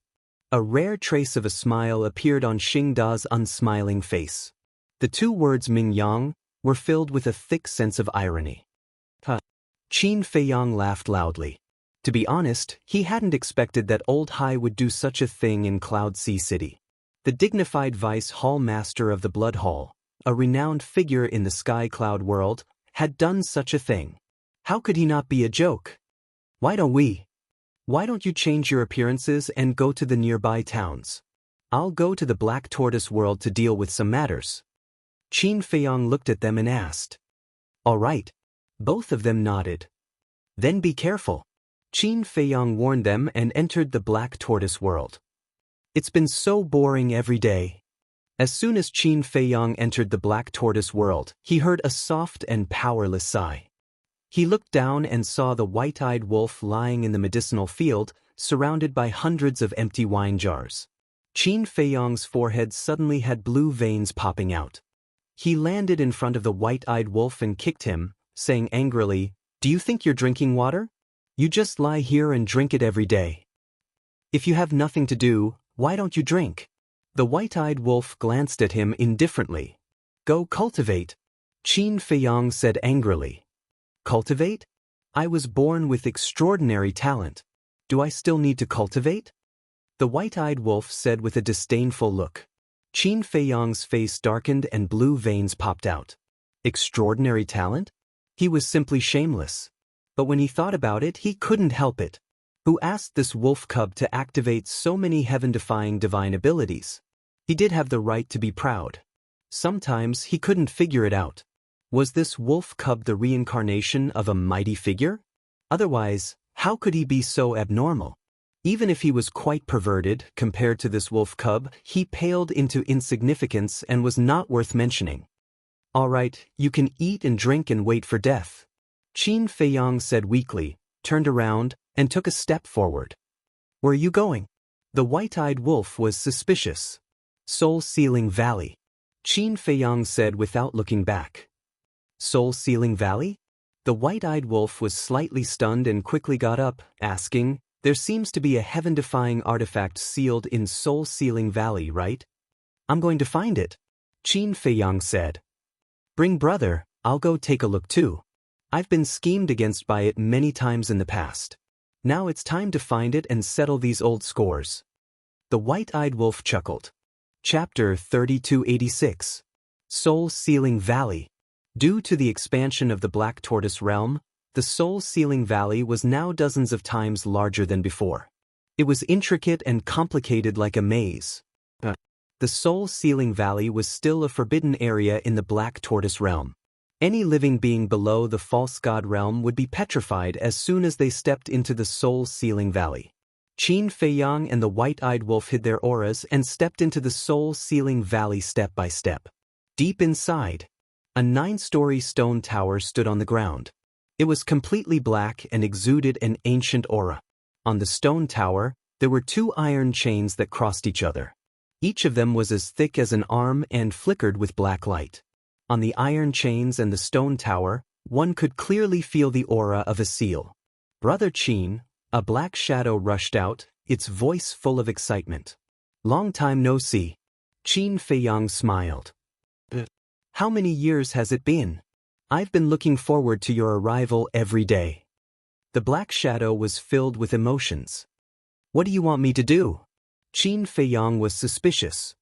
Speaker 1: A rare trace of a smile appeared on Xing Da's unsmiling face. The two words Ming Yang were filled with a thick sense of irony. Qin Feiyang laughed loudly. To be honest, he hadn't expected that Old Hai would do such a thing in Cloud Sea City. The dignified Vice Hall Master of the Blood Hall, a renowned figure in the sky cloud world, had done such a thing. How could he not be a joke? Why don't you change your appearances and go to the nearby towns? I'll go to the Black Tortoise world to deal with some matters. Qin Feiyang looked at them and asked. All right. Both of them nodded. Then be careful. Qin Feiyang warned them and entered the Black Tortoise world. It's been so boring every day. As soon as Qin Feiyang entered the Black Tortoise world, he heard a soft and powerless sigh. He looked down and saw the white-eyed wolf lying in the medicinal field, surrounded by hundreds of empty wine jars. Qin Feiyang's forehead suddenly had blue veins popping out. He landed in front of the white-eyed wolf and kicked him, saying angrily, "Do you think you're drinking water? You just lie here and drink it every day. If you have nothing to do, why don't you drink?" The white-eyed wolf glanced at him indifferently. "Go cultivate," Qin Feiyang said angrily. "Cultivate? I was born with extraordinary talent. Do I still need to cultivate?" The white-eyed wolf said with a disdainful look. Qin Feiyang's face darkened and blue veins popped out. Extraordinary talent? He was simply shameless. But when he thought about it, he couldn't help it. Who asked this wolf cub to activate so many heaven-defying divine abilities? He did have the right to be proud. Sometimes he couldn't figure it out. Was this wolf cub the reincarnation of a mighty figure? Otherwise, how could he be so abnormal? Even if he was quite perverted compared to this wolf cub, he paled into insignificance and was not worth mentioning. "All right, you can eat and drink and wait for death," Qin Feiyang said weakly, turned around, and took a step forward. "Where are you going?" The white-eyed wolf was suspicious. "Soul-Sealing Valley," Qin Feiyang said without looking back. "Soul-Sealing Valley?" The white-eyed wolf was slightly stunned and quickly got up, asking, "There seems to be a heaven-defying artifact sealed in Soul-Sealing Valley, right?" "I'm going to find it," Qin Feiyang said. "Bring brother, I'll go take a look too. I've been schemed against by it many times in the past. Now it's time to find it and settle these old scores." The white-eyed wolf chuckled. Chapter 3286. Soul-Sealing Valley. Due to the expansion of the Black Tortoise realm, the Soul-Sealing Valley was now dozens of times larger than before. It was intricate and complicated like a maze. The Soul-Sealing Valley was still a forbidden area in the Black Tortoise realm. Any living being below the false god realm would be petrified as soon as they stepped into the Soul-Sealing Valley. Qin Feiyang and the white-eyed wolf hid their auras and stepped into the Soul-Sealing Valley step by step. Deep inside, a 9-story stone tower stood on the ground. It was completely black and exuded an ancient aura. On the stone tower, there were 2 iron chains that crossed each other. Each of them was as thick as an arm and flickered with black light. On the iron chains and the stone tower, one could clearly feel the aura of a seal. "Brother Qin," a black shadow rushed out, its voice full of excitement. "Long time no see." Qin Feiyang smiled. "How many years has it been? I've been looking forward to your arrival every day." The black shadow was filled with emotions. "What do you want me to do?" Qin Feiyang was suspicious.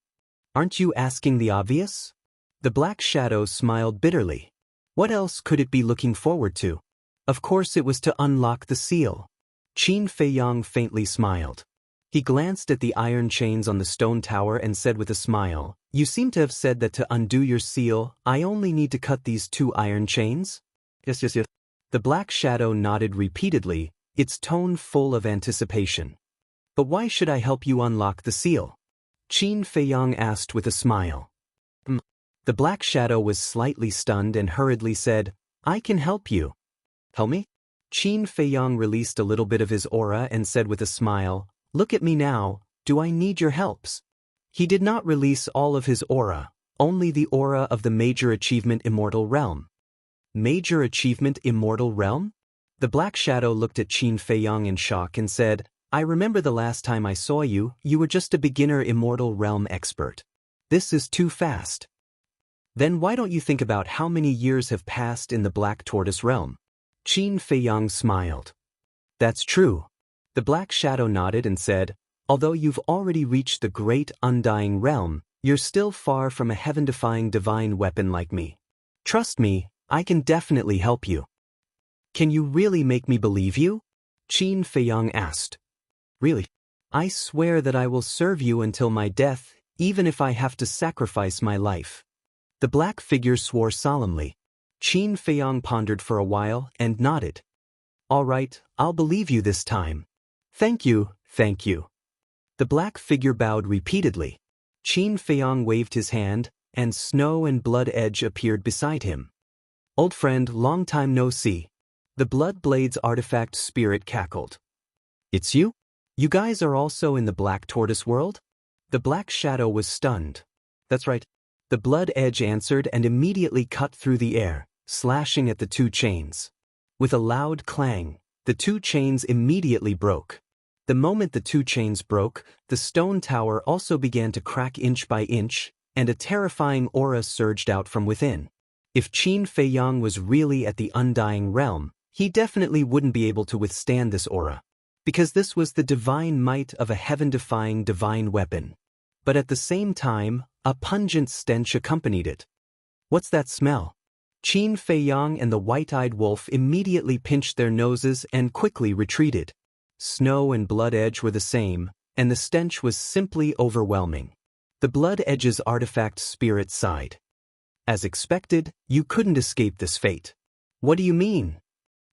Speaker 1: "Aren't you asking the obvious?" The black shadow smiled bitterly. What else could it be looking forward to? Of course it was to unlock the seal. Qin Feiyang faintly smiled. He glanced at the iron chains on the stone tower and said with a smile, "You seem to have said that to undo your seal, I only need to cut these 2 iron chains?" Yes. The black shadow nodded repeatedly, its tone full of anticipation. "But why should I help you unlock the seal?" Qin Feiyang asked with a smile. The black shadow was slightly stunned and hurriedly said, "I can help you." "Help me?" Qin Feiyang released a little bit of his aura and said with a smile, "Look at me now, do I need your helps?" He did not release all of his aura, only the aura of the Major Achievement Immortal Realm. Major Achievement Immortal Realm? The black shadow looked at Qin Feiyang in shock and said, "I remember the last time I saw you, you were just a beginner Immortal Realm expert. This is too fast." "Then why don't you think about how many years have passed in the Black Tortoise realm?" Qin Feiyang smiled. "That's true." The black shadow nodded and said, "Although you've already reached the great undying realm, you're still far from a heaven-defying divine weapon like me. Trust me, I can definitely help you." "Can you really make me believe you?" Qin Feiyang asked. "Really?" I swear that I will serve you until my death, even if I have to sacrifice my life. The black figure swore solemnly. Qin Feiyang pondered for a while and nodded. All right, I'll believe you this time. Thank you, thank you. The black figure bowed repeatedly. Qin Feiyang waved his hand, and Snow and Blood Edge appeared beside him. Old friend, long time no see. The Blood Blade's artifact spirit cackled. It's you? You guys are also in the Black Tortoise world? The Black Shadow was stunned. That's right. The Blood Edge answered and immediately cut through the air, slashing at the two chains. With a loud clang, the two chains immediately broke. The moment the two chains broke, the stone tower also began to crack inch by inch, and a terrifying aura surged out from within. If Qin Feiyang was really at the Undying Realm, he definitely wouldn't be able to withstand this aura, because this was the divine might of a heaven-defying divine weapon. But at the same time, a pungent stench accompanied it. What's that smell? Qin Feiyang and the white-eyed wolf immediately pinched their noses and quickly retreated. Snow and Blood Edge were the same, and the stench was simply overwhelming. The Blood Edge's artifact spirit sighed. As expected, you couldn't escape this fate. What do you mean?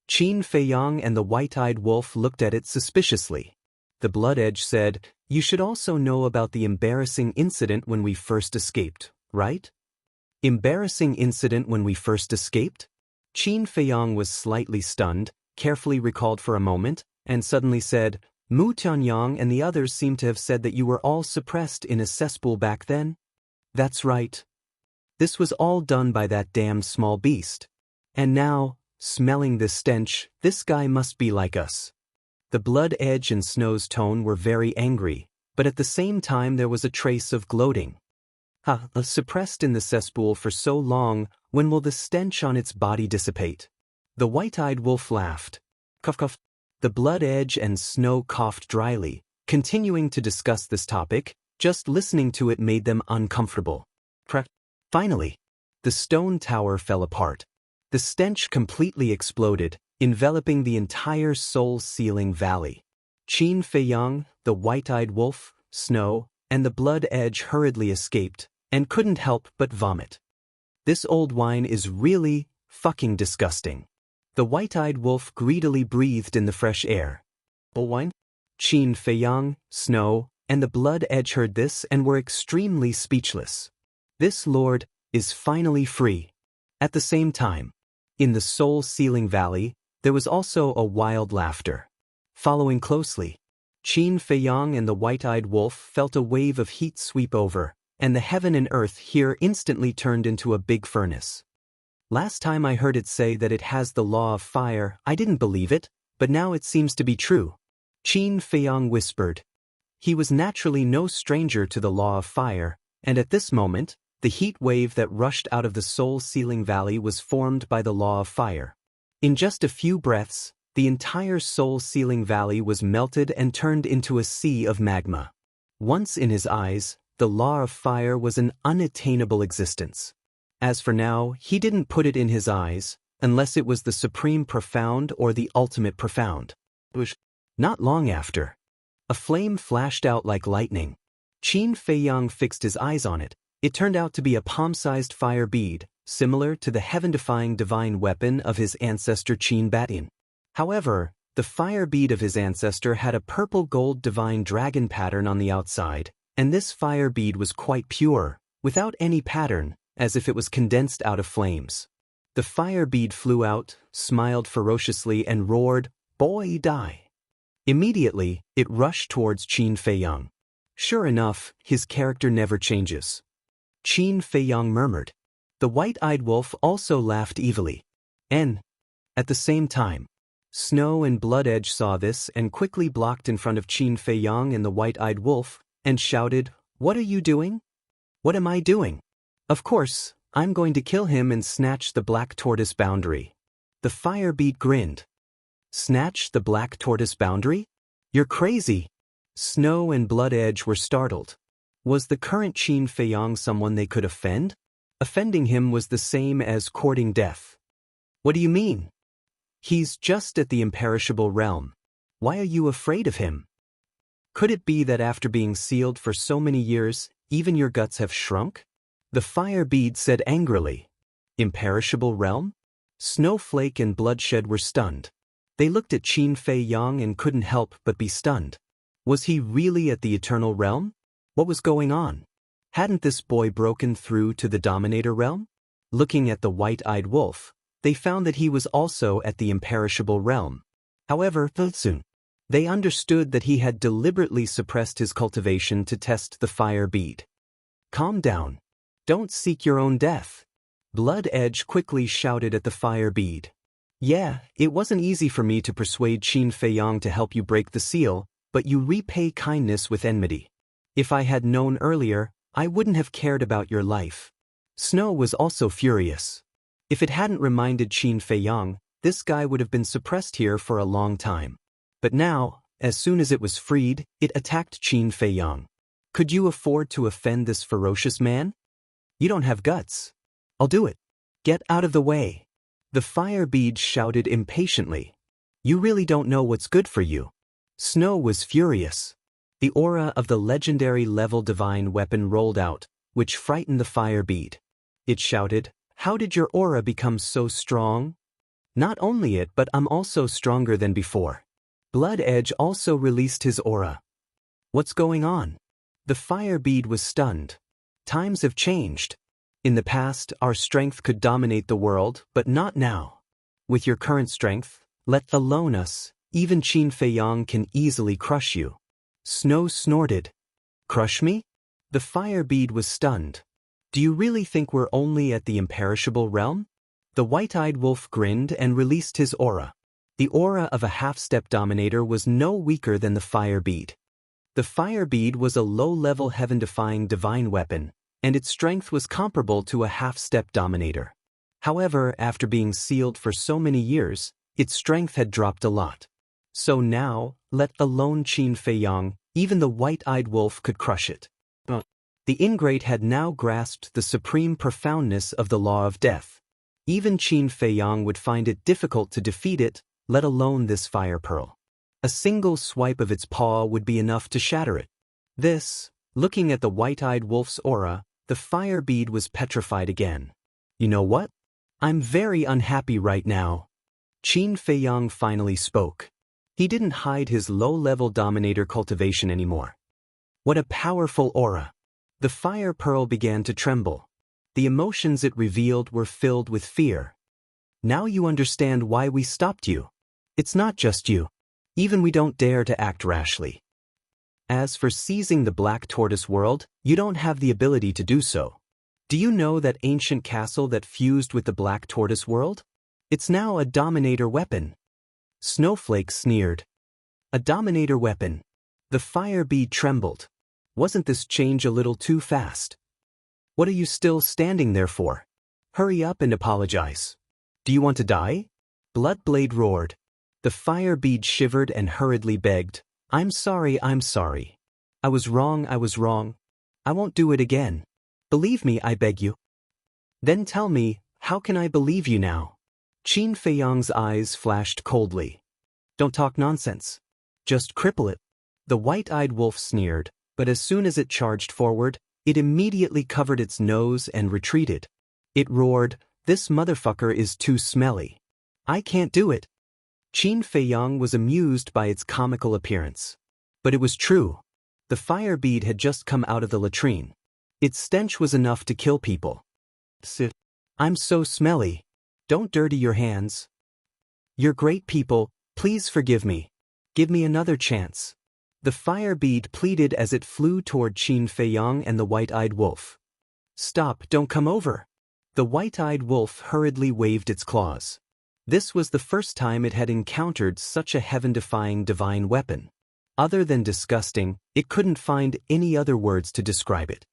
Speaker 1: Qin Feiyang and the white-eyed wolf looked at it suspiciously. The Blood Edge said, You should also know about the embarrassing incident when we first escaped, right? Embarrassing incident when we first escaped? Qin Feiyang was slightly stunned, carefully recalled for a moment, and suddenly said, Mu Tianyang and the others seem to have said that you were all suppressed in a cesspool back then? That's right. This was all done by that damned small beast. And now, smelling this stench, this guy must be like us. The Blood Edge and Snow's tone were very angry, but at the same time there was a trace of gloating. Suppressed in the cesspool for so long, when will the stench on its body dissipate? The white-eyed wolf laughed. Cough cough. The Blood Edge and Snow coughed dryly, continuing to discuss this topic. Just listening to it made them uncomfortable. Finally, the stone tower fell apart. The stench completely exploded, enveloping the entire soul-sealing valley. Qin Feiyang, the white-eyed wolf, Snow, and the Blood Edge hurriedly escaped, and couldn't help but vomit. This old wine is really fucking disgusting. The white-eyed wolf greedily breathed in the fresh air. Old wine? Qin Feiyang, Snow, and the Blood Edge heard this and were extremely speechless. This lord is finally free. At the same time, in the soul-sealing valley, there was also a wild laughter. Following closely, Qin Feiyang and the white-eyed wolf felt a wave of heat sweep over, and the heaven and earth here instantly turned into a big furnace. Last time I heard it say that it has the law of fire, I didn't believe it, but now it seems to be true. Qin Feiyang whispered. He was naturally no stranger to the law of fire, and at this moment, the heat wave that rushed out of the soul-sealing valley was formed by the law of fire. In just a few breaths, the entire soul-sealing valley was melted and turned into a sea of magma. Once in his eyes, the law of fire was an unattainable existence. As for now, he didn't put it in his eyes, unless it was the supreme profound or the ultimate profound. Not long after, a flame flashed out like lightning. Qin Feiyang fixed his eyes on it. It turned out to be a palm-sized fire bead, similar to the heaven-defying divine weapon of his ancestor Qin Batin. However, the fire bead of his ancestor had a purple-gold divine dragon pattern on the outside, and this fire bead was quite pure, without any pattern, as if it was condensed out of flames. The fire bead flew out, smiled ferociously, and roared, "Boy, die!" Immediately, it rushed towards Qin Feiyang. Sure enough, his character never changes. Qin Feiyang murmured. The white-eyed wolf also laughed evilly. At the same time, Snow and Blood Edge saw this and quickly blocked in front of Qin Feiyang and the white-eyed wolf, and shouted, "What are you doing?" "What am I doing? Of course, I'm going to kill him and snatch the black tortoise boundary." The fire bead grinned. "Snatch the black tortoise boundary? You're crazy." Snow and Blood Edge were startled. Was the current Qin Feiyang someone they could offend? Offending him was the same as courting death. "What do you mean?" "He's just at the imperishable realm. Why are you afraid of him?" Could it be that after being sealed for so many years, even your guts have shrunk? The fire bead said angrily. Imperishable realm? Snowflake and Bloodshed were stunned. They looked at Qin Fei Yang and couldn't help but be stunned. Was he really at the Eternal Realm? What was going on? Hadn't this boy broken through to the Dominator Realm? Looking at the white-eyed wolf, they found that he was also at the Imperishable Realm. However, soon, they understood that he had deliberately suppressed his cultivation to test the fire bead. Calm down. Don't seek your own death. Blood Edge quickly shouted at the fire bead. Yeah, it wasn't easy for me to persuade Qin Fei Yang to help you break the seal, but you repay kindness with enmity. If I had known earlier, I wouldn't have cared about your life. Snow was also furious. If it hadn't reminded Qin Fei Yang, this guy would have been suppressed here for a long time. But now, as soon as it was freed, it attacked Qin Fei Yang. Could you afford to offend this ferocious man? You don't have guts. I'll do it. Get out of the way. The fire bead shouted impatiently. You really don't know what's good for you. Snow was furious. The aura of the legendary level divine weapon rolled out, which frightened the fire bead. It shouted, How did your aura become so strong? Not only it, but I'm also stronger than before. Blood Edge also released his aura. What's going on? The fire bead was stunned. Times have changed. In the past, our strength could dominate the world, but not now. With your current strength, let alone us, even Qin Fei Yang can easily crush you. Snow snorted. Crush me? The fire bead was stunned. Do you really think we're only at the Imperishable Realm? The white-eyed wolf grinned and released his aura. The aura of a half-step dominator was no weaker than the fire bead. The fire bead was a low-level heaven-defying divine weapon, and its strength was comparable to a half-step dominator. However, after being sealed for so many years, its strength had dropped a lot. So now, let alone Qin Fei Yang, even the white-eyed wolf could crush it. The ingrate had now grasped the supreme profoundness of the law of death. Even Qin Fei Yang would find it difficult to defeat it, let alone this fire pearl. A single swipe of its paw would be enough to shatter it. Looking at the white-eyed wolf's aura, the fire bead was petrified again. You know what? I'm very unhappy right now. Qin Fei Yang finally spoke. He didn't hide his low-level dominator cultivation anymore. What a powerful aura! The fire pearl began to tremble. The emotions it revealed were filled with fear. Now you understand why we stopped you. It's not just you. Even we don't dare to act rashly. As for seizing the Black Tortoise world, you don't have the ability to do so. Do you know that ancient castle that fused with the Black Tortoise world? It's now a dominator weapon. Snowflake sneered. A dominator weapon. The fire bead trembled. Wasn't this change a little too fast? What are you still standing there for? Hurry up and apologize. Do you want to die? Bloodblade roared. The fire bead shivered and hurriedly begged, I'm sorry. I was wrong. I won't do it again. Believe me, I beg you. Then tell me, how can I believe you now? Qin Fei Yang's eyes flashed coldly. Don't talk nonsense. Just cripple it. The white-eyed wolf sneered, but as soon as it charged forward, it immediately covered its nose and retreated. It roared, This motherfucker is too smelly. I can't do it. Qin Fei Yang was amused by its comical appearance. But it was true. The fire bead had just come out of the latrine. Its stench was enough to kill people. I'm so smelly. Don't dirty your hands. You're great people, please forgive me. Give me another chance. The fire bead pleaded as it flew toward Qin Fei Yang and the white-eyed wolf. Stop, don't come over. The white-eyed wolf hurriedly waved its claws. This was the first time it had encountered such a heaven-defying divine weapon. Other than disgusting, it couldn't find any other words to describe it.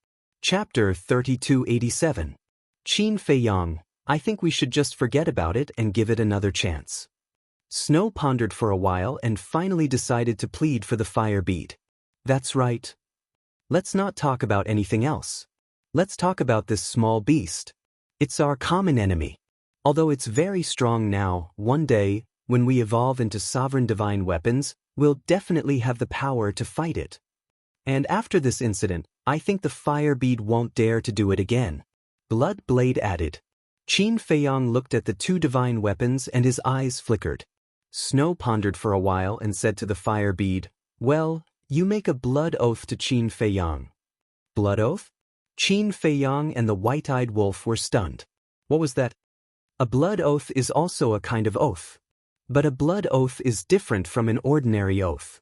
Speaker 1: Chapter 3287. Qin Fei Yang, I think we should just forget about it and give it another chance. Snow pondered for a while and finally decided to plead for the fire bead. That's right. Let's not talk about anything else. Let's talk about this small beast. It's our common enemy. Although it's very strong now, one day, when we evolve into sovereign divine weapons, we'll definitely have the power to fight it. And after this incident, I think the fire bead won't dare to do it again. Blood Blade added. Qin Feiyang looked at the two divine weapons and his eyes flickered. Snow pondered for a while and said to the fire bead, "Well, you make a blood oath to Qin Feiyang." Blood oath? Qin Feiyang and the white-eyed wolf were stunned. What was that? A blood oath is also a kind of oath. But a blood oath is different from an ordinary oath.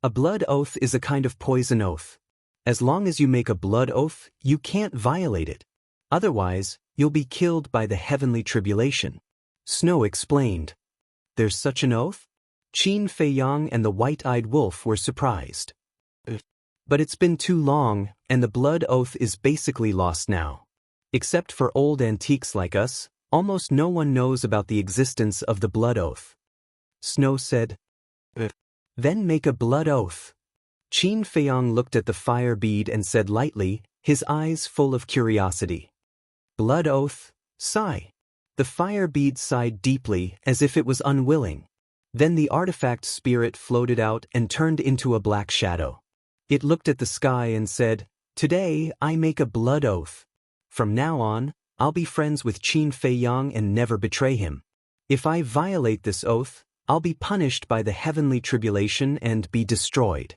Speaker 1: A blood oath is a kind of poison oath. As long as you make a blood oath, you can't violate it. Otherwise, you'll be killed by the heavenly tribulation. Snow explained. There's such an oath? Qin Feiyang and the white-eyed wolf were surprised. But it's been too long, and the blood oath is basically lost now. Except for old antiques like us, almost no one knows about the existence of the blood oath. Snow said, Then make a blood oath. Qin Feiyang looked at the fire bead and said lightly, his eyes full of curiosity. Blood oath, sigh. The fire bead sighed deeply as if it was unwilling. Then the artifact spirit floated out and turned into a black shadow. It looked at the sky and said, Today I make a blood oath. From now on, I'll be friends with Qin Feiyang and never betray him. If I violate this oath, I'll be punished by the heavenly tribulation and be destroyed.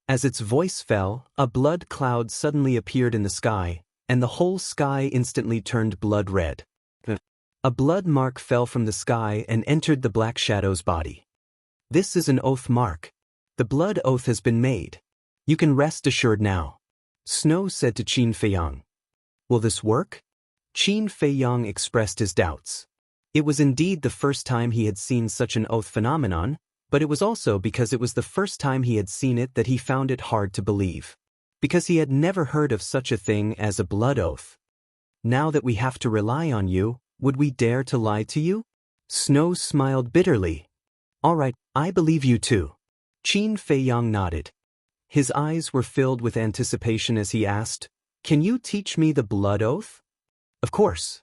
Speaker 1: As its voice fell, a blood cloud suddenly appeared in the sky, and the whole sky instantly turned blood red. A blood mark fell from the sky and entered the black shadow's body. This is an oath mark. The blood oath has been made. You can rest assured now. Snow said to Qin Feiyang. Will this work? Qin Feiyang expressed his doubts. It was indeed the first time he had seen such an oath phenomenon, but it was also because it was the first time he had seen it that he found it hard to believe. Because he had never heard of such a thing as a blood oath. Now that we have to rely on you, would we dare to lie to you? Snow smiled bitterly. All right, I believe you too. Qin Feiyang nodded. His eyes were filled with anticipation as he asked, Can you teach me the blood oath? Of course.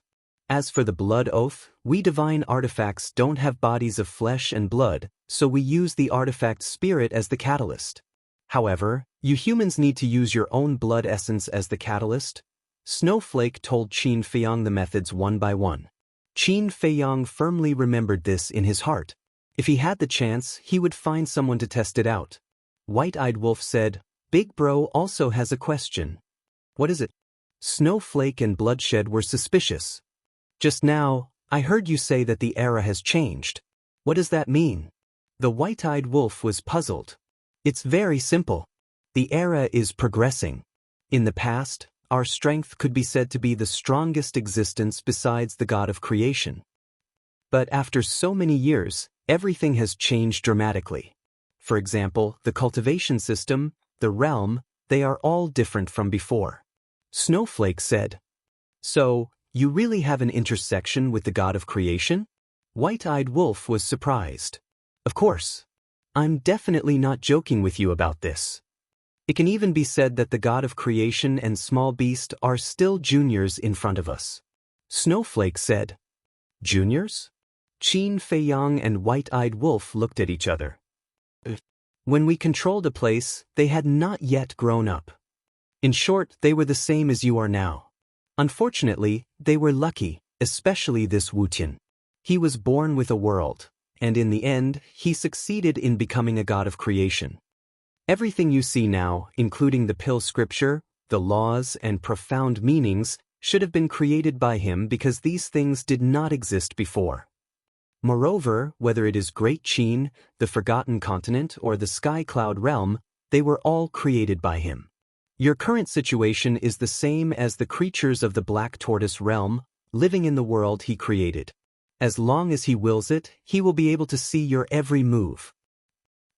Speaker 1: As for the blood oath, we divine artifacts don't have bodies of flesh and blood, so we use the artifact spirit as the catalyst. However, you humans need to use your own blood essence as the catalyst. Snowflake told Qin Feiyang the methods one by one. Qin Feiyang firmly remembered this in his heart. If he had the chance, he would find someone to test it out. White-eyed wolf said, Big Bro also has a question. What is it? Snowflake and Bloodshed were suspicious. Just now, I heard you say that the era has changed. What does that mean? The white-eyed wolf was puzzled. It's very simple. The era is progressing. In the past, our strength could be said to be the strongest existence besides the God of creation. But after so many years, everything has changed dramatically. For example, the cultivation system, the realm, they are all different from before. Snowflake said. So, you really have an intersection with the God of creation? White-eyed wolf was surprised. Of course. I'm definitely not joking with you about this. It can even be said that the God of creation and small beast are still juniors in front of us. Snowflake said. Juniors? Qin Feiyang and White-eyed wolf looked at each other. When we controlled a place, they had not yet grown up. In short, they were the same as you are now. Unfortunately, they were lucky, especially this Wutian. He was born with a world, and in the end, he succeeded in becoming a god of creation. Everything you see now, including the pill scripture, the laws, and profound meanings, should have been created by him because these things did not exist before. Moreover, whether it is Great Qin, the Forgotten Continent, or the Sky Cloud Realm, they were all created by him. Your current situation is the same as the creatures of the Black Tortoise Realm, living in the world he created. As long as he wills it, he will be able to see your every move.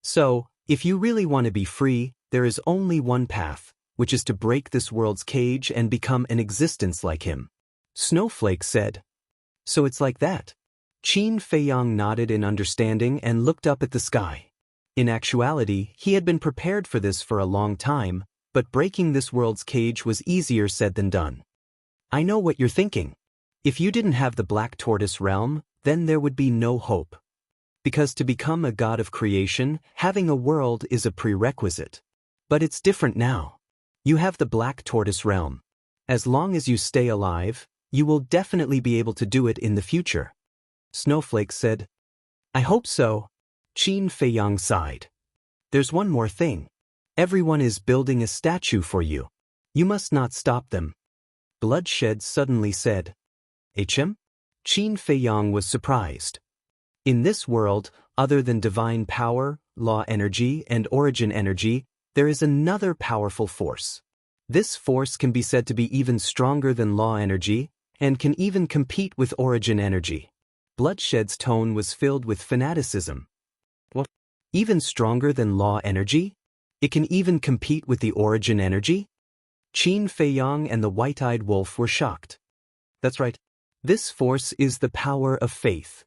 Speaker 1: So, if you really want to be free, there is only one path, which is to break this world's cage and become an existence like him. Snowflake said. So it's like that. Qin Feiyang nodded in understanding and looked up at the sky. In actuality, he had been prepared for this for a long time, but breaking this world's cage was easier said than done. I know what you're thinking. If you didn't have the Black Tortoise Realm, then there would be no hope. Because to become a god of creation, having a world is a prerequisite. But it's different now. You have the Black Tortoise realm. As long as you stay alive, you will definitely be able to do it in the future. Snowflake said. I hope so. Qin Feiyang sighed. There's one more thing. Everyone is building a statue for you. You must not stop them. Bloodshed suddenly said. Qin Feiyang was surprised. In this world, other than divine power, law energy, and origin energy, there is another powerful force. This force can be said to be even stronger than law energy, and can even compete with origin energy. Bloodshed's tone was filled with fanaticism. What? Even stronger than law energy? It can even compete with the origin energy? Qin Feiyang and the white-eyed wolf were shocked. That's right. This force is the power of faith.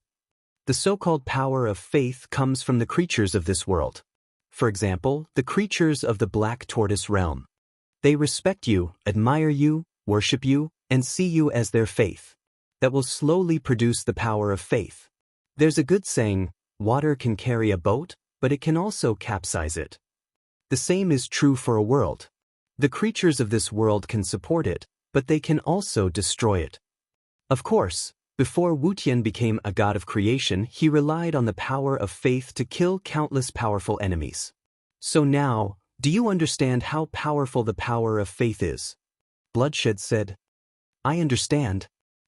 Speaker 1: The so-called power of faith comes from the creatures of this world. For example, the creatures of the Black Tortoise realm. They respect you, admire you, worship you, and see you as their faith. That will slowly produce the power of faith. There's a good saying, water can carry a boat, but it can also capsize it. The same is true for a world. The creatures of this world can support it, but they can also destroy it. Of course, before Wu Tian became a god of creation, he relied on the power of faith to kill countless powerful enemies. So now, do you understand how powerful the power of faith is? Bloodshed said. I understand.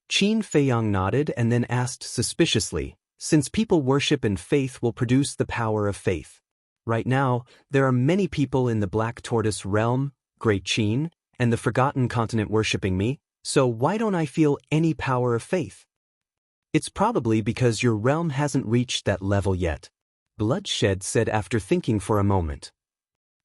Speaker 1: Qin Feiyang nodded and then asked suspiciously, since people worship and faith will produce the power of faith. Right now, there are many people in the Black Tortoise realm, Great Qin, and the Forgotten Continent worshipping me, so why don't I feel any power of faith? It's probably because your realm hasn't reached that level yet, Bloodshed said after thinking for a moment.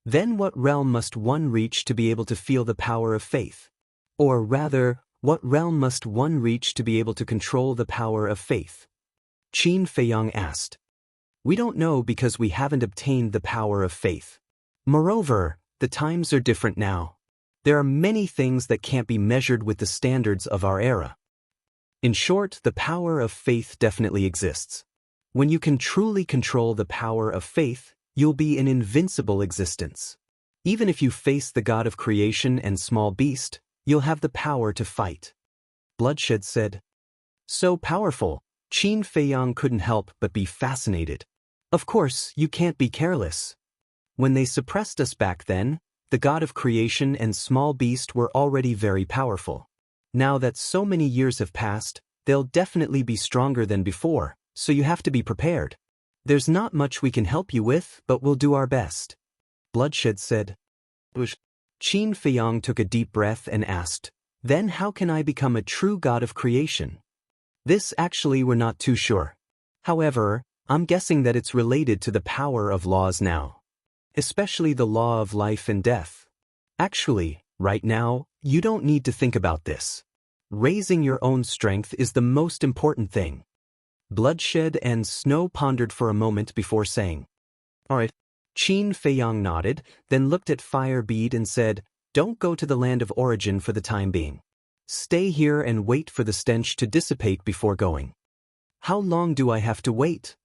Speaker 1: Then what realm must one reach to be able to feel the power of faith? Or rather, what realm must one reach to be able to control the power of faith? Qin Feiyang asked. We don't know because we haven't obtained the power of faith. Moreover, the times are different now. There are many things that can't be measured with the standards of our era. In short, the power of faith definitely exists. When you can truly control the power of faith, you'll be an invincible existence. Even if you face the god of creation and small beast, you'll have the power to fight. Bloodshed said. So powerful, Qin Feiyang couldn't help but be fascinated. Of course, you can't be careless. When they suppressed us back then, the god of creation and small beast were already very powerful. Now that so many years have passed, they'll definitely be stronger than before, so you have to be prepared. There's not much we can help you with, but we'll do our best. Bloodshed said. Qin Feiyang took a deep breath and asked, then how can I become a true god of creation? This actually we're not too sure. However, I'm guessing that it's related to the power of laws now. Especially the law of life and death. Actually, right now, you don't need to think about this. Raising your own strength is the most important thing. Bloodshed and Snow pondered for a moment before saying. All right. Qin Feiyang nodded, then looked at Firebead and said, don't go to the land of origin for the time being. Stay here and wait for the stench to dissipate before going. How long do I have to wait?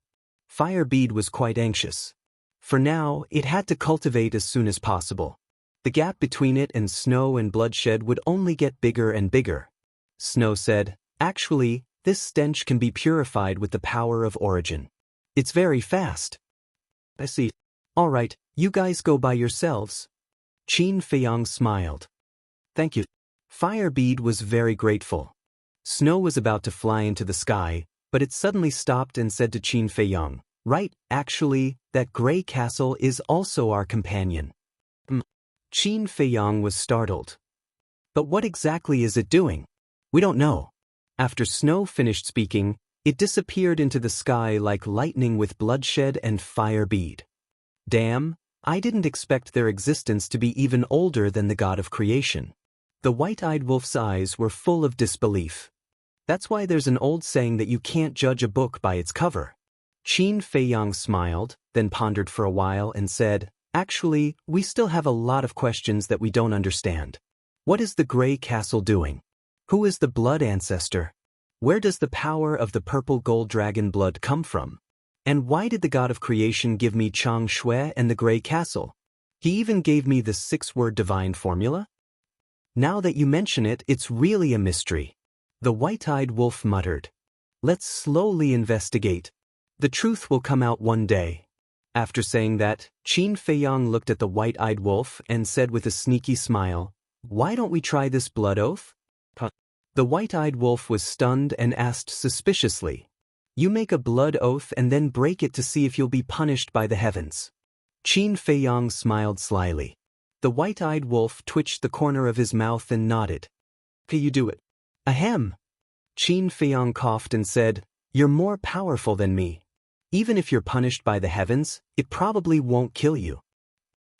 Speaker 1: Firebead was quite anxious. For now, it had to cultivate as soon as possible. The gap between it and Snow and Bloodshed would only get bigger and bigger. Snow said, actually, this stench can be purified with the power of origin. It's very fast. I see. All right, you guys go by yourselves. Qin Feiyang smiled. Thank you. Firebead was very grateful. Snow was about to fly into the sky, but it suddenly stopped and said to Qin Feiyang, right, actually, that gray castle is also our companion. Qin Feiyang was startled. But what exactly is it doing? We don't know. After Snow finished speaking, it disappeared into the sky like lightning with Bloodshed and Firebead. Damn, I didn't expect their existence to be even older than the god of creation. The white-eyed wolf's eyes were full of disbelief. That's why there's an old saying that you can't judge a book by its cover. Qin Feiyang smiled, then pondered for a while and said, actually, we still have a lot of questions that we don't understand. What is the Grey Castle doing? Who is the blood ancestor? Where does the power of the purple gold dragon blood come from? And why did the god of creation give me Chang Shui and the Gray Castle? He even gave me the 6-word divine formula? Now that you mention it, it's really a mystery. The white-eyed wolf muttered. Let's slowly investigate. The truth will come out one day. After saying that, Qin Feiyang looked at the white-eyed wolf and said with a sneaky smile, "Why don't we try this blood oath?" The white-eyed wolf was stunned and asked suspiciously, "You make a blood oath and then break it to see if you'll be punished by the heavens." Qin Feiyang smiled slyly. The white-eyed wolf twitched the corner of his mouth and nodded. "Can you do it?" "Ahem." Qin Feiyang coughed and said, "You're more powerful than me. Even if you're punished by the heavens, it probably won't kill you.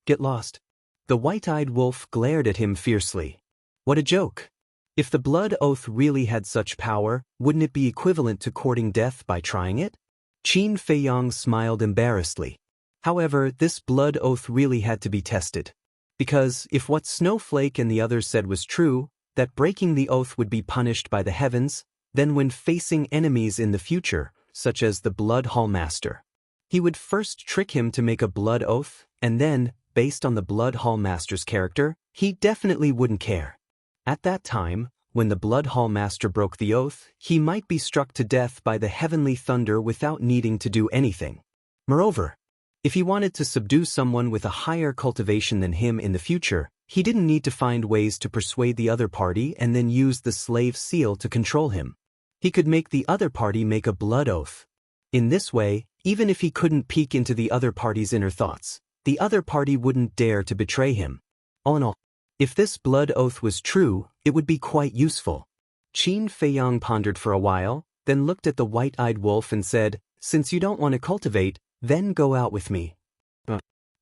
Speaker 1: Get lost." The white-eyed wolf glared at him fiercely. What a joke. If the blood oath really had such power, wouldn't it be equivalent to courting death by trying it? Qin Feiyang smiled embarrassedly. However, this blood oath really had to be tested. Because if what Snowflake and the others said was true, that breaking the oath would be punished by the heavens, then when facing enemies in the future, such as the Blood Hall Master, he would first trick him to make a blood oath, and then, based on the Blood Hall Master's character, he definitely wouldn't care. At that time, when the Blood Hall Master broke the oath, he might be struck to death by the heavenly thunder without needing to do anything. Moreover, if he wanted to subdue someone with a higher cultivation than him in the future, he didn't need to find ways to persuade the other party and then use the slave seal to control him. He could make the other party make a blood oath. In this way, even if he couldn't peek into the other party's inner thoughts, the other party wouldn't dare to betray him. All in all, if this blood oath was true, it would be quite useful. Qin Feiyang pondered for a while, then looked at the white-eyed wolf and said, "Since you don't want to cultivate, then go out with me."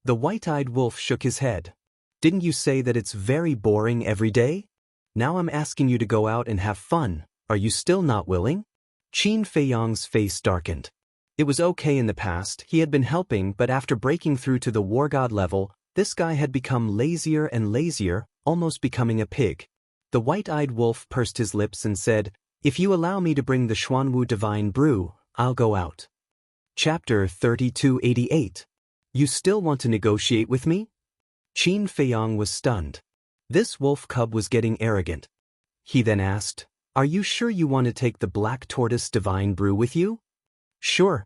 Speaker 1: The white-eyed wolf shook his head. "Didn't you say that it's very boring every day? Now I'm asking you to go out and have fun. Are you still not willing?" Qin Feiyang's face darkened. It was okay in the past, he had been helping, but after breaking through to the war god level, this guy had become lazier and lazier, almost becoming a pig. The white-eyed wolf pursed his lips and said, "If you allow me to bring the Xuanwu Divine Brew, I'll go out." Chapter 3288. You still want to negotiate with me? Qin Feiyang was stunned. This wolf cub was getting arrogant. He then asked, "Are you sure you want to take the Black Tortoise Divine Brew with you?" Sure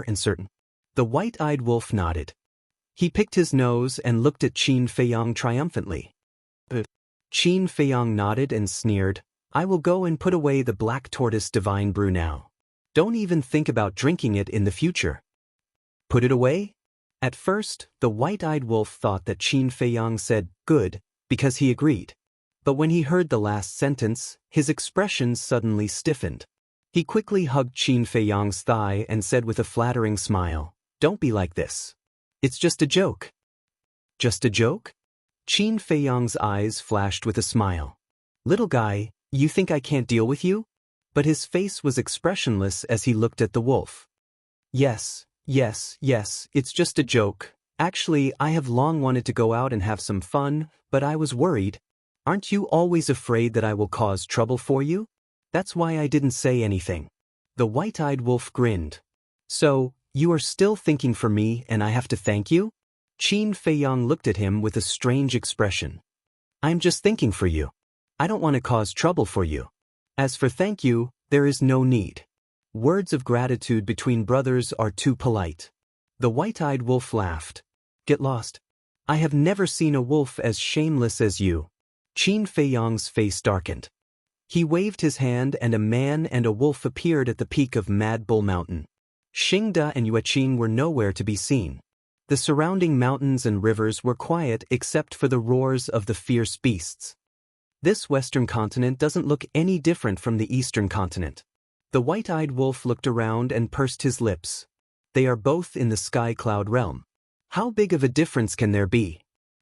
Speaker 1: and certain." The white-eyed wolf nodded. He picked his nose and looked at Qin Feiyang triumphantly. Qin Feiyang nodded and sneered, "I will go and put away the Black Tortoise Divine Brew now. Don't even think about drinking it in the future." Put it away? At first, the white-eyed wolf thought that Qin Feiyang said, "Good," because he agreed. But when he heard the last sentence, his expression suddenly stiffened. He quickly hugged Qin Feiyang's thigh and said with a flattering smile, "Don't be like this. It's just a joke." Just a joke? Qin Feiyang's eyes flashed with a smile. "Little guy, you think I can't deal with you?" But his face was expressionless as he looked at the wolf. Yes, it's just a joke. Actually, I have long wanted to go out and have some fun, but I was worried. Aren't you always afraid that I will cause trouble for you? That's why I didn't say anything." The white-eyed wolf grinned. "So, you are still thinking for me and I have to thank you?" Qin Feiyang looked at him with a strange expression. "I'm just thinking for you. I don't want to cause trouble for you. As for thank you, there is no need. Words of gratitude between brothers are too polite." The white-eyed wolf laughed. "Get lost. I have never seen a wolf as shameless as you." Qin Feiyang's face darkened. He waved his hand and a man and a wolf appeared at the peak of Mad Bull Mountain. Xingda and Yueqin were nowhere to be seen. The surrounding mountains and rivers were quiet except for the roars of the fierce beasts. This western continent doesn't look any different from the eastern continent. The white-eyed wolf looked around and pursed his lips. They are both in the sky cloud realm. How big of a difference can there be?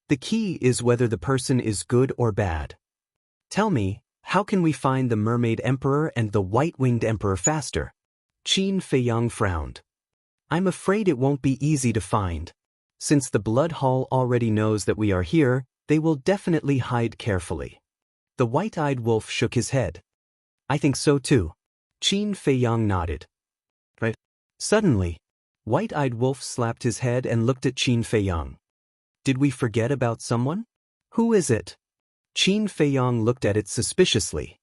Speaker 1: The key is whether the person is good or bad. Tell me, how can we find the Mermaid Emperor and the White-Winged Emperor faster? Qin Feiyang frowned. I'm afraid it won't be easy to find. Since the Blood Hall already knows that we are here, they will definitely hide carefully. The white-eyed wolf shook his head. I think so too. Qin Feiyang nodded. Right. Suddenly, White-eyed wolf slapped his head and looked at Qin Feiyang. Did we forget about someone? Who is it? Qin Feiyang looked at it suspiciously.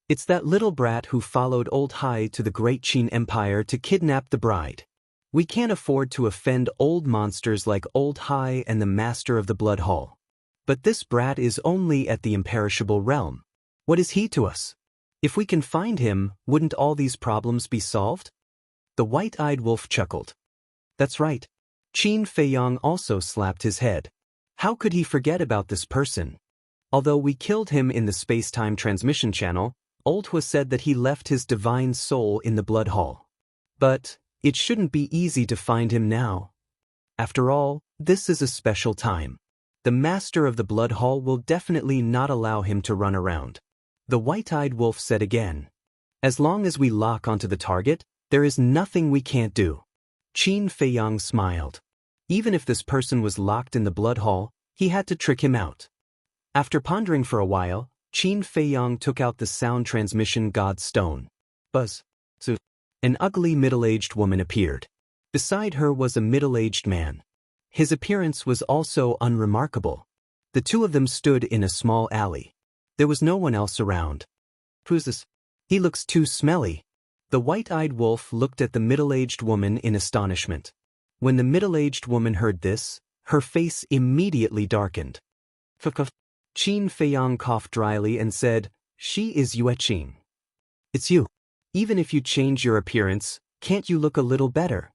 Speaker 1: It's that little brat who followed Old Hai to the great Qin Empire to kidnap the bride. We can't afford to offend old monsters like Old Hai and the master of the Blood Hall. But this brat is only at the imperishable realm. What is he to us? If we can find him, wouldn't all these problems be solved? The white-eyed wolf chuckled. That's right. Qin Feiyang also slapped his head. How could he forget about this person? Although we killed him in the space-time transmission channel, Old Hua said that he left his divine soul in the Blood Hall. But it shouldn't be easy to find him now. After all, this is a special time. The master of the Blood Hall will definitely not allow him to run around. The white-eyed wolf said again. As long as we lock onto the target, there is nothing we can't do. Qin Feiyang smiled. Even if this person was locked in the Blood Hall, he had to trick him out. After pondering for a while, Qin Feiyang took out the sound transmission god stone. Buzz. So, an ugly middle-aged woman appeared. Beside her was a middle-aged man. His appearance was also unremarkable. The two of them stood in a small alley. There was no one else around. Who's this? He looks too smelly. The white-eyed wolf looked at the middle-aged woman in astonishment. When the middle-aged woman heard this, her face immediately darkened. Qin Feiyang coughed dryly and said, "She is Yueqing." It's you. Even if you change your appearance, can't you look a little better?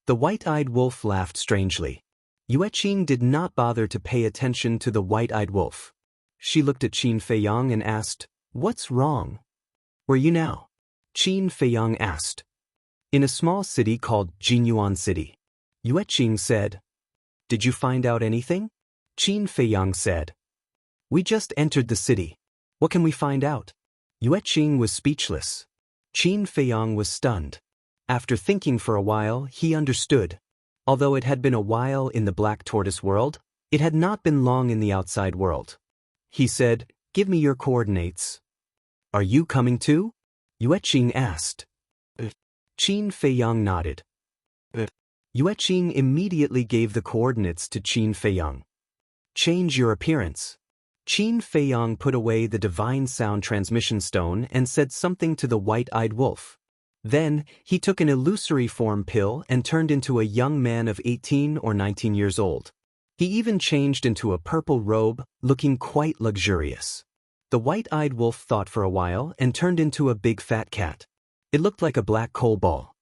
Speaker 1: The white-eyed wolf laughed strangely. Yueqing did not bother to pay attention to the white-eyed wolf. She looked at Qin Feiyang and asked, "What's wrong?" "Where are you now?" Qin Feiyang asked. "In a small city called Jinyuan City." Yueqing said. "Did you find out anything?" Qin Feiyang said. "We just entered the city. What can we find out?" Yueqing was speechless. Qin Feiyang was stunned. After thinking for a while, he understood. Although it had been a while in the Black Tortoise world, it had not been long in the outside world. He said, "Give me your coordinates." "Are you coming too?" Yueqing asked. Qin Feiyang nodded. Yueqing immediately gave the coordinates to Qin Feiyang. "Change your appearance." Qin Feiyang put away the divine sound transmission stone and said something to the white-eyed wolf. Then, he took an illusory form pill and turned into a young man of 18 or 19 years old. He even changed into a purple robe, looking quite luxurious. The white-eyed wolf thought for a while and turned into a big fat cat. It looked like a black coal ball.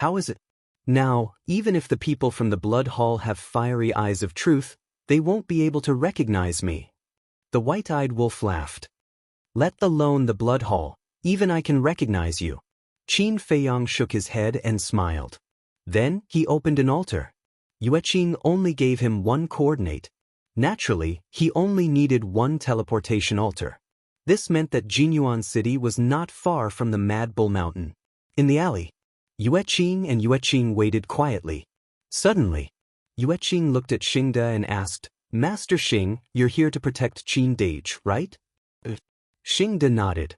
Speaker 1: "How is it? Now, even if the people from the Blood Hall have fiery eyes of truth, they won't be able to recognize me." The white-eyed wolf laughed. "Let alone the Blood Hall, even I can recognize you." Qin Feiyang shook his head and smiled. Then, he opened an altar. Yueqing only gave him one coordinate. Naturally, he only needed one teleportation altar. This meant that Jinyuan City was not far from the Mad Bull Mountain. In the alley, Yueqing waited quietly. Suddenly, Yueqing looked at Xingde and asked, "Master Xing, you're here to protect Qin Dage, right?" Xingde nodded.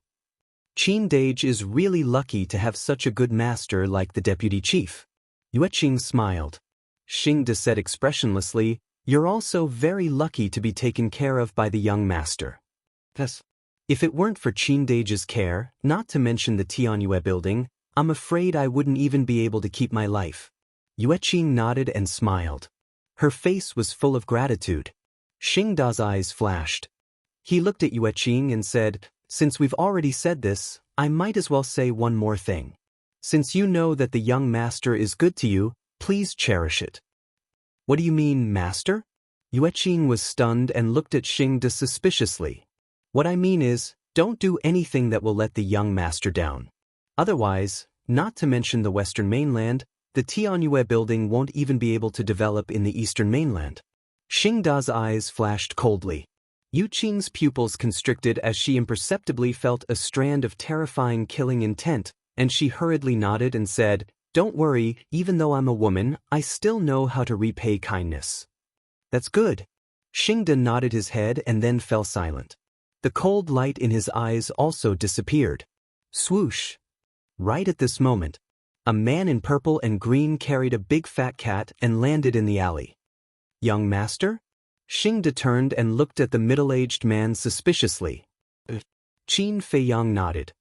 Speaker 1: Qin Dage is really lucky to have such a good master like the deputy chief. Yueqing smiled. Xingde said expressionlessly, "You're also very lucky to be taken care of by the young master." Thus, if it weren't for Qin Dage's care, not to mention the Tianyue building, I'm afraid I wouldn't even be able to keep my life. Yueqing nodded and smiled. Her face was full of gratitude. Xingda's eyes flashed. He looked at Yueqing and said, "Since we've already said this, I might as well say one more thing. Since you know that the young master is good to you, please cherish it." "What do you mean, master?" Yueqing was stunned and looked at Xingde suspiciously. "What I mean is, don't do anything that will let the young master down. Otherwise, not to mention the Western mainland, the Tianyue building won't even be able to develop in the Eastern mainland." Xingda's eyes flashed coldly. Yueqing's pupils constricted as she imperceptibly felt a strand of terrifying killing intent, and she hurriedly nodded and said, "Don't worry, even though I'm a woman, I still know how to repay kindness." "That's good." Xingde nodded his head and then fell silent. The cold light in his eyes also disappeared. Swoosh! Right at this moment, A man in purple and green carried a big fat cat and landed in the alley. Young master? Xingde turned and looked at the middle-aged man suspiciously. Qin Feiyang nodded.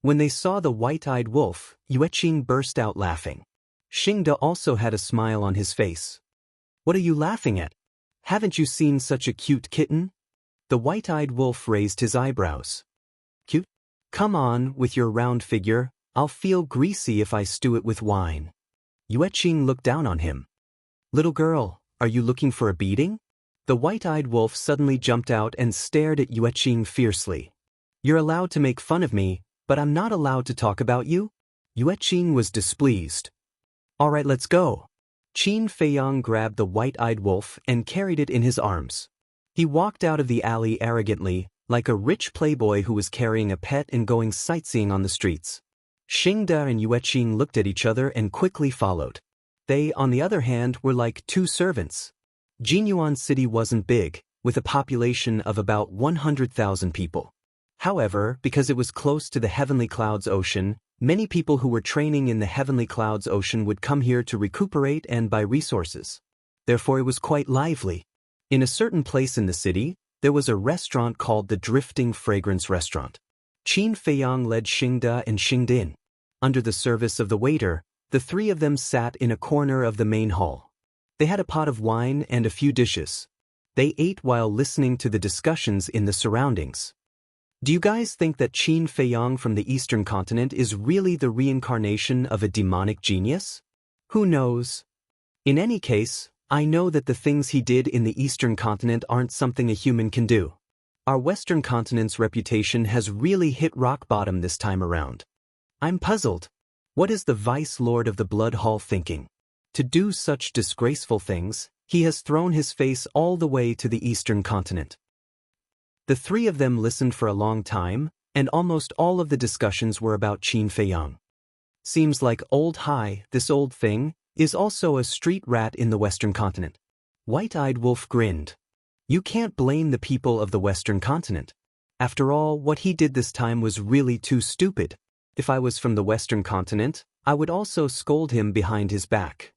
Speaker 1: When they saw the white-eyed wolf, Yueqing burst out laughing. Xingde also had a smile on his face. What are you laughing at? Haven't you seen such a cute kitten? The white-eyed wolf raised his eyebrows. Cute? Come on, with your round figure, I'll feel greasy if I stew it with wine. Yueqing looked down on him. Little girl, are you looking for a beating? The white-eyed wolf suddenly jumped out and stared at Yueqing fiercely. You're allowed to make fun of me, but I'm not allowed to talk about you? Yueqing was displeased. All right, let's go. Qin Feiyang grabbed the white-eyed wolf and carried it in his arms. He walked out of the alley arrogantly, like a rich playboy who was carrying a pet and going sightseeing on the streets. Xingde and Yueqing looked at each other and quickly followed. They, on the other hand, were like two servants. Jinyuan City wasn't big, with a population of about 100,000 people. However, because it was close to the Heavenly Clouds Ocean, many people who were training in the Heavenly Clouds Ocean would come here to recuperate and buy resources. Therefore it was quite lively. In a certain place in the city, there was a restaurant called the Drifting Fragrance Restaurant. Qin Feiyang led Xingde and Xingde in. Under the service of the waiter, the three of them sat in a corner of the main hall. They had a pot of wine and a few dishes. They ate while listening to the discussions in the surroundings. Do you guys think that Qin Feiyang from the Eastern continent is really the reincarnation of a demonic genius? Who knows? In any case, I know that the things he did in the Eastern continent aren't something a human can do. Our Western continent's reputation has really hit rock bottom this time around. I'm puzzled. What is the Vice Lord of the Blood Hall thinking? To do such disgraceful things, he has thrown his face all the way to the Eastern continent. The three of them listened for a long time, and almost all of the discussions were about Qin Feiyang. Seems like Old Hai, this old thing, is also a street rat in the Western continent. White-eyed Wolf grinned. You can't blame the people of the Western continent. After all, what he did this time was really too stupid. If I was from the Western continent, I would also scold him behind his back.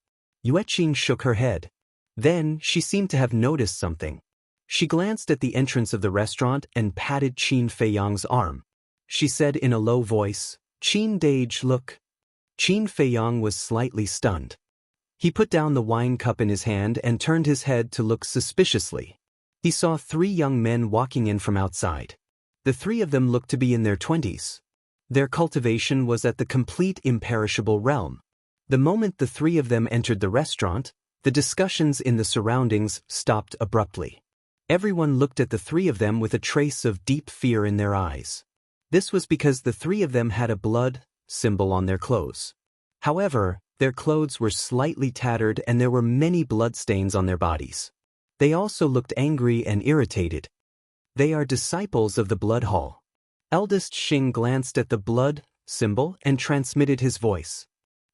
Speaker 1: Yueqing shook her head. Then, she seemed to have noticed something. She glanced at the entrance of the restaurant and patted Qin Feiyang's arm. She said in a low voice, Qin Dage, look. Qin Feiyang was slightly stunned. He put down the wine cup in his hand and turned his head to look suspiciously. He saw three young men walking in from outside. The three of them looked to be in their 20s. Their cultivation was at the complete imperishable realm. The moment the three of them entered the restaurant, the discussions in the surroundings stopped abruptly. Everyone looked at the three of them with a trace of deep fear in their eyes. This was because the three of them had a blood symbol on their clothes. However, their clothes were slightly tattered and there were many bloodstains on their bodies. They also looked angry and irritated. They are disciples of the Blood Hall. Eldest Xing glanced at the blood symbol and transmitted his voice.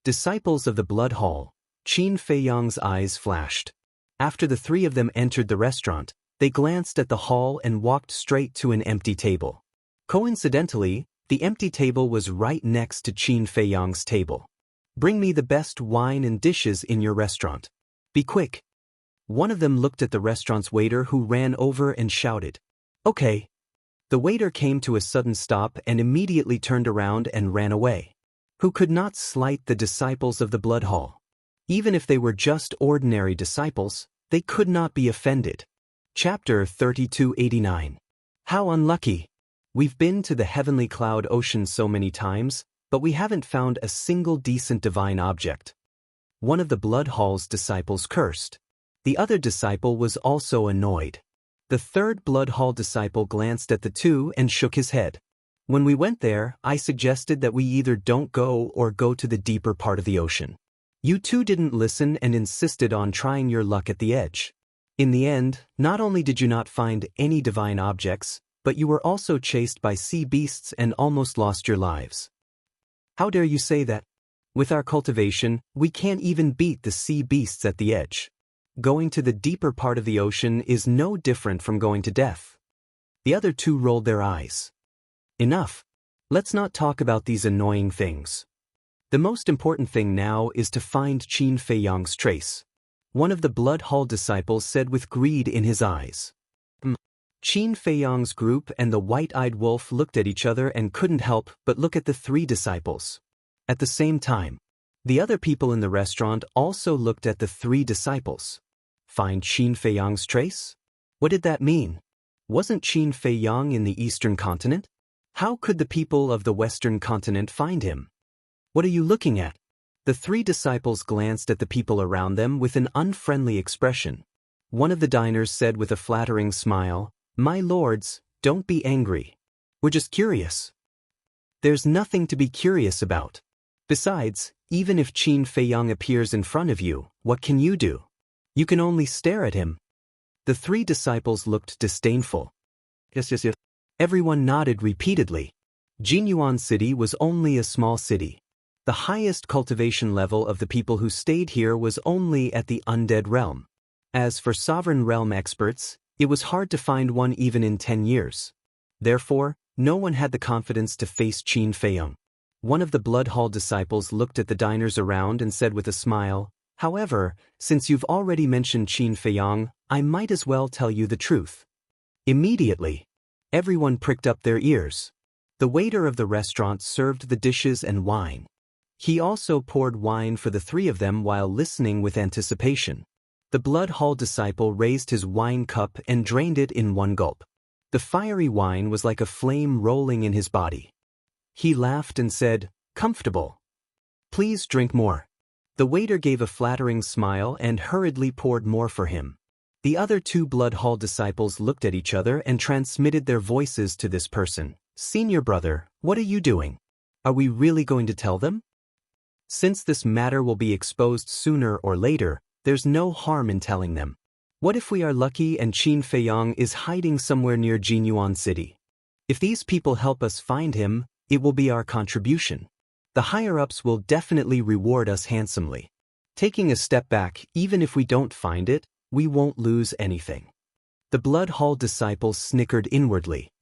Speaker 1: Disciples of the Blood Hall. Qin Feiyang's eyes flashed. After the three of them entered the restaurant, they glanced at the hall and walked straight to an empty table. Coincidentally, the empty table was right next to Qin Feiyang's table. Bring me the best wine and dishes in your restaurant. Be quick. One of them looked at the restaurant's waiter who ran over and shouted, Okay. The waiter came to a sudden stop and immediately turned around and ran away. Who could not slight the disciples of the Blood Hall? Even if they were just ordinary disciples, they could not be offended. Chapter 3289. How unlucky! We've been to the Heavenly Cloud Ocean so many times, but we haven't found a single decent divine object. One of the Blood Hall's disciples cursed. The other disciple was also annoyed. The third Blood Hall disciple glanced at the two and shook his head. When we went there, I suggested that we either don't go or go to the deeper part of the ocean. You two didn't listen and insisted on trying your luck at the edge. In the end, not only did you not find any divine objects, but you were also chased by sea beasts and almost lost your lives. How dare you say that? With our cultivation, we can't even beat the sea beasts at the edge. Going to the deeper part of the ocean is no different from going to death. The other two rolled their eyes. Enough. Let's not talk about these annoying things. The most important thing now is to find Qin Feiyang's trace. One of the Blood Hall disciples said with greed in his eyes. Qin Feiyang's group and the white-eyed wolf looked at each other and couldn't help but look at the three disciples. At the same time, the other people in the restaurant also looked at the three disciples. Find Qin Feiyang's trace? What did that mean? Wasn't Qin Feiyang in the Eastern continent? How could the people of the Western continent find him? What are you looking at? The three disciples glanced at the people around them with an unfriendly expression. One of the diners said with a flattering smile, "My lords, don't be angry. We're just curious." There's nothing to be curious about. Besides, even if Qin Feiyang appears in front of you, what can you do? You can only stare at him. The three disciples looked disdainful. Yes. Everyone nodded repeatedly. Jinyuan City was only a small city. The highest cultivation level of the people who stayed here was only at the undead realm. As for sovereign realm experts, it was hard to find one even in 10 years. Therefore, no one had the confidence to face Qin Feiyang. One of the Blood Hall disciples looked at the diners around and said with a smile, "However, since you've already mentioned Qin Feiyang, I might as well tell you the truth." Immediately, everyone pricked up their ears. The waiter of the restaurant served the dishes and wine. He also poured wine for the three of them while listening with anticipation. The Blood Hall disciple raised his wine cup and drained it in one gulp. The fiery wine was like a flame rolling in his body. He laughed and said, "Comfortable. Please drink more." The waiter gave a flattering smile and hurriedly poured more for him. The other two Blood Hall disciples looked at each other and transmitted their voices to this person. "Senior brother, what are you doing? Are we really going to tell them? Since this matter will be exposed sooner or later, there's no harm in telling them. What if we are lucky and Qin Feiyang is hiding somewhere near Jinyuan City? If these people help us find him, it will be our contribution. The higher-ups will definitely reward us handsomely. Taking a step back, even if we don't find it, we won't lose anything." The Blood Hall disciples snickered inwardly.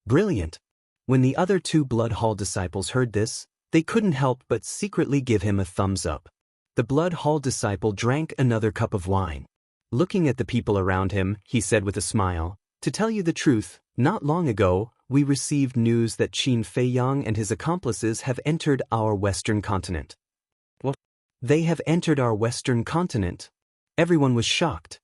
Speaker 1: Brilliant. When the other two Blood Hall disciples heard this, they couldn't help but secretly give him a thumbs up. The Blood Hall disciple drank another cup of wine. Looking at the people around him, he said with a smile, "To tell you the truth, not long ago, we received news that Qin Feiyang and his accomplices have entered our Western continent." "What? They have entered our Western continent?" Everyone was shocked.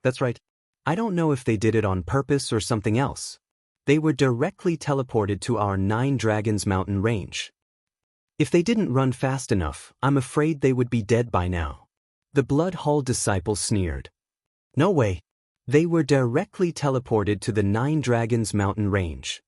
Speaker 1: "That's right. I don't know if they did it on purpose or something else. They were directly teleported to our Nine Dragons mountain range. If they didn't run fast enough, I'm afraid they would be dead by now." The Blood Hall disciple sneered. "No way. They were directly teleported to the Nine Dragons mountain range.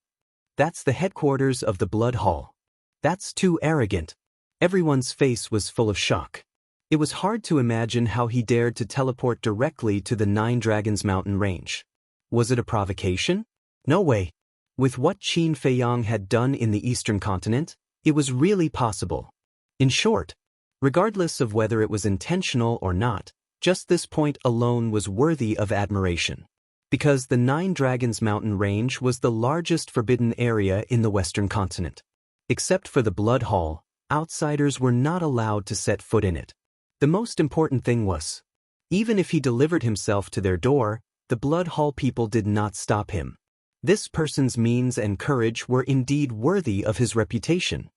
Speaker 1: That's the headquarters of the Blood Hall. That's too arrogant." Everyone's face was full of shock. It was hard to imagine how he dared to teleport directly to the Nine Dragons mountain range. Was it a provocation? No way. With what Qin Feiyang had done in the Eastern continent, it was really possible. In short, regardless of whether it was intentional or not, just this point alone was worthy of admiration. Because the Nine Dragons mountain range was the largest forbidden area in the Western continent. Except for the Blood Hall, outsiders were not allowed to set foot in it. The most important thing was, even if he delivered himself to their door, the Blood Hall people did not stop him. This person's means and courage were indeed worthy of his reputation.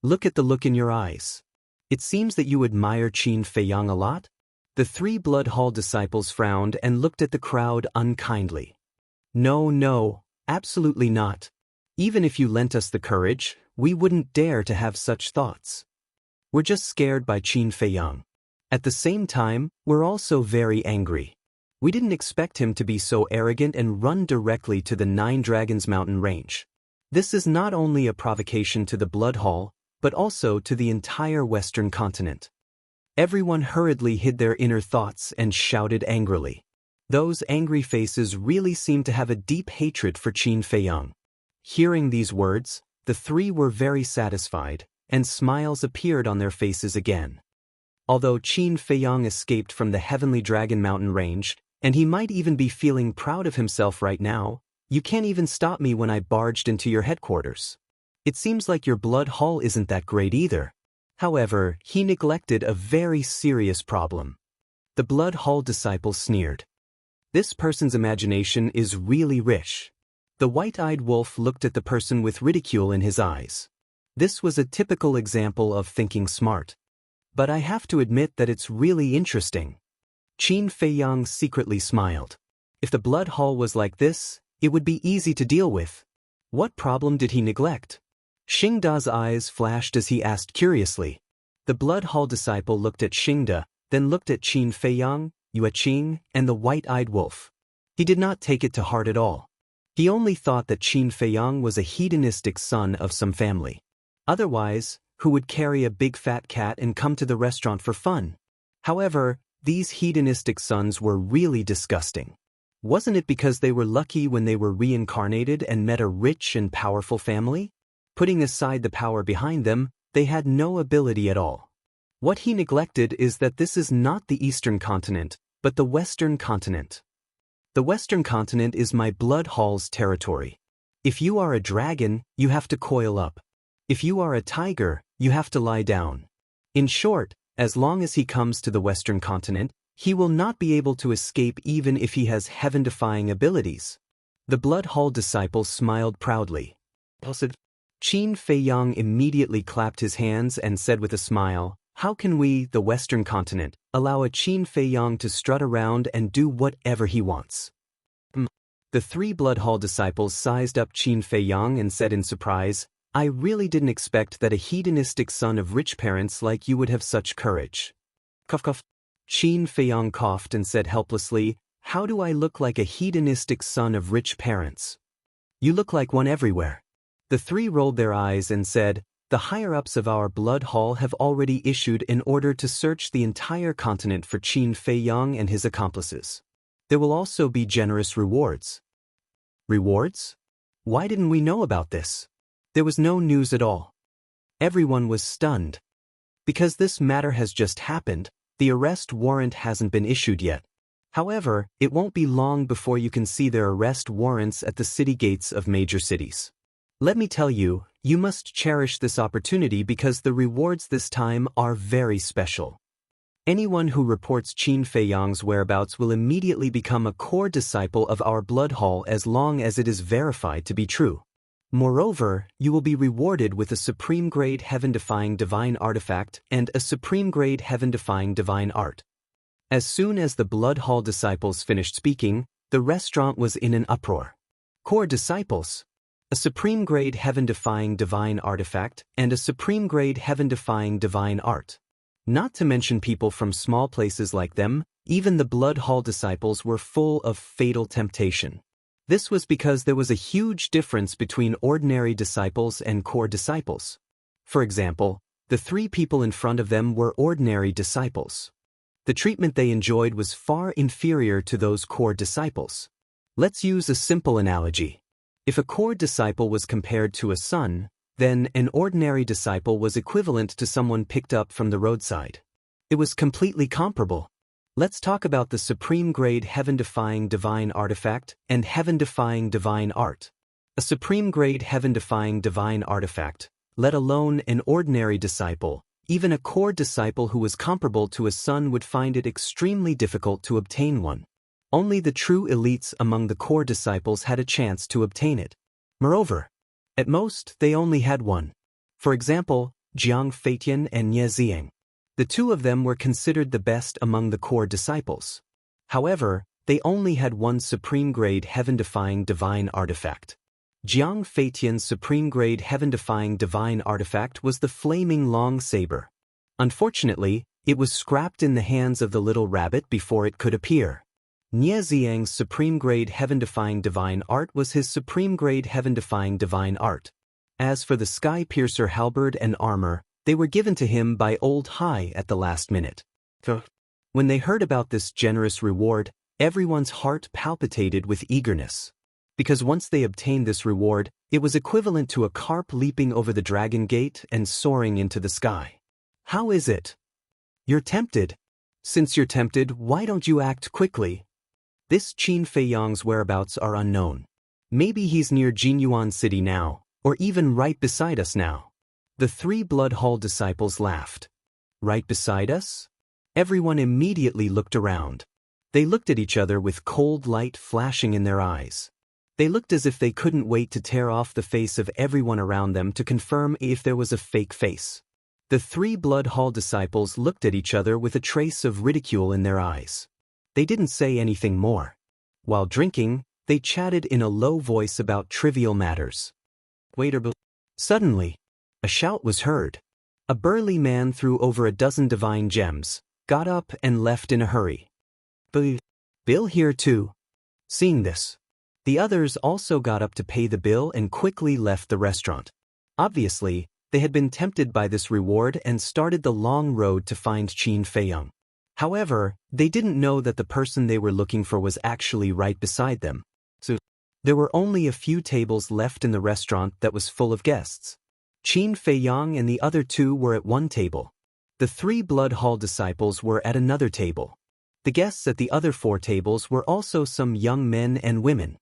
Speaker 1: Look at the look in your eyes. It seems that you admire Qin Feiyang a lot? The three Blood Hall disciples frowned and looked at the crowd unkindly. No, absolutely not. Even if you lent us the courage, we wouldn't dare to have such thoughts. We're just scared by Qin Feiyang. At the same time, we're also very angry. We didn't expect him to be so arrogant and run directly to the Nine Dragons mountain range. This is not only a provocation to the Blood Hall, but also to the entire Western continent. Everyone hurriedly hid their inner thoughts and shouted angrily. Those angry faces really seemed to have a deep hatred for Qin Feiyang. Hearing these words, the three were very satisfied, and smiles appeared on their faces again. Although Qin Feiyang escaped from the Heavenly Dragon mountain range, and he might even be feeling proud of himself right now, you can't even stop me when I barged into your headquarters. It seems like your Blood Hall isn't that great either. However, he neglected a very serious problem. The Blood Hall disciple sneered. This person's imagination is really rich. The white-eyed wolf looked at the person with ridicule in his eyes. This was a typical example of thinking smart. But I have to admit that it's really interesting. Qin Feiyang secretly smiled. If the Blood Hall was like this, it would be easy to deal with. What problem did he neglect? Xingda's eyes flashed as he asked curiously. The Blood Hall disciple looked at Xingda, then looked at Qin Feiyang, Yue Qing, and the white-eyed wolf. He did not take it to heart at all. He only thought that Qin Feiyang was a hedonistic son of some family. Otherwise, who would carry a big fat cat and come to the restaurant for fun? However, these hedonistic sons were really disgusting. Wasn't it because they were lucky when they were reincarnated and met a rich and powerful family? Putting aside the power behind them, they had no ability at all. What he neglected is that this is not the Eastern continent, but the Western continent. The Western continent is my Blood Hall's territory. If you are a dragon, you have to coil up. If you are a tiger, you have to lie down. In short, as long as he comes to the Western continent, he will not be able to escape even if he has heaven-defying abilities. The Blood Hall disciple smiled proudly. Qin Feiyang immediately clapped his hands and said with a smile, "How can we, the Western continent, allow a Qin Feiyang to strut around and do whatever he wants?" The three Blood Hall disciples sized up Qin Feiyang and said in surprise, "I really didn't expect that a hedonistic son of rich parents like you would have such courage." Cough cough. Qin Feiyang coughed and said helplessly, "How do I look like a hedonistic son of rich parents?" "You look like one everywhere." The three rolled their eyes and said, "The higher-ups of our Blood Hall have already issued an order to search the entire continent for Qin Feiyang and his accomplices. There will also be generous rewards." Rewards? Why didn't we know about this? There was no news at all. Everyone was stunned. Because this matter has just happened, the arrest warrant hasn't been issued yet. However, it won't be long before you can see their arrest warrants at the city gates of major cities. Let me tell you, you must cherish this opportunity because the rewards this time are very special. Anyone who reports Qin Feiyang's whereabouts will immediately become a core disciple of our Blood Hall as long as it is verified to be true. Moreover, you will be rewarded with a supreme-grade heaven-defying divine artifact and a supreme-grade heaven-defying divine art. As soon as the Blood Hall disciples finished speaking, the restaurant was in an uproar. Core disciples? A supreme-grade heaven-defying divine artifact and a supreme-grade heaven-defying divine art. Not to mention people from small places like them, even the Blood Hall disciples were full of fatal temptation. This was because there was a huge difference between ordinary disciples and core disciples. For example, the three people in front of them were ordinary disciples. The treatment they enjoyed was far inferior to those core disciples. Let's use a simple analogy. If a core disciple was compared to a son, then an ordinary disciple was equivalent to someone picked up from the roadside. It was completely comparable. Let's talk about the supreme-grade heaven-defying divine artifact and heaven-defying divine art. A supreme-grade heaven-defying divine artifact, let alone an ordinary disciple, even a core disciple who was comparable to a son would find it extremely difficult to obtain one. Only the true elites among the core disciples had a chance to obtain it. Moreover, at most, they only had one. For example, Jiang Feitian and Nie Ziang. The two of them were considered the best among the core disciples. However, they only had one supreme-grade heaven-defying divine artifact. Jiang Feitian's supreme-grade heaven-defying divine artifact was the flaming long saber. Unfortunately, it was scrapped in the hands of the little rabbit before it could appear. Nie Ziang's supreme-grade heaven-defying divine art was his supreme-grade heaven-defying divine art. As for the sky-piercer halberd and armor, they were given to him by Old Hai at the last minute. When they heard about this generous reward, everyone's heart palpitated with eagerness. Because once they obtained this reward, it was equivalent to a carp leaping over the dragon gate and soaring into the sky. How is it? You're tempted. Since you're tempted, why don't you act quickly? This Qin Feiyang's whereabouts are unknown. Maybe he's near Jinyuan City now, or even right beside us now. The 3 Blood Hall disciples laughed. Right beside us? Everyone immediately looked around. They looked at each other with cold light flashing in their eyes. They looked as if they couldn't wait to tear off the face of everyone around them to confirm if there was a fake face. The 3 Blood Hall disciples looked at each other with a trace of ridicule in their eyes. They didn't say anything more. While drinking, they chatted in a low voice about trivial matters. Suddenly, a shout was heard. A burly man threw over a dozen divine gems, got up and left in a hurry. Bill here too. Seeing this, the others also got up to pay the bill and quickly left the restaurant. Obviously, they had been tempted by this reward and started the long road to find Qin Feiyang. However, they didn't know that the person they were looking for was actually right beside them. So, there were only a few tables left in the restaurant that was full of guests. Qin Feiyang and the other 2 were at one table. The 3 Blood Hall disciples were at another table. The guests at the other 4 tables were also some young men and women.